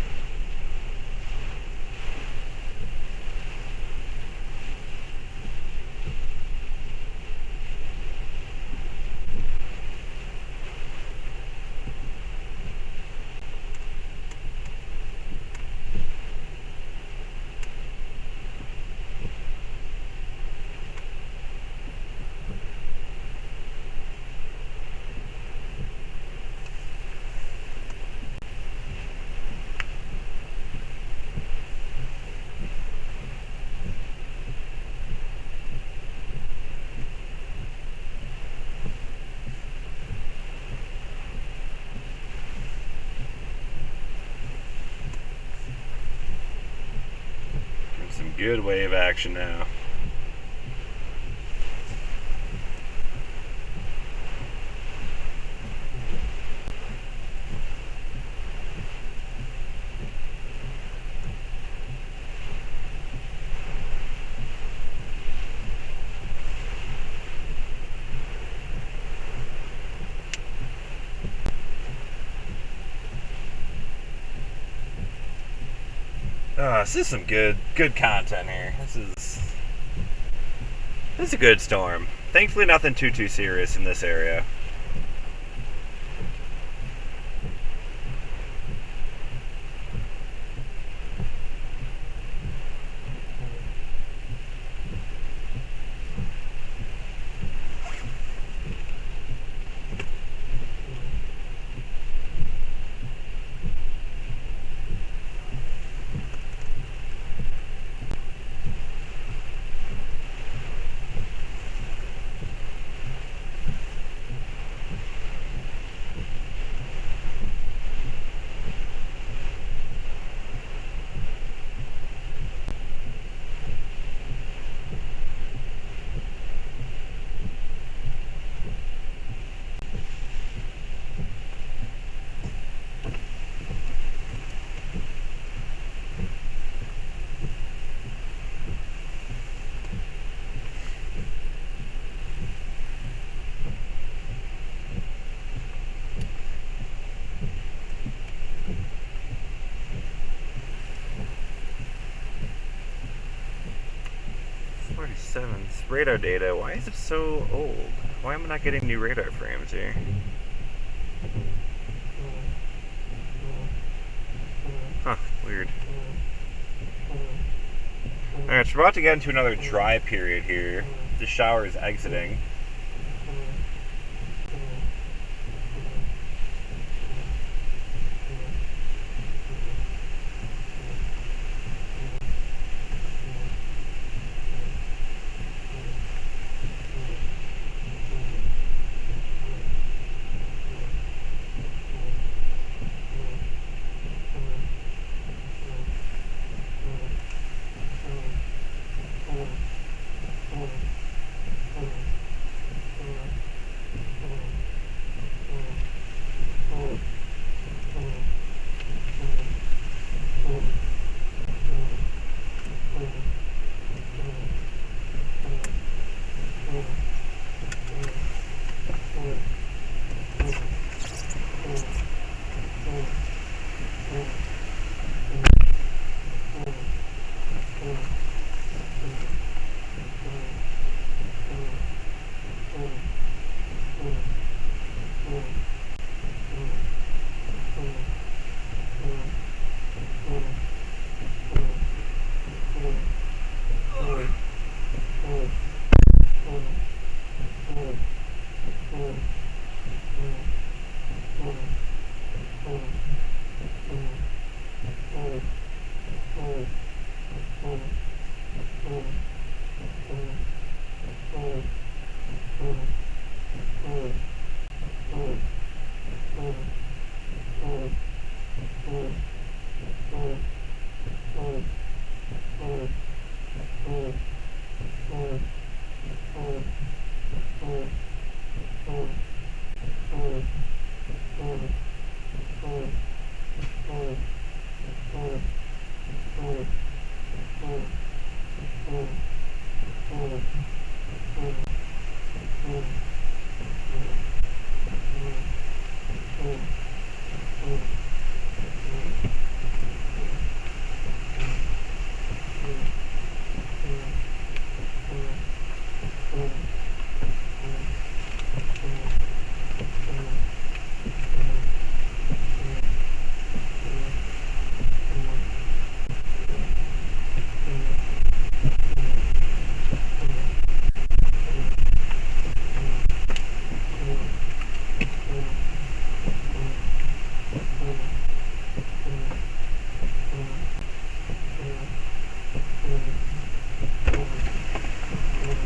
Some good wave action now. This is some good content here. This is This is a good storm. Thankfully, nothing too serious in this area. This radar data, why is it so old? Why am I not getting new radar frames here? Huh, weird. Alright, so we're about to get into another dry period here. The shower is exiting.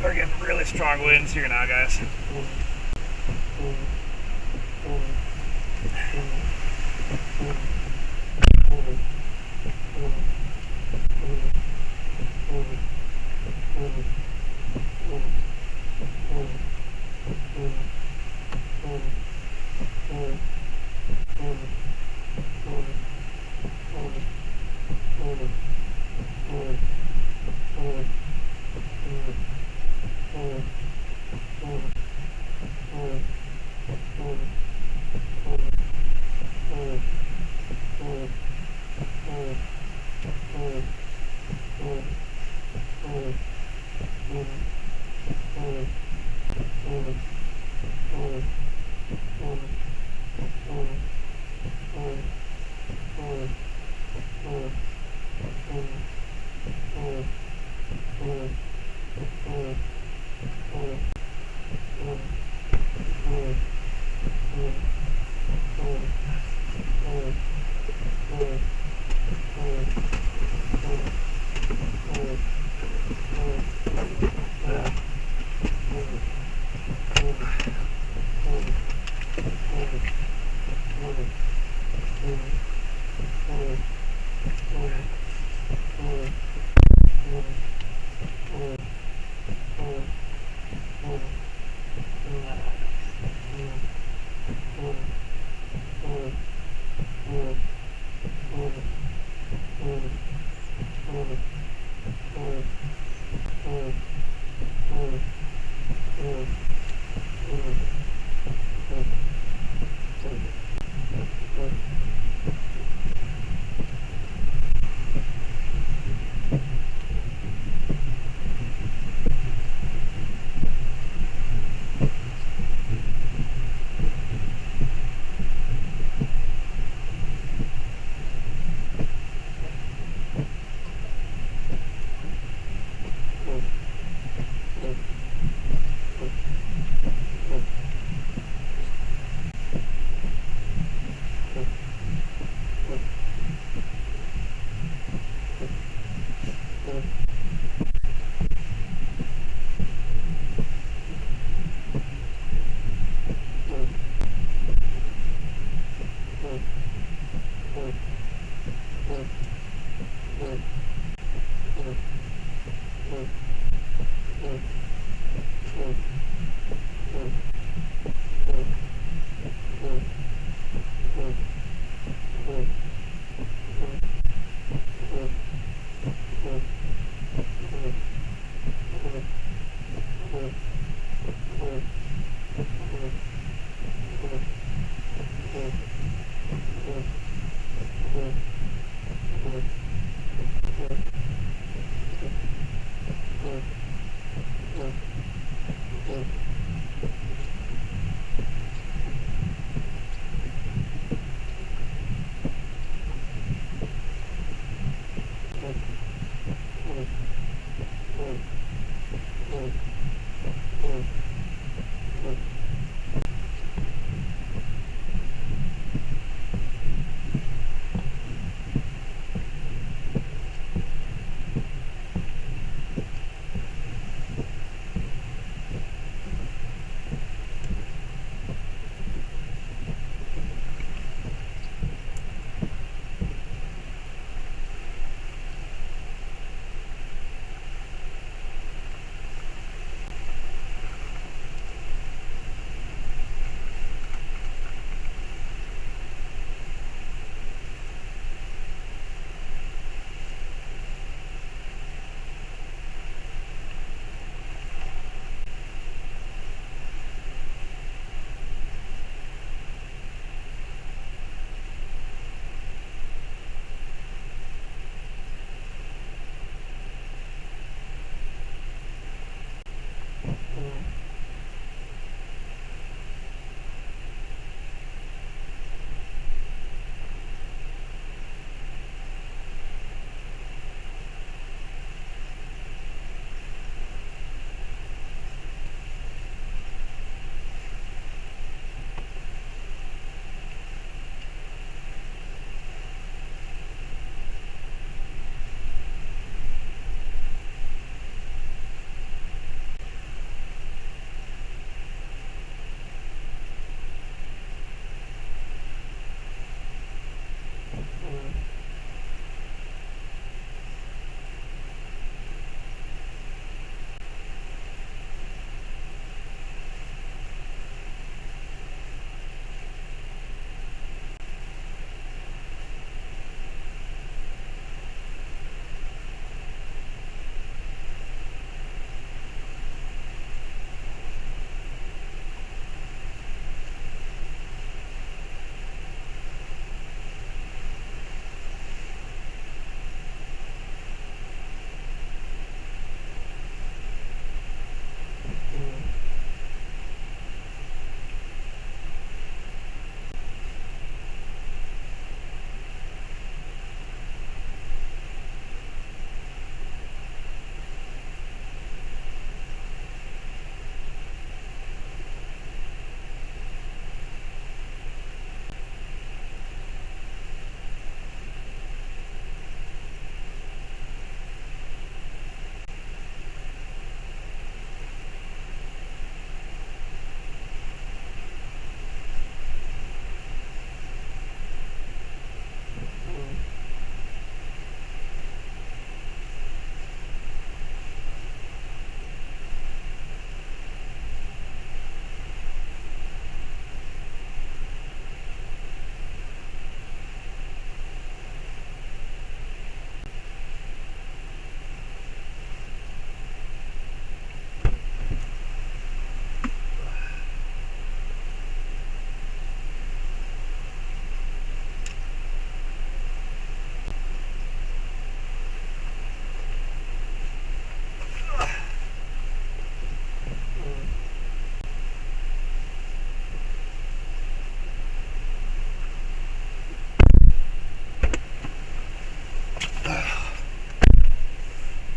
We're getting really strong winds here now, guys.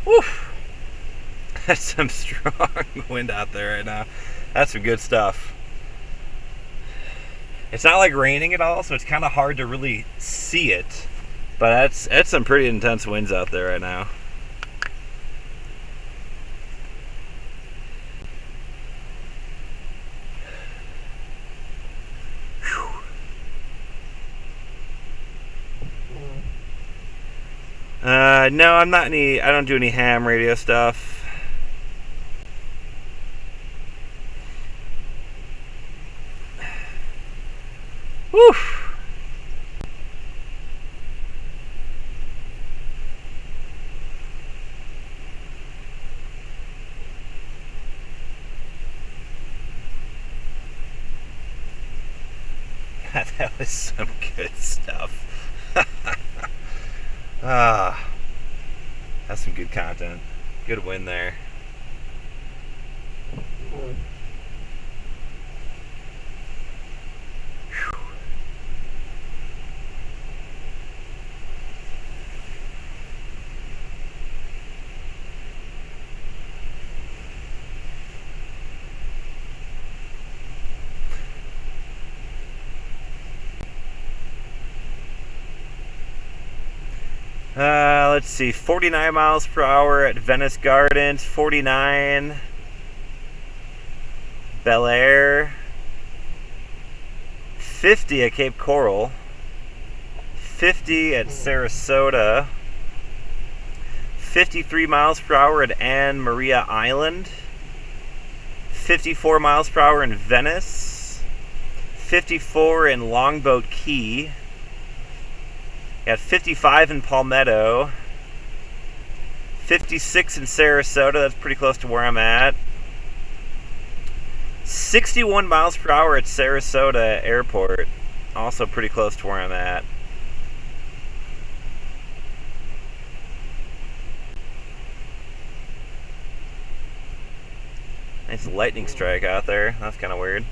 Woo! That's some strong wind out there right now. That's some good stuff. It's not like raining at all, so it's kind of hard to really see it. But that's some pretty intense winds out there right now. No, I'm not any. I don't do any ham radio stuff. Whew. That was some good stuff. That's some good content. Good win there. Let's see, 49 miles per hour at Venice Gardens, 49 Bel Air, 50 at Cape Coral, 50 at Sarasota, 53 miles per hour at Anne Maria Island, 54 miles per hour in Venice, 54 in Longboat Key, got 55 in Palmetto, 56 in Sarasota, that's pretty close to where I'm at. 61 miles per hour at Sarasota Airport, also pretty close to where I'm at. Nice lightning strike out there, that's kind of weird.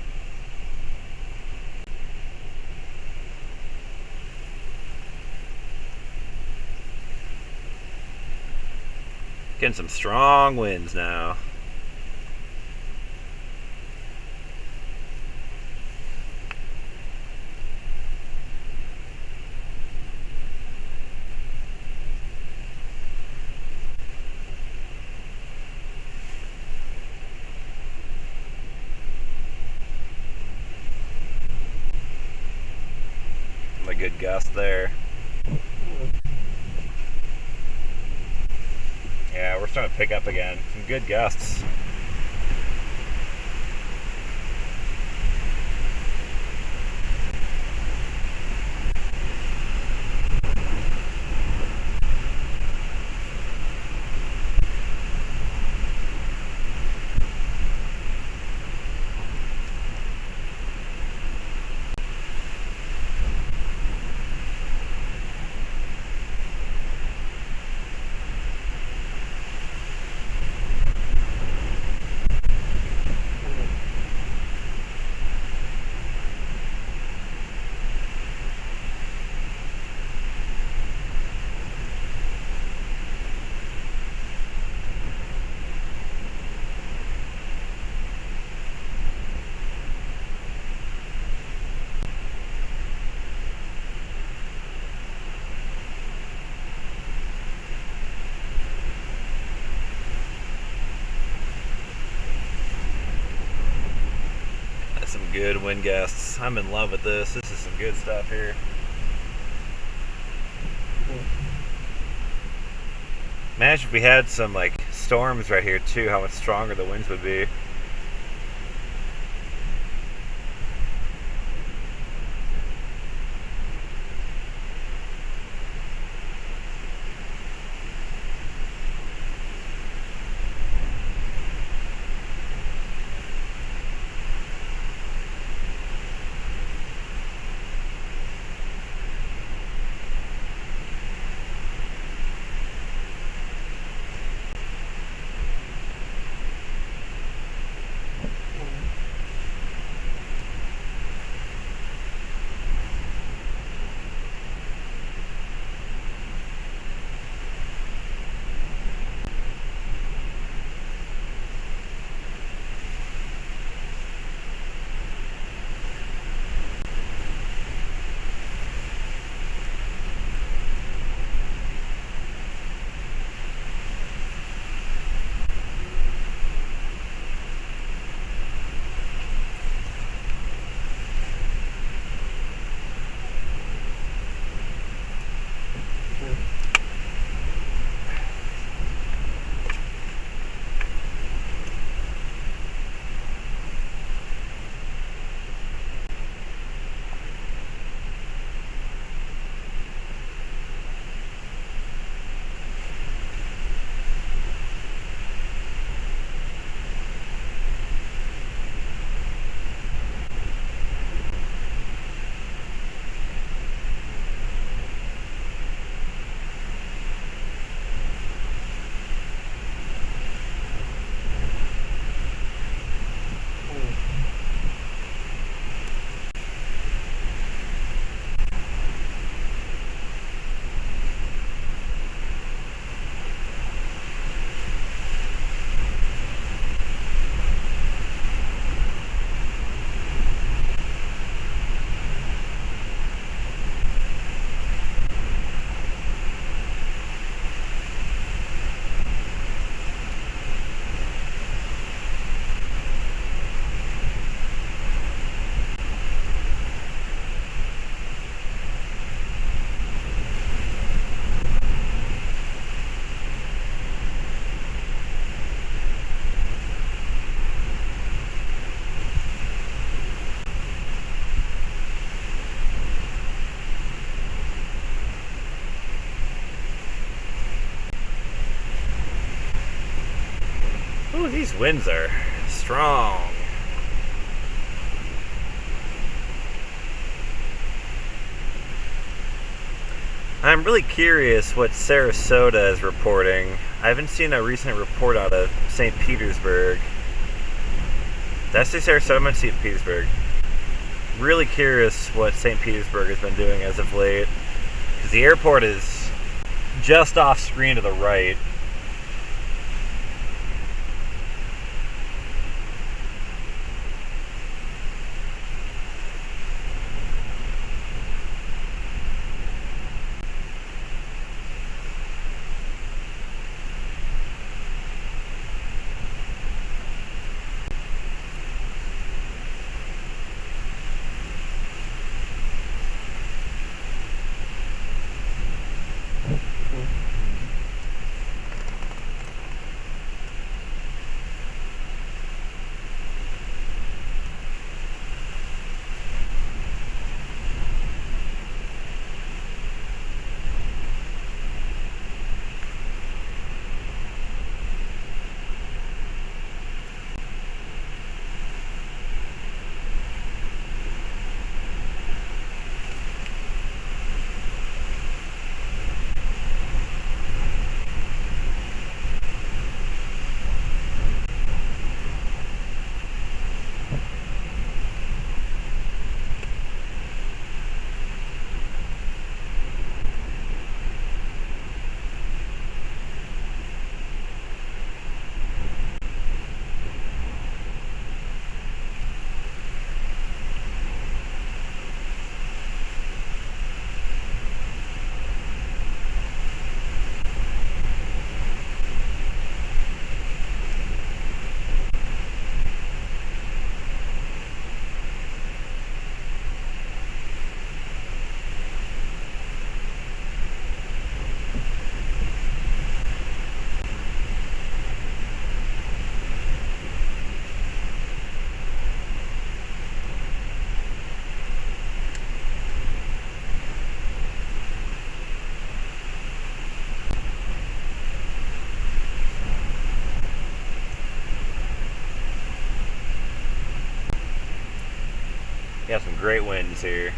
Getting some strong winds now. A good gust there. Yeah, we're starting to pick up again. Some good gusts. good wind gusts. I'm in love with this. This is some good stuff here. Imagine if we had some like storms right here too, how much stronger the winds would be. Ooh, these winds are strong. I'm really curious what Sarasota is reporting. I haven't seen a recent report out of St. Petersburg. Did I say Sarasota? I meant St. Petersburg. Really curious what St. Petersburg has been doing as of late. Because the airport is just off screen to the right. Got some great winds here.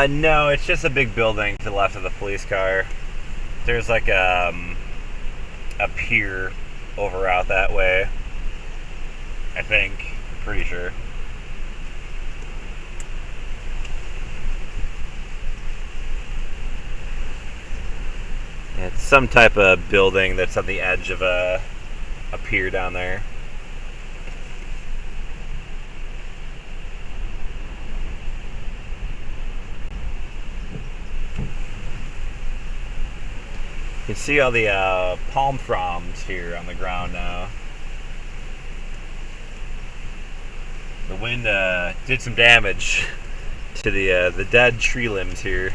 No, it's just a big building to the left of the police car. There's like a pier over out that way. I think. I'm pretty sure. It's some type of building that's on the edge of a pier down there. You can see all the palm fronds here on the ground now. The wind did some damage to the dead tree limbs here.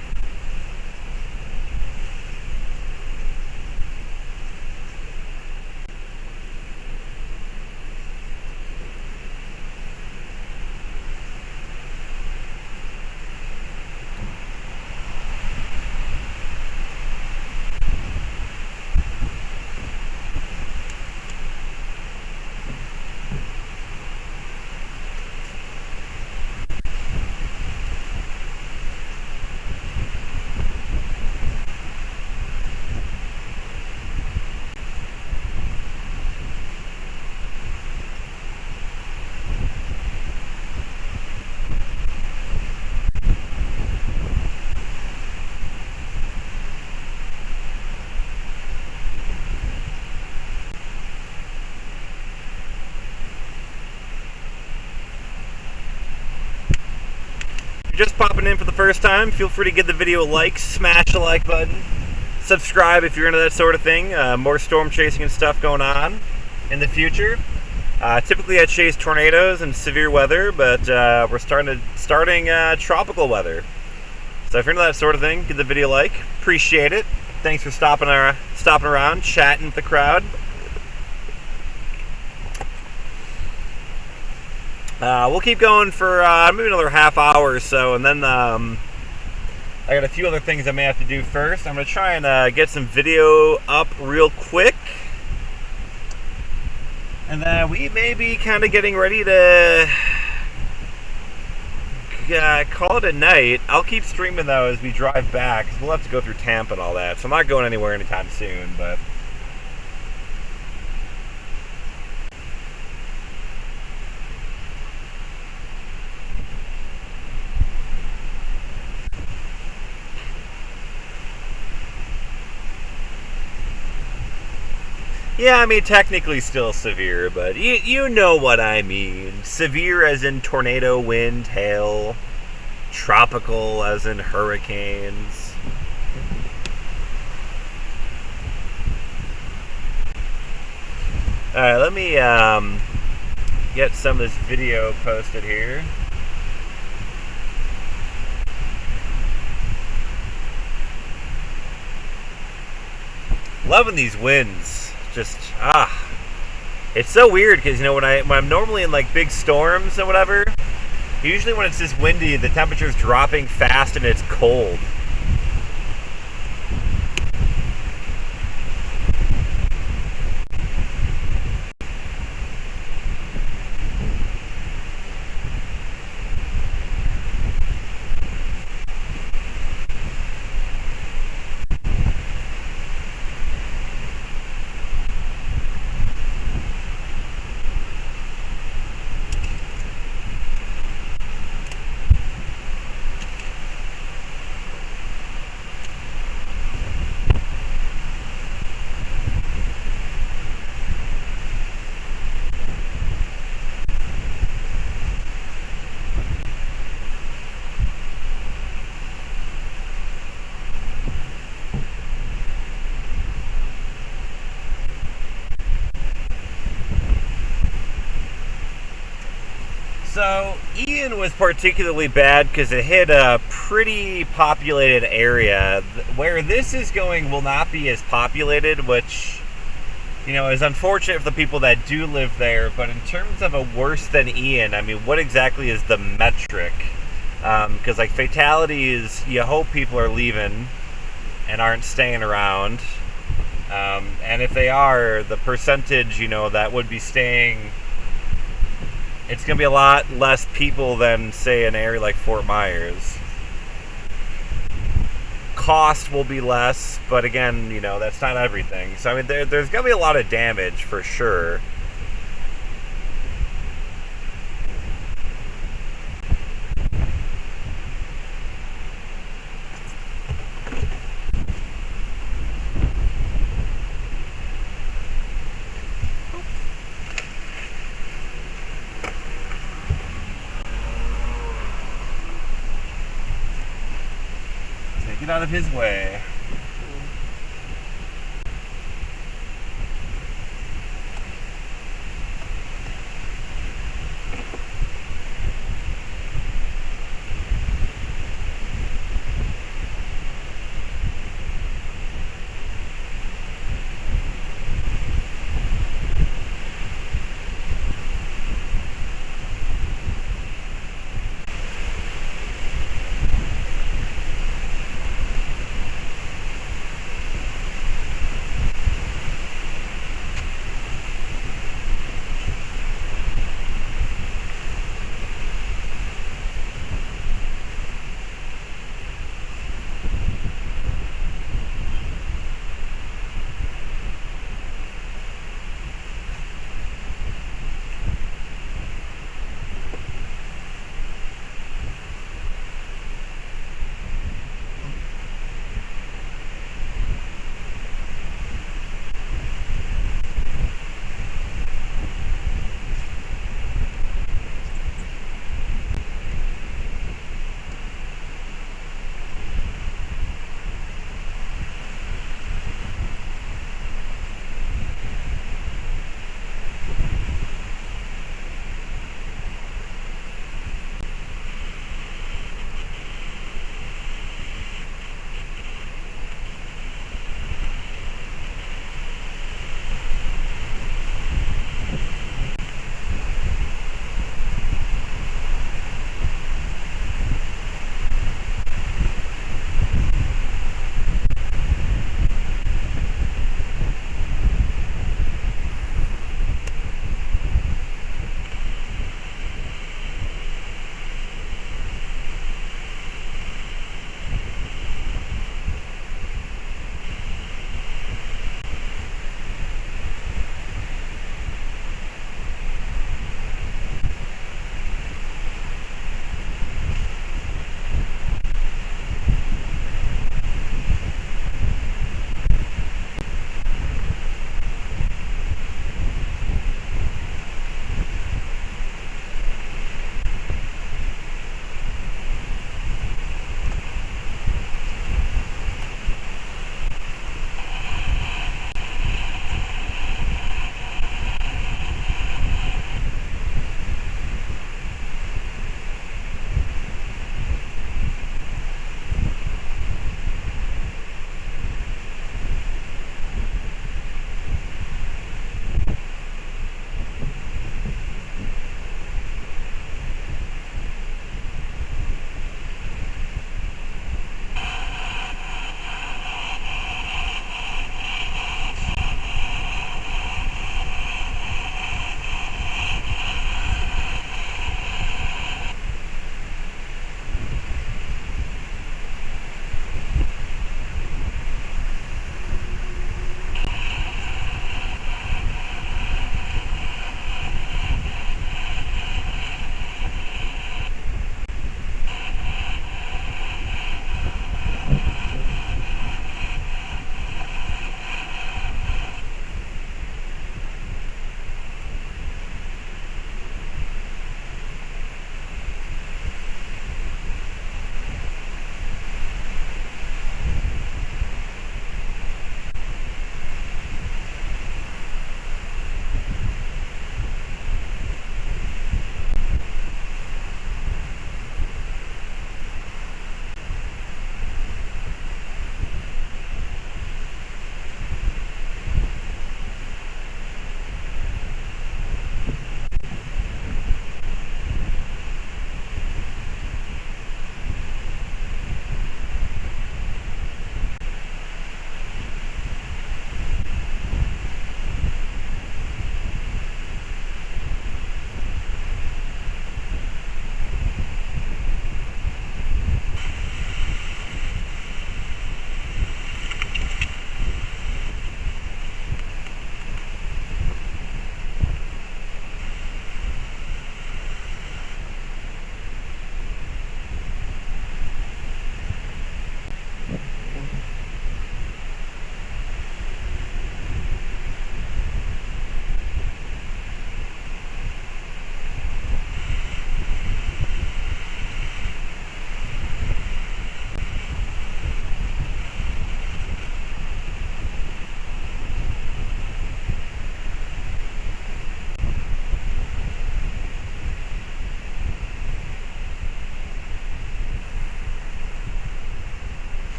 just popping in for the first time, feel free to give the video a like, smash the like button, subscribe if you're into that sort of thing. More storm chasing and stuff going on in the future. Typically I chase tornadoes and severe weather, but we're starting tropical weather. So if you're into that sort of thing, give the video a like. Appreciate it. Thanks for stopping around, chatting with the crowd. We'll keep going for maybe another half hour or so, and then I got a few other things I may have to do first. I'm going to try and get some video up real quick. And then we may be kind of getting ready to call it a night. I'll keep streaming though as we drive back, because we'll have to go through Tampa and all that. So I'm not going anywhere anytime soon, but... yeah, I mean, technically still severe, but you know what I mean. Severe as in tornado, wind, hail. Tropical as in hurricanes. Alright, let me get some of this video posted here. Loving these winds. Just it's so weird because, you know, when I'm normally in like big storms or whatever, usually when it's this windy, the temperature's dropping fast and it's cold. So, Ian was particularly bad because it hit a pretty populated area. Where this is going will not be as populated, which, you know, is unfortunate for the people that do live there. But in terms of a worse than Ian, I mean, what exactly is the metric? Because, like, fatalities, you hope people are leaving and aren't staying around. And if they are, the percentage, you know, that would be staying... it's going to be a lot less people than, say, an area like Fort Myers. Cost will be less, but again, you know, that's not everything. So, I mean, there's going to be a lot of damage for sure. Get out of his way.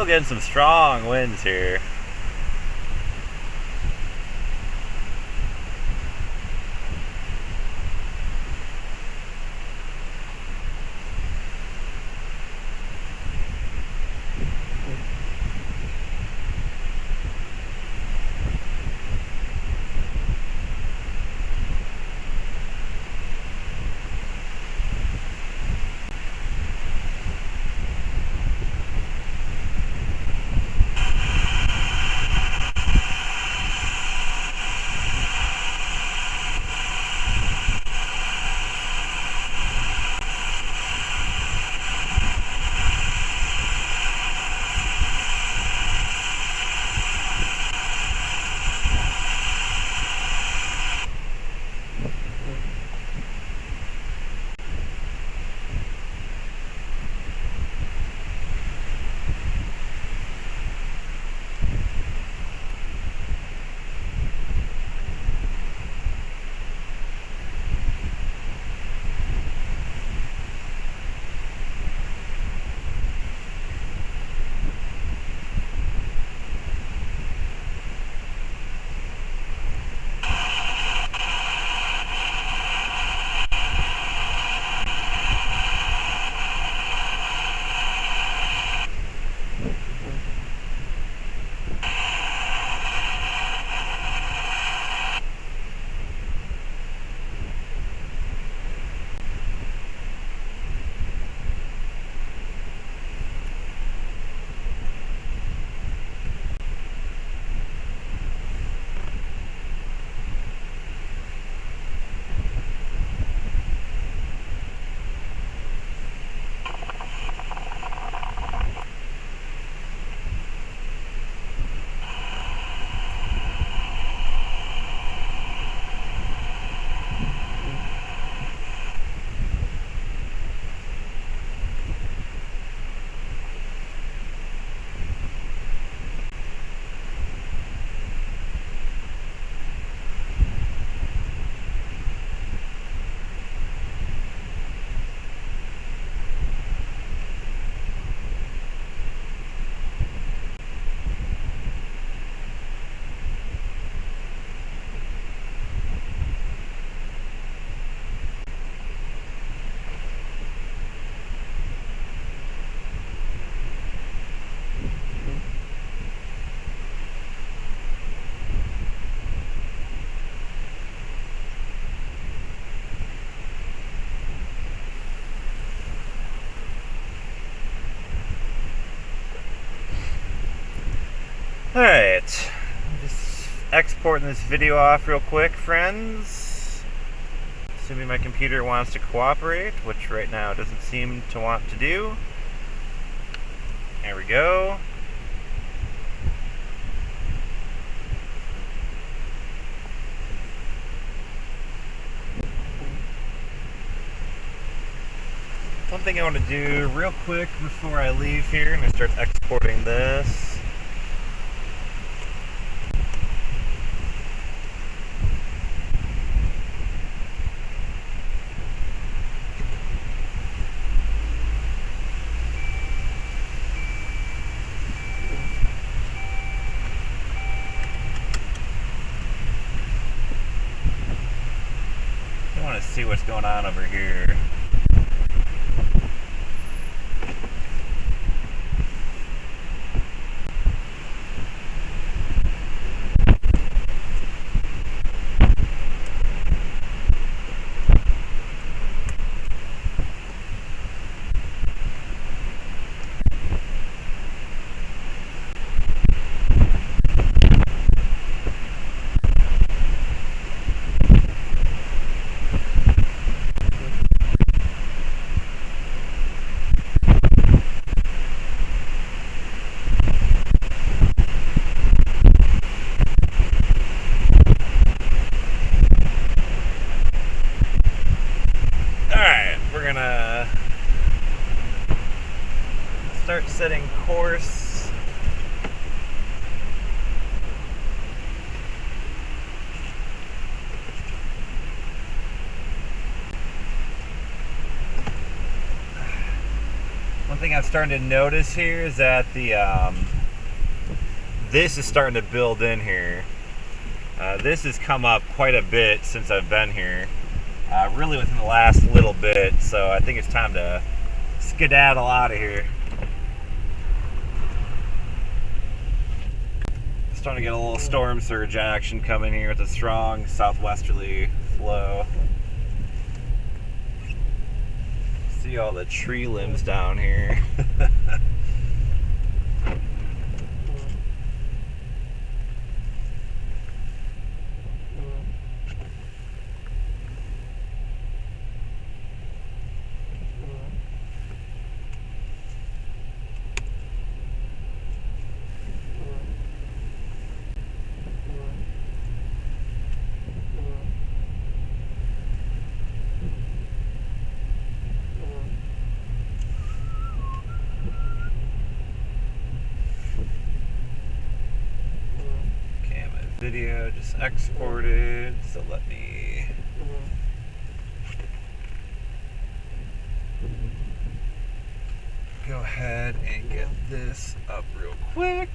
Still getting some strong winds here. Alright, just exporting this video off real quick, friends. Assuming my computer wants to cooperate, which right now it doesn't seem to want to do. There we go. One thing I want to do real quick before I leave here, I'm going to start exporting this. I want to see what's going on over here. Start setting course. One thing I'm starting to notice here is that this is starting to build in here. This has come up quite a bit since I've been here, really within the last little bit, so I think it's time to skedaddle out of here. Starting to get a little storm surge action coming here with a strong southwesterly flow. See all the tree limbs down here. Video just exported, so let me go ahead and get this up real quick.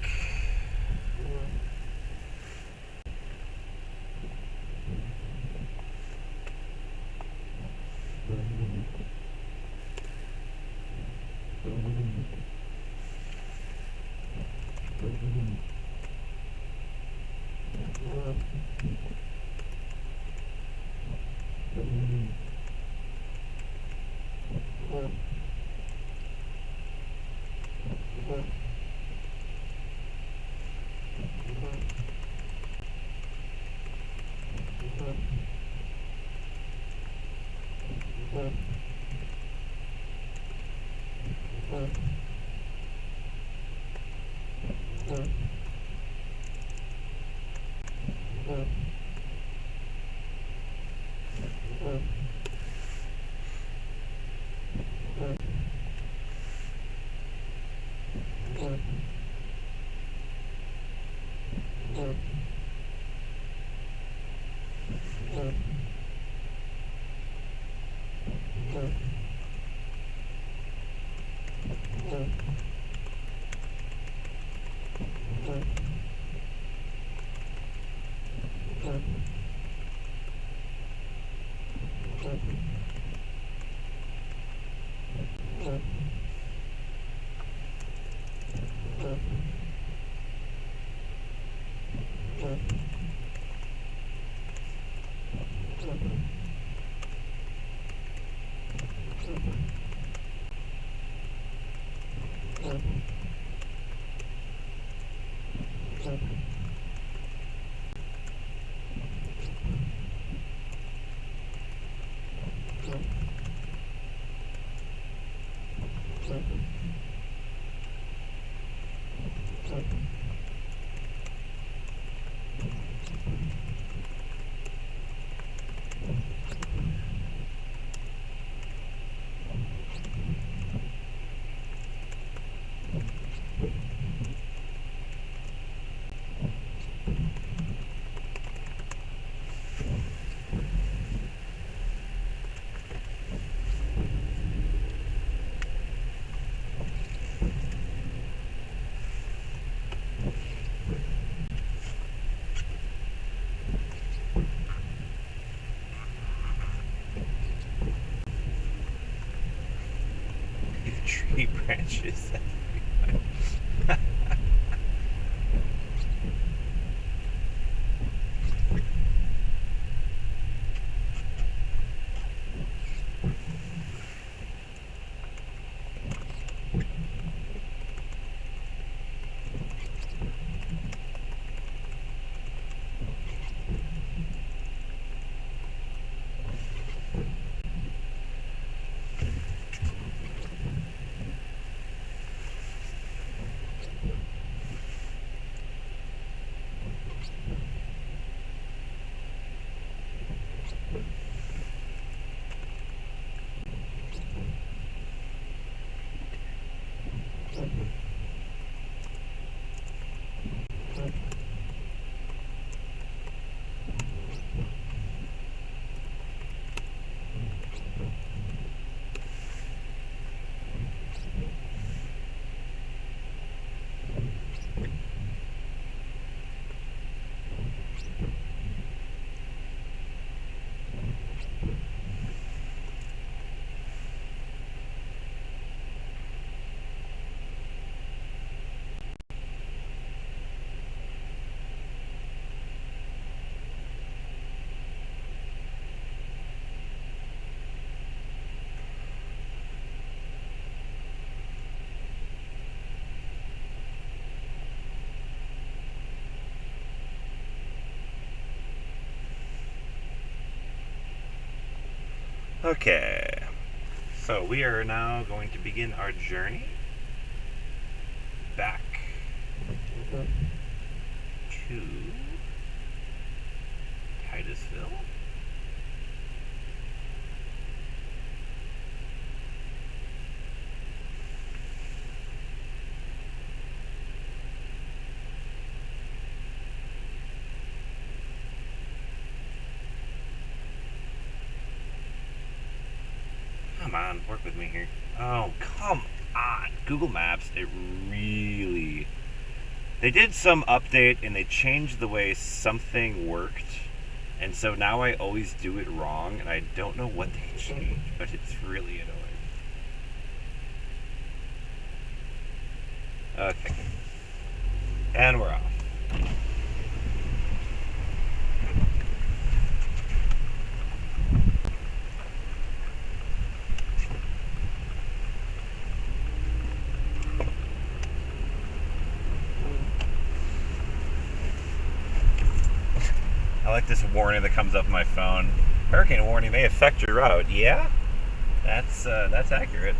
Tree branches everywhere. Okay, so we are now going to begin our journey back to Titusville. Come on, work with me here. Oh, come on. Google Maps, it really... They did some update and they changed the way something worked. And so now I always do it wrong and I don't know what they changed, but it's really annoying. Okay. And we're off. I like this warning that comes up on my phone. Hurricane warning may affect your route. Yeah? That's accurate.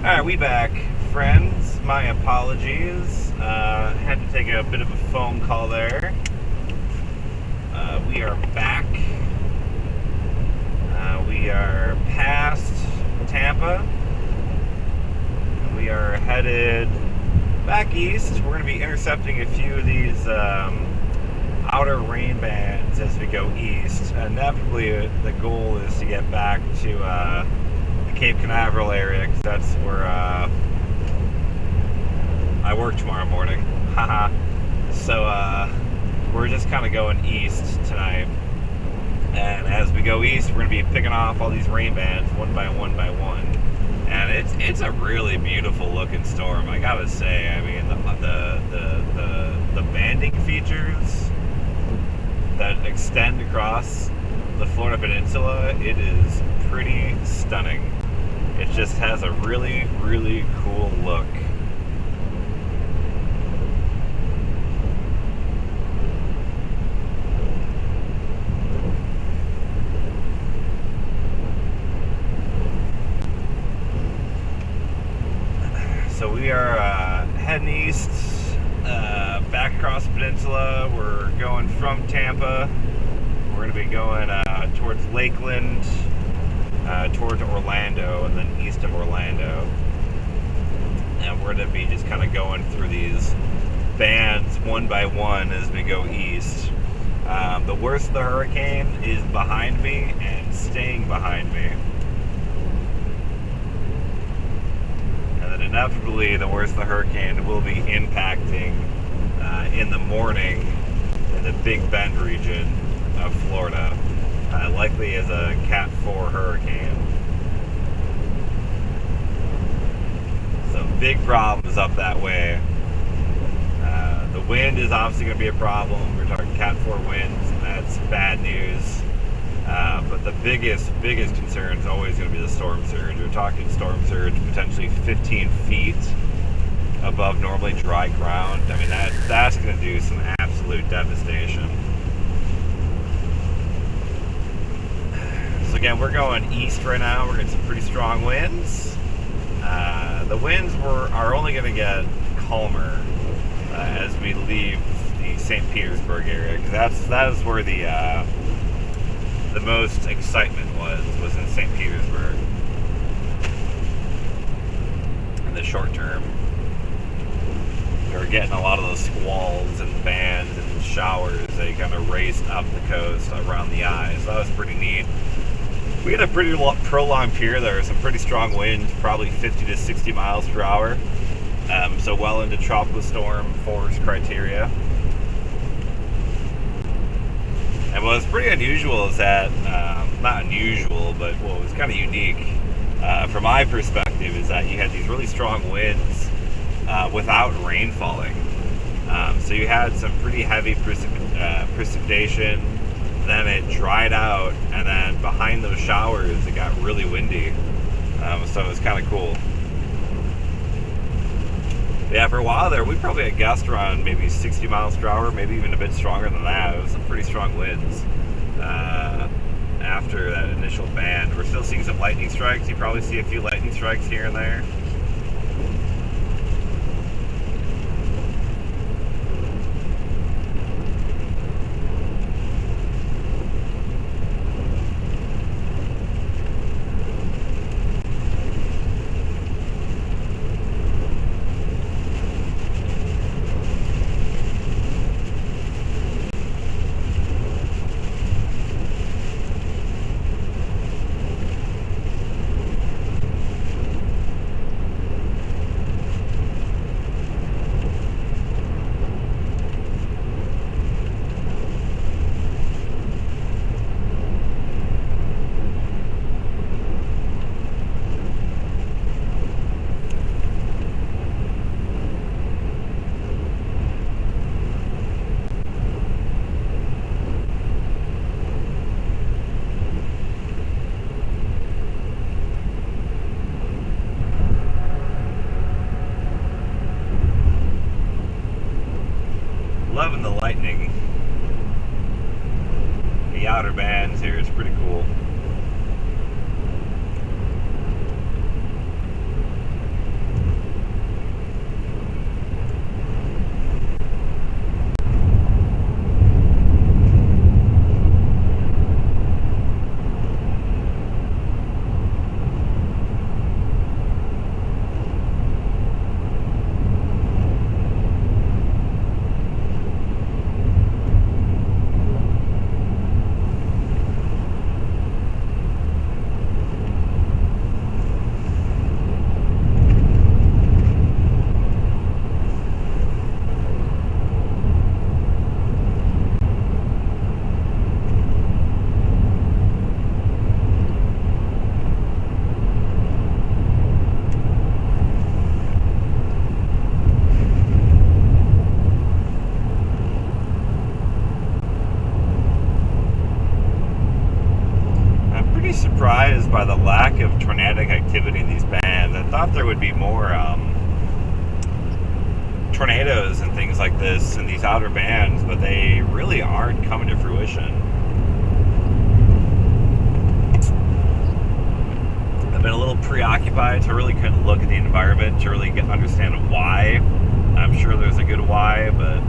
Alright, we back, friends. My apologies. Had to take a bit of a phone call there. We are back. We are past Tampa. We are headed back east. We're going to be intercepting a few of these outer rain bands as we go east. Inevitably, the goal is to get back to the Cape Canaveral area, because that's where I work tomorrow morning. Haha. So we're just kind of going east tonight. And as we go east, we're going to be picking off all these rain bands one by one by one. And it's a really beautiful looking storm, I gotta say. I mean, the banding features that extend across the Florida Peninsula, it is pretty stunning. It just has a really, really cool look. So we are heading east, back across the peninsula. We're going from Tampa. We're going to be going towards Lakeland, towards Orlando, and then east of Orlando. And we're going to be just kind of going through these bands one by one as we go east. The worst of the hurricane is behind me and staying behind me. Inevitably, the worst of the hurricane will be impacting in the morning in the Big Bend region of Florida, likely as a Cat 4 hurricane. So big problems up that way. The wind is obviously going to be a problem. We're talking Cat 4 winds, and that's bad news. But the biggest concern is always going to be the storm surge. We're talking storm surge potentially 15 feet above normally dry ground. I mean, that's going to do some absolute devastation. So again, we're going east right now. We're getting some pretty strong winds. The winds are only going to get calmer as we leave the St. Petersburg area, because that is where the most excitement was in St. Petersburg in the short term. We were getting a lot of those squalls and bands and showers. They kind of raced up the coast around the eye, so that was pretty neat. We had a pretty prolonged period. There were some pretty strong winds, probably 50 to 60 miles per hour, so well into tropical storm force criteria. And what was pretty unusual is that, not unusual, but what was kind of unique from my perspective is that you had these really strong winds without rain falling. So you had some pretty heavy precipitation, then it dried out, and then behind those showers it got really windy. So it was kind of cool. Yeah, for a while there, we probably had gusts around maybe 60 miles per hour, maybe even a bit stronger than that. It was some pretty strong winds after that initial band. We're still seeing some lightning strikes. You probably see a few lightning strikes here and there. Loving the lightning. The outer bands here is pretty cool. by the lack of tornadic activity in these bands. I thought there would be more tornadoes and things like this in these outer bands, but they really aren't coming to fruition. I've been a little preoccupied to really kind of look at the environment to really understand why. I'm sure there's a good why, but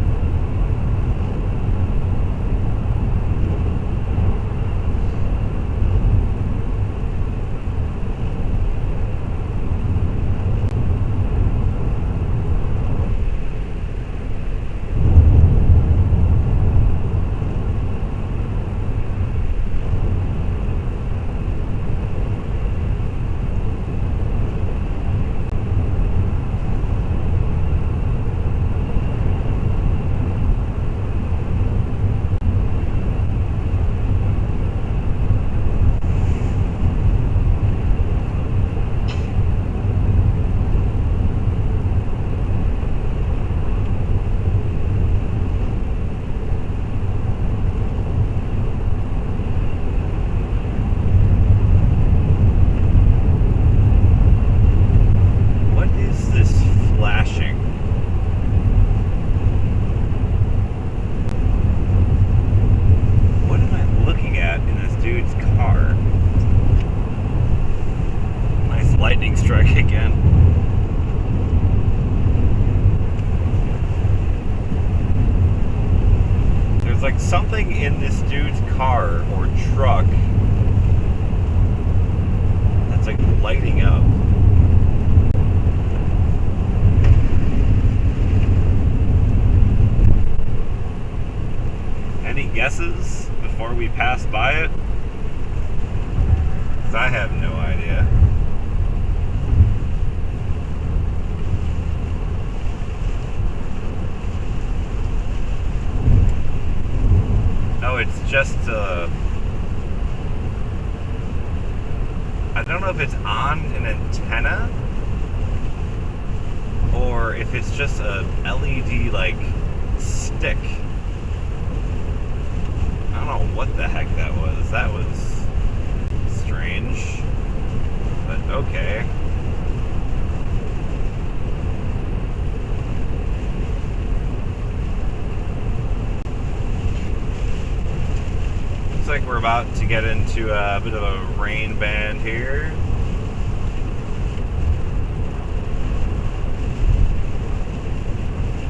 something in this dude's car or truck that's like lighting up. Any guesses before we pass by it? 'Cause I have no idea. Oh, it's just I don't know if it's on an antenna or if it's just a LED like stick. I don't know what the heck that was. That was strange, but okay. Looks like we're about to get into a bit of a rain band here.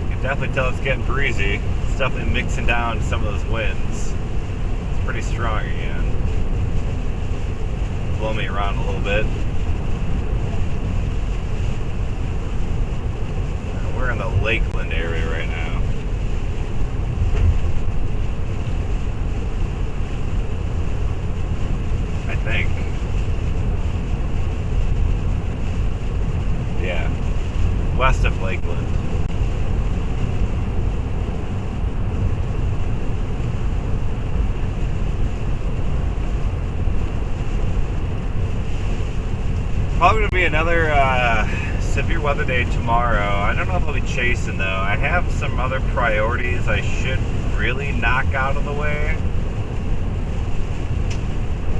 You can definitely tell it's getting breezy. It's definitely mixing down some of those winds. It's pretty strong again. Blow me around a little bit. We're in the Lakeland area right now. I think. Yeah. West of Lakeland. Probably going to be another severe weather day tomorrow. I don't know if I'll be chasing though. I have some other priorities I should really knock out of the way,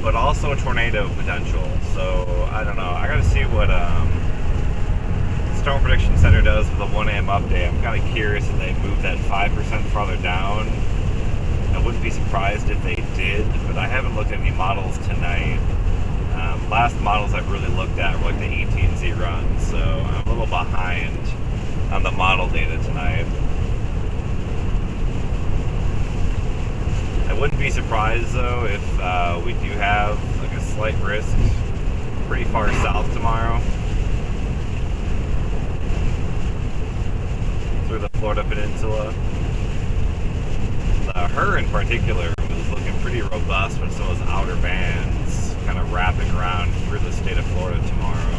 but also a tornado potential. So I don't know. I got to see what Storm Prediction Center does with a 1 a.m. update. I'm kind of curious if they move that 5% farther down. I wouldn't be surprised if they did, but I haven't looked at any models tonight. Last models I've really looked at were like the 18Z runs, so I'm a little behind on the model data tonight. I wouldn't be surprised though if we do have like a slight risk pretty far south tomorrow through the Florida Peninsula. Her in particular was looking pretty robust with some of those outer bands kind of wrapping around through the state of Florida tomorrow.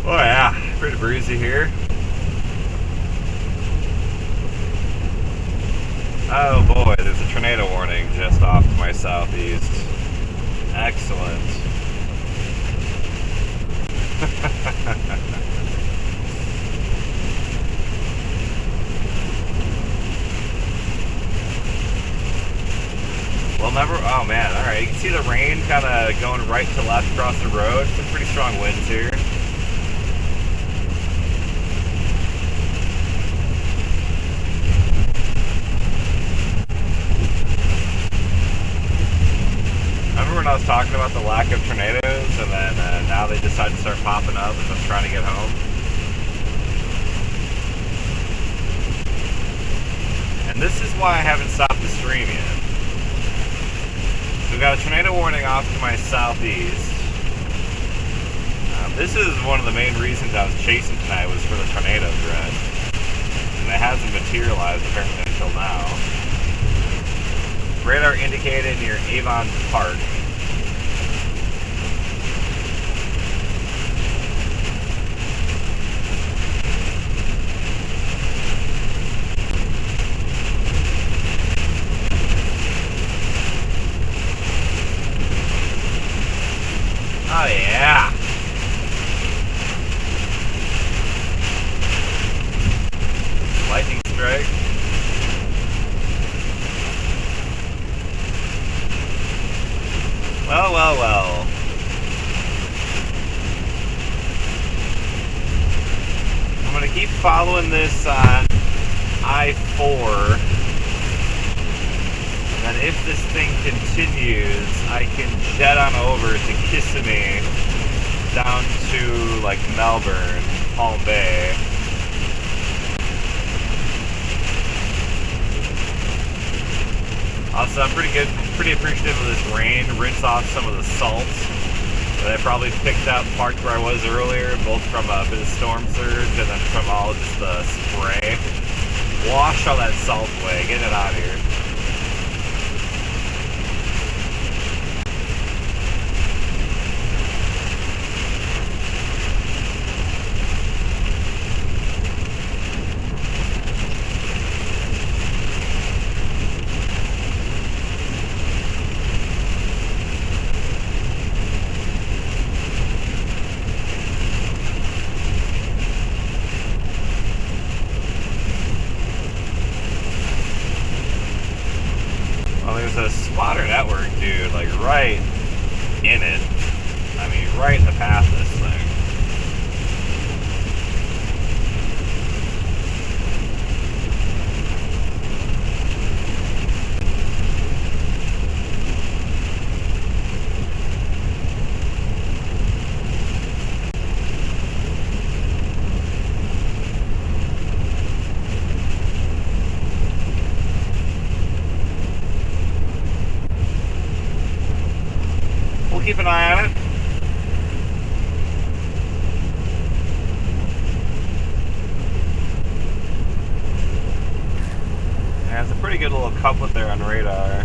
Oh yeah, pretty breezy here. Oh boy, there's a tornado warning just off to my southeast. Excellent. rain kind of going right to left across the road. Some pretty strong winds here. Remember when I was talking about the lack of tornadoes, and then now they decide to start popping up as I'm trying to get home? And this is why I haven't stopped the stream yet. So we've got a tornado warning off to my southeast. This is one of the main reasons I was chasing tonight, was for the tornado threat. And it hasn't materialized apparently until now. Radar indicated near Avon Park. Oh yeah! Lightning strike. Well. I'm gonna keep following this I-4. And if this thing continues, I can jet on over to Kissimmee down to like Melbourne, Palm Bay. Also, I'm pretty appreciative of this rain. Rinse off some of the salt that I probably picked up parked where I was earlier, both from a bit of storm surge and then from all just the spray. Wash all that salt away, get it out of here. There's a spotter network, dude, like right in it. I mean, right in the path of this thing. Keep an eye on it. Yeah, it's a pretty good little couplet there on radar.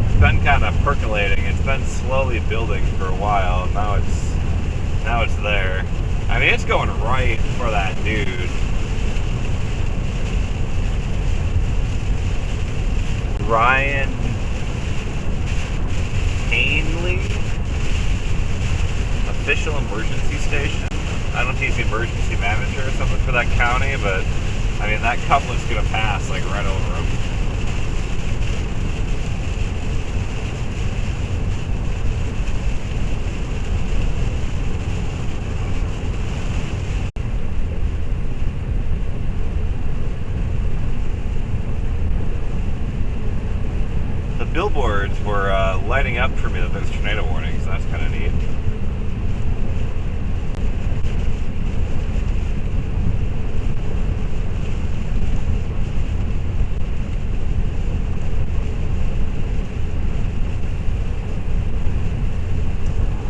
It's been kind of percolating. It's been slowly building for a while. Now it's there. I mean, it's going right for that dude. Ryan Hanley, official emergency station. I don't know if he's the emergency manager or something for that county, but I mean, that couplet's gonna pass like right over him. Billboards were lighting up for me that there's tornado warnings. That's kind of neat.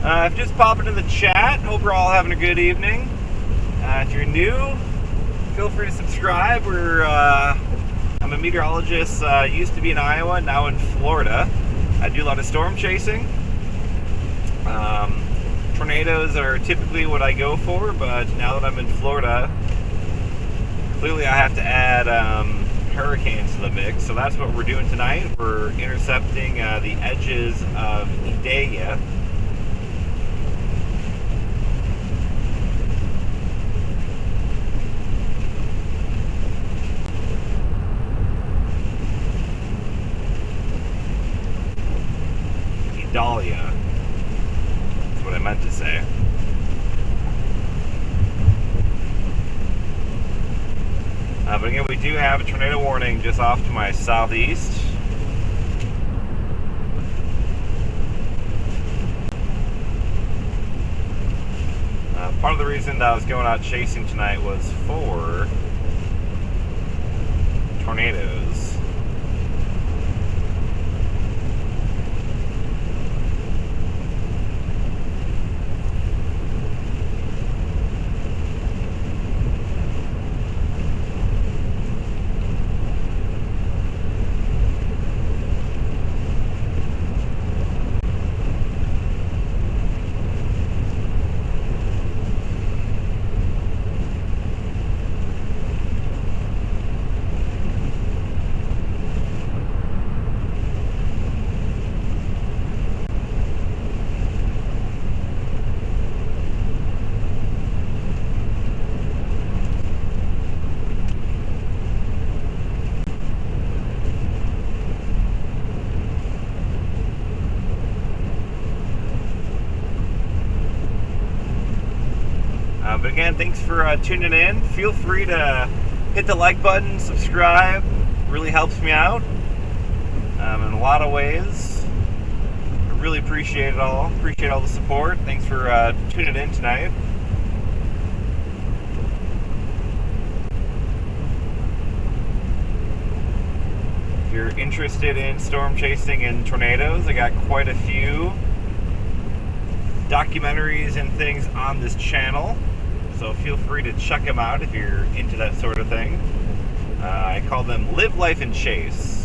I've just popped into the chat. Hope you're all having a good evening. If you're new, feel free to subscribe. I'm a meteorologist, used to be in Iowa, now in Florida. I do a lot of storm chasing. Tornadoes are typically what I go for, but now that I'm in Florida, clearly I have to add hurricanes to the mix. So that's what we're doing tonight. We're intercepting the edges of Idalia. Idalia. That's what I meant to say. But again, we do have a tornado warning just off to my southeast. Part of the reason that I was going out chasing tonight was for tornadoes. But again, thanks for tuning in. Feel free to hit the like button, subscribe. It really helps me out in a lot of ways. I really appreciate it all. Appreciate all the support. Thanks for tuning in tonight. If you're interested in storm chasing and tornadoes, I got quite a few documentaries and things on this channel. So feel free to check them out if you're into that sort of thing. I call them Live Life and Chase.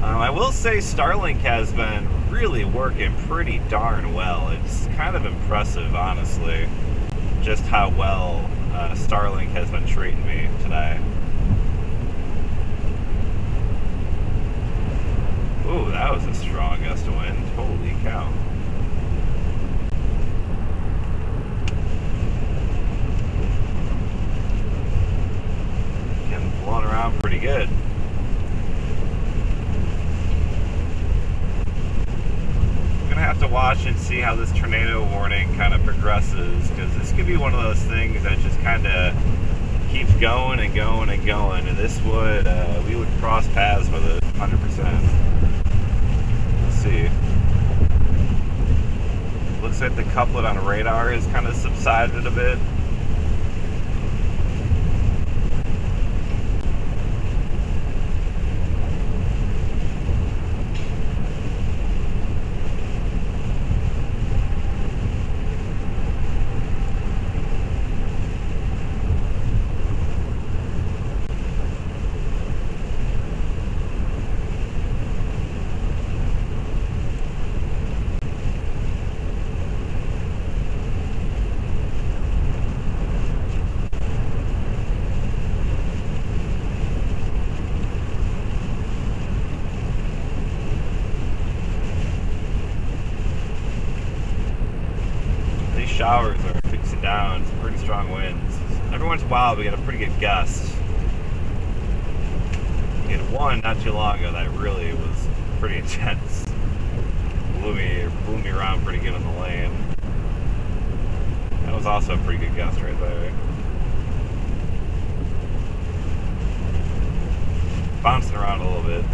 I will say Starlink has been really working pretty darn well. It's kind of impressive, honestly, just how well Starlink has been treating me today. Ooh, that was a strong gust of wind. Holy cow. Getting blown around pretty good. Have to watch and see how this tornado warning kind of progresses, because this could be one of those things that just kind of keeps going and going and going, and this would we would cross paths with it 100%. Let's see. Looks like the couplet on radar has kind of subsided a bit. Showers are fixing down, some pretty strong winds. Every once in a while we get a pretty good gust. We had one not too long ago that really was pretty intense. Blew me around pretty good on the lane. That was also a pretty good gust right there. Bouncing around a little bit.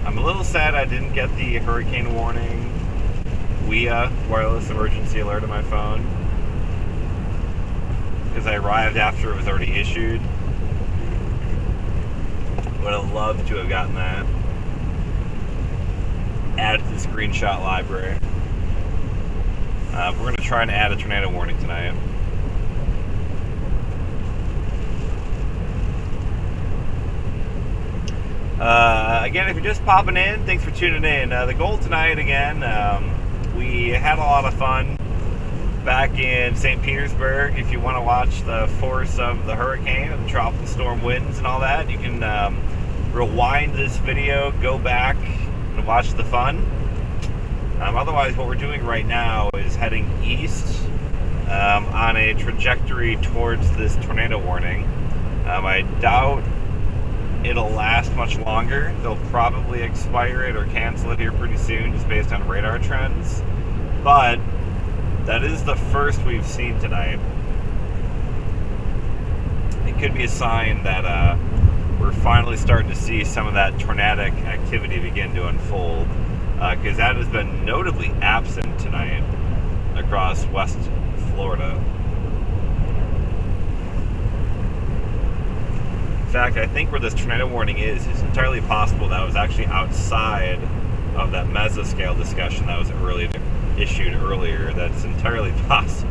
I'm a little sad I didn't get the hurricane warning WIA, wireless emergency alert on my phone, because I arrived after it was already issued. Would have loved to have gotten that. screenshot library. We're going to try and add a tornado warning tonight. Again, if you're just popping in, thanks for tuning in. The goal tonight, again, we had a lot of fun back in St. Petersburg. If you want to watch the force of the hurricane and the tropical storm winds and all that, you can rewind this video, go back and watch the fun. Otherwise, what we're doing right now is heading east on a trajectory towards this tornado warning. I doubt it'll last much longer. They'll probably expire it or cancel it here pretty soon, just based on radar trends. But that is the first we've seen tonight. It could be a sign that we're finally starting to see some of that tornadic activity begin to unfold, because that has been notably absent tonight across West Florida. In fact, I think where this tornado warning is entirely possible that was actually outside of that mesoscale discussion that was issued earlier. That's entirely possible.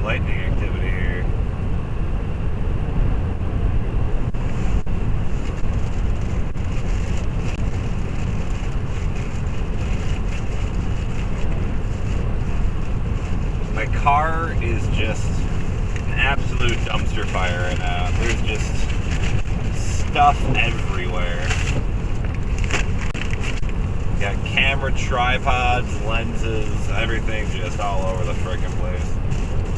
Lightning activity here. My car is just an absolute dumpster fire right now. There's just stuff everywhere. Got camera tripods, lenses, everything just all over the frickin' place.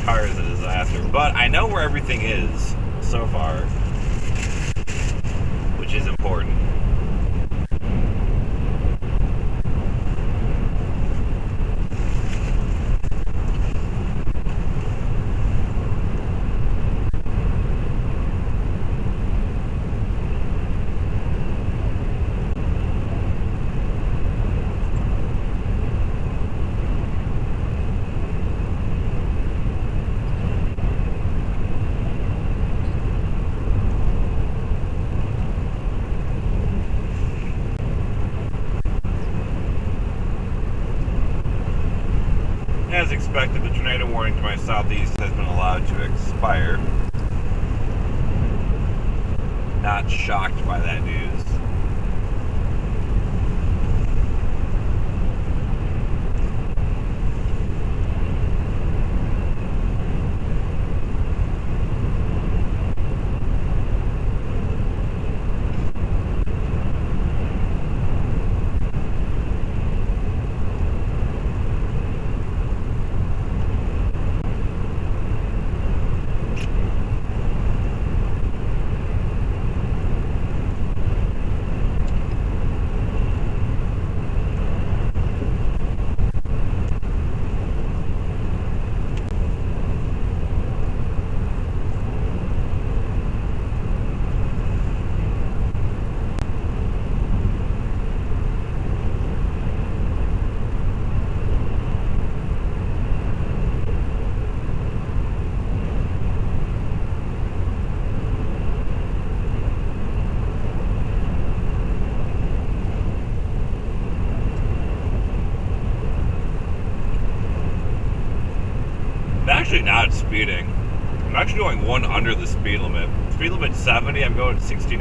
Car is a disaster, but I know where everything is so far, which is important. As expected, the tornado warning to my southeast has been allowed to expire. Not shocked by that news. Actually not speeding. I'm actually going one under the speed limit. Speed limit 70, I'm going 69.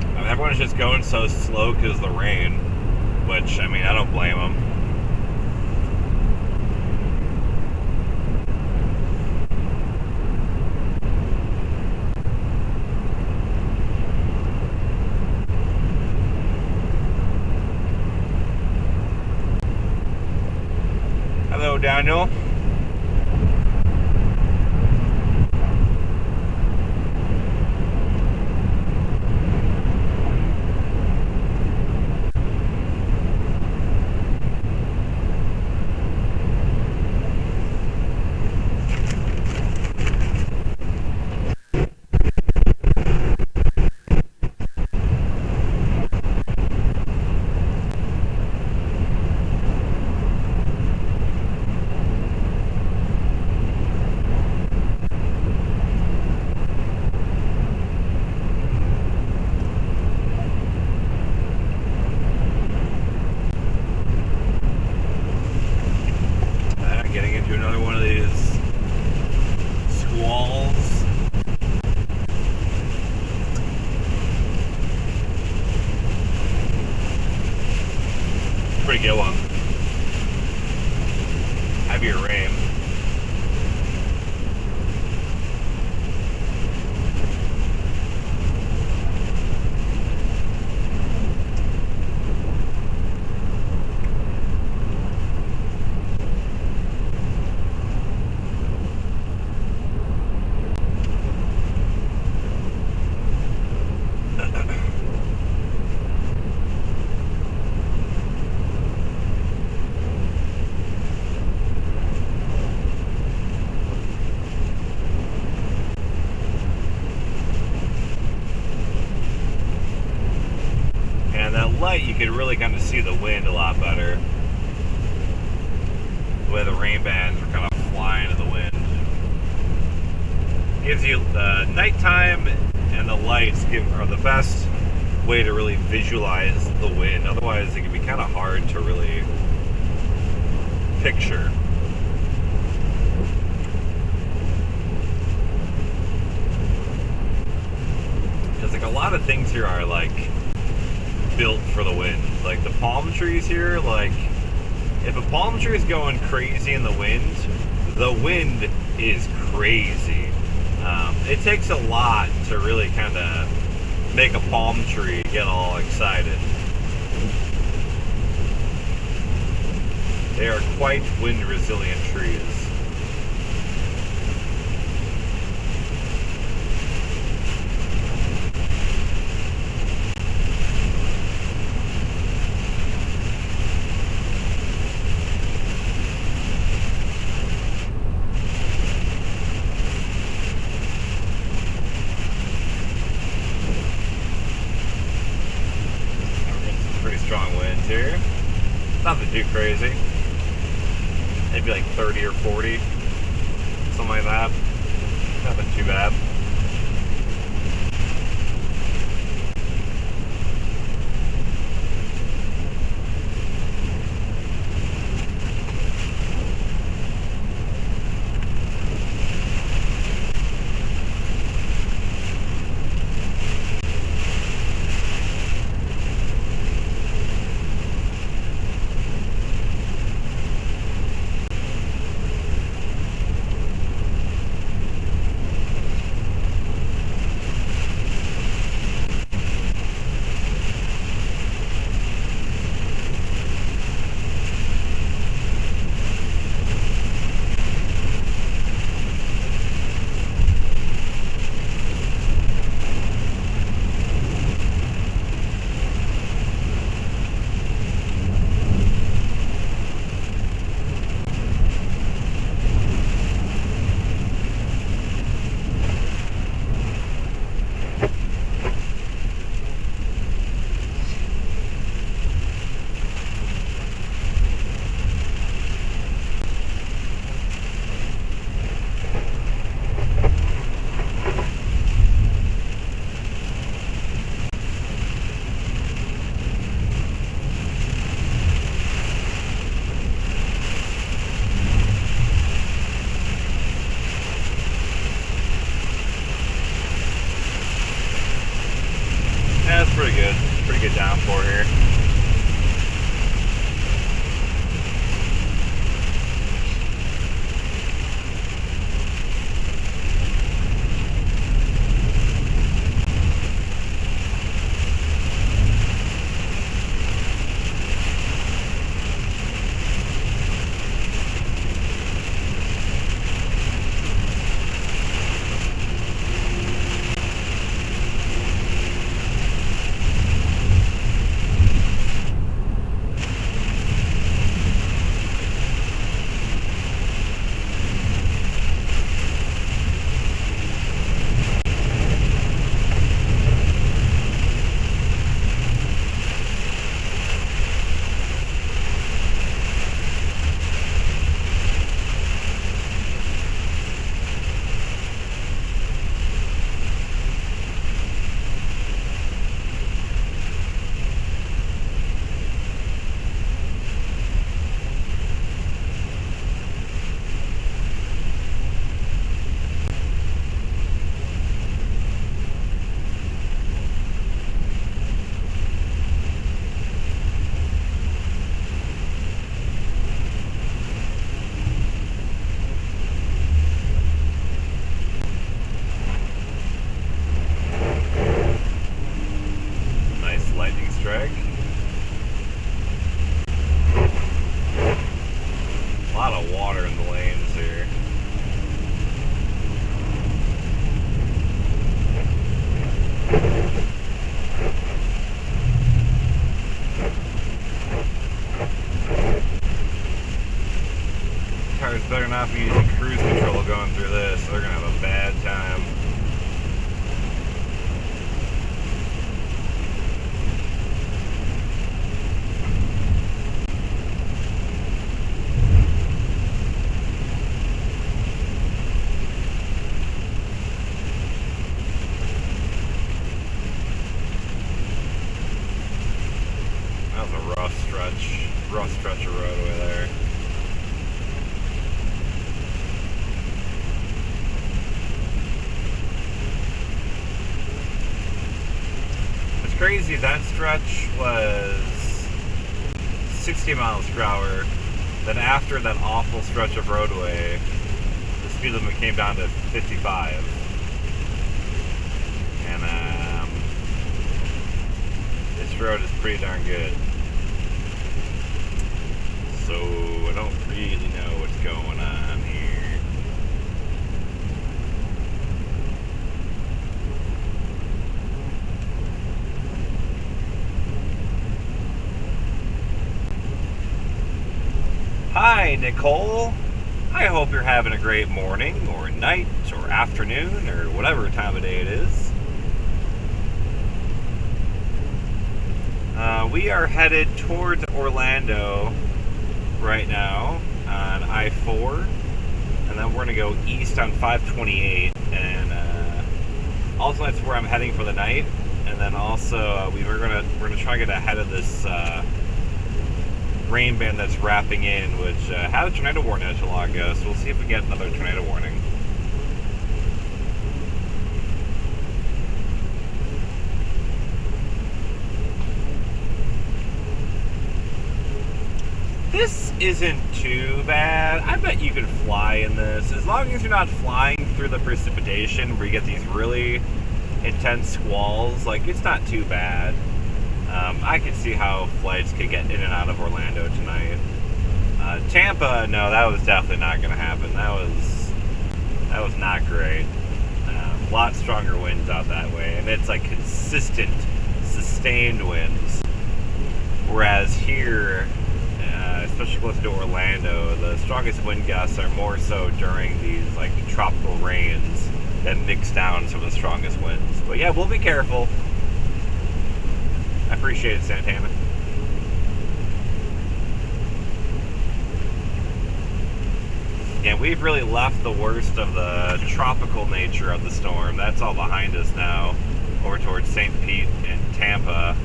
I mean, everyone's just going so slow because of the rain, which, I mean, I don't blame them. Hello, Daniel. Getting into another one of these squalls. Pretty good one. Heavier rain. Light, you can really kind of see the wind a lot better. The way the rain bands are kind of flying in the wind. Gives you the nighttime and the lights are the best way to really visualize the wind. Otherwise, it can be kind of hard to really picture. Because like a lot of things here are like built for the wind. Like the palm trees here, like if a palm tree is going crazy in the wind is crazy. It takes a lot to really kind of make a palm tree get all excited. They are quite wind resilient trees. Strong winds here. Nothing too crazy. Maybe like 30 or 40. Something like that. Nothing too bad. pretty good. Pretty good downpour here. Better not be using cruise control going through this. They're gonna have a bad time. That was a rough stretch of roadway there. Crazy, that stretch was 60 miles per hour. Then after that awful stretch of roadway, the speed limit came down to 55. And this road is pretty darn good. So I don't really know what's going on here. Hi, Nicole. I hope you're having a great morning, or night, or afternoon, or whatever time of day it is. We are headed towards Orlando right now on I-4, and then we're going to go east on 528, and also that's where I'm heading for the night. And then also we're gonna try to get ahead of this rain band that's wrapping in, which had a tornado warning not too long ago, so we'll see if we get another tornado warning. This isn't too bad. I bet you could fly in this, as long as you're not flying through the precipitation where you get these really intense squalls. Like, it's not too bad. I could see how flights could get in and out of Orlando tonight. Tampa, no, that was definitely not going to happen. That was not great. A lot stronger winds out that way, and it's like consistent, sustained winds. Whereas here, especially close to Orlando, the strongest wind gusts are more so during these like tropical rains that mix down some of the strongest winds. But yeah, we'll be careful. I appreciate it, Santana. Yeah, we've really left the worst of the tropical nature of the storm. That's all behind us now, over towards St. Pete and Tampa.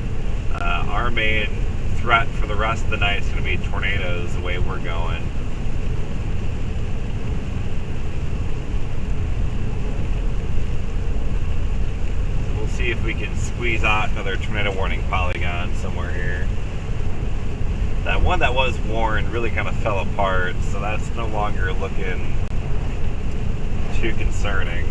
Our main threat for the rest of the night is going to be tornadoes the way we're going. see if we can squeeze out another tornado warning polygon somewhere here. That one that was warned really kind of fell apart, so that's no longer looking too concerning.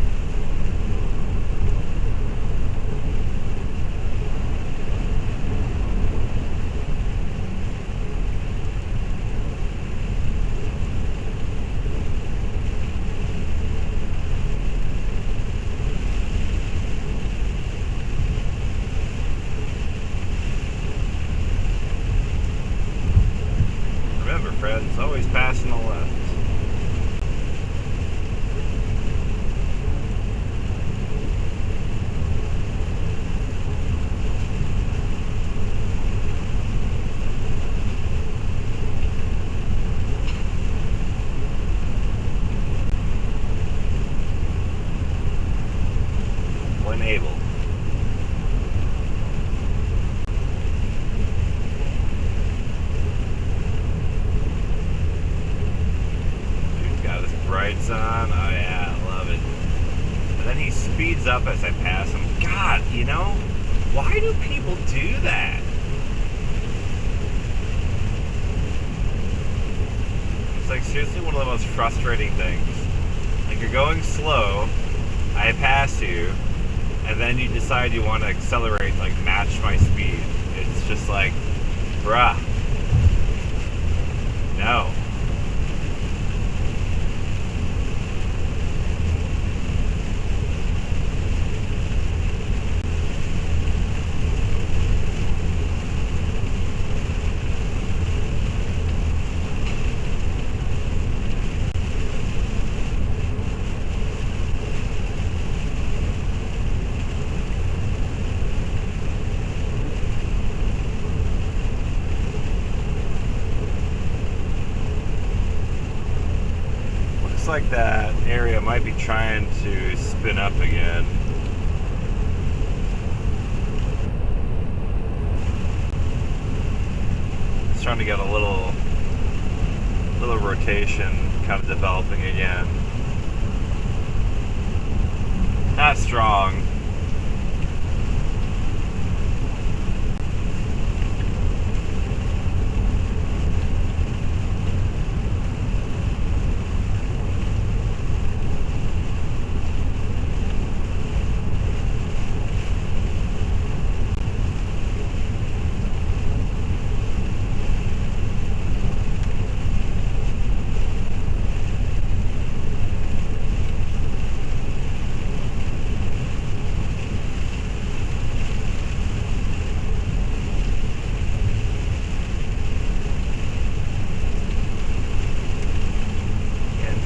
Remember, friends, always passing the left. When able. Dude's got his brights on. Oh yeah, I love it. And then he speeds up as I pass him. God, you know, why do people do that? It's like seriously one of the most frustrating things. Like you're going slow, I pass you, and then you decide you want to accelerate, like match my speed. It's just like, bruh. No. Looks like that area might be trying to spin up again. It's trying to get a little rotation kind of developing again. Not strong.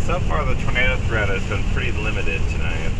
So far, the tornado threat has been pretty limited tonight.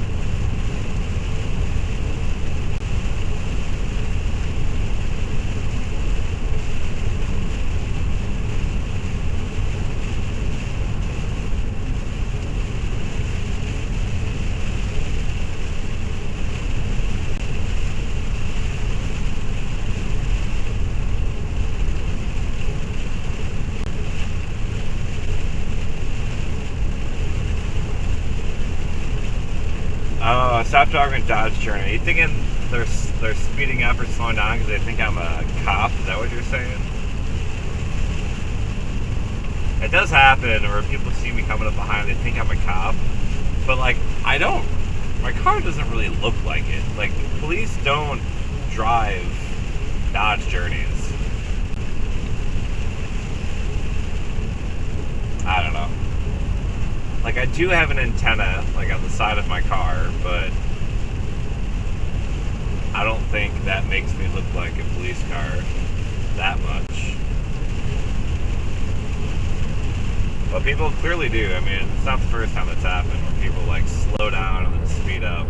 Oh, stop driving Dodge Journey. Are you thinking they're speeding up or slowing down because they think I'm a cop? Is that what you're saying? It does happen where people see me coming up behind, they think I'm a cop. But, like, I don't. My car doesn't really look like it. Like, police don't drive Dodge Journeys. I don't know. Like, I do have an antenna, like, on the side of my car, but I don't think that makes me look like a police car that much. But people clearly do. I mean, it's not the first time that's happened, where people, like, slow down and then speed up.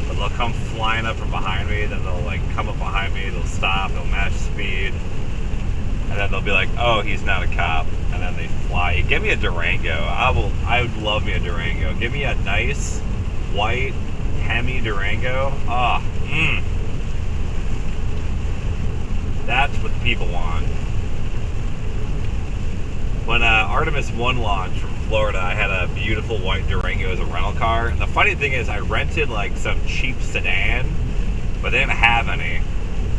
But they'll come flying up from behind me, then they'll, like, come up behind me, they'll stop, they'll match speed. And then they'll be like, oh, he's not a cop. And then they fly. Give me a Durango. I would love me a Durango. Give me a nice, white, Hemi Durango. That's what people want. When Artemis 1 launched from Florida, I had a beautiful white Durango as a rental car. And the funny thing is, I rented like some cheap sedan but they didn't have any.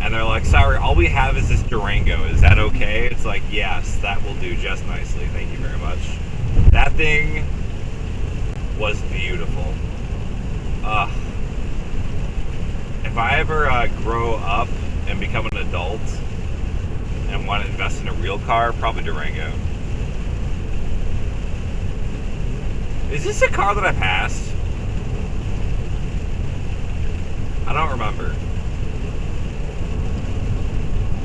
And they're like, sorry, all we have is this Durango. Is that okay? It's like, yes, that will do just nicely. Thank you very much. That thing was beautiful. If I ever grow up and become an adult and want to invest in a real car, probably Durango. Is this a car that I passed? I don't remember.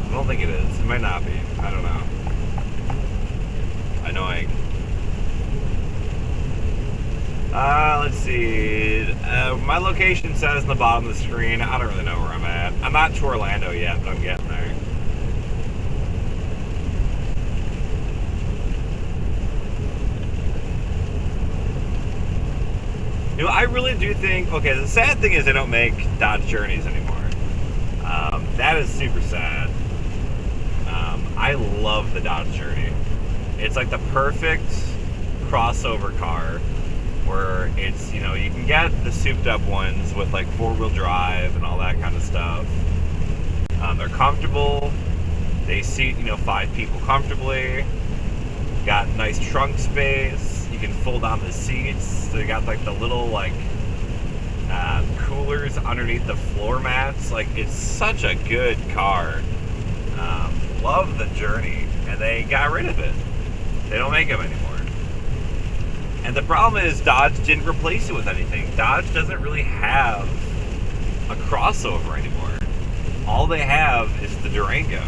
I don't think it is. It might not be. I don't know. Annoying. Let's see. My location says in the bottom of the screen. I don't really know where I'm at. I'm not to Orlando yet, but I'm getting there. You know, I really do think, okay, the sad thing is they don't make Dodge Journeys anymore. That is super sad. I love the Dodge Journey. It's like the perfect crossover car where it's, you know, you can get the souped up ones with like 4-wheel drive and all that kind of stuff. They're comfortable. They seat, you know, 5 people comfortably. Got nice trunk space. You can fold down the seats. They got like the little like coolers underneath the floor mats. Like, it's such a good car. Love the Journey, and they got rid of it. They don't make them anymore. And the problem is Dodge didn't replace it with anything. Dodge doesn't really have a crossover anymore. All they have is the Durango,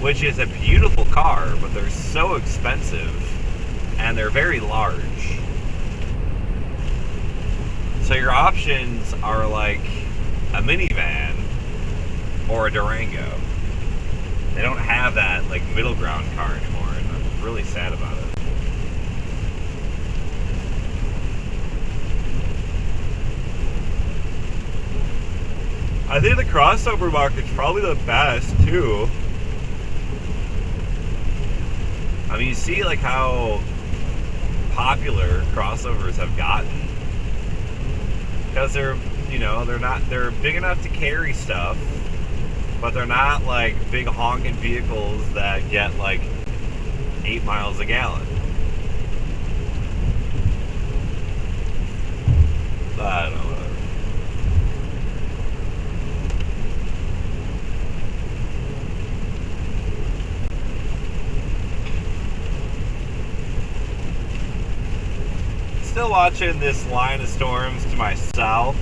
which is a beautiful car, but they're so expensive and they're very large. So your options are like a minivan or a Durango. They don't have that like middle ground car anymore, and I'm really sad about it. I think the crossover market's probably the best too. I mean, you see like how popular crossovers have gotten because they're, you know, they're big enough to carry stuff, but they're not like big honking vehicles that get like 8 miles a gallon. I don't know. Still watching this line of storms to my south.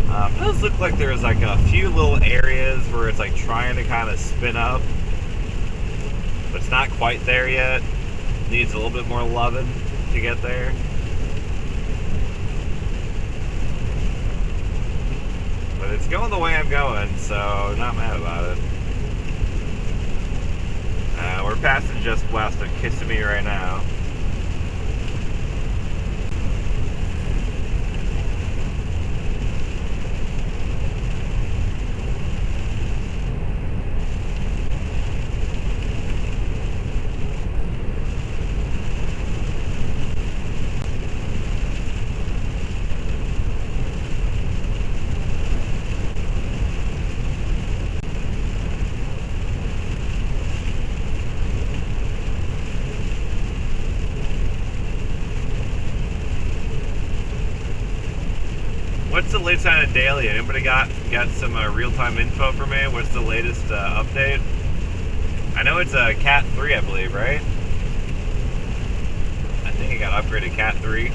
It does look like there's like a few little areas where it's like trying to kind of spin up, but it's not quite there yet. Needs a little bit more loving to get there. But it's going the way I'm going, so not mad about it. We're passing just west of Kissimmee right now. What's the latest on Idalia? Anybody got some real-time info for me? What's the latest update? I know it's a Cat 3, I believe, right? I think it got upgraded Cat 3.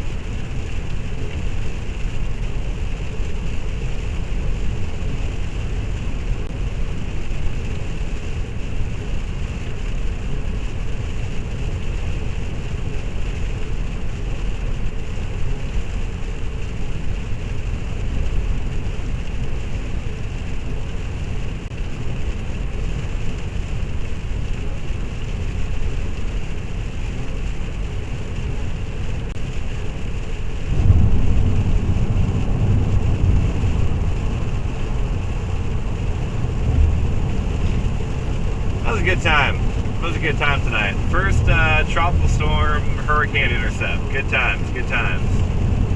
That was a good time. It was a good time tonight. First tropical storm, hurricane intercept. Good times, good times.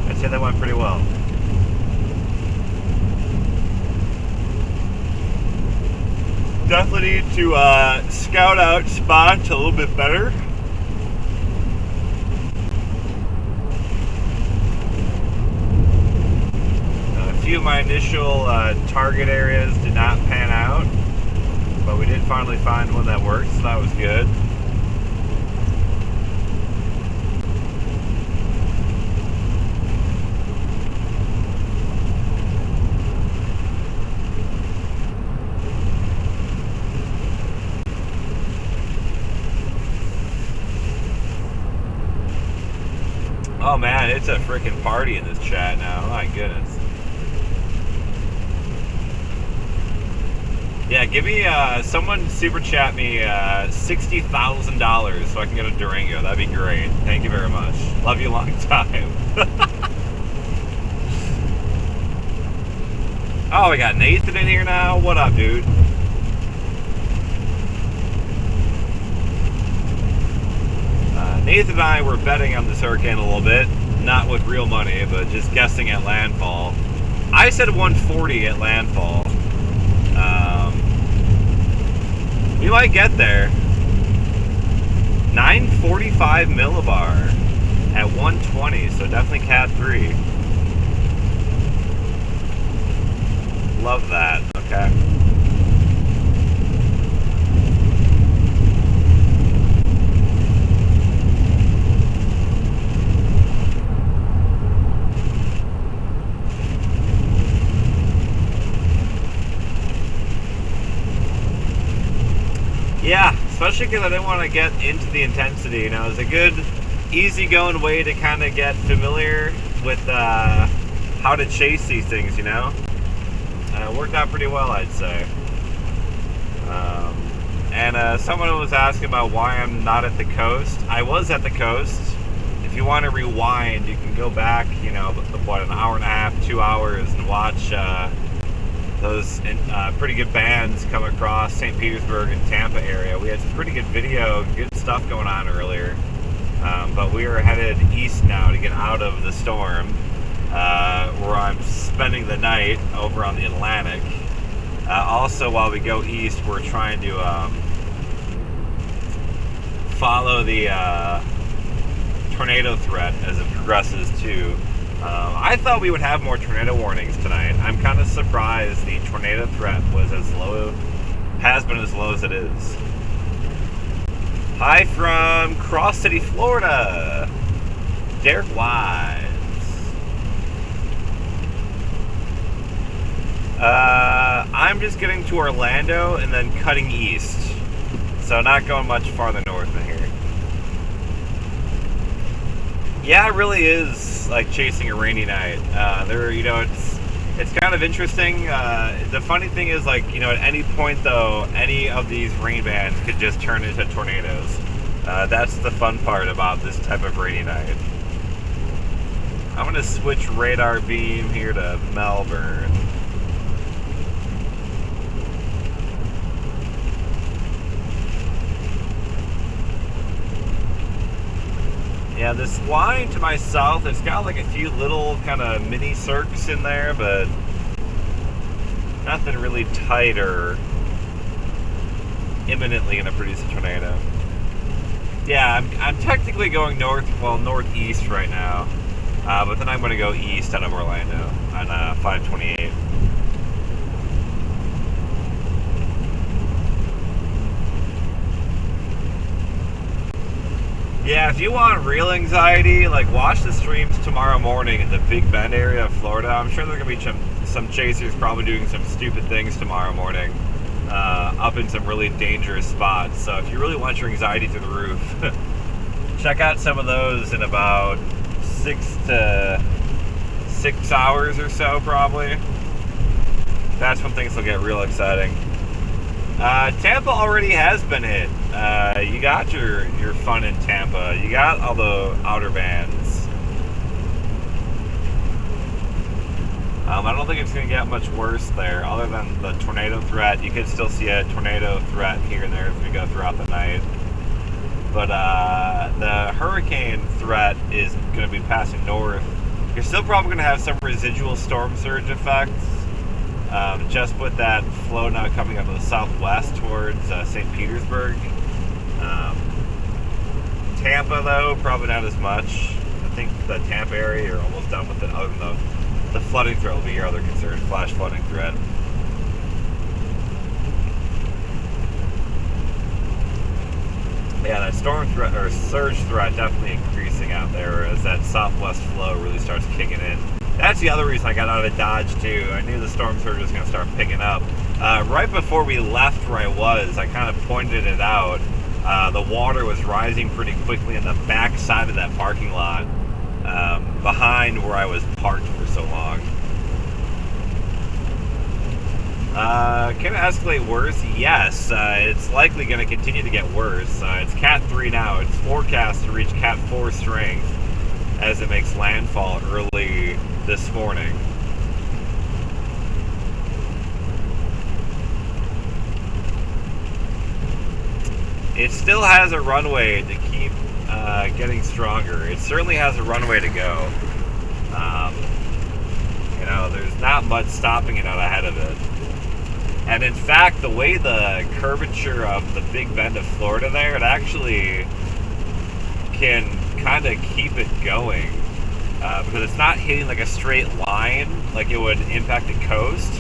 I'd say that went pretty well. definitely need to scout out spots a little bit better. A few of my initial target areas did not pan out, but we did finally find one that worked, so that was good. Oh man, it's a freaking party in this chat now. Oh my goodness. Yeah, give me, someone super chat me $60,000 so I can get a Durango. That'd be great. Thank you very much. Love you a long time. Oh, we got Nathan in here now. What up, dude? Nathan and I were betting on this hurricane a little bit. Not with real money, but just guessing at landfall. I said 140 at landfall. We might get there. 945 millibar at 120, so definitely Cat 3. Love that. Okay. Yeah, especially because I didn't want to get into the intensity. You know, it was a good, easygoing way to kind of get familiar with how to chase these things, you know? It worked out pretty well, I'd say. And someone was asking about why I'm not at the coast. I was at the coast. If you want to rewind, you can go back, you know, what, an hour and a half, 2 hours, and watch those pretty good bands come across St. Petersburg and Tampa area. We had some pretty good video, good stuff going on earlier. But we are headed east now to get out of the storm, where I'm spending the night over on the Atlantic. Also, while we go east, we're trying to follow the tornado threat as it progresses too. I thought we would have more tornado warnings tonight. I'm kind of surprised the tornado threat was has been as low as it is. Hi from Cross City, Florida. Derek Wise. I'm just getting to Orlando and then cutting east. So not going much farther north than here. Yeah, it really is like chasing a rainy night. You know, it's kind of interesting. The funny thing is, like, you know, at any point though, any of these rain bands could just turn into tornadoes. That's the fun part about this type of rainy night. I'm gonna switch radar beam here to Melbourne. Yeah, this line to my south, it's got like a few little kind of mini cirques in there, but nothing really tight or imminently going to produce a tornado. Yeah, I'm technically going northeast right now, but then I'm going to go east out of Orlando on 528. Yeah, if you want real anxiety, like, watch the streams tomorrow morning in the Big Bend area of Florida. I'm sure there are going to be some chasers probably doing some stupid things tomorrow morning, up in some really dangerous spots. So if you really want your anxiety through the roof, check out some of those in about 6 hours or so, probably. That's when things will get real exciting. Tampa already has been hit. You got your fun in Tampa. You got all the outer bands. I don't think it's going to get much worse there, other than the tornado threat. You could still see a tornado threat here and there as we go throughout the night. But the hurricane threat is going to be passing north. You're still probably going to have some residual storm surge effects. just with that flow now coming out of the southwest towards St. Petersburg. Tampa, though, probably not as much. I think the Tampa area, you're almost done with it, other than the flooding threat will be your other concern, flash flooding threat. Yeah, that storm threat or surge threat definitely increasing out there as that southwest flow really starts kicking in. That's the other reason I got out of Dodge too. I knew the storm surge was going to start picking up. Right before we left where I was, I kind of pointed it out. The water was rising pretty quickly in the back side of that parking lot, behind where I was parked for so long. Can it escalate worse? Yes. It's likely going to continue to get worse. It's Cat 3 now. It's forecast to reach Cat 4 strength as it makes landfall early this morning. It still has a runway to keep getting stronger. It certainly has a runway to go. There's not much stopping it out ahead of it. And in fact, the way the curvature of the Big Bend of Florida there, it actually can kind of keep it going because it's not hitting like a straight line like it would impact the coast.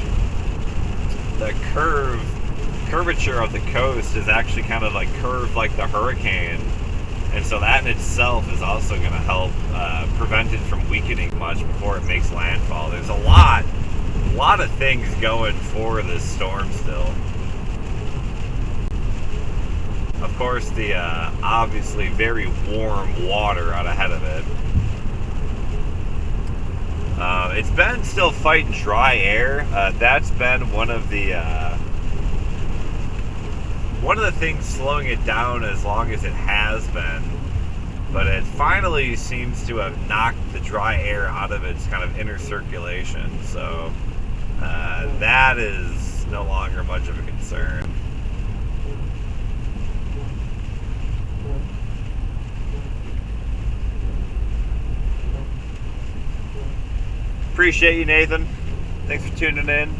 The curvature of the coast is actually kind of like curved like the hurricane, and so that in itself is also going to help prevent it from weakening much before it makes landfall. There's a lot of things going for this storm still. Of course, the obviously very warm water out ahead of it. It's been still fighting dry air. That's been one of the things slowing it down as long as it has been. But it finally seems to have knocked the dry air out of its kind of inner circulation. So that is no longer much of a concern. Appreciate you, Nathan. Thanks for tuning in.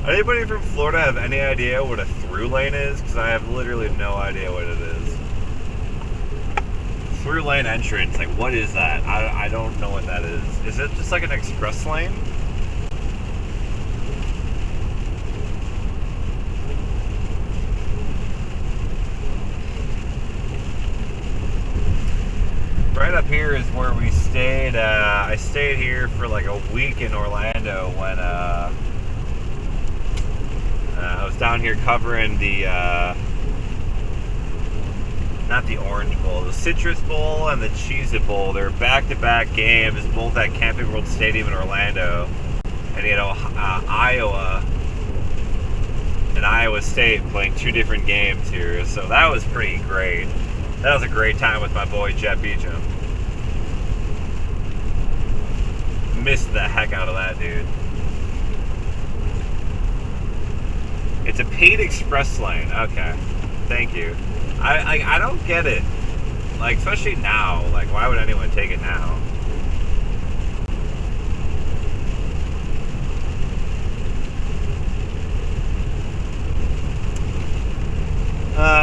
Anybody from Florida have any idea what a through lane is? Because I have literally no idea what it is. Through lane entrance, like what is that? I don't know what that is. Is it just like an express lane? Right up here is where we stayed. I stayed here for like a week in Orlando when I was down here covering the, not the Orange Bowl, the Citrus Bowl and the Cheez-It Bowl. They're back-to-back games, both at Camping World Stadium in Orlando. And Iowa and Iowa State playing two different games here. So that was pretty great. That was a great time with my boy Jet Beecham. Missed the heck out of that, dude. It's a paid express lane. Okay, thank you. I don't get it. Like, especially now. Like, why would anyone take it now?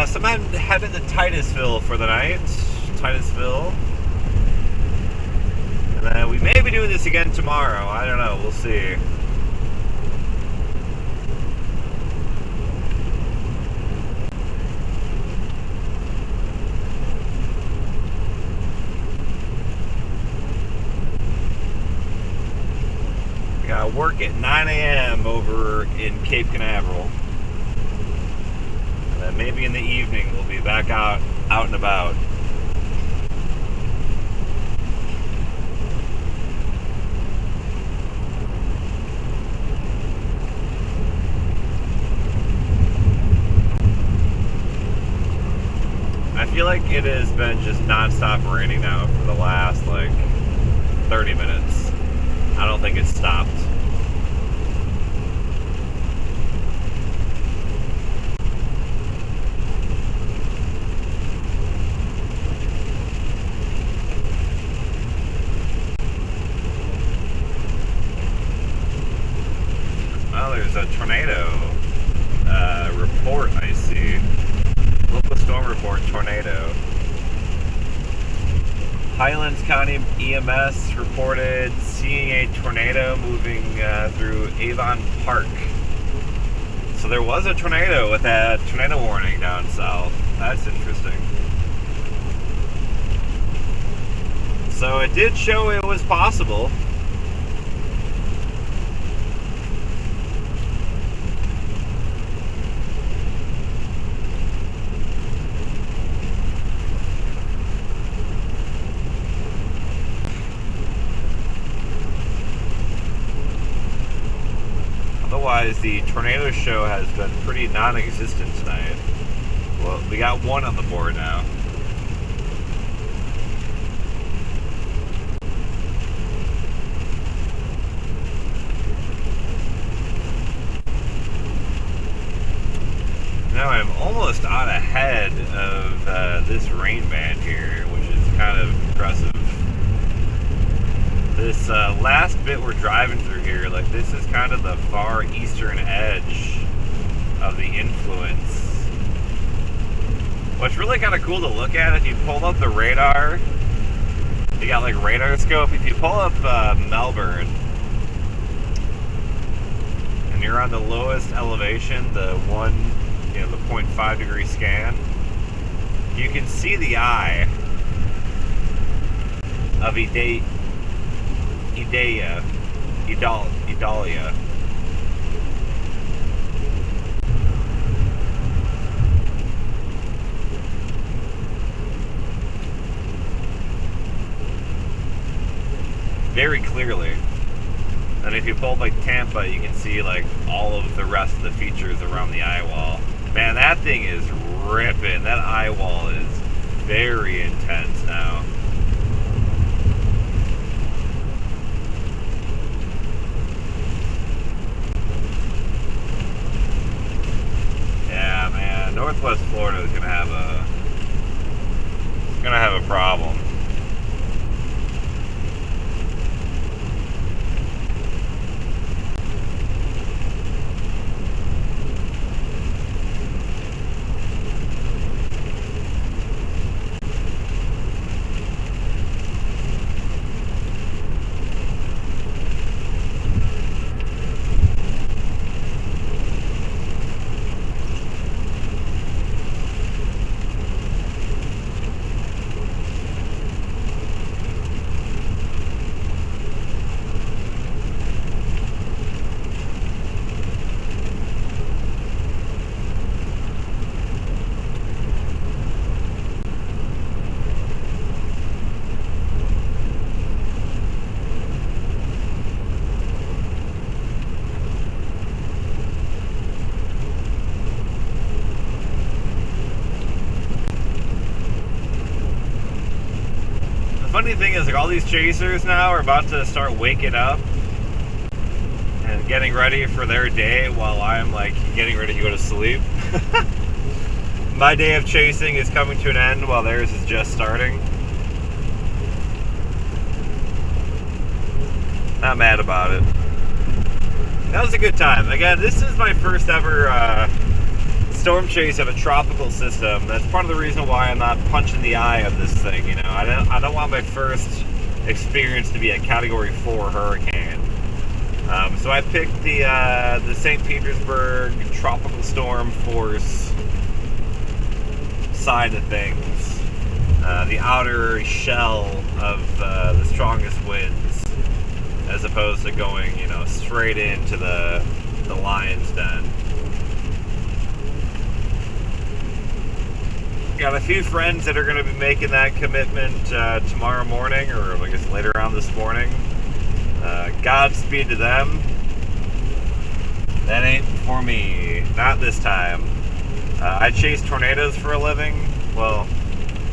So I'm headed to Titusville for the night. Titusville. And then we may be doing this again tomorrow. I don't know. We'll see. Got work at 9 a.m. over in Cape Canaveral. And then maybe in the evening we'll be back out and about. I feel like it has been just non-stop raining now for the last, like, 30 minutes. I don't think it's stopped. Well, there's a tornado report I see. Local storm report, tornado. Highlands County EMS reported seeing a tornado moving through Avon Park. So there was a tornado with that tornado warning down south. That's interesting. So it did show it was possible. Otherwise, the tornado show has been pretty non-existent tonight. Well, we got one on the board now. Now I'm almost out ahead of this rain band here, which is kind of impressive. This last bit we're driving through here, like this is kind of the far eastern edge of the influence. What's really kind of cool to look at, if you pull up the radar, you got like radar scope, if you pull up Melbourne, and you're on the lowest elevation, the 0.5 degree scan, you can see the eye of Idalia. Very clearly. And if you pull up like Tampa, you can see like all of the rest of the features around the eye wall. Man, that thing is ripping. That eye wall is very intense now. Yeah, man, Northwest Florida is gonna have a problem. Funny thing is, like, all these chasers now are about to start waking up and getting ready for their day while I'm like getting ready to go to sleep. My day of chasing is coming to an end while theirs is just starting. Not mad about it. That was a good time. Again, this is my first ever storm chase of a tropical system. That's part of the reason why I'm not punching the eye of this thing. You know, I don't want my first experience to be a Category 4 hurricane. So I picked the St. Petersburg tropical storm force side of things, the outer shell of the strongest winds, as opposed to going, straight into the lion's den. Got a few friends that are going to be making that commitment tomorrow morning, or I guess later on this morning. Godspeed to them. That ain't for me. Not this time. I chase tornadoes for a living. Well,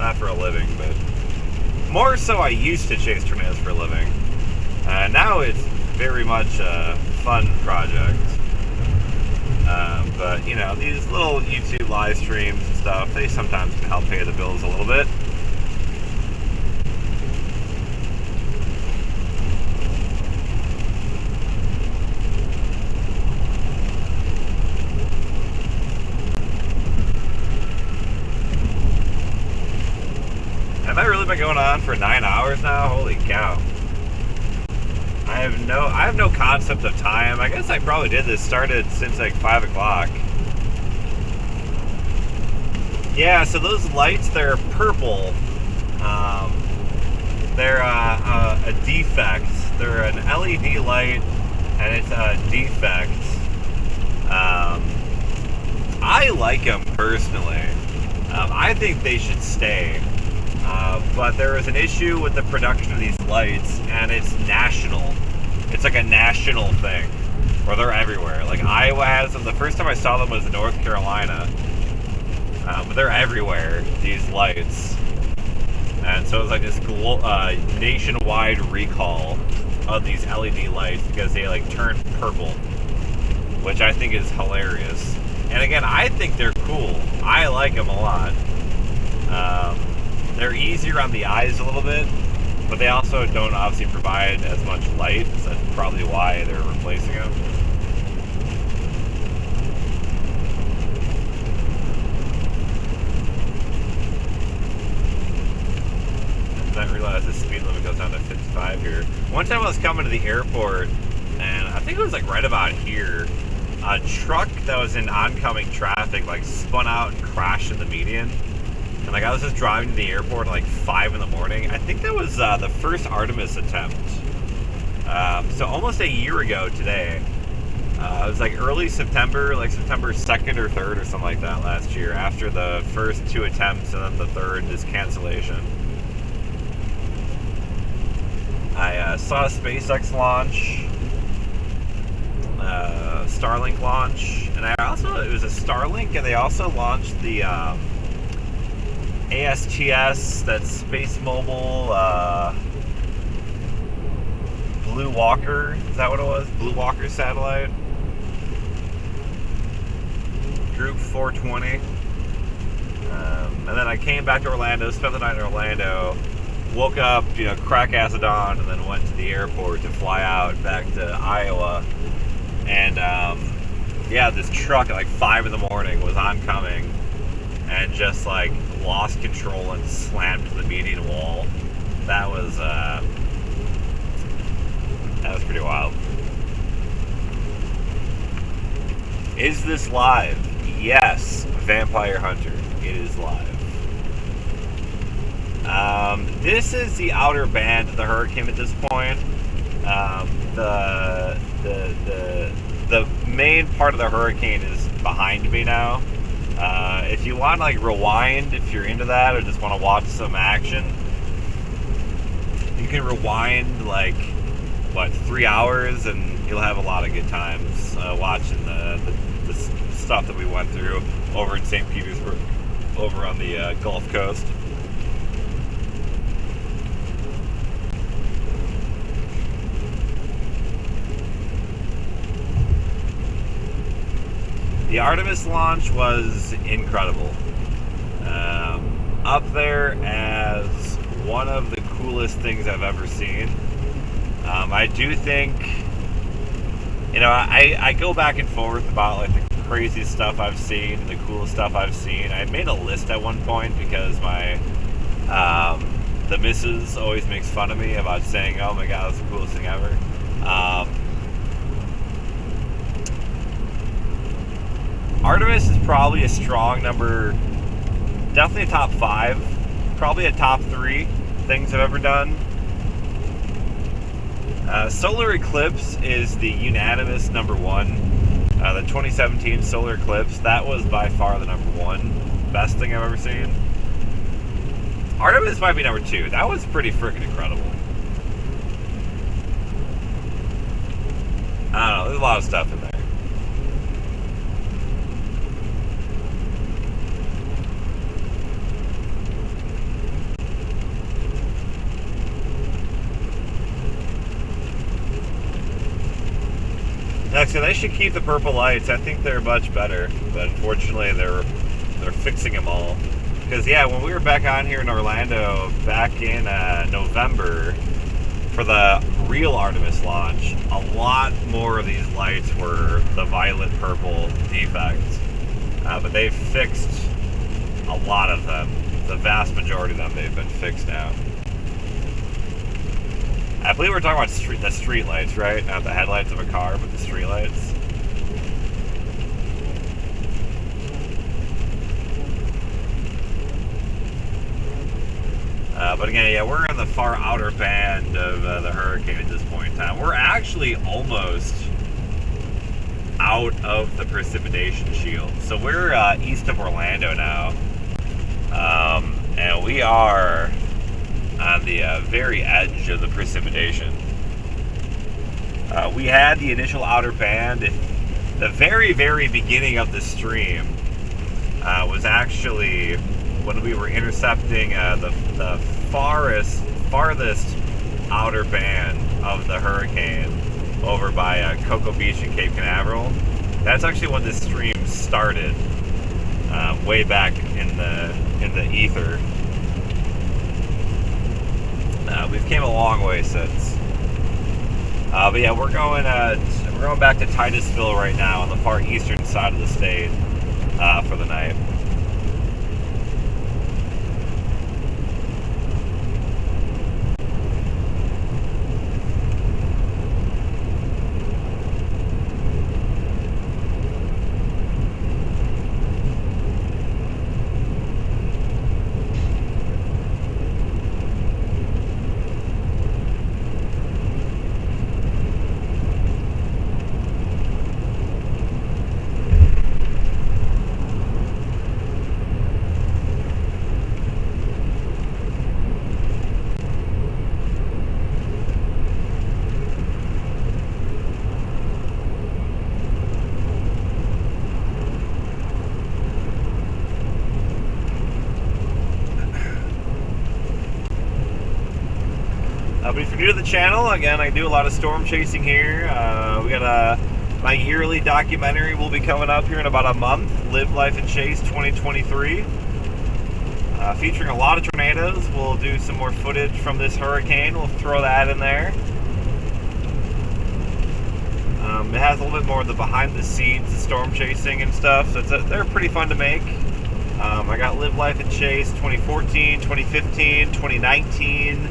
not for a living, but more so I used to chase tornadoes for a living. Now it's very much a fun project. But, you know, these little YouTube live streams and stuff, they sometimes can help pay the bills a little bit. Have I really been going on for 9 hours now? Holy cow. I have no concept of time. I guess I probably started since like 5 o'clock. Yeah, so those lights, they're purple. They're a defect. They're an LED light, and it's a defect. I like them personally. I think they should stay. But there is an issue with the production of these lights, and it's national. It's like a national thing, where they're everywhere. Like Iowa has them. The first time I saw them was in North Carolina. But they're everywhere, these lights. And so it's like this nationwide recall of these LED lights because they like turn purple, which I think is hilarious. And again, I think they're cool. I like them a lot. They're easier on the eyes a little bit, but they also don't obviously provide as much light, so that's probably why they're replacing them. I didn't realize the speed limit goes down to 55 here. One time I was coming to the airport, and I think it was like right about here, a truck that was in oncoming traffic like spun out and crashed in the median. And like I was just driving to the airport at like 5 in the morning. I think that was the first Artemis attempt. So almost a year ago today. It was like early September, like September 2nd or 3rd or something like that last year, after the first 2 attempts and then the third is cancellation. I saw a SpaceX launch, Starlink launch, and it was a Starlink, and they also launched the ASTS, that's Space Mobile, Blue Walker, is that what it was? Blue Walker satellite. Group 420. And then I came back to Orlando, spent the night in Orlando, woke up, crack acid on, and then went to the airport to fly out back to Iowa. And, this truck at like 5 in the morning was oncoming and just like lost control and slammed to the median wall. That was pretty wild. Is this live? Yes, Vampire Hunter. It is live. This is the outer band of the hurricane at this point. The main part of the hurricane is behind me now. If you want to like rewind, if you're into that, or just want to watch some action, you can rewind like 3 hours, and you'll have a lot of good times watching the stuff that we went through over in St. Petersburg, over on the Gulf Coast. The Artemis launch was incredible. Up there as one of the coolest things I've ever seen. I do think, I go back and forth about like the craziest stuff I've seen and the coolest stuff I've seen. I made a list at one point because the missus always makes fun of me about saying, "Oh my God, that's the coolest thing ever." Artemis is probably a strong number, definitely a top 5, probably a top 3 things I've ever done. Solar eclipse is the unanimous number 1. The 2017 solar eclipse, that was by far the number 1 best thing I've ever seen. Artemis might be number 2. That was pretty freaking incredible. I don't know, there's a lot of stuff in there. so they should keep the purple lights. I think they're much better, but unfortunately they're fixing them all. Because yeah, when we were back on here in Orlando back in November for the real Artemis launch, a lot more of these lights were the violet purple defects, but they've fixed a lot of them. The vast majority of them they've been fixed now. I believe we're talking about the street lights, right? Not the headlights of a car, but the street lights. But again, yeah, we're in the far outer band of the hurricane at this point in time. We're actually almost out of the precipitation shield. So we're east of Orlando now. And we are on the very edge of the precipitation. We had the initial outer band. The very, very beginning of the stream was actually when we were intercepting the farthest outer band of the hurricane over by Cocoa Beach and Cape Canaveral. That's actually when this stream started, way back in the ether. We've came a long way since. But yeah, we're going back to Titusville right now on the far eastern side of the state for the night. But if you're new to the channel, again, I do a lot of storm chasing here. We got my yearly documentary will be coming up here in about a month, Live Life and Chase 2023. Featuring a lot of tornadoes. We'll do some more footage from this hurricane. We'll throw that in there. It has a little bit more of the behind the scenes, the storm chasing and stuff. So they're pretty fun to make. I got Live Life and Chase 2014, 2015, 2019.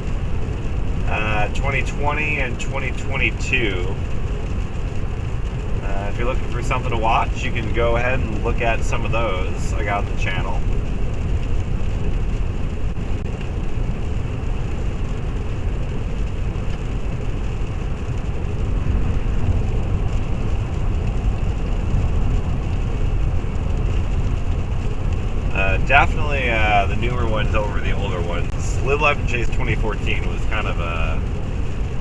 2020 and 2022. If you're looking for something to watch, you can go ahead and look at some of those I got on the channel. Definitely the newer ones over the older ones. Live Life and Chase 2014 was kind of a...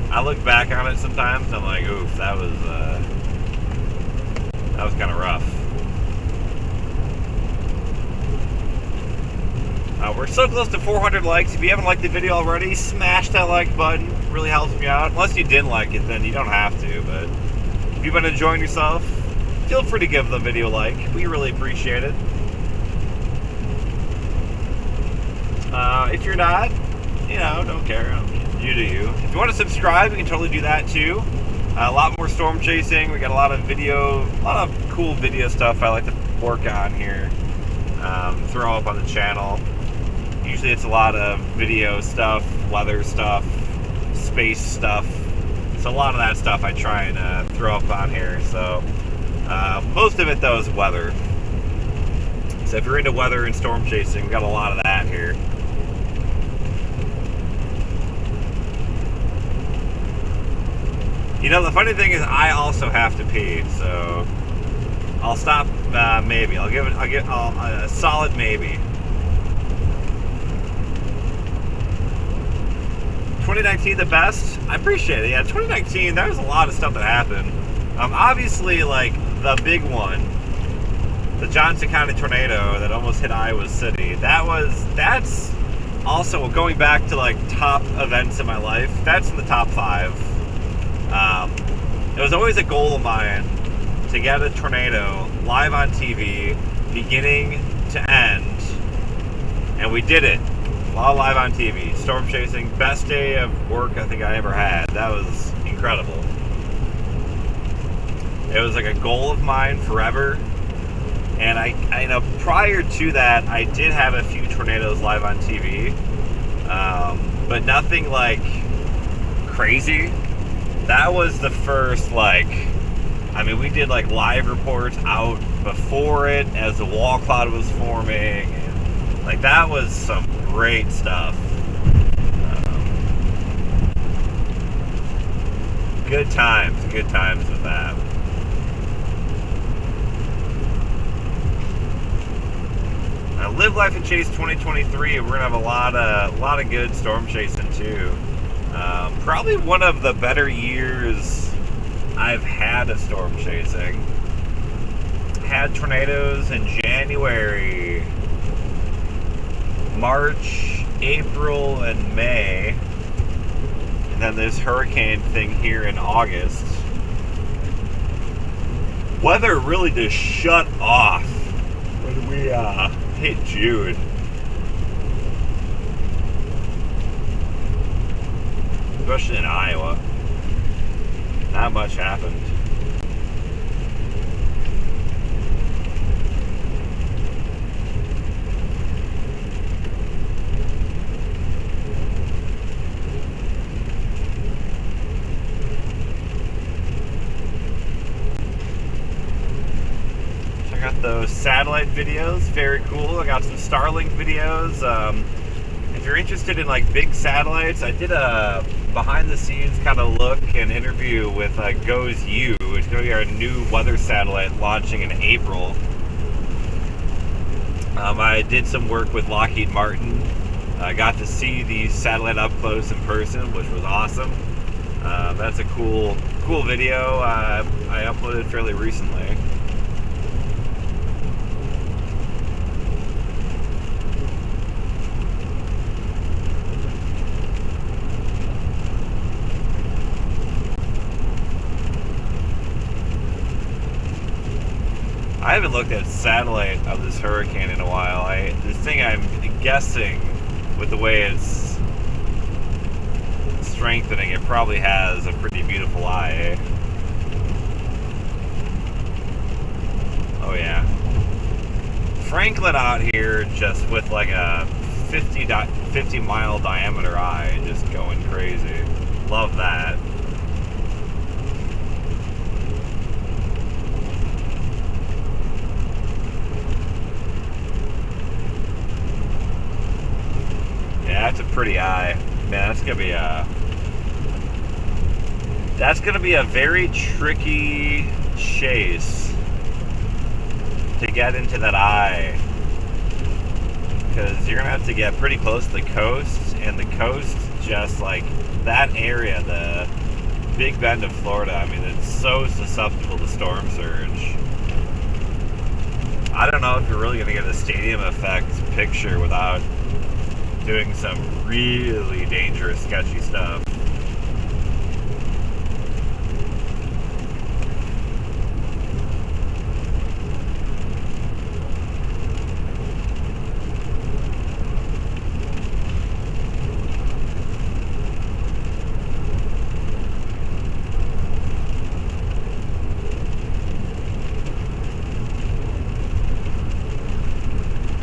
I look back on it sometimes and I'm like, oof, that was kind of rough. We're so close to 400 likes. If you haven't liked the video already, smash that like button. It really helps me out. Unless you didn't like it, then you don't have to. But if you've been enjoying yourself, feel free to give the video a like. We really appreciate it. If you're not, don't care. You do you. If you want to subscribe, you can totally do that too. A lot more storm chasing. We got a lot of cool video stuff I like to work on here. Throw up on the channel. Usually it's a lot of video stuff, weather stuff, space stuff. So a lot of that stuff I try and throw up on here. So most of it though is weather. So if you're into weather and storm chasing, we got a lot of that here. The funny thing is I also have to pee, so I'll stop maybe. I'll give a solid maybe. 2019 the best? I appreciate it. Yeah, 2019, there was a lot of stuff that happened. Obviously, like, the big one, the Johnson County tornado that almost hit Iowa City, that's also, going back to, like, top events in my life, that's in the top 5. It was always a goal of mine to get a tornado live on TV, beginning to end, and we did it while live on TV. Storm chasing, best day of work I think I ever had. That was incredible. It was like a goal of mine forever. And I know prior to that, I did have a few tornadoes live on TV, but nothing like crazy. That was the first, like, I mean, we did like live reports out before it as the wall cloud was forming. And, like, that was some great stuff. Good times with that. Live Life and Chase 2023. We're gonna have a lot of good storm chasing too. Probably one of the better years I've had of storm chasing. Had tornadoes in January, March, April, and May, and then this hurricane thing here in August. Weather really just shut off when we hit June. Especially in Iowa. Not much happened. Those satellite videos, very cool. I got some Starlink videos. If you're interested in like big satellites, I did a behind the scenes kind of look and interview with Goes U. It's going to be our new weather satellite launching in April. I did some work with Lockheed Martin. I got to see the satellite up close in person, which was awesome. That's a cool video I uploaded fairly recently. I haven't looked at satellite of this hurricane in a while. This thing, I'm guessing, with the way it's strengthening, it probably has a pretty beautiful eye. Oh yeah. Franklin out here just with like a 50 mile diameter eye, just going crazy. Love that. That's a pretty eye. Man, that's gonna be a very tricky chase to get into that eye, because you're gonna have to get pretty close to the coast, and the coast, just like that area, the Big Bend of Florida, I mean, it's so susceptible to storm surge. I don't know if you're really gonna get a stadium effect picture without doing some really dangerous, sketchy stuff.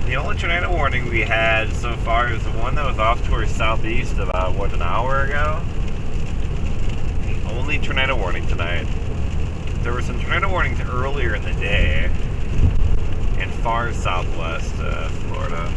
The only tornado warning we had so far is the one that was off to our southeast about, what, an hour ago? The only tornado warning tonight. There were some tornado warnings earlier in the day in far southwest Florida.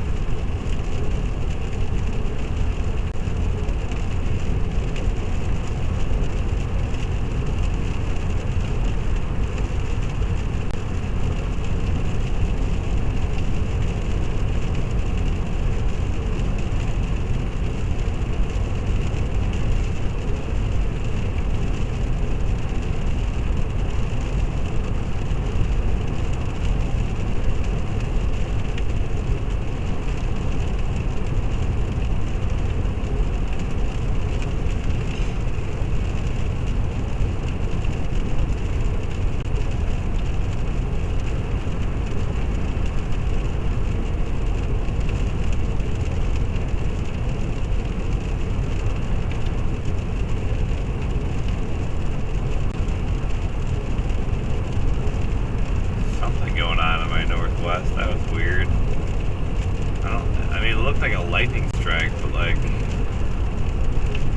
perfect, but like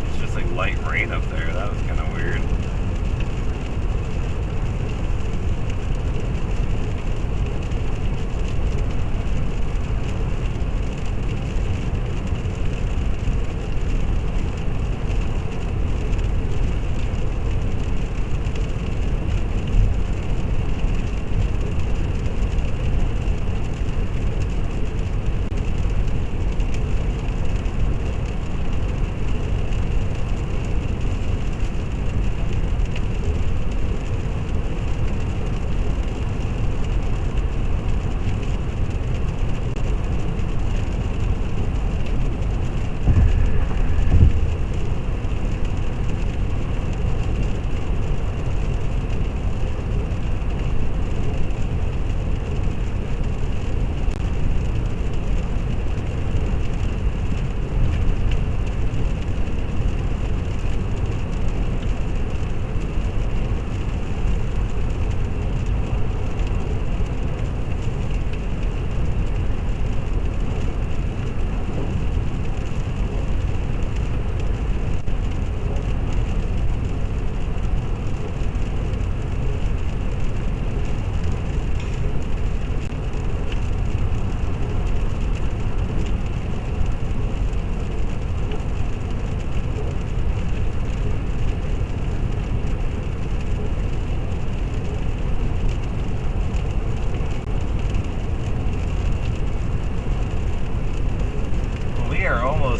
it's just like light rain up there. That was kind of weird.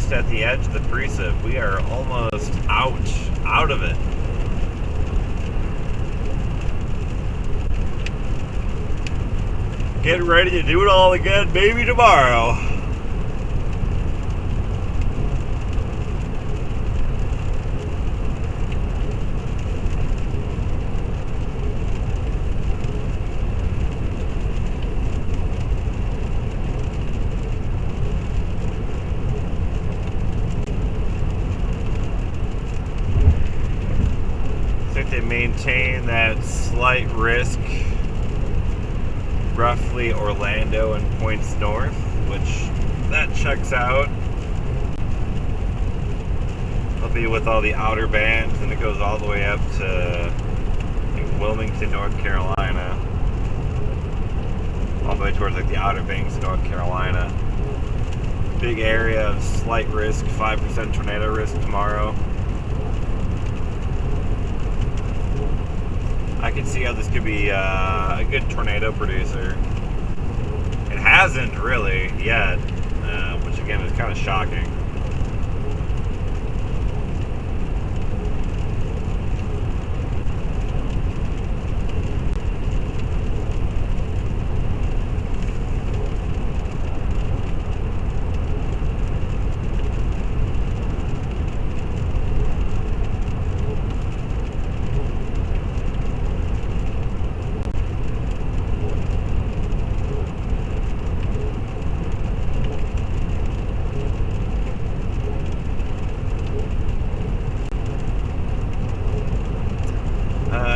At the edge of the precip. We are almost out of it. Get ready to do it all again, maybe tomorrow. They maintain that slight risk, roughly Orlando and points north, which that checks out. I'll be with all the outer bands, and it goes all the way up to Wilmington, North Carolina, all the way towards like the Outer Banks of North Carolina. Big area of slight risk, 5% tornado risk tomorrow. I can see how this could be a good tornado producer. It hasn't really yet, which again is kind of shocking.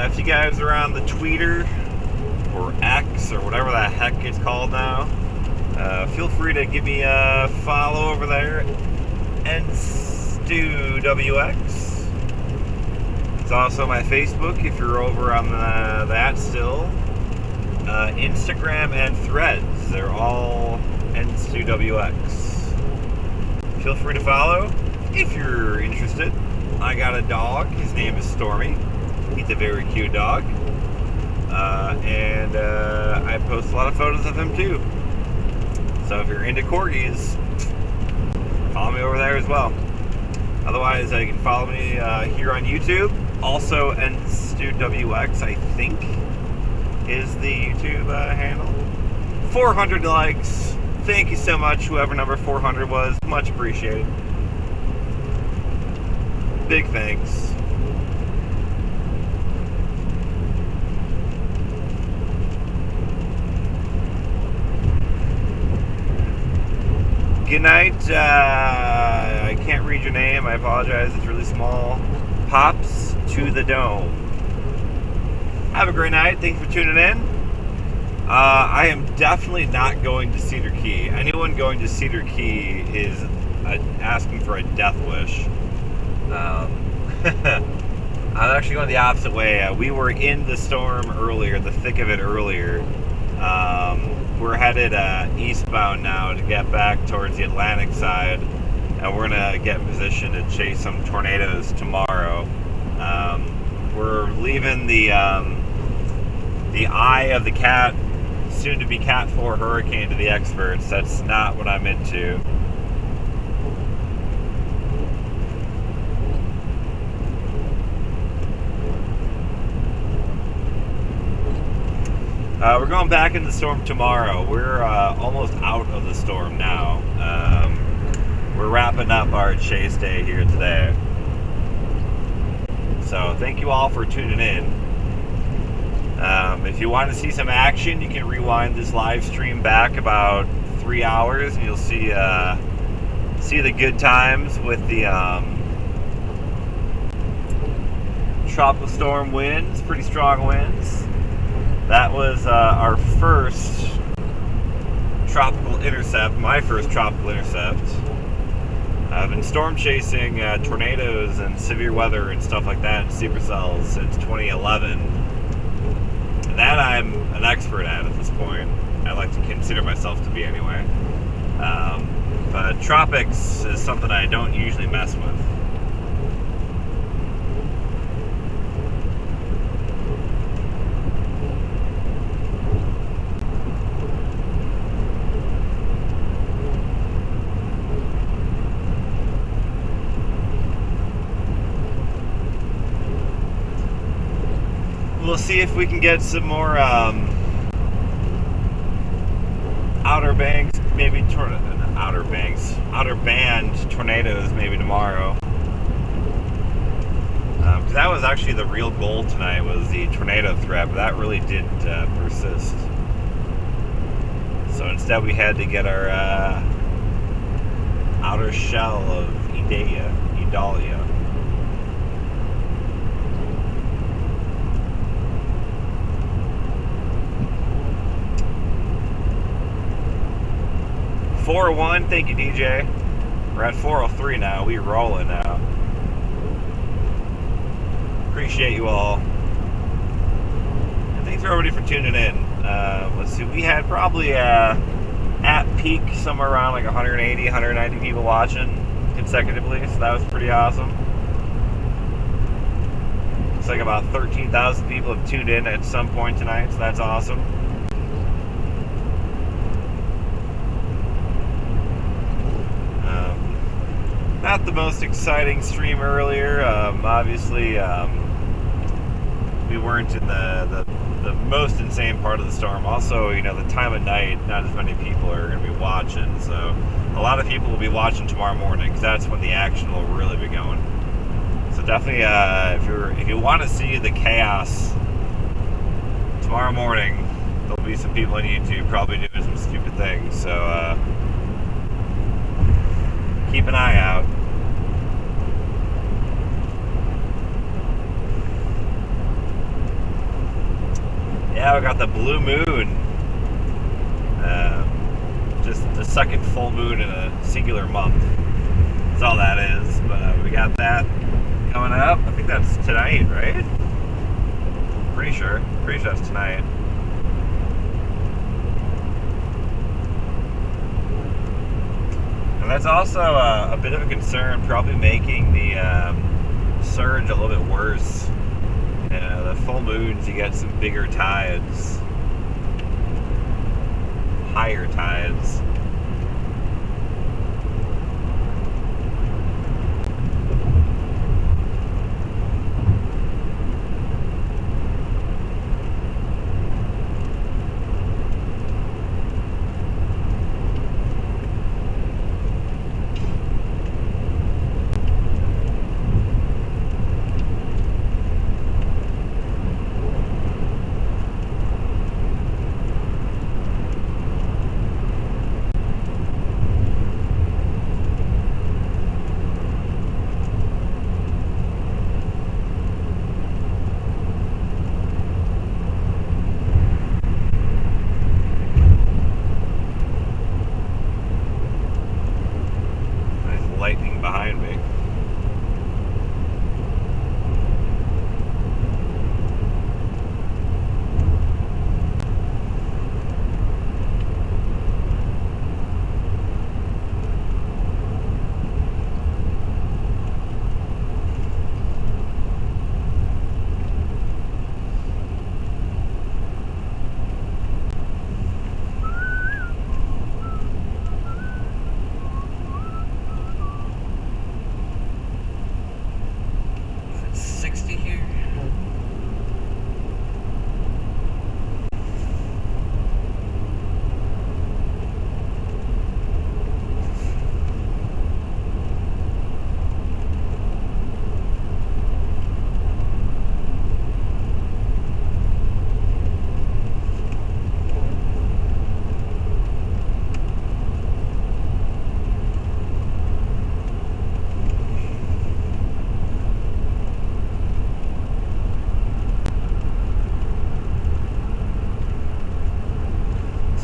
If you guys are on the Tweeter or X or whatever the heck it's called now, feel free to give me a follow over there, NStewWX. It's also my Facebook if you're over on that still. Instagram and Threads, they're all NStewWX. Feel free to follow if you're interested. I got a dog, his name is Stormy. He's a very cute dog, and I post a lot of photos of him too. So if you're into corgis, follow me over there as well. Otherwise, you can follow me here on YouTube. Also, NStewWX, I think, is the YouTube handle. 400 likes. Thank you so much, whoever number 400 was. Much appreciated. Big thanks. Good night. I can't read your name. I apologize. It's really small. Pops to the Dome. Have a great night. Thanks for tuning in. I am definitely not going to Cedar Key. Anyone going to Cedar Key is asking for a death wish. I'm actually going the opposite way. We were in the storm earlier, the thick of it earlier. We're headed eastbound now to get back towards the Atlantic side, and we're gonna get in position to chase some tornadoes tomorrow. We're leaving the eye of the cat, soon to be Cat 4 hurricane to the experts. That's not what I'm into. We're going back in the storm tomorrow. We're almost out of the storm now. We're wrapping up our chase day here today. So thank you all for tuning in. If you want to see some action, you can rewind this live stream back about 3 hours, and you'll see the good times with the tropical storm winds, pretty strong winds. That was our first tropical intercept, my first tropical intercept. I've been storm chasing tornadoes and severe weather and stuff like that in supercells since 2011. That I'm an expert at this point. I like to consider myself to be anyway. But tropics is something I don't usually mess with. We'll see if we can get some more outer band tornadoes maybe tomorrow. Because that was actually the real goal tonight, was the tornado threat, but that really didn't persist. So instead we had to get our outer shell of Idalia. 401, thank you, DJ. We're at 403 now. We rolling now. Appreciate you all. And thanks everybody for tuning in. Let's see, we had probably at peak somewhere around like 180, 190 people watching consecutively, so that was pretty awesome. Looks like about 13,000 people have tuned in at some point tonight, so that's awesome. Not the most exciting stream earlier. Obviously, we weren't in the most insane part of the storm. Also, you know, the time of night, not as many people are going to be watching. So a lot of people will be watching tomorrow morning, because that's when the action will really be going. So definitely, if you want to see the chaos tomorrow morning, there'll be some people on YouTube probably doing some stupid things. So keep an eye out. Yeah, we got the blue moon. Just the second full moon in a singular month. That's all that is. But we got that coming up. I think that's tonight, right? Pretty sure that's tonight. And that's also a bit of a concern, probably making the surge a little bit worse. The full moons, you get some bigger tides, higher tides. hurricane behind me.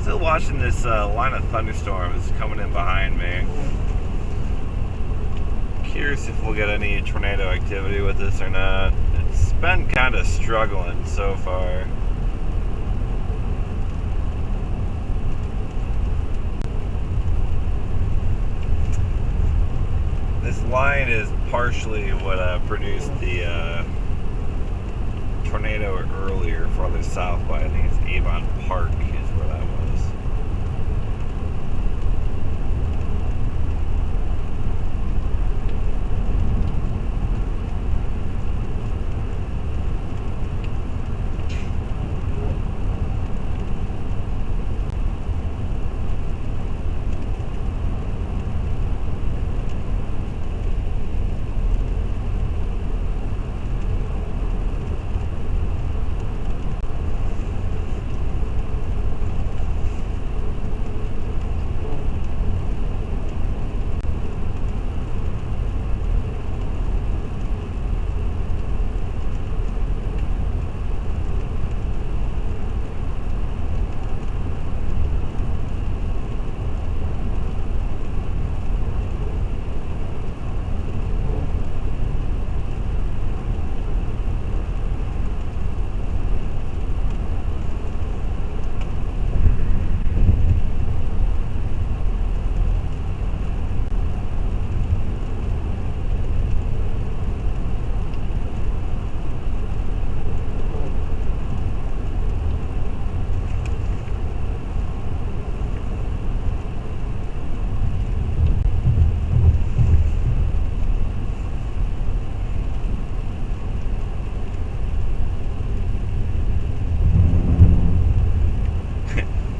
Still watching this line of thunderstorms coming in behind me. Curious if we'll get any tornado activity with this or not. It's been kind of struggling so far. This line is partially what produced the tornado earlier farther south by, I think it's Avon Park is where that was.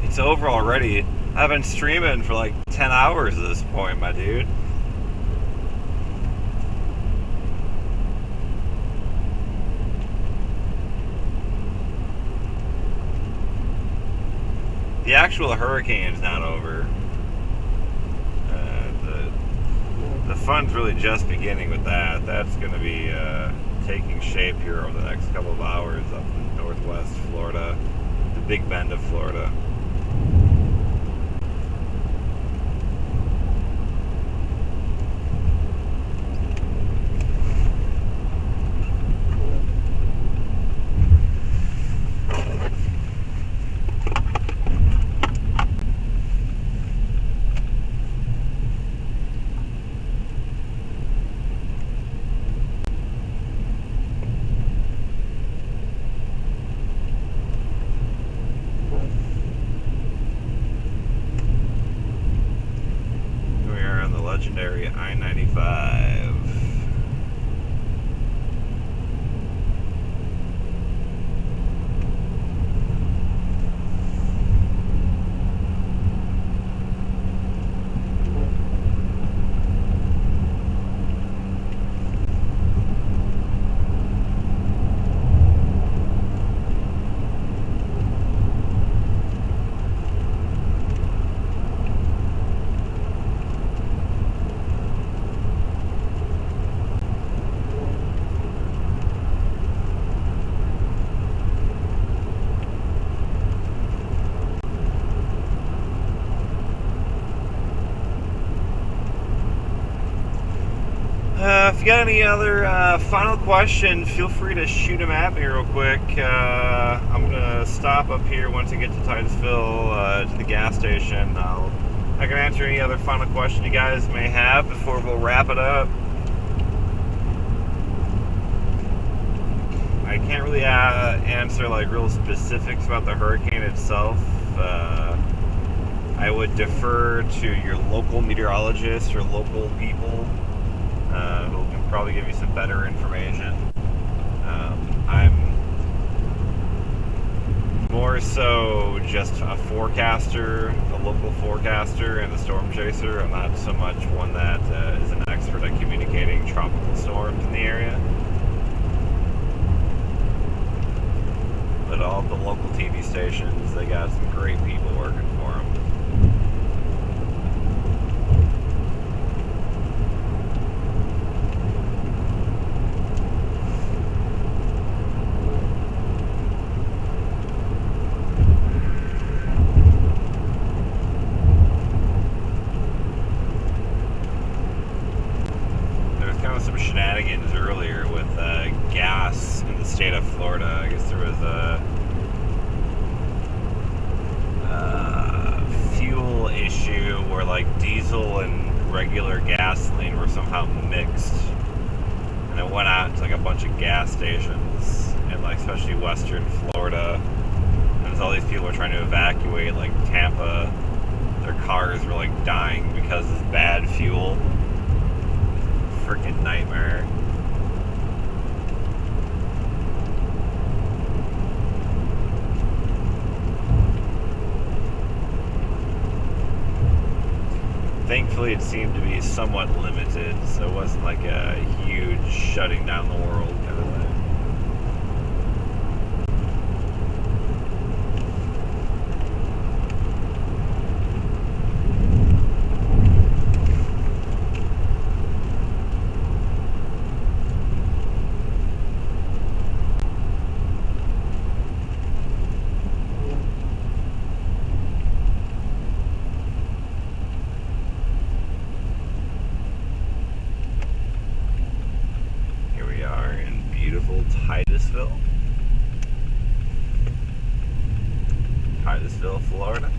It's over already. I've been streaming for like 10 hours at this point, my dude. The actual hurricane's not over. The fun's really just beginning with that. That's going to be taking shape here over the next couple of hours up in northwest Florida, the Big Bend of Florida. If you got any other final questions, feel free to shoot them at me real quick. I'm gonna stop up here once I get to Titusville to the gas station. I can answer any other final question you guys may have before we'll wrap it up. I can't really answer like real specifics about the hurricane itself. I would defer to your local meteorologist or local people who can probably give you some better information. I'm more so just a forecaster, a local forecaster, and a storm chaser. I'm not so much one that is an expert at communicating tropical storms in the area. But all the local TV stations, they got some great people working for them. Some shenanigans earlier with gas in the state of Florida. I guess there was a fuel issue where like diesel and regular gasoline were somehow mixed, and it went out to like a bunch of gas stations in like especially western Florida, and as all these people were trying to evacuate like Tampa, their cars were like dying because of bad fuel. Freaking nightmare. Thankfully, it seemed to be somewhat limited, so it wasn't like a huge shutting down the world kind of thing. Titusville, Florida.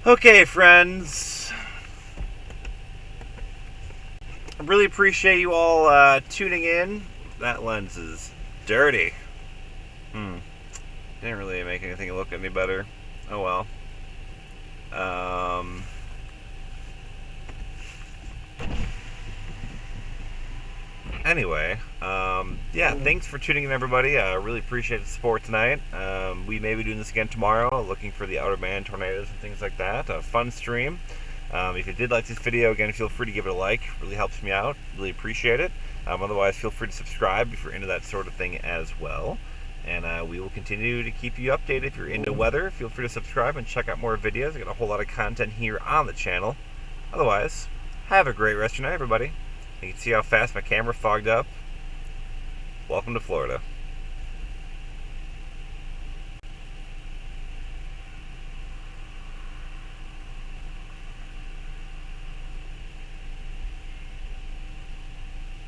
Okay, friends. I really appreciate you all tuning in. That lens is dirty. Didn't really make anything look any better. Oh well. Anyway, yeah, thanks for tuning in, everybody. I really appreciate the support tonight. We may be doing this again tomorrow, looking for the outer band tornadoes and things like that. A fun stream. If you did like this video, again, feel free to give it a like. It really helps me out. Really appreciate it. Otherwise, feel free to subscribe if you're into that sort of thing as well. And we will continue to keep you updated. If you're into weather, feel free to subscribe and check out more videos. I got a whole lot of content here on the channel. Otherwise, have a great rest of your night, everybody. You can see how fast my camera fogged up. Welcome to Florida.